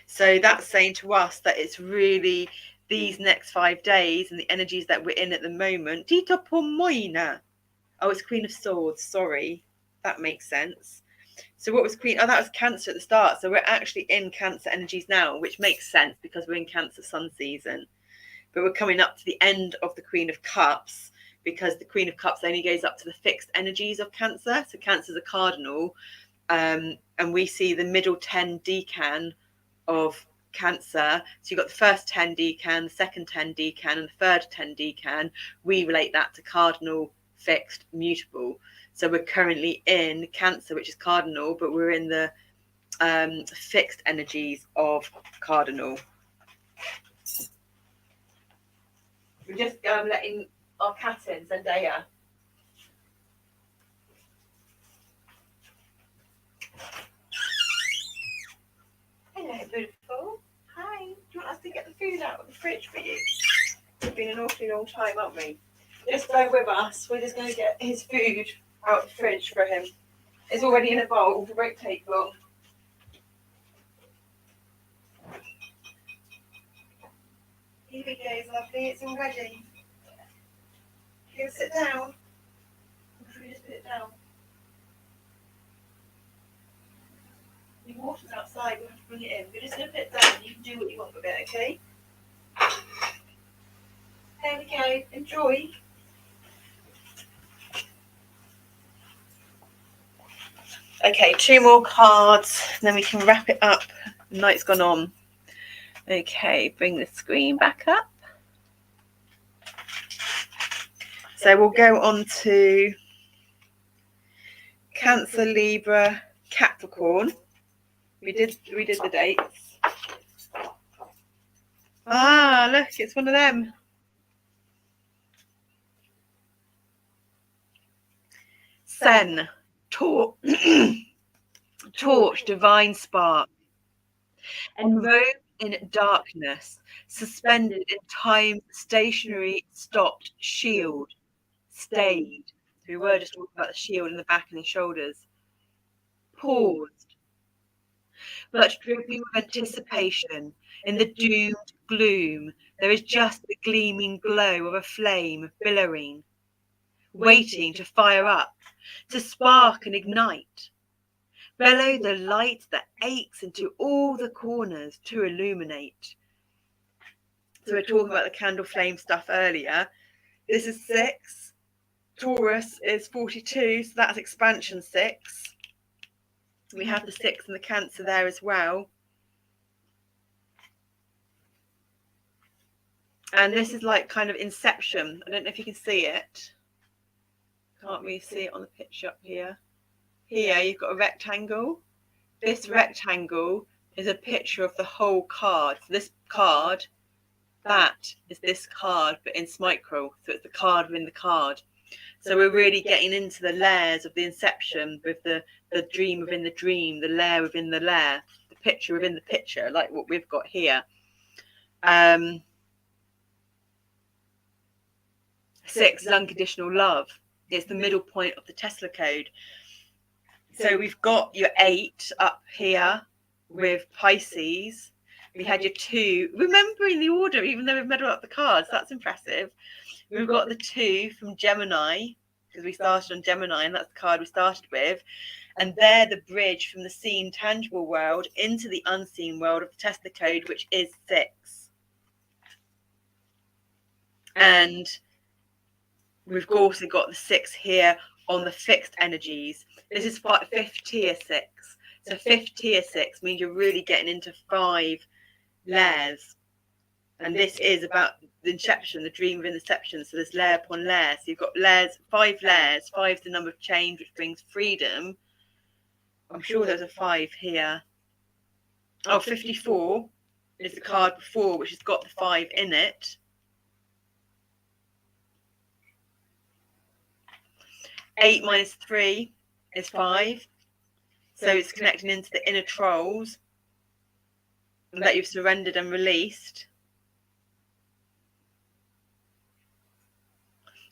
So that's saying to us that it's really these next 5 days and the energies that we're in at the moment. Tito Pomoina. Oh, it's Queen of Swords. Sorry. That makes sense. So what was Queen? Oh, that was Cancer at the start. So we're actually in Cancer energies now, which makes sense because we're in Cancer sun season. But we're coming up to the end of the Queen of Cups, because the Queen of Cups only goes up to the fixed energies of Cancer. So Cancer's a cardinal. And we see the middle 10 decan of Cancer. So you've got the first 10 decan, the second 10 decan, and the third 10 decan. We relate that to cardinal, fixed, mutable. So we're currently in Cancer, which is cardinal, but we're in the fixed energies of cardinal. We're just letting our cat in, Zendaya. Hello, beautiful. Hi. Do you want us to get the food out of the fridge for you? It's been an awfully long time, haven't we? Just bear with us. We're just going to get his food out of the fridge for him. It's already in a bowl. It won't take long. Here we go, lovely. It's all ready. Can you sit down? Or should we just put it down? Your water's outside. We'll have to bring it in. We're just going to put it down. You can do what you want with it, okay? There we go. Enjoy. Okay, 2 more cards, and then we can wrap it up. The night's gone on. Okay, bring the screen back up. So we'll go on to Cancer, Libra, Capricorn. We did the dates. Ah, look, it's one of them. Sen, torch, divine spark, enrobed in darkness, suspended in time, stationary, stopped, shield, stayed. So we were just talking about the shield in the back and the shoulders. Paused, but dripping with anticipation. In the doomed gloom, there is just the gleaming glow of a flame billowing, waiting to fire up, to spark and ignite. Bellow the light that aches into all the corners to illuminate. So we're talking about the candle flame stuff earlier. This is 6. Taurus is 42, so that's expansion 6. We have the 6 and the Cancer there as well. And this is like kind of inception. I don't know if you can see it. Can't really see it on the picture up here. Here you've got a rectangle. This rectangle is a picture of the whole card. So this card, that is this card, but in micro. So it's the card within the card. So we're really getting into the layers of the inception, with the dream within the dream, the layer within the layer, the picture within the picture, like what we've got here. 6 is unconditional love. It's the middle point of the Tesla code. So we've got your 8 up here with Pisces. We had your 2, remembering the order, even though we've muddled up the cards. That's impressive. We've got the 2 from Gemini. because we started on Gemini, and that's the card we started with. And they're the bridge from the seen, tangible world into the unseen world of the Tesla code, which is 6. And we've also got the 6 here on the fixed energies. This is 5th tier 6. So 5th tier 6 means you're really getting into 5 layers. And this is about the inception, the dream of inception. So there's layer upon layer. So you've got layers, 5 layers. 5 is the number of change, which brings freedom. I'm sure there's a 5 here. Oh, 54 is the card before, which has got the 5 in it. 8 minus 3 is 5. So it's connecting into the inner trolls that you've surrendered and released.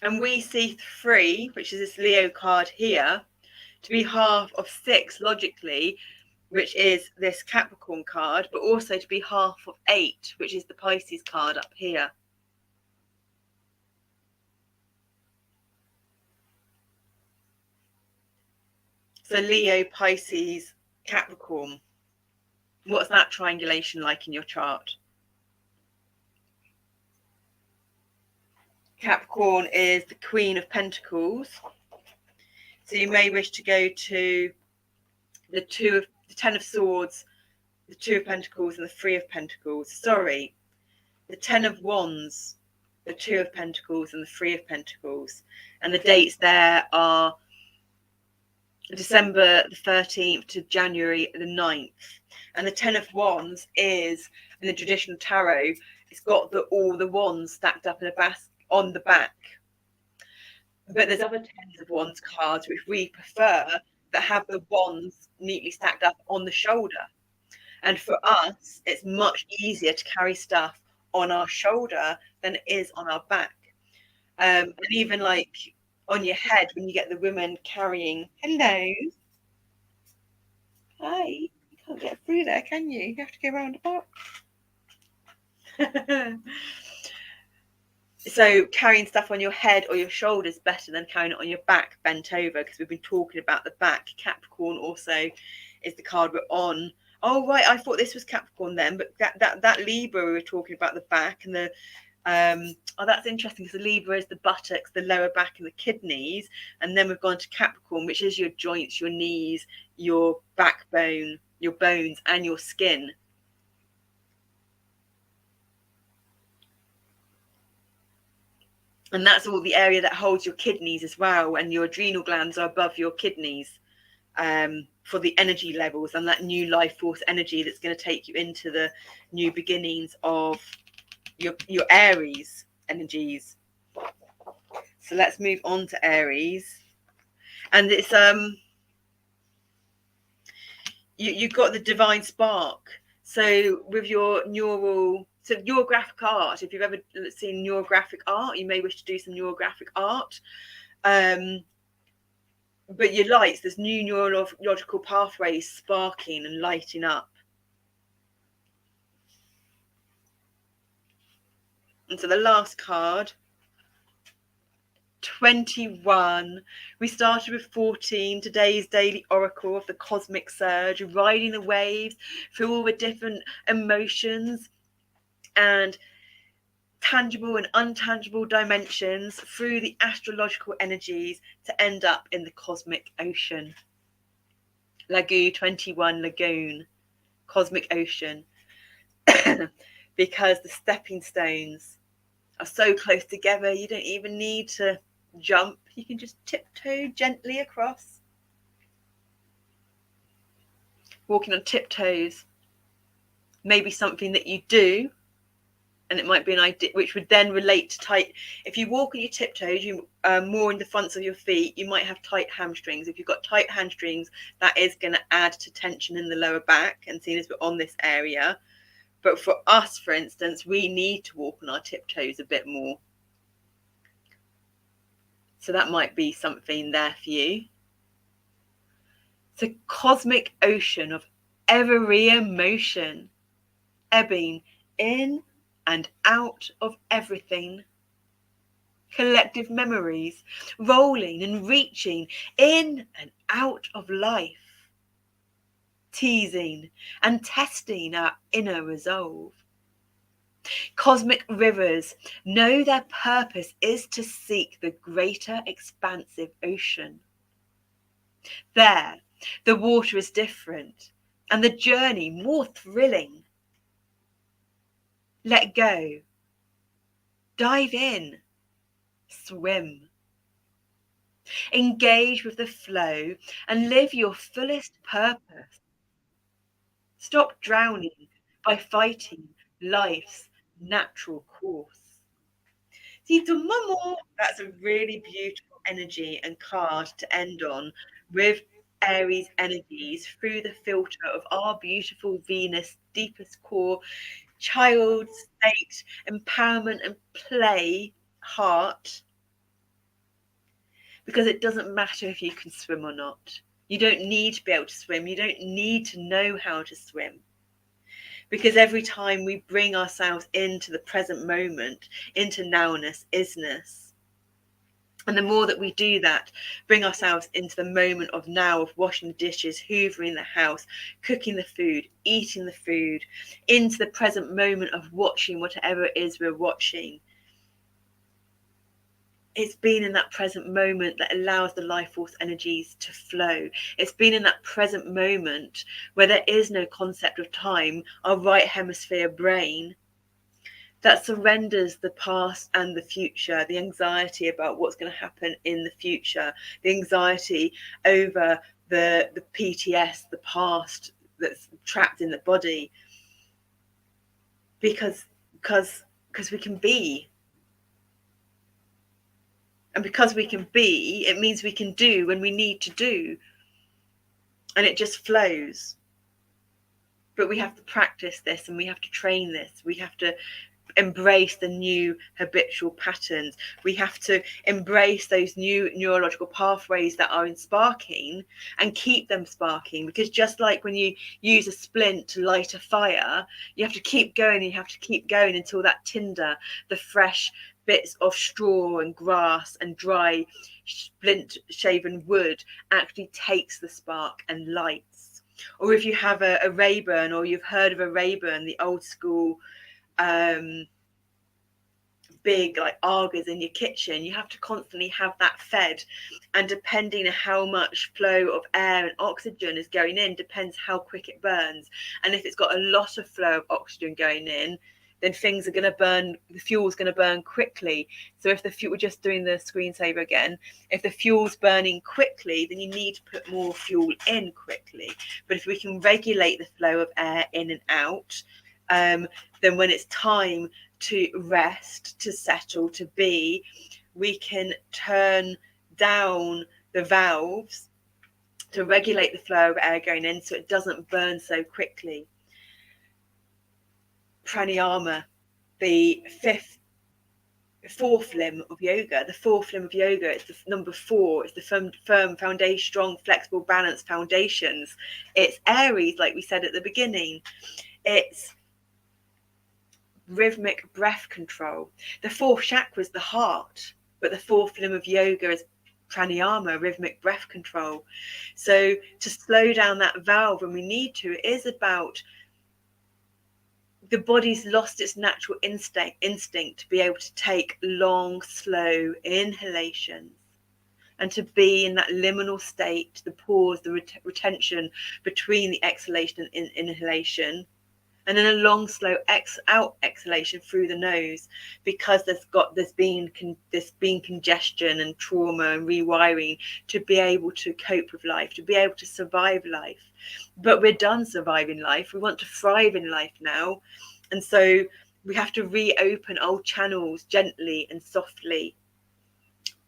And we see 3, which is this Leo card here, to be half of 6 logically, which is this Capricorn card, but also to be half of 8, which is the Pisces card up here. So Leo, Pisces, Capricorn. What's that triangulation like in your chart? Capricorn is the Queen of Pentacles. So you may wish to go to the 10 of Swords, the 2 of Pentacles, and the 3 of Pentacles. Sorry, the 10 of Wands, the 2 of Pentacles, and the 3 of Pentacles. And the dates there are December the 13th to January the 9th. And the 10 of Wands is, in the traditional tarot, it's got all the wands stacked up in a basket on the back. But there's other 10s of Wands cards which we prefer that have the wands neatly stacked up on the shoulder. And for us, it's much easier to carry stuff on our shoulder than it is on our back. And even like on your head, when you get the women carrying, hello, hi, you can't get through there, can you? You have to go around the back. So carrying stuff on your head or your shoulders is better than carrying it on your back bent over, because we've been talking about the back. Capricorn also is the card we're on. Oh right, I thought this was Capricorn then, but that Libra we were talking about the back and the oh, that's interesting, because the Libra is the buttocks, the lower back, and the kidneys, and then we've gone to Capricorn, which is your joints, your knees, your backbone, your bones, and your skin. And that's all the area that holds your kidneys as well, and your adrenal glands are above your kidneys, for the energy levels and that new life force energy that's going to take you into the new beginnings of your Aries energies. So let's move on to Aries. And it's you've got the divine spark. So with your neurographic art, if you've ever seen neurographic art, you may wish to do some neurographic art. But your lights, there's new neurological pathways sparking and lighting up. And so the last card, 21. We started with 14, today's daily oracle of the cosmic surge, riding the waves through all the different emotions and tangible and untangible dimensions through the astrological energies to end up in the cosmic ocean. Lagoon 21, lagoon, cosmic ocean. Because the stepping stones are so close together, you don't even need to jump. You can just tiptoe gently across. Walking on tiptoes may be something that you do, and it might be an idea which would then relate to tight. If you walk on your tiptoes, you more in the fronts of your feet, you might have tight hamstrings. If you've got tight hamstrings, that is going to add to tension in the lower back, and seeing as we're on this area. But for us, for instance, we need to walk on our tiptoes a bit more. So that might be something there for you. It's a cosmic ocean of every emotion, ebbing in and out of everything. collective memories, rolling and reaching in and out of life, teasing and testing our inner resolve. Cosmic rivers know their purpose is to seek the greater expansive ocean. There, the water is different and the journey more thrilling. Let go, dive in, swim. Engage with the flow and live your fullest purpose. Stop drowning by fighting life's natural course. See, that's a really beautiful energy and card to end on, with Aries energies through the filter of our beautiful Venus, deepest core, child state, empowerment and play heart. Because it doesn't matter if you can swim or not. You don't need to be able to swim. You don't need to know how to swim. Because every time we bring ourselves into the present moment, into nowness, isness, and the more that we do that, bring ourselves into the moment of now, of washing the dishes, hoovering the house, cooking the food, eating the food, into the present moment of watching whatever it is we're watching. It's been in that present moment that allows the life force energies to flow. It's been in that present moment where there is no concept of time, our right hemisphere brain, that surrenders the past and the future, the anxiety about what's going to happen in the future, the anxiety over the PTS, the past that's trapped in the body, because we can be. And because we can be, it means we can do when we need to do. And it just flows. But we have to practice this and we have to train this. We have to embrace the new habitual patterns. We have to embrace those new neurological pathways that are in sparking and keep them sparking. Because just like when you use a splint to light a fire, you have to keep going, you have to keep going until that tinder, the fresh bits of straw and grass and dry splint shaven wood, actually takes the spark and lights. Or if you have a Rayburn, or you've heard of a Rayburn, the old school big like augers in your kitchen, you have to constantly have that fed, and depending on how much flow of air and oxygen is going in depends how quick it burns. And if it's got a lot of flow of oxygen going in, then things are going to burn, the fuel's going to burn quickly. So if the fuel, we're just doing the screensaver again, if the fuel's burning quickly, then you need to put more fuel in quickly. But if we can regulate the flow of air in and out, then when it's time to rest, to settle, to be, we can turn down the valves to regulate the flow of air going in so it doesn't burn so quickly. Pranayama, the fourth limb of yoga. The fourth limb of yoga is the number 4. It's the firm foundation, strong, flexible, balanced foundations. It's Aries, like we said at the beginning. It's rhythmic breath control. The fourth chakra is the heart, but the fourth limb of yoga is pranayama, rhythmic breath control. So to slow down that valve when we need to, it is about the body's lost its natural instinct to be able to take long, slow inhalations and to be in that liminal state, the pause, the retention between the exhalation and inhalation, and then a long, slow out exhalation through the nose, because there's been congestion and trauma and rewiring to be able to cope with life, to be able to survive life. But we're done surviving life. We want to thrive in life now. And so we have to reopen old channels gently and softly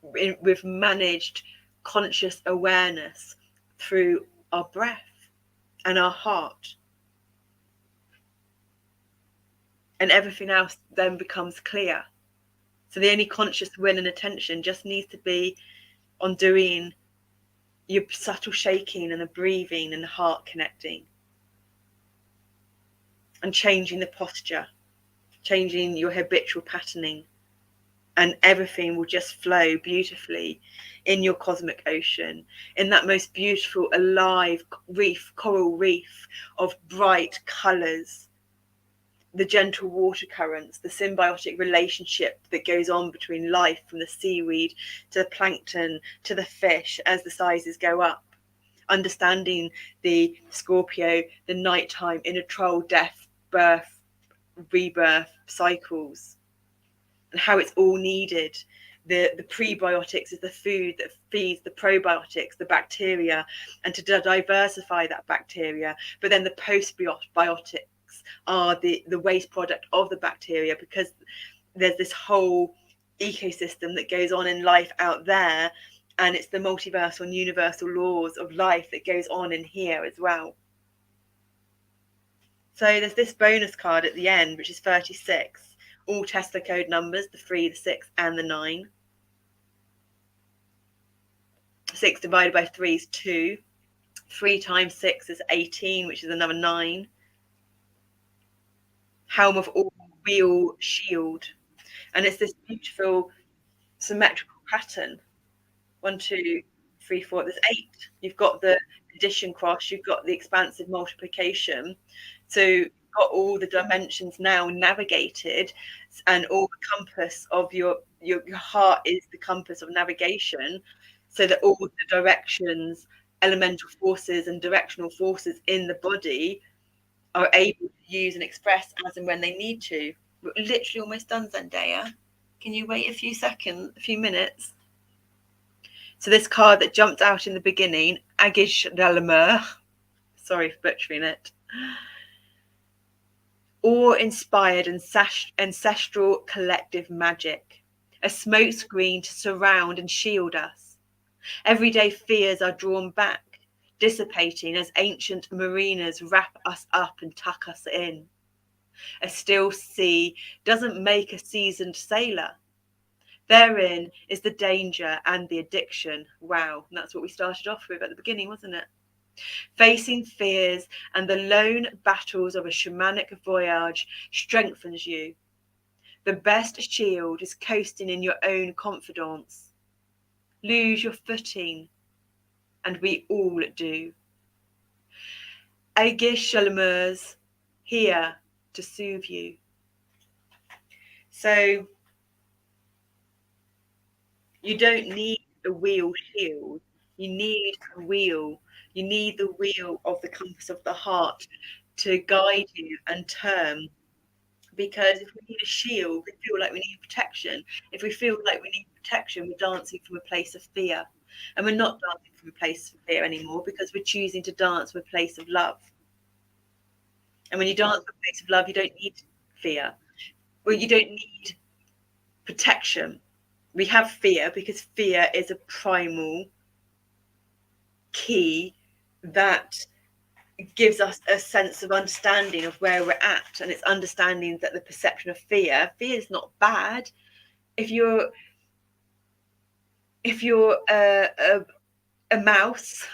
with managed conscious awareness through our breath and our heart. And everything else then becomes clear. So the only conscious will and attention just needs to be on doing your subtle shaking and the breathing and the heart connecting, and changing the posture, changing your habitual patterning, and everything will just flow beautifully in your cosmic ocean, in that most beautiful, alive reef, coral reef of bright colours, the gentle water currents, the symbiotic relationship that goes on between life, from the seaweed to the plankton to the fish as the sizes go up. Understanding the Scorpio, the nighttime, inner troll, death, birth, rebirth cycles, and how it's all needed. The prebiotics is the food that feeds the probiotics, the bacteria, and to diversify that bacteria. But then the postbiotics are the waste product of the bacteria, because there's this whole ecosystem that goes on in life out there, and it's the multiversal and universal laws of life that goes on in here as well. So there's this bonus card at the end, which is 36. All Tesla code numbers, the 3, the 6, and the 9. 6 divided by 3 is 2. 3 times 6 is 18, which is another 9. Helm of all, wheel, shield. And it's this beautiful symmetrical pattern. 1, 2, 3, 4. There's 8. You've got the addition cross. You've got the expansive multiplication. So you've got all the dimensions now navigated, and all the compass of your heart is the compass of navigation, so that all the directions, elemental forces and directional forces in the body are able to use and express as and when they need to. We're literally almost done, Zendaya. Can you wait a few seconds, a few minutes? So this card that jumped out in the beginning, Agish Dalamer, sorry for butchering it, awe-inspired ancestral collective magic, a smokescreen to surround and shield us. Everyday fears are drawn back, dissipating as ancient mariners wrap us up and tuck us in. A still sea doesn't make a seasoned sailor. Therein is the danger and the addiction. Wow, and that's what we started off with at the beginning, wasn't it? Facing fears and the lone battles of a shamanic voyage strengthens you. The best shield is coasting in your own confidence. Lose your footing, and we all do. Agish Shalamers, here to soothe you. So you don't need a wheel shield. You need a wheel. You need the wheel of the compass of the heart to guide you and turn. Because if we need a shield, we feel like we need protection. If we feel like we need protection, we're dancing from a place of fear. And we're not dancing from a place of fear anymore, because we're choosing to dance from a place of love. And when you dance from a place of love, you don't need fear. Well, you don't need protection. We have fear because fear is a primal key that gives us a sense of understanding of where we're at, and it's understanding that the perception of fear is not bad. If you're a mouse,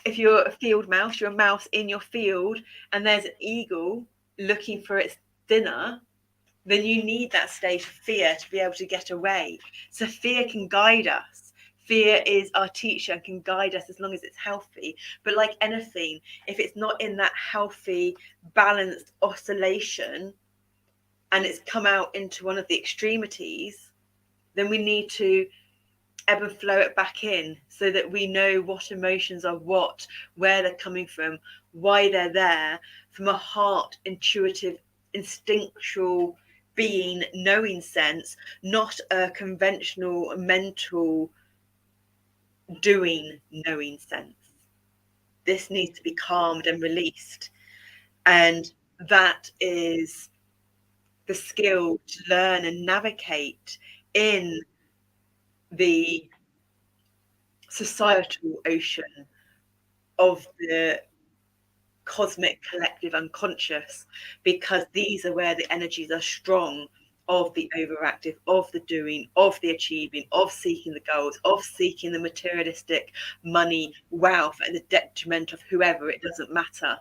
if you're a field mouse, you're a mouse in your field, and there's an eagle looking for its dinner, then you need that state of fear to be able to get away. So fear can guide us. Fear is our teacher and can guide us as long as it's healthy. But like anything, if it's not in that healthy, balanced oscillation, and it's come out into one of the extremities, then we need to ebb and flow it back in, so that we know what emotions are what, where they're coming from, why they're there, from a heart, intuitive, instinctual being, knowing sense, not a conventional mental doing knowing sense. This needs to be calmed and released, and that is the skill to learn and navigate in the societal ocean of the cosmic collective unconscious, because these are where the energies are strong, of the overactive, of the doing, of the achieving, of seeking the goals, of seeking the materialistic money, wealth, at the detriment of whoever. It doesn't matter.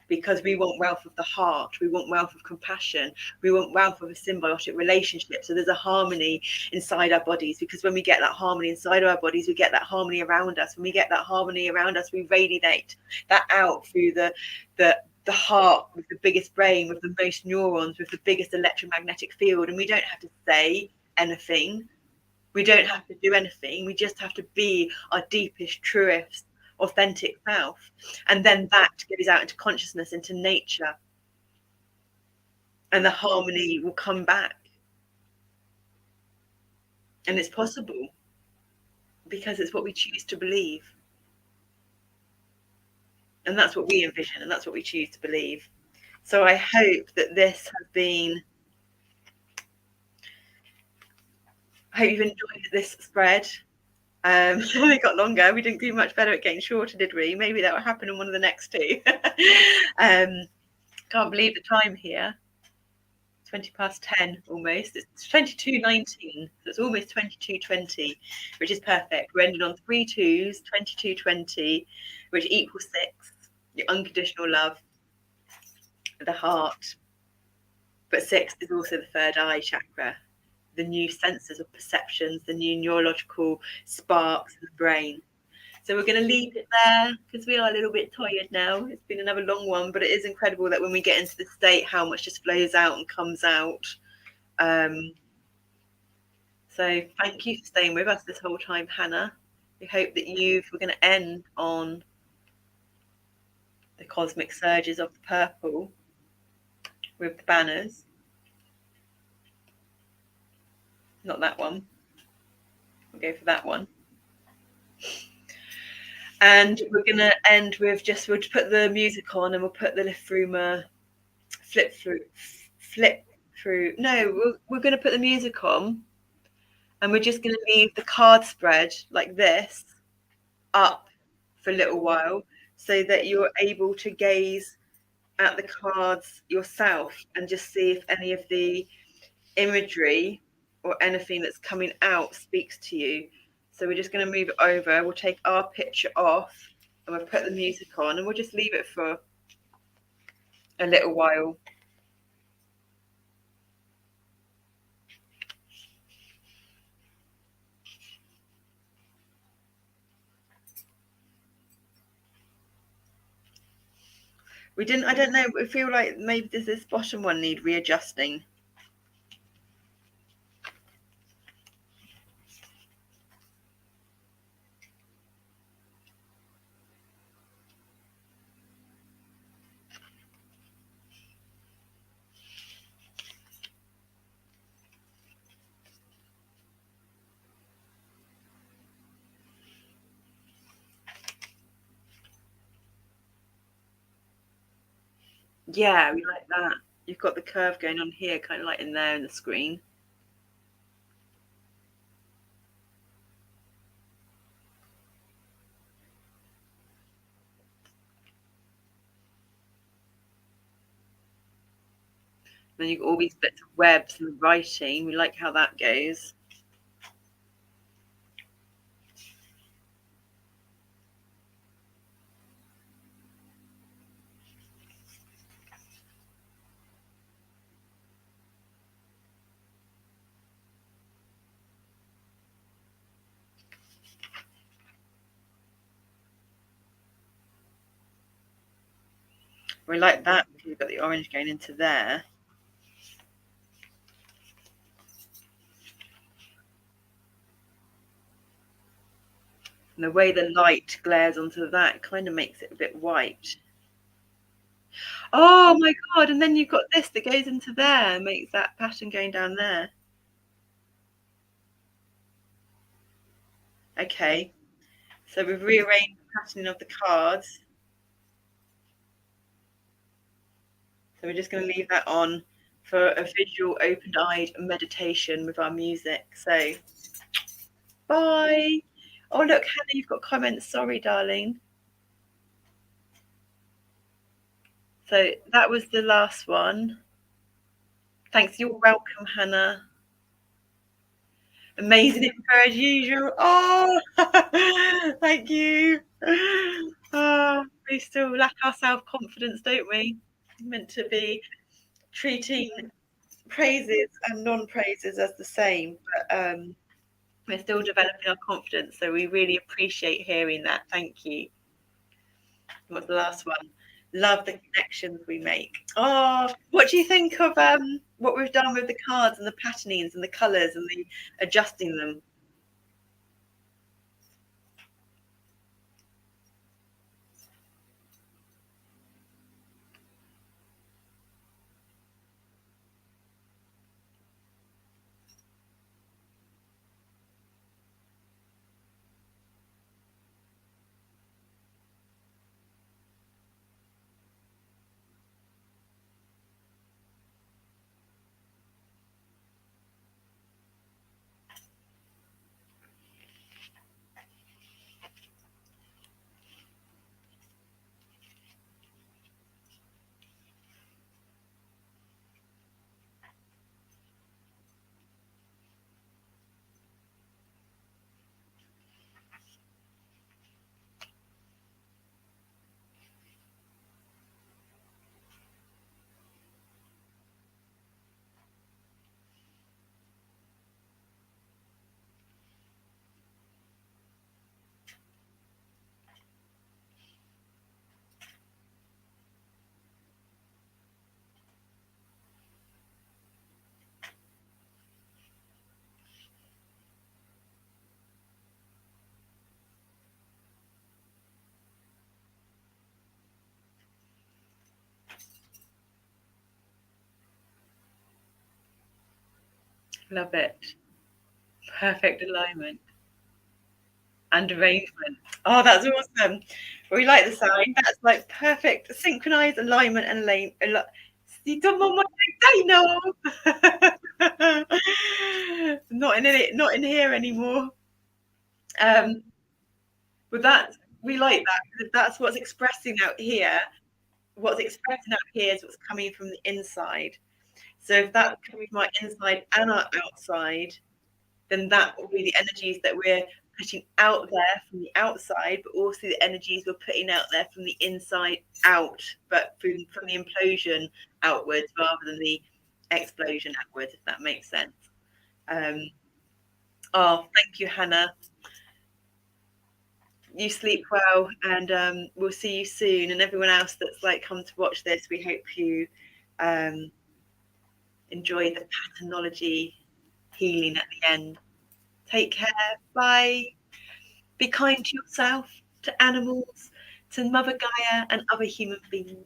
because we want wealth of the heart, we want wealth of compassion, we want wealth of a symbiotic relationship. So there's a harmony inside our bodies, because when we get that harmony inside our bodies, we get that harmony around us. When we get that harmony around us, we radiate that out through the heart, with the biggest brain, with the most neurons, with the biggest electromagnetic field. And we don't have to say anything, we don't have to do anything, we just have to be our deepest, truest, authentic self, and then that goes out into consciousness, into nature, and the harmony will come back. And it's possible because it's what we choose to believe, and that's what we envision, and that's what we choose to believe. So I hope that this has been, I hope you've enjoyed this spread. It got longer. We didn't do much better at getting shorter, did we? Maybe that will happen in one of the next two. Can't believe the time here. 10 almost. It's 22:19, so it's almost 22:20, which is perfect. We're ending on 3 2s, 22:20, which equals 6. Your unconditional love, the heart. But 6 is also the third eye chakra, the new senses of perceptions, the new neurological sparks of the brain. So we're going to leave it there because we are a little bit tired now. It's been another long one, but it is incredible that when we get into the state, how much just flows out and comes out. So thank you for staying with us this whole time, Hannah. We hope that we're going to end on the cosmic surges of the purple with the banners. Not that one. We'll go for that one. And we're going to end with we'll put the music on, and we'll put the Liffruma flip through. No, we're going to put the music on, and we're just going to leave the card spread like this up for a little while, so that you're able to gaze at the cards yourself and just see if any of the imagery or anything that's coming out speaks to you. So we're just going to move it over. We'll take our picture off, and we'll put the music on, and we'll just leave it for a little while. I don't know, we feel like maybe does this bottom one need readjusting? Yeah, we like that. You've got the curve going on here, kind of like in there in the screen. Then you've got all these bits of webs and writing. We like how that goes. We like that because you've got the orange going into there. And the way the light glares onto that kind of makes it a bit white. Oh my God. And then you've got this that goes into there and makes that pattern going down there. Okay. So we've rearranged the patterning of the cards. So we're just going to leave that on for a visual, open-eyed meditation with our music. So bye. Oh, look, Hannah, you've got comments. Sorry, darling. So that was the last one. Thanks. You're welcome, Hannah. Amazing info as usual. Oh, thank you. we still lack our self-confidence, don't we? Meant to be treating praises and non-praises as the same, but we're still developing our confidence, so we really appreciate hearing that. Thank you. What's the last one? Love the connections we make. Oh, what do you think of what we've done with the cards and the patternings and the colours and the adjusting them? Love it. Perfect alignment and arrangement. Oh, that's awesome. We like the sign. That's like perfect synchronized alignment and alignment. Not in here anymore. But that we like that. That's what's expressing out here. What's expressing out here is what's coming from the inside. So if that's coming from our inside and our outside, then that will be the energies that we're putting out there from the outside, but also the energies we're putting out there from the inside out, but from the implosion outwards rather than the explosion outwards, if that makes sense. Oh, thank you, Hannah. You sleep well, and we'll see you soon. And everyone else that's like come to watch this, we hope you enjoy the patternology healing at the end. Take care. Bye. Be kind to yourself, to animals, to Mother Gaia, and other human beings.